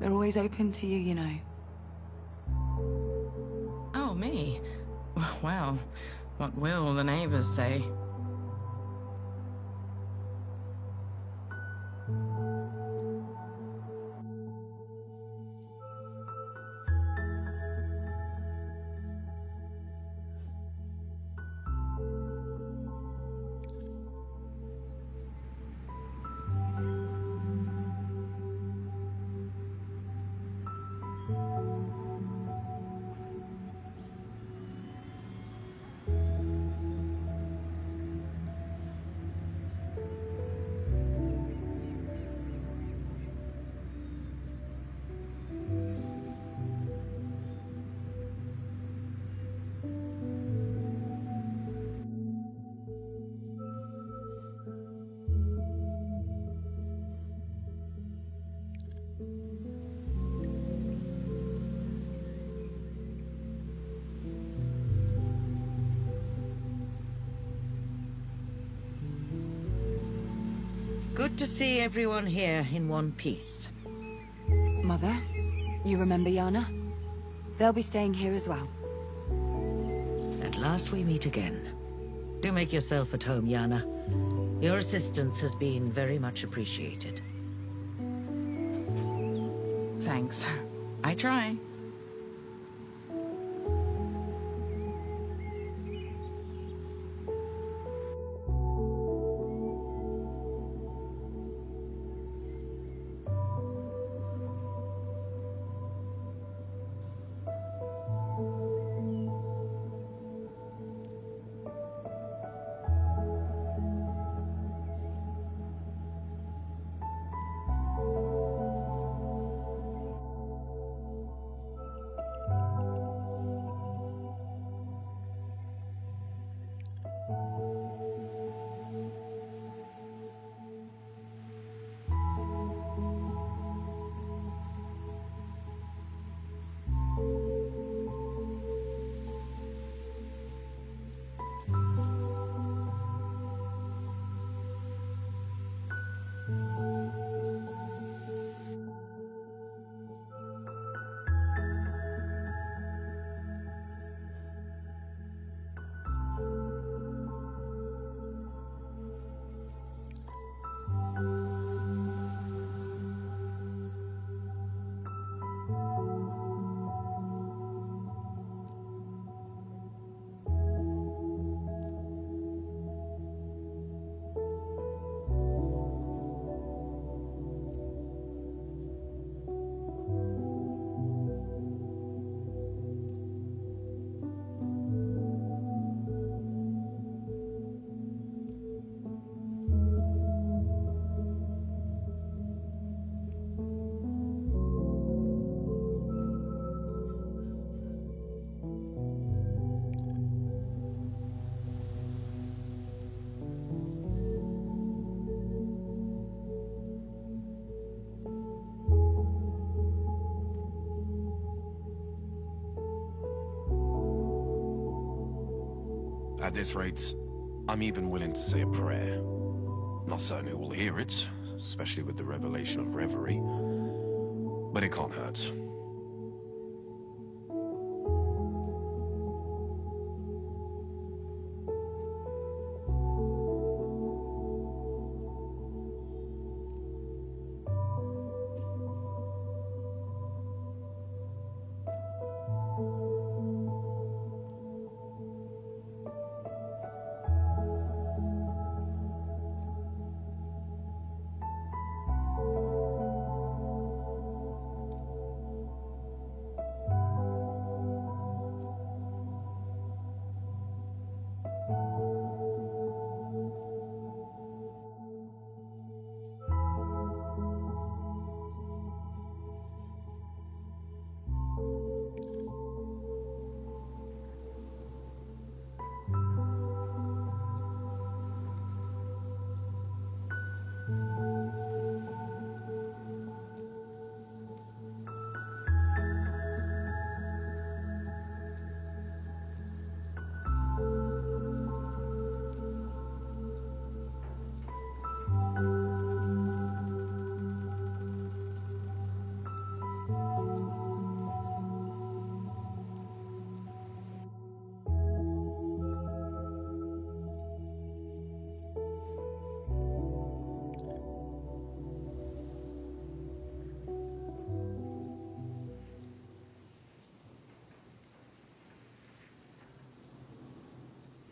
They're always open to you, you know. Oh, me? Well, what will the neighbors say? Good to see everyone here in one piece. Mother, you remember Yana? They'll be staying here as well. At last we meet again. Do make yourself at home, Yana. Your assistance has been very much appreciated. Thanks. I try. At this rate, I'm even willing to say a prayer. Not certain who will hear it, especially with the revelation of Reverie. But it can't hurt.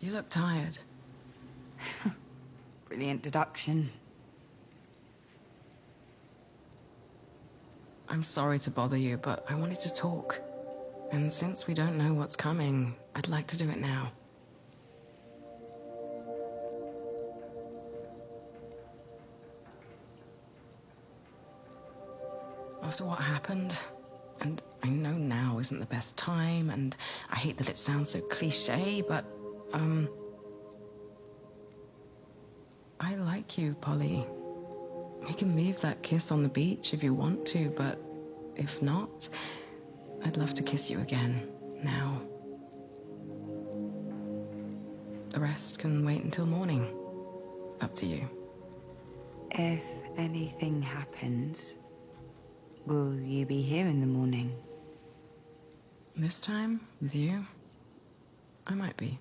You look tired. Brilliant deduction. I'm sorry to bother you, but I wanted to talk. And since we don't know what's coming, I'd like to do it now. After what happened, and I know now isn't the best time, and I hate that it sounds so cliché, but, I like you, Polly. We can leave that kiss on the beach if you want to, but if not, I'd love to kiss you again, now. The rest can wait until morning. Up to you. If anything happens, will you be here in the morning? This time, with you, I might be.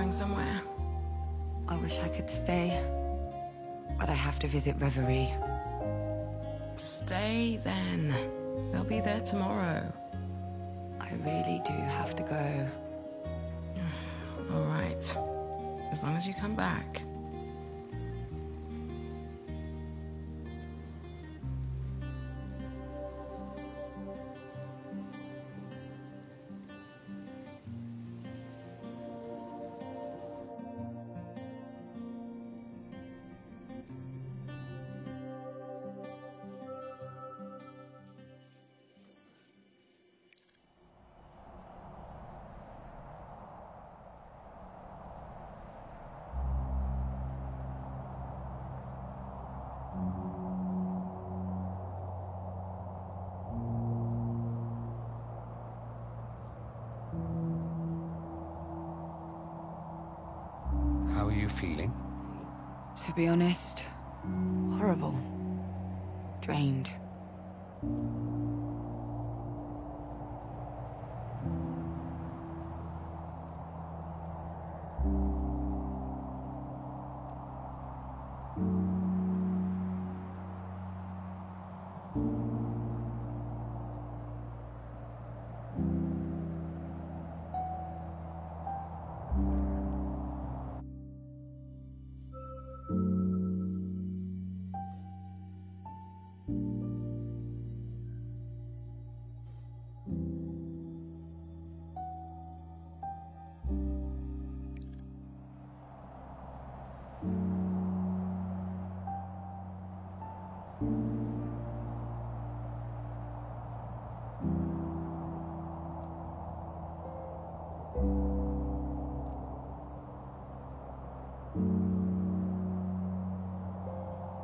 Somewhere. I wish I could stay, but I have to visit Reverie. Stay then. They'll be there tomorrow. I really do have to go. All right. As long as you come back. How are you feeling? To be honest, horrible. Drained.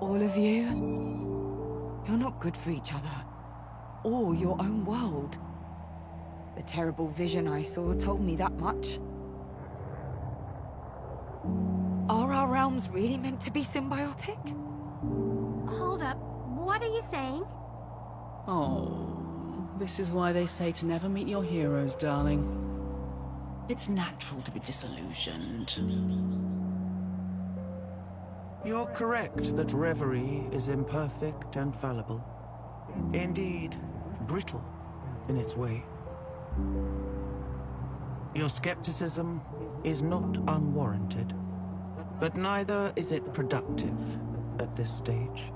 All of you, you're not good for each other, or your own world. The terrible vision I saw told me that much. Are our realms really meant to be symbiotic? Hold up, what are you saying? Oh, this is why they say to never meet your heroes, darling. It's natural to be disillusioned. You're correct that Reverie is imperfect and fallible. Indeed, brittle in its way. Your skepticism is not unwarranted, but neither is it productive at this stage.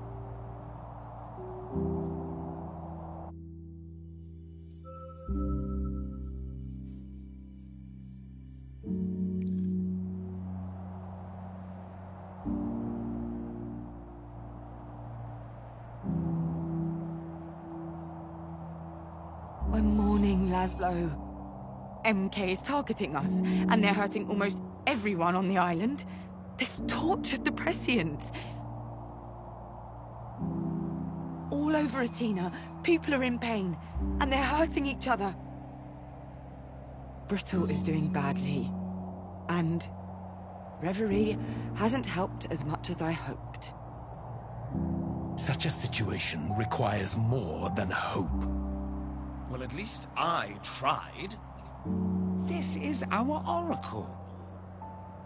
We're mourning, Laszlo. MK is targeting us, and they're hurting almost everyone on the island. They've tortured the Prescients. All over Atina, people are in pain, and they're hurting each other. Brittle is doing badly, and Reverie hasn't helped as much as I hoped. Such a situation requires more than hope. Well, at least I tried. This is our Oracle.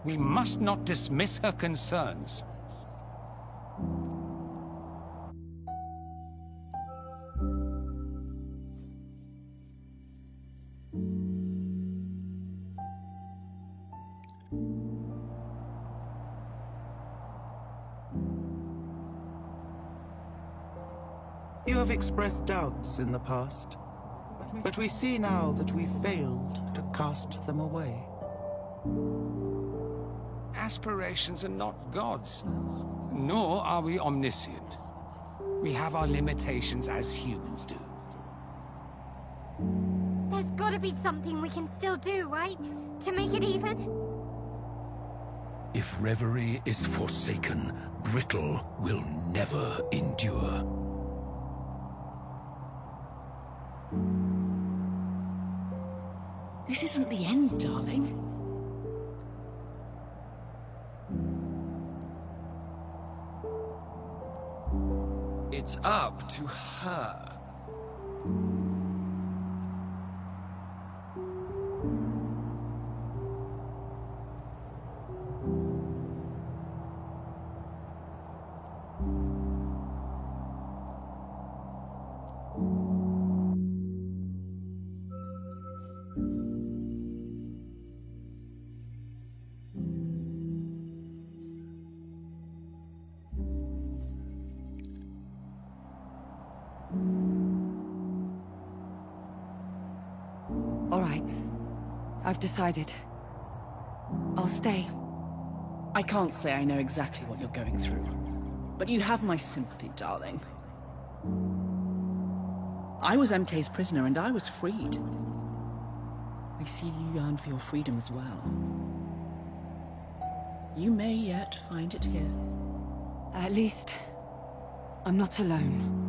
We must not dismiss her concerns. You have expressed doubts in the past, but we see now that we failed to cast them away. Aspirations are not gods, nor are we omniscient. We have our limitations as humans do. There's gotta be something we can still do, right? To make it even? If Reverie is forsaken, Brittle will never endure. This isn't the end, darling. It's up to her. All right. I've decided. I'll stay. I can't say I know exactly what you're going through, but you have my sympathy, darling. I was MK's prisoner and I was freed. I see you yearn for your freedom as well. You may yet find it here. At least, I'm not alone.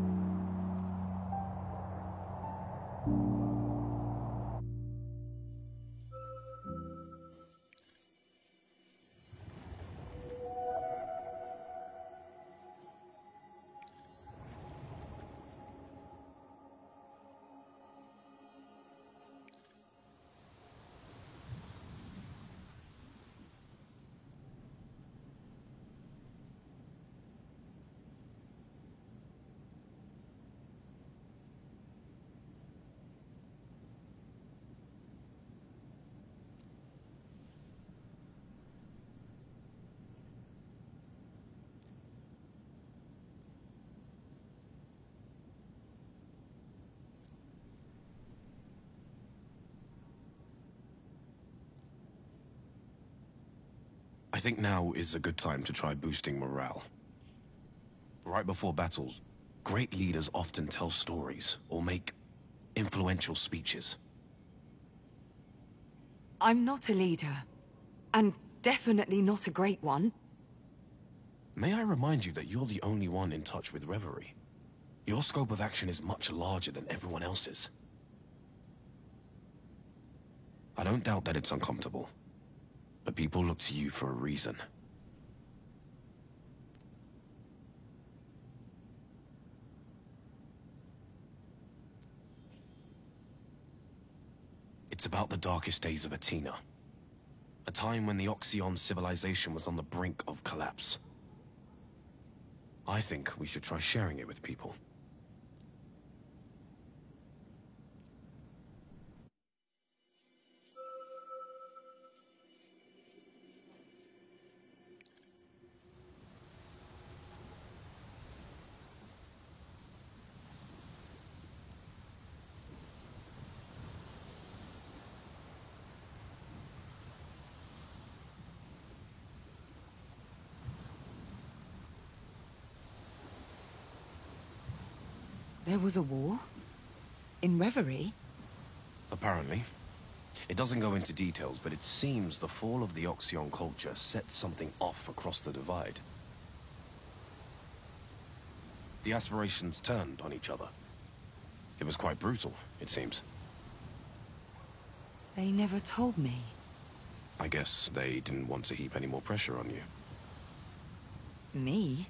I think now is a good time to try boosting morale. Right before battles, great leaders often tell stories or make influential speeches. I'm not a leader. And definitely not a great one. May I remind you that you're the only one in touch with Reverie? Your scope of action is much larger than everyone else's. I don't doubt that it's uncomfortable, but people look to you for a reason. It's about the darkest days of Athena. A time when the Oxyon civilization was on the brink of collapse. I think we should try sharing it with people. There was a war? In Reverie? Apparently. It doesn't go into details, but it seems the fall of the Oxyon culture set something off across the divide. The aspirations turned on each other. It was quite brutal, it seems. They never told me. I guess they didn't want to heap any more pressure on you. Me?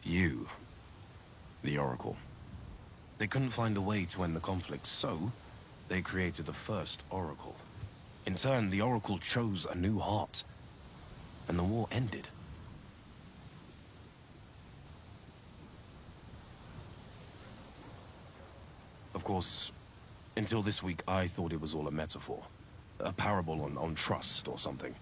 You. The Oracle. They couldn't find a way to end the conflict, so they created the first Oracle. In turn, the Oracle chose a new heart, and the war ended. Of course, until this week, I thought it was all a metaphor. A parable on trust or something.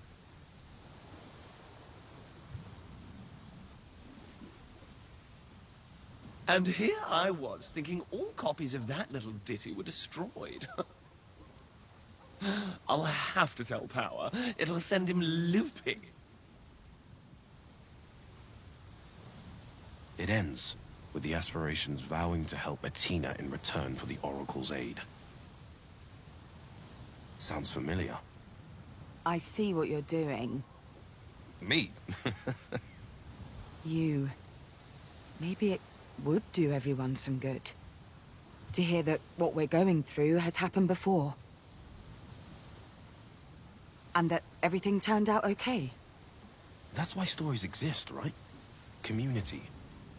And here I was, thinking all copies of that little ditty were destroyed. I'll have to tell Power. It'll send him looping. It ends with the aspirations vowing to help Athena in return for the Oracle's aid. Sounds familiar. I see what you're doing. Me? You. Maybe it would do everyone some good. To hear that what we're going through has happened before. And that everything turned out okay. That's why stories exist, right? Community.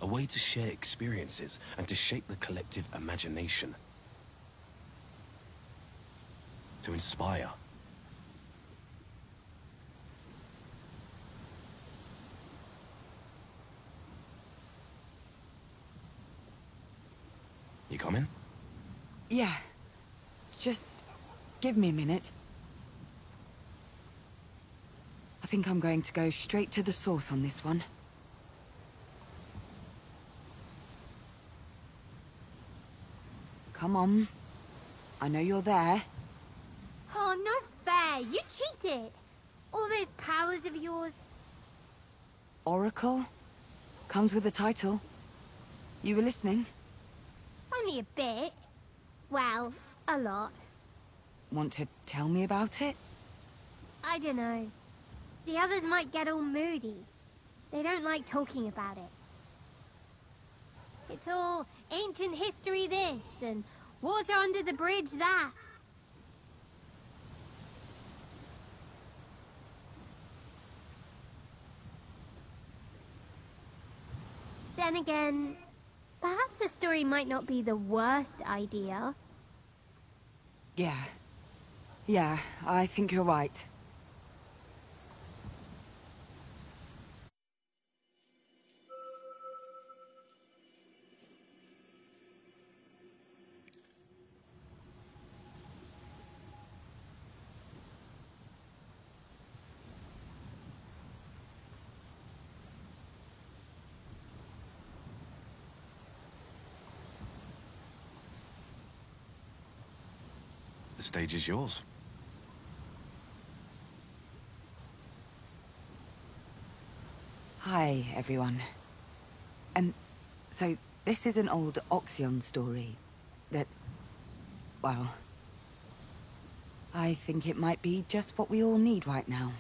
A way to share experiences and to shape the collective imagination. To inspire. You coming? Yeah. Just give me a minute. I think I'm going to go straight to the source on this one. Come on. I know you're there. Oh, no fair. You cheated. All those powers of yours. Oracle? Comes with a title. You were listening? Only a bit. Well, a lot. Want to tell me about it? I don't know. The others might get all moody. They don't like talking about it. It's all ancient history this, and water under the bridge that. Then again, perhaps a story might not be the worst idea. Yeah, I think you're right. The stage is yours. Hi, everyone. So this is an old Oxyon story that, well, I think it might be just what we all need right now.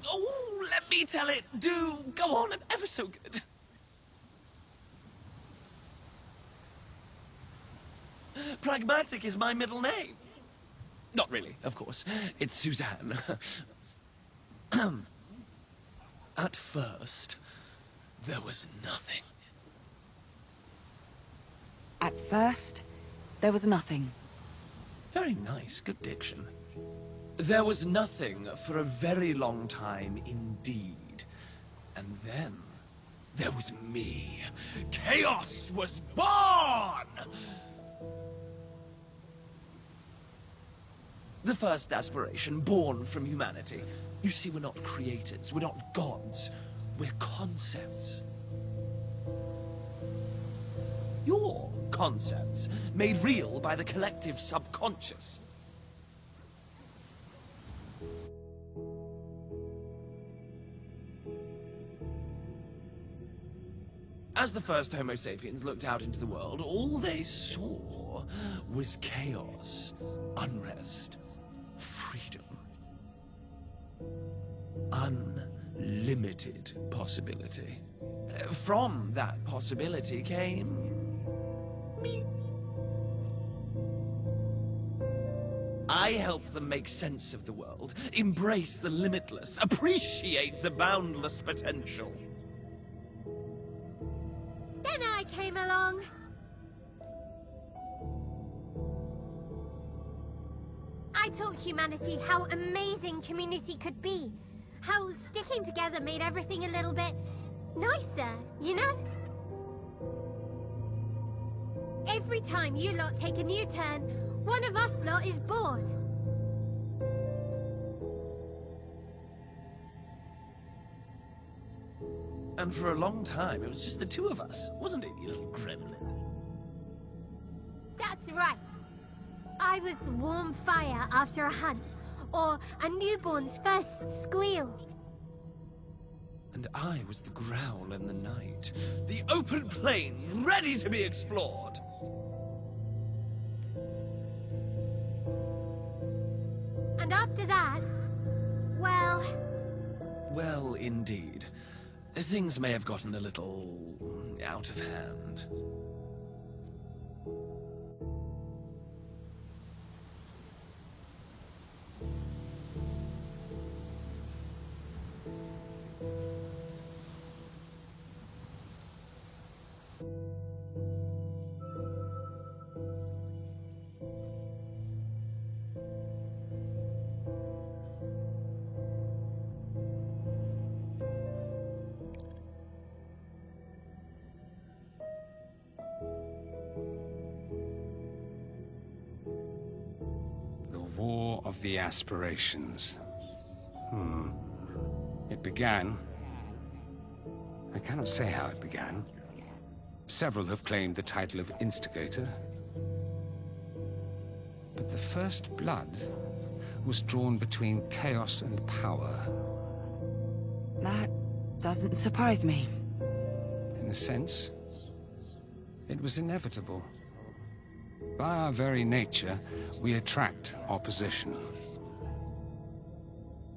Oh, let me tell it. Do go on, I'm ever so good. Pragmatic is my middle name. Not really, of course. It's Suzanne. At first, there was nothing. At first, there was nothing. Very nice, good diction. There was nothing for a very long time indeed. And then, there was me. Chaos was born! The first aspiration born from humanity. You see, we're not creators, we're not gods, we're concepts. Your concepts, made real by the collective subconscious. As the first Homo sapiens looked out into the world, all they saw was chaos, unrest, freedom. Unlimited possibility. From that possibility came... me. I helped them make sense of the world, embrace the limitless, appreciate the boundless potential. Then I came along. I taught humanity how amazing community could be. How sticking together made everything a little bit nicer, you know? Every time you lot take a new turn, one of us lot is born. And for a long time, it was just the two of us, wasn't it, you little gremlin? That's right. I was the warm fire after a hunt, or a newborn's first squeal. And I was the growl in the night, the open plain ready to be explored. And after that, well... Well, indeed. Things may have gotten a little... out of hand. War of the Aspirations. It began... I cannot say how it began. Several have claimed the title of Instigator. But the first blood was drawn between chaos and power. That doesn't surprise me. In a sense, it was inevitable. By our very nature, we attract opposition.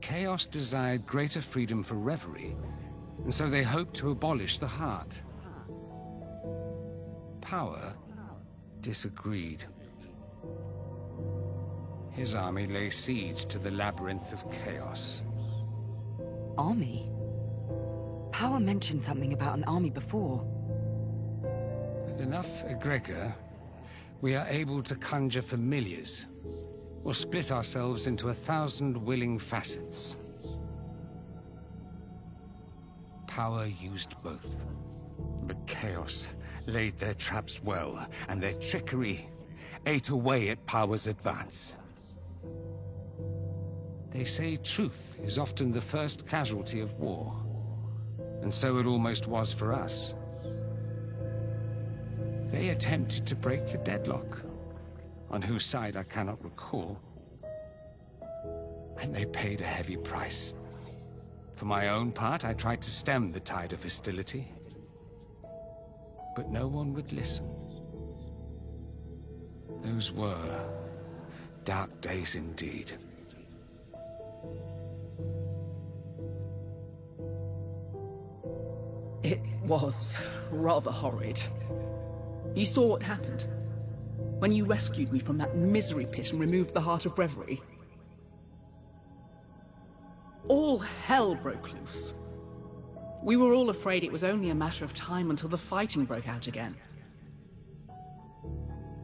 Chaos desired greater freedom for reverie, and so they hoped to abolish the heart. Power disagreed. His army lay siege to the labyrinth of chaos. Army? Power mentioned something about an army before. With enough egregor, we are able to conjure familiars, or split ourselves into 1,000 willing facets. Power used both. But Chaos laid their traps well, and their trickery ate away at Power's advance. They say truth is often the first casualty of war, and so it almost was for us. They attempted to break the deadlock, on whose side I cannot recall, and they paid a heavy price. For my own part, I tried to stem the tide of hostility, but no one would listen. Those were dark days indeed. It was rather horrid. You saw what happened when you rescued me from that misery pit and removed the Heart of Reverie. All hell broke loose. We were all afraid it was only a matter of time until the fighting broke out again.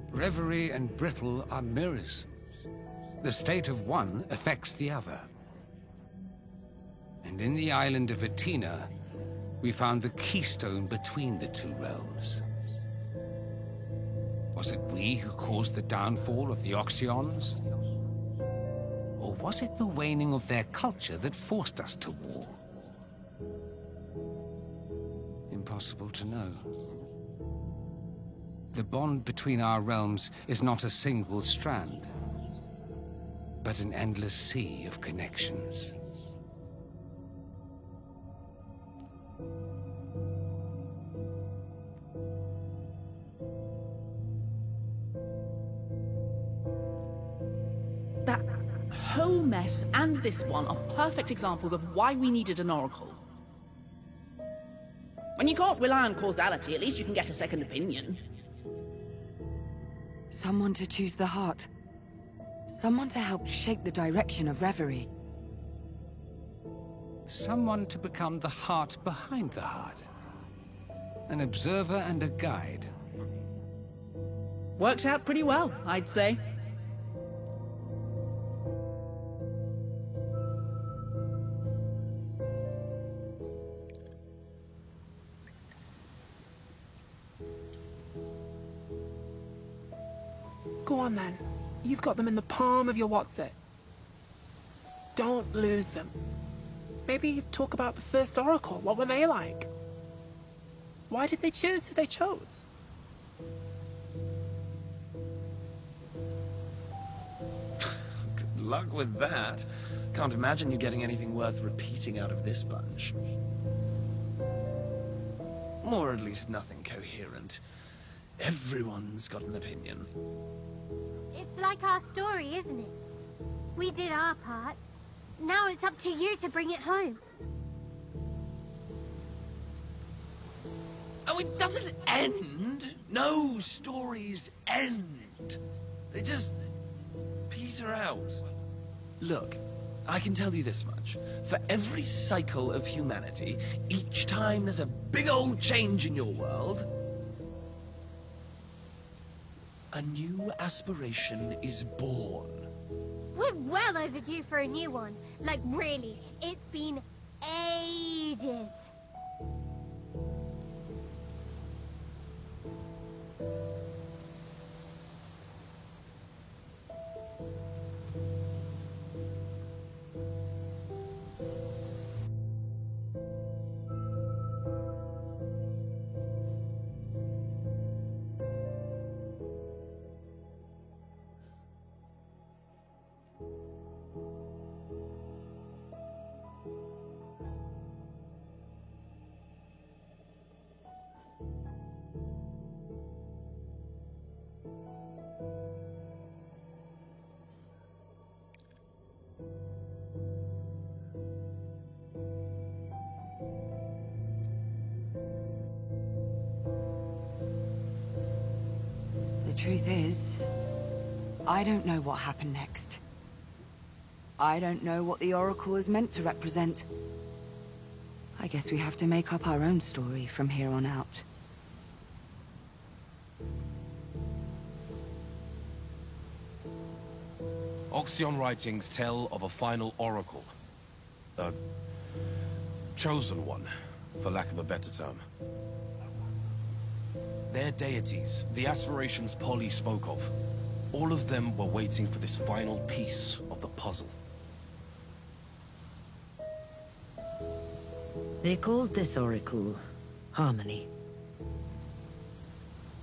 Reverie and Brittle are mirrors. The state of one affects the other. And in the island of Atina, we found the keystone between the two realms. Was it we who caused the downfall of the Oxyons? Or was it the waning of their culture that forced us to war? Impossible to know. The bond between our realms is not a single strand, but an endless sea of connections. That whole mess and this one are perfect examples of why we needed an oracle. When you can't rely on causality, at least you can get a second opinion. Someone to choose the heart. Someone to help shape the direction of Reverie. Someone to become the heart behind the heart. An observer and a guide. Worked out pretty well, I'd say. Go on then. You've got them in the palm of your what's-it. Don't lose them. Maybe talk about the first Oracle. What were they like? Why did they choose who they chose? Good luck with that. Can't imagine you getting anything worth repeating out of this bunch. Or at least nothing coherent. Everyone's got an opinion. It's like our story, isn't it? We did our part. Now it's up to you to bring it home. Oh, it doesn't end. No stories end. They just peter out. Look, I can tell you this much. For every cycle of humanity, each time there's a big old change in your world, a new aspiration is born. We're well overdue for a new one. Like, really. It's been ages. The truth is, I don't know what happened next. I don't know what the Oracle is meant to represent. I guess we have to make up our own story from here on out. Oxyon writings tell of a final oracle. A chosen one, for lack of a better term. Their deities, the aspirations Polly spoke of, all of them were waiting for this final piece of the puzzle. They called this oracle Harmony.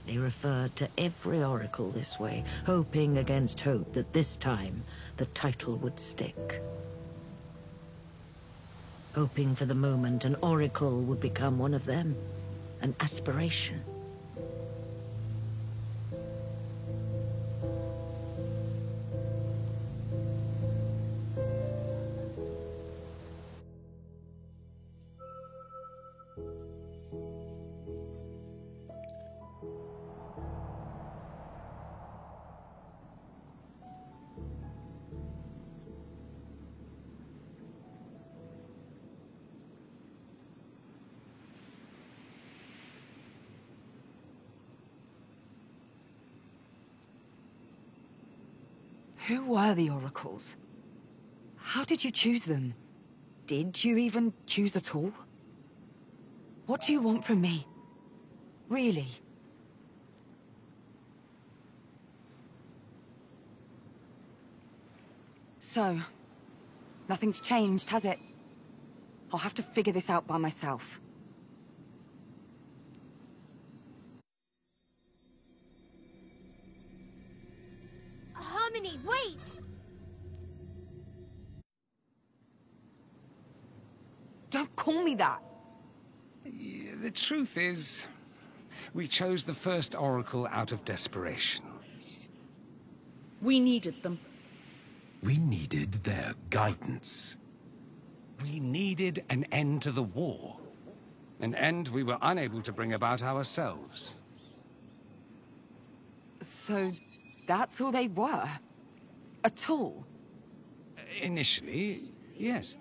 They referred to every oracle this way, hoping against hope that this time the title would stick. Hoping for the moment an oracle would become one of them, an aspiration. Who were the oracles? How did you choose them? Did you even choose at all? What do you want from me? Really? So, nothing's changed, has it? I'll have to figure this out by myself. Harmony, wait! Don't call me that! The truth is, we chose the first Oracle out of desperation. We needed them. We needed their guidance. We needed an end to the war. An end we were unable to bring about ourselves. So, that's all they were? A tool? Initially, yes.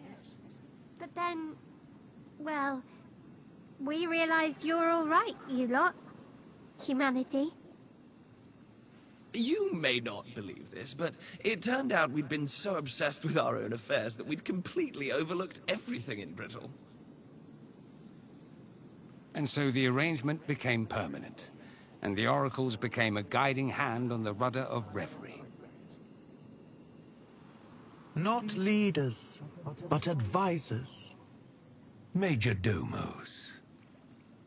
But then, well, we realized you're all right, you lot. Humanity. You may not believe this, but it turned out we'd been so obsessed with our own affairs that we'd completely overlooked everything in Brittle. And so the arrangement became permanent, and the Oracles became a guiding hand on the rudder of Reverie. Not leaders, but advisors. Major Domos.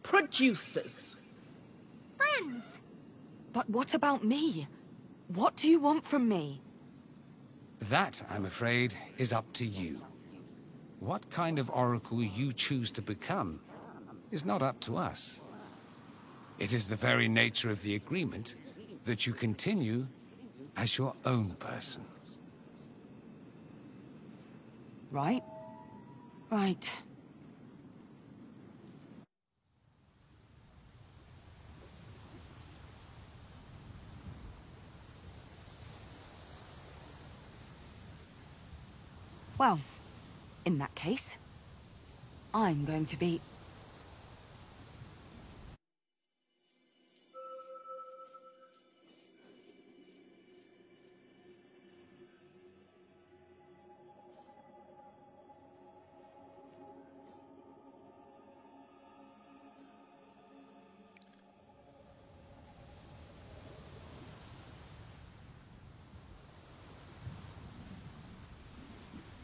Producers. Friends! But what about me? What do you want from me? That, I'm afraid, is up to you. What kind of Oracle you choose to become is not up to us. It is the very nature of the agreement that you continue as your own person. Right? Right. Well, in that case, I'm going to be...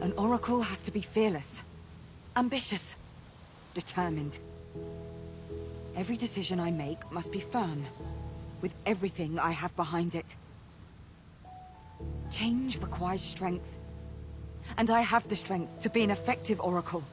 An Oracle has to be fearless, ambitious, determined. Every decision I make must be firm, with everything I have behind it. Change requires strength, and I have the strength to be an effective Oracle.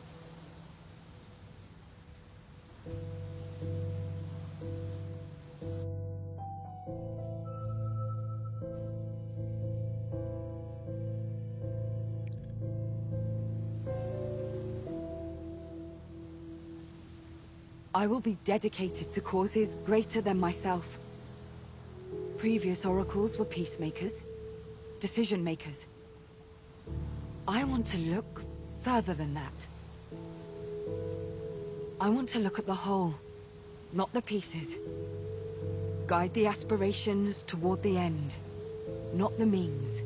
I will be dedicated to causes greater than myself. Previous oracles were peacemakers, decision-makers. I want to look further than that. I want to look at the whole, not the pieces. Guide the aspirations toward the end, not the means.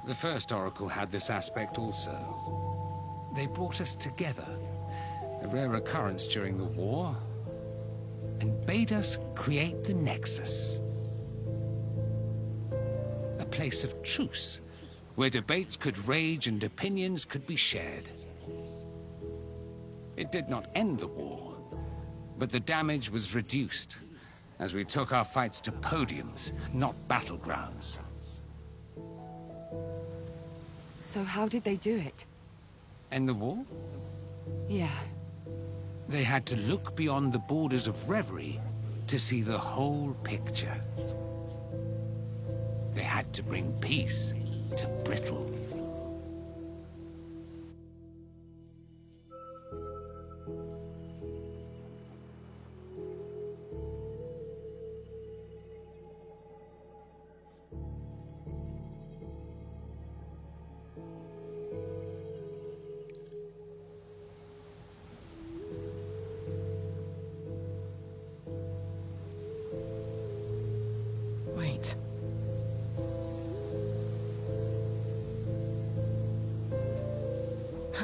The first Oracle had this aspect also. They brought us together, a rare occurrence during the war, and bade us create the Nexus. A place of truce, where debates could rage and opinions could be shared. It did not end the war, but the damage was reduced, as we took our fights to podiums, not battlegrounds. So how did they do it? End the war? Yeah. They had to look beyond the borders of Reverie to see the whole picture. They had to bring peace to Brittle.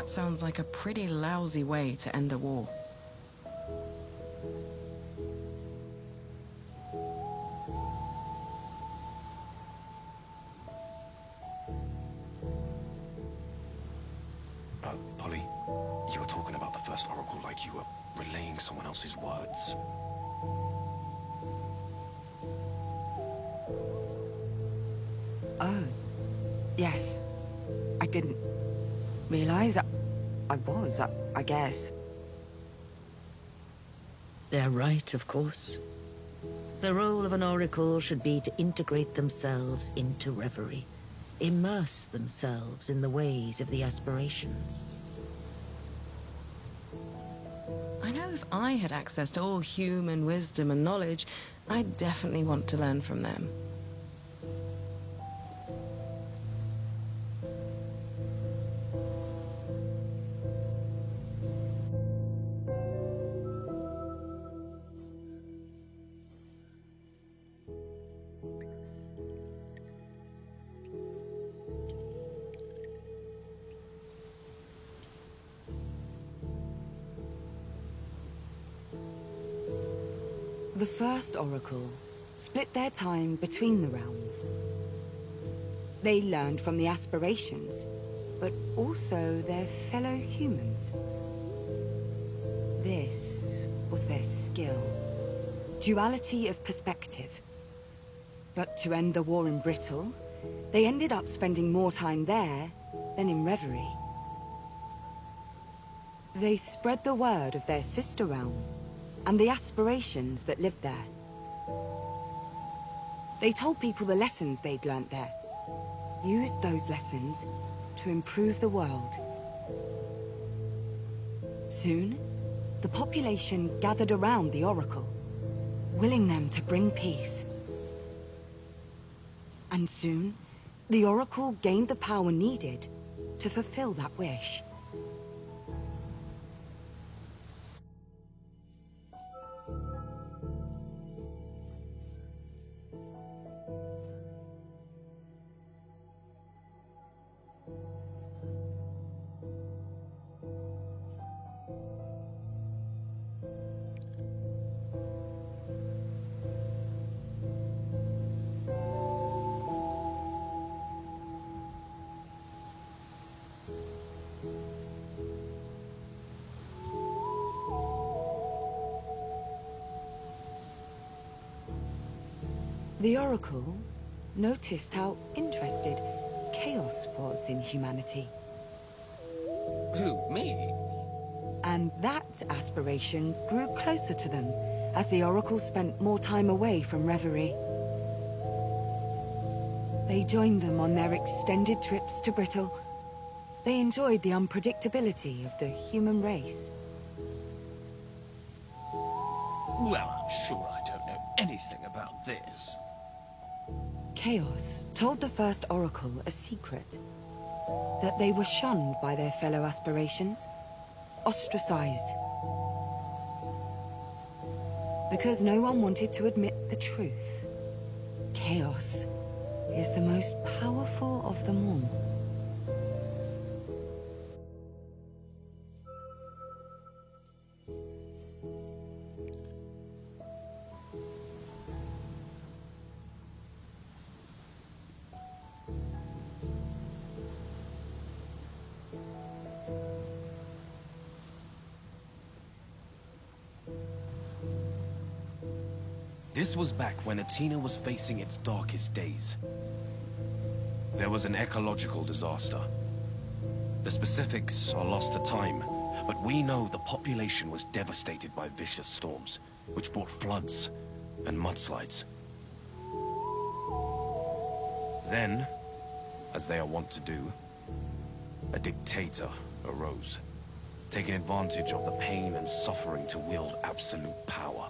That sounds like a pretty lousy way to end a war. Polly, you were talking about the first Oracle like you were relaying someone else's words. Oh, yes. I didn't realize I was, I guess. They're right, of course. The role of an oracle should be to integrate themselves into Reverie, immerse themselves in the ways of the aspirations. I know if I had access to all human wisdom and knowledge, I'd definitely want to learn from them. The first Oracle split their time between the realms. They learned from the aspirations, but also their fellow humans. This was their skill. Duality of perspective. But to end the war in Brittle, they ended up spending more time there than in Reverie. They spread the word of their sister realm, and the aspirations that lived there. They told people the lessons they'd learnt there, used those lessons to improve the world. Soon, the population gathered around the Oracle, willing them to bring peace. And soon, the Oracle gained the power needed to fulfill that wish. The Oracle noticed how interested Chaos was in humanity. Who, me? And that aspiration grew closer to them as the Oracle spent more time away from Reverie. They joined them on their extended trips to Brittle. They enjoyed the unpredictability of the human race. Well, I'm sure I don't know anything about this. Chaos told the first Oracle a secret. That they were shunned by their fellow aspirations. Ostracized. Because no one wanted to admit the truth. Chaos is the most powerful of them all. This was back when Atina was facing its darkest days. There was an ecological disaster. The specifics are lost to time, but we know the population was devastated by vicious storms, which brought floods and mudslides. Then, as they are wont to do, a dictator arose, taking advantage of the pain and suffering to wield absolute power.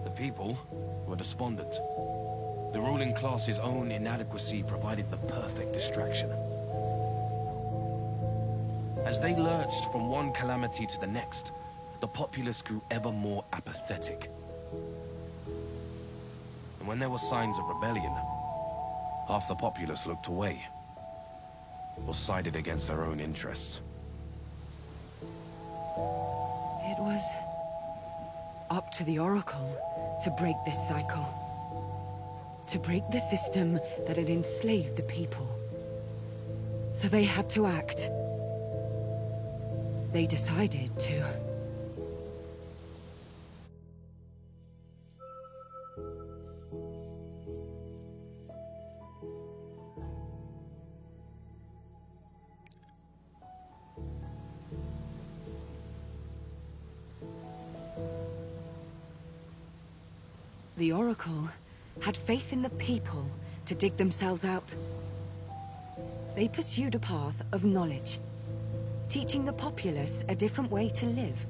The people were despondent. The ruling class's own inadequacy provided the perfect distraction. As they lurched from one calamity to the next, the populace grew ever more apathetic. And when there were signs of rebellion, half the populace looked away. or sided against their own interests. It was up to the Oracle to break this cycle. To break the system that had enslaved the people. So they had to act. They decided to. The Oracle had faith in the people to dig themselves out. They pursued a path of knowledge, teaching the populace a different way to live.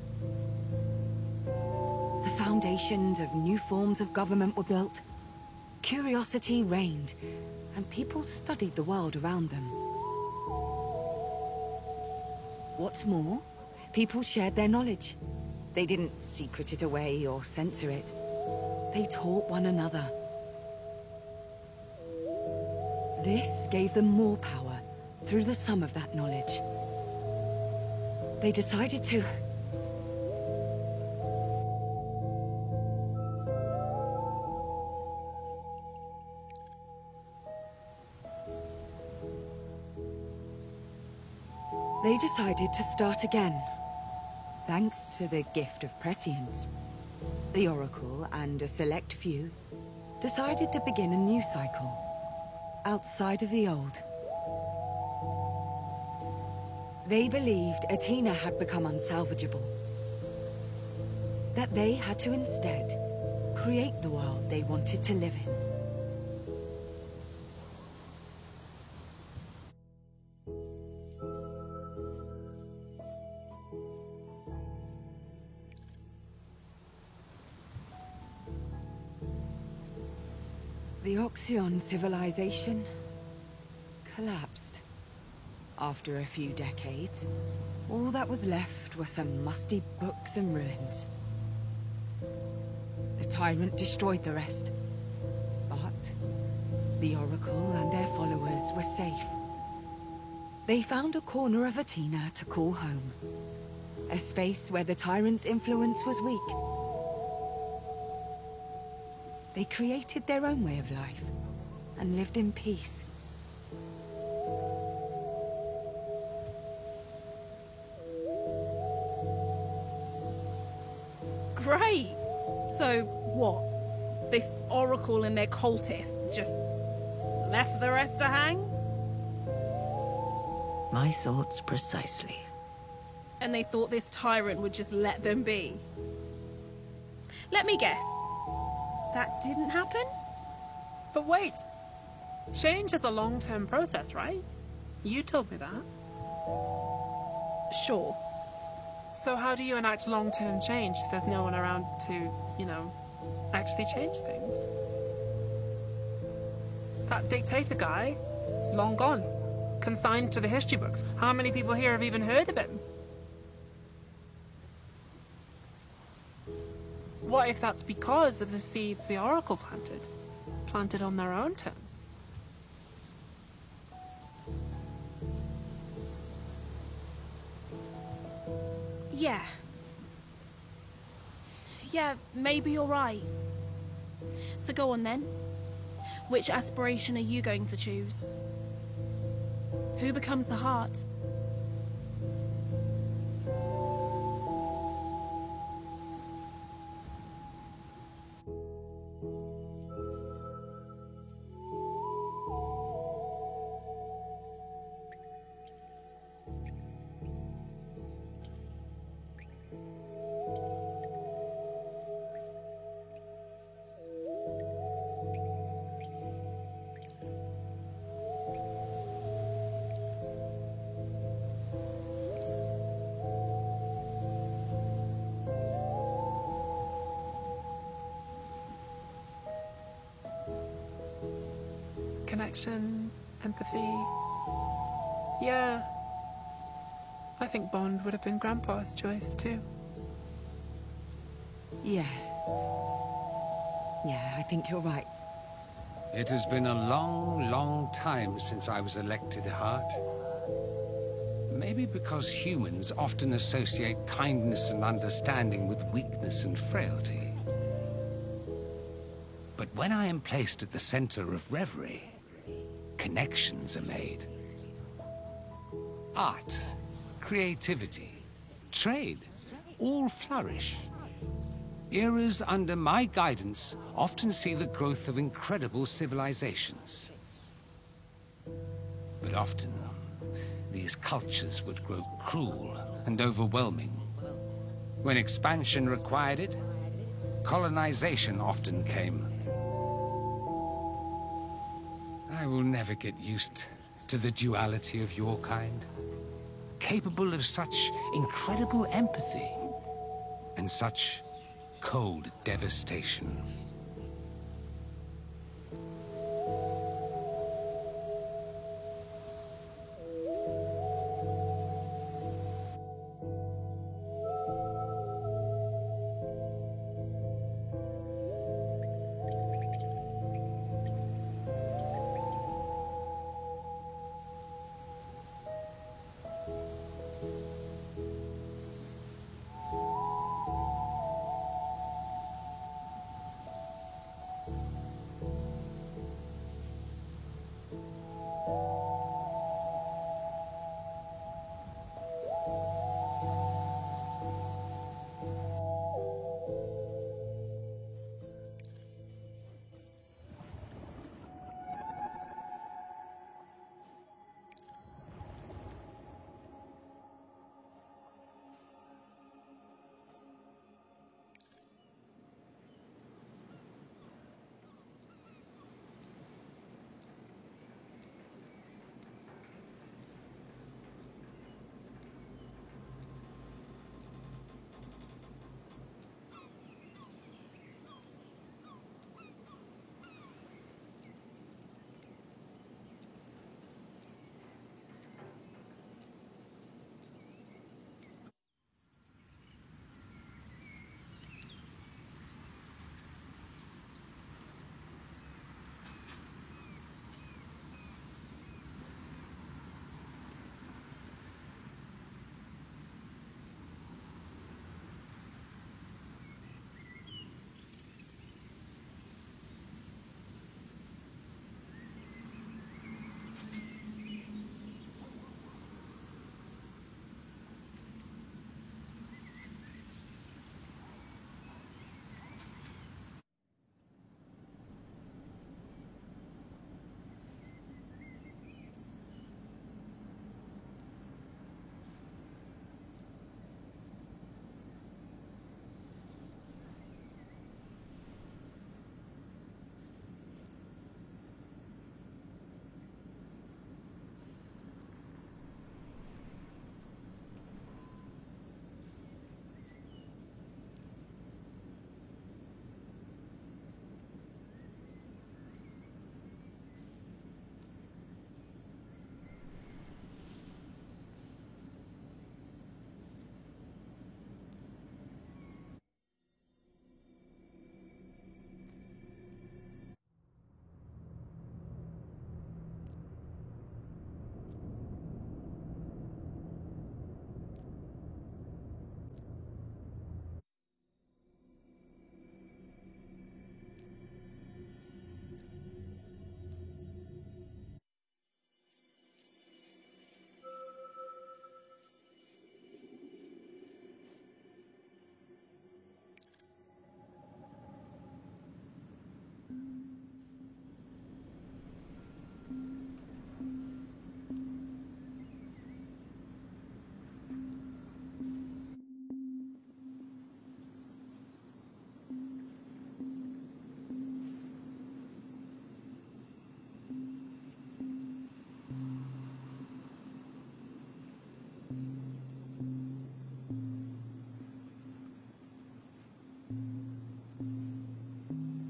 The foundations of new forms of government were built, curiosity reigned, and people studied the world around them. What's more, people shared their knowledge. They didn't secret it away or censor it. They taught one another. This gave them more power through the sum of that knowledge. They decided to... They decided to start again, thanks to the gift of prescience. The Oracle and a select few decided to begin a new cycle, outside of the old. They believed Athena had become unsalvageable. That they had to instead create the world they wanted to live in. The Oxion civilization collapsed. After a few decades, all that was left were some musty books and ruins. The Tyrant destroyed the rest, but the Oracle and their followers were safe. They found a corner of Athena to call home, a space where the Tyrant's influence was weak. They created their own way of life, and lived in peace. Great! So, what? This Oracle and their cultists just left the rest to hang? My thoughts precisely. And they thought this tyrant would just let them be? Let me guess. That didn't happen? But wait. Change is a long-term process, right? You told me that. Sure. So how do you enact long-term change if there's no one around to, you know, actually change things? That dictator guy, long gone. Consigned to the history books. How many people here have even heard of him? What if that's because of the seeds the Oracle planted? Planted on their own terms? Yeah. Yeah, maybe you're right. So go on then. Which aspiration are you going to choose? Who becomes the heart? Connection, empathy. Yeah. I think Bond would have been Grandpa's choice, too. Yeah. Yeah, I think you're right. It has been a long, long time since I was elected Heart. Maybe because humans often associate kindness and understanding with weakness and frailty. But when I am placed at the center of reverie, connections are made. Art, creativity, trade, all flourish. Eras under my guidance often see the growth of incredible civilizations. But often, these cultures would grow cruel and overwhelming. When expansion required it, colonization often came. I will never get used to the duality of your kind, capable of such incredible empathy and such cold devastation.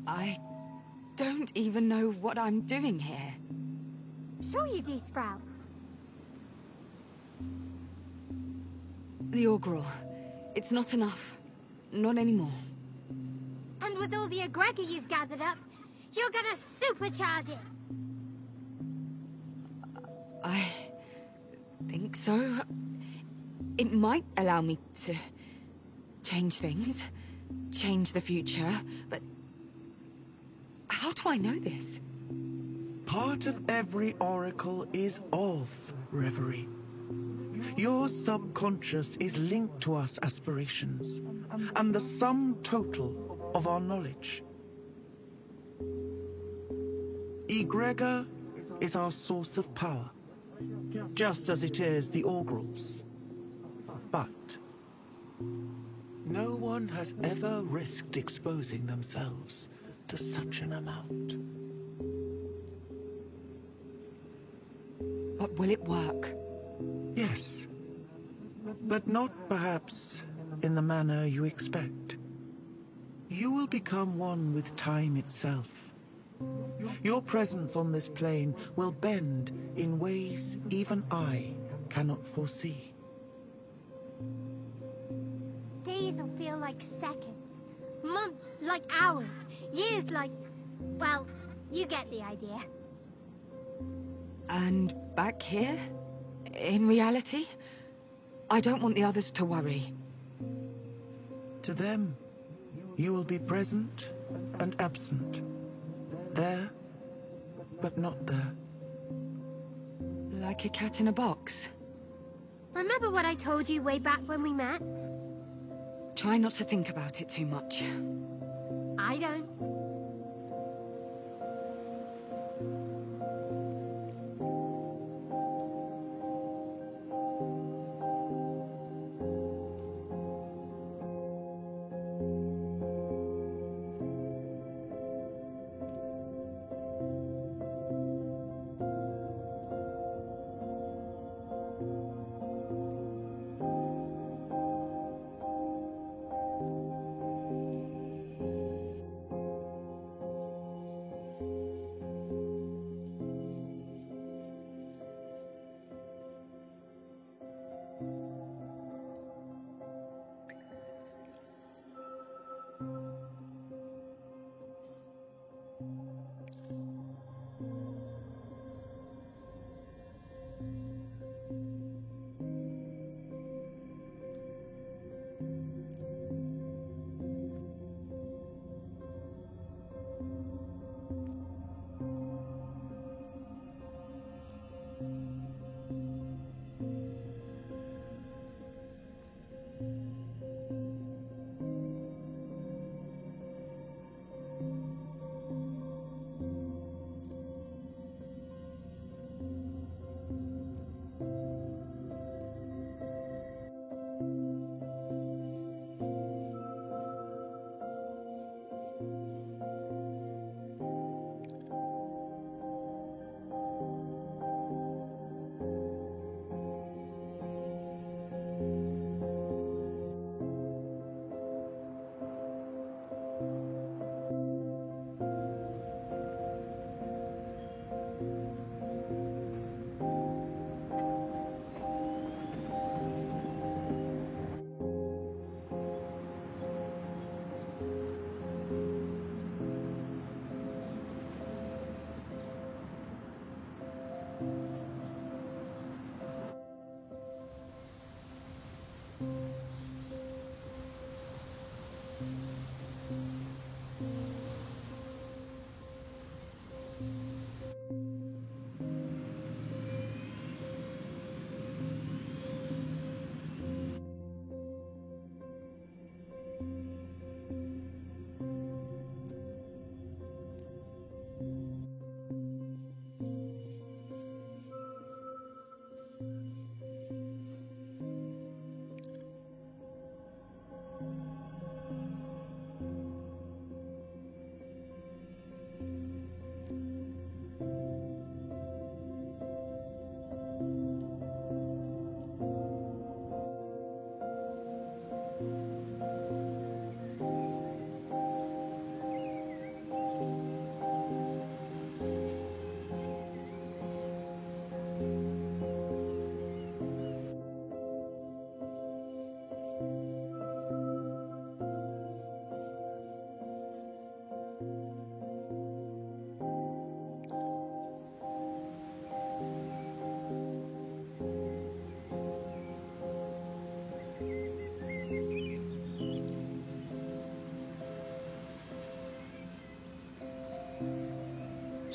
I don't even know what I'm doing here. Sure you do, Sprout. The Augural. It's not enough. Not anymore. And with all the Egregor you've gathered up, you're gonna supercharge it! think so. It might allow me to change things, change the future, but how do I know this? Part of every oracle is of reverie. Your subconscious is linked to us aspirations, and the sum total of our knowledge. Egregor is our source of power, just as it is the Orgrels. But no one has ever risked exposing themselves to such an amount. But will it work? Yes, but not perhaps in the manner you expect. You will become one with time itself. Your presence on this plane will bend in ways even I cannot foresee. Days will feel like seconds, months like hours, years like... well, you get the idea. And back here? In reality? I don't want the others to worry. To them, you will be present and absent. There, but not there. Like a cat in a box? Remember what I told you way back when we met? Try not to think about it too much. I don't.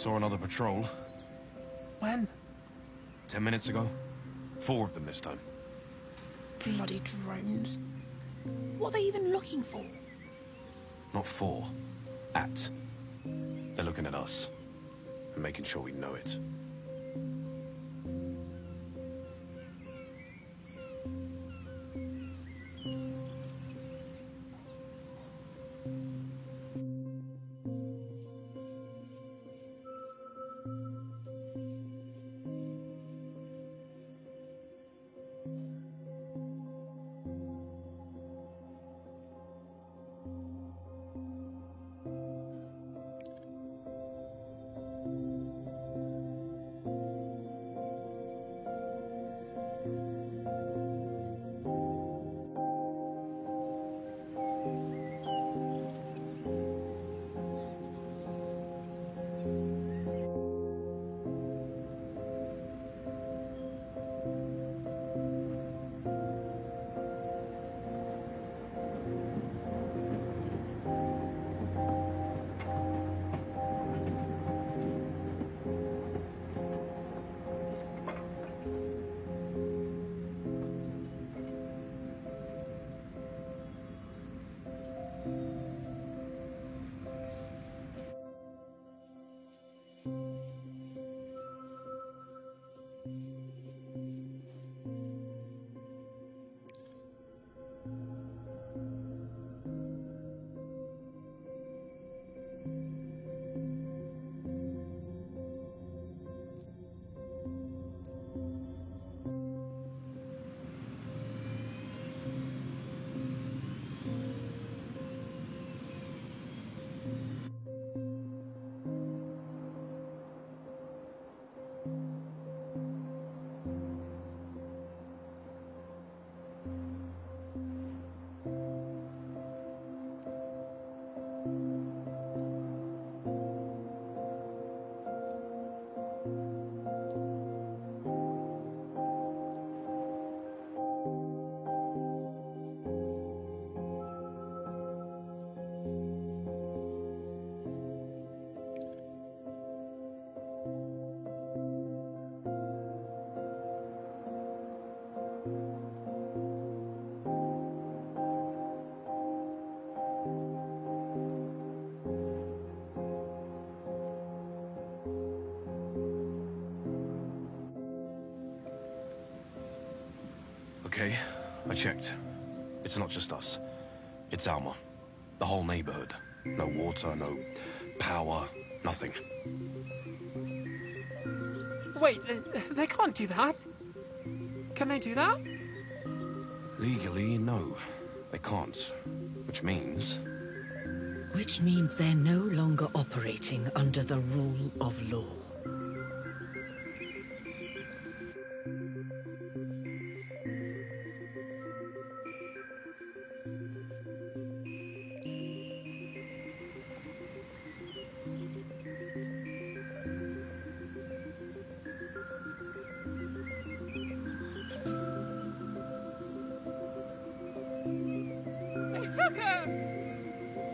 Saw another patrol. When? 10 minutes ago. 4 of them this time. Bloody drones. What are they even looking for? Not for. At. They're looking at us. And making sure we know it. Okay, I checked. It's not just us. It's Alma. The whole neighborhood. No water, no power, nothing. Wait, they can't do that. Can they do that? Legally, no. They can't. Which means... Which means they're no longer operating under the rule of law.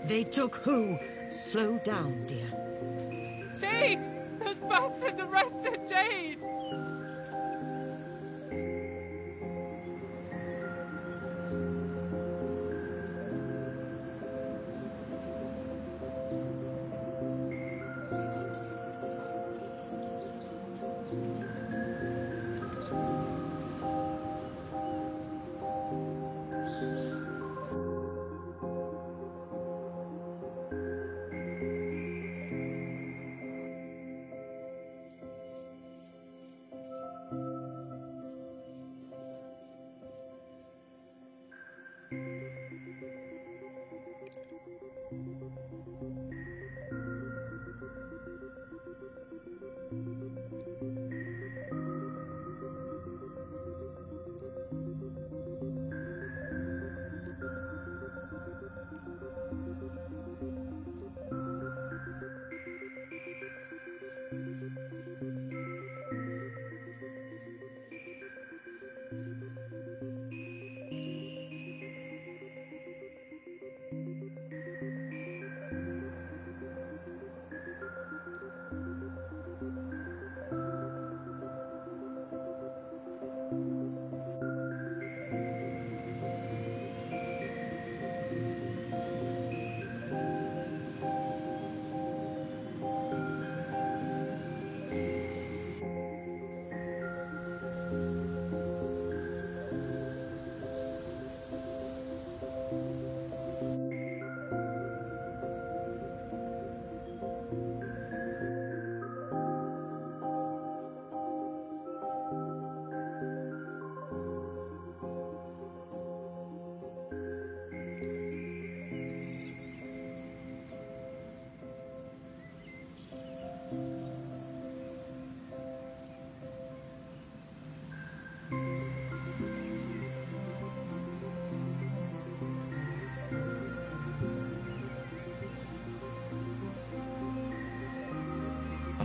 They took who? Slow down, dear. Jade! Those bastards arrested Jade!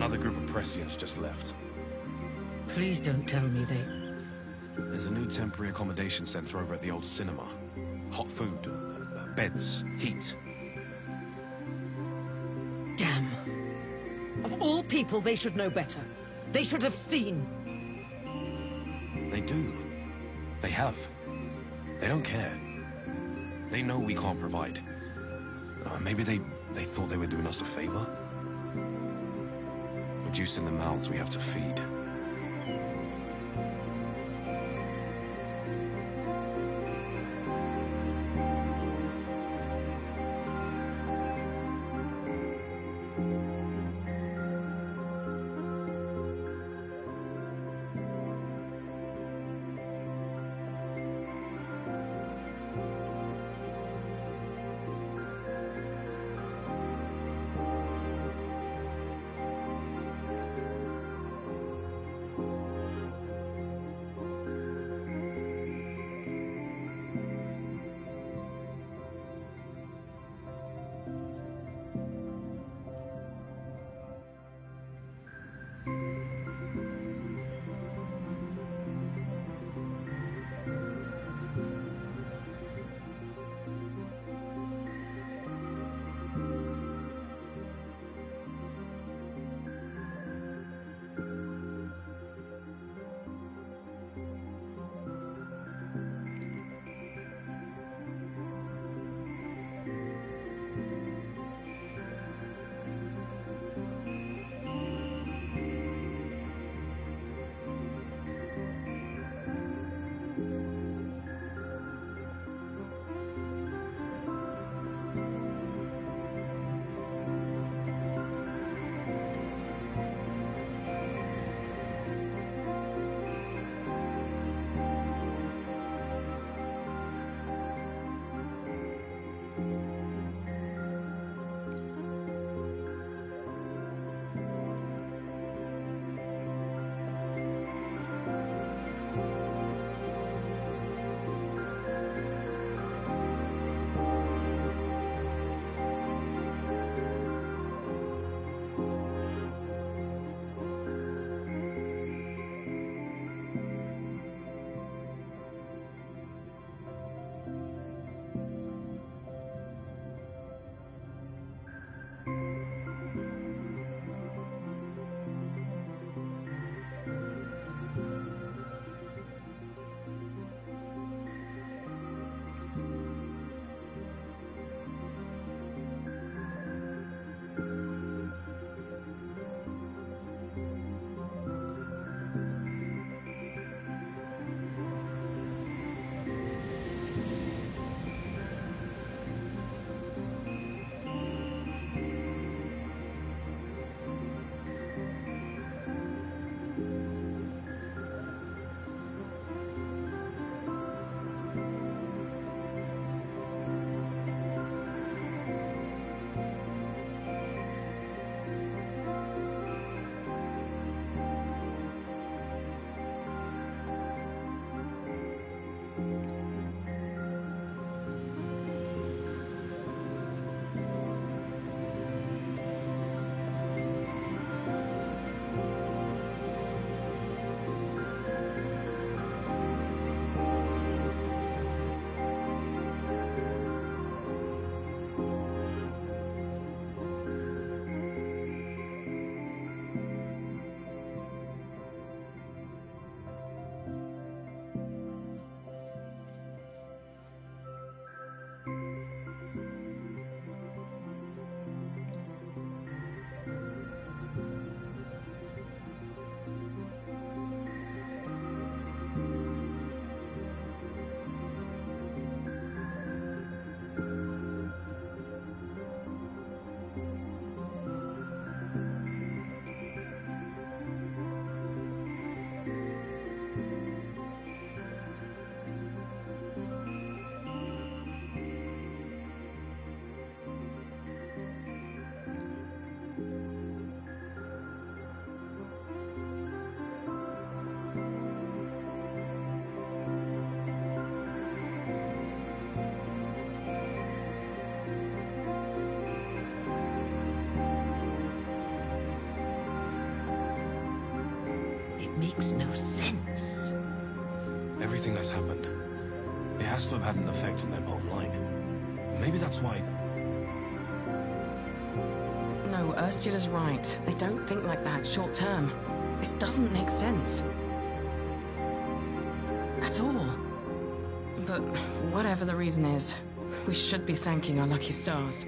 Another group of Prescients just left. Please don't tell me they... There's a new temporary accommodation center over at the old cinema. Hot food, beds, heat. Damn. Of all people, they should know better. They should have seen. They do. They have. They don't care. They know we can't provide. Maybe they thought they were doing us a favor? Reducing the mouths we have to feed. makes no sense. Everything that's happened, it has to have had an effect on their bottom line. Maybe that's why... No, Ursula's right. They don't think like that short term. This doesn't make sense. At all. But whatever the reason is, we should be thanking our lucky stars.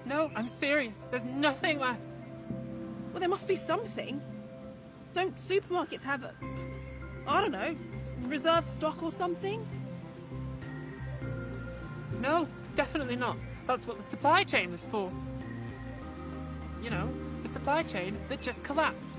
No, I'm serious. There's nothing left. Well, there must be something. Don't supermarkets have I don't know, reserve stock or something? No, definitely not. That's what the supply chain is for. You know, the supply chain that just collapsed.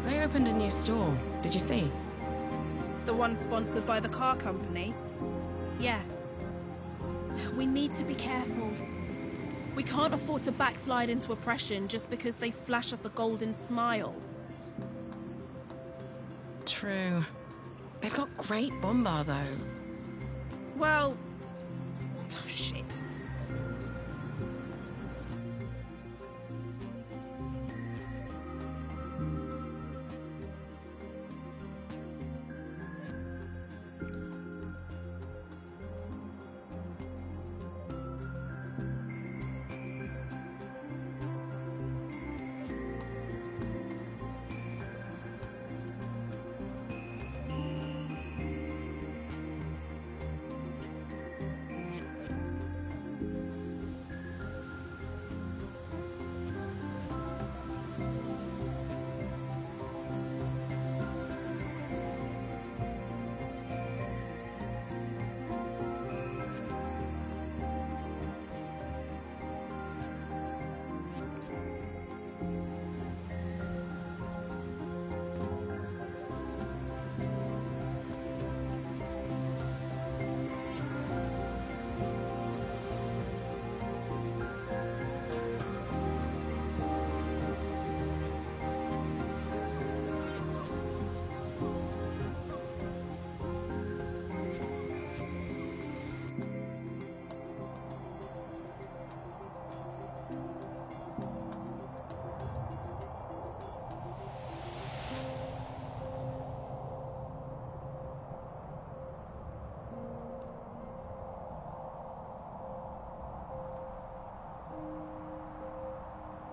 They opened a new store. Did you see? The one sponsored by the car company? Yeah. We need to be careful. We can't afford to backslide into oppression just because they flash us a golden smile. True. They've got great bomba, though. Well... oh, shit.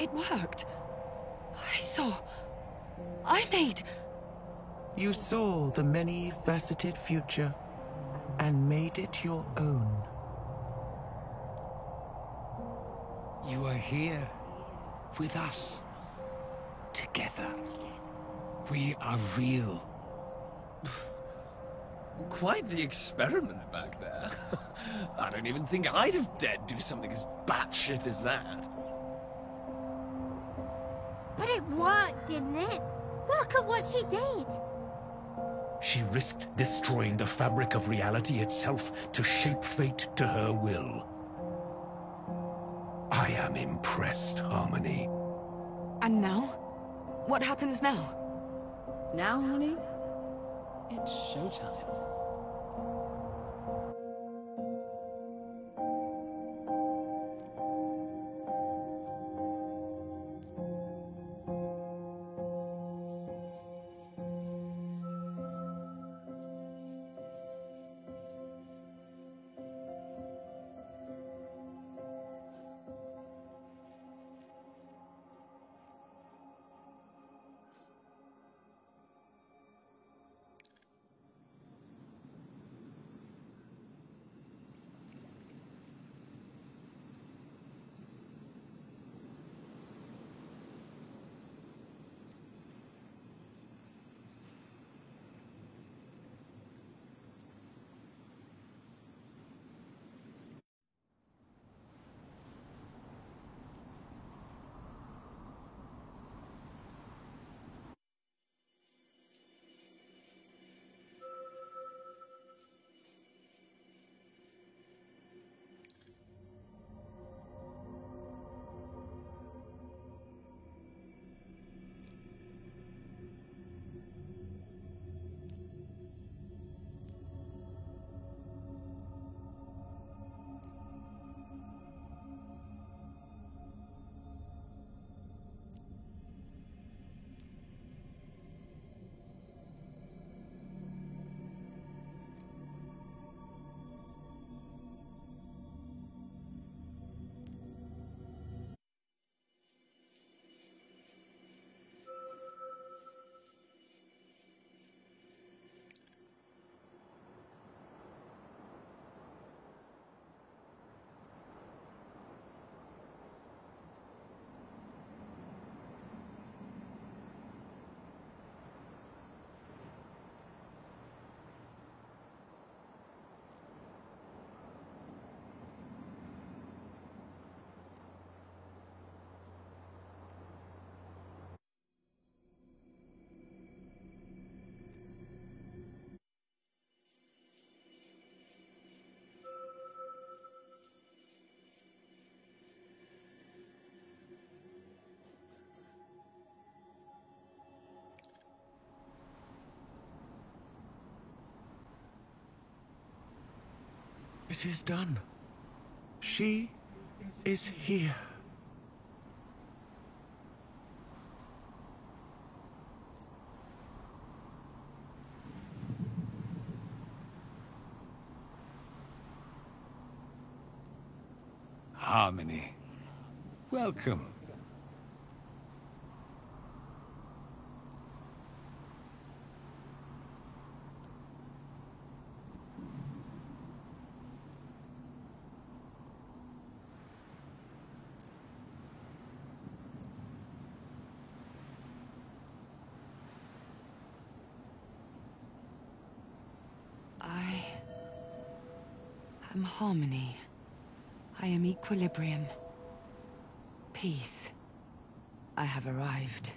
It worked. I saw... I made... You saw the many-faceted future and made it your own. You are here with us. Together. We are real. Quite the experiment back there. I don't even think I'd have dared do something as batshit as that. But it worked, didn't it? Look at what she did. She risked destroying the fabric of reality itself to shape fate to her will. I am impressed, Harmony. And now? What happens now? Now, honey, it's showtime. It is done. She is here. Harmony. Welcome. I am harmony. I am equilibrium. Peace. I have arrived.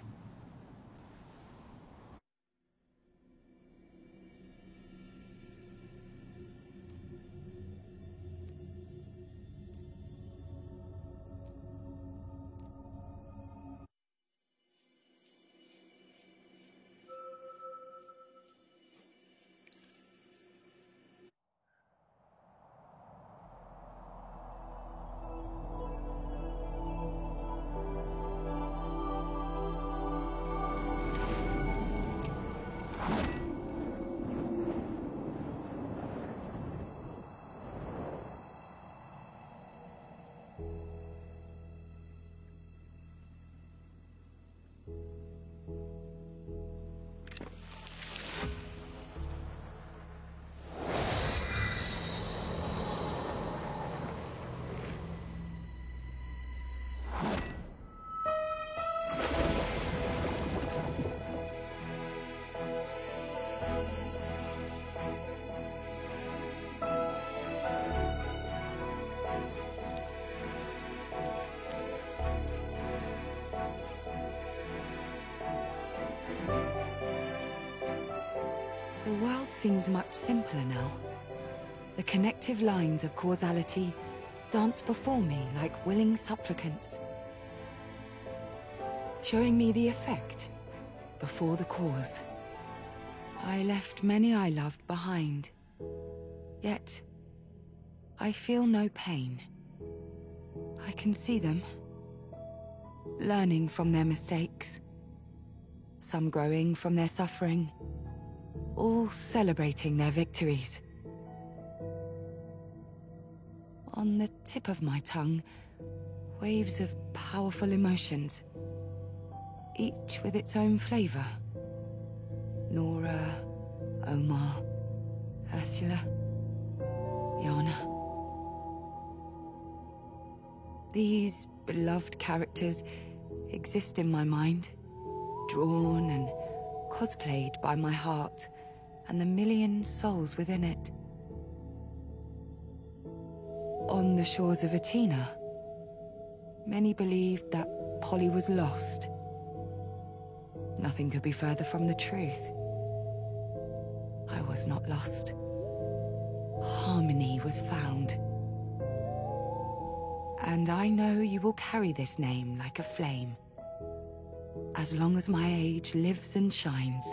world seems much simpler now. The connective lines of causality dance before me like willing supplicants, showing me the effect before the cause. I left many I loved behind, yet I feel no pain. I can see them, learning from their mistakes, some growing from their suffering, all celebrating their victories. On the tip of my tongue, waves of powerful emotions, each with its own flavor. Nora, Omar, Ursula, Yana. These beloved characters exist in my mind, drawn and cosplayed by my heart and the million souls within it. On the shores of Atina, many believed that Polly was lost. Nothing could be further from the truth. I was not lost. Harmony was found. And I know you will carry this name like a flame, as long as my age lives and shines.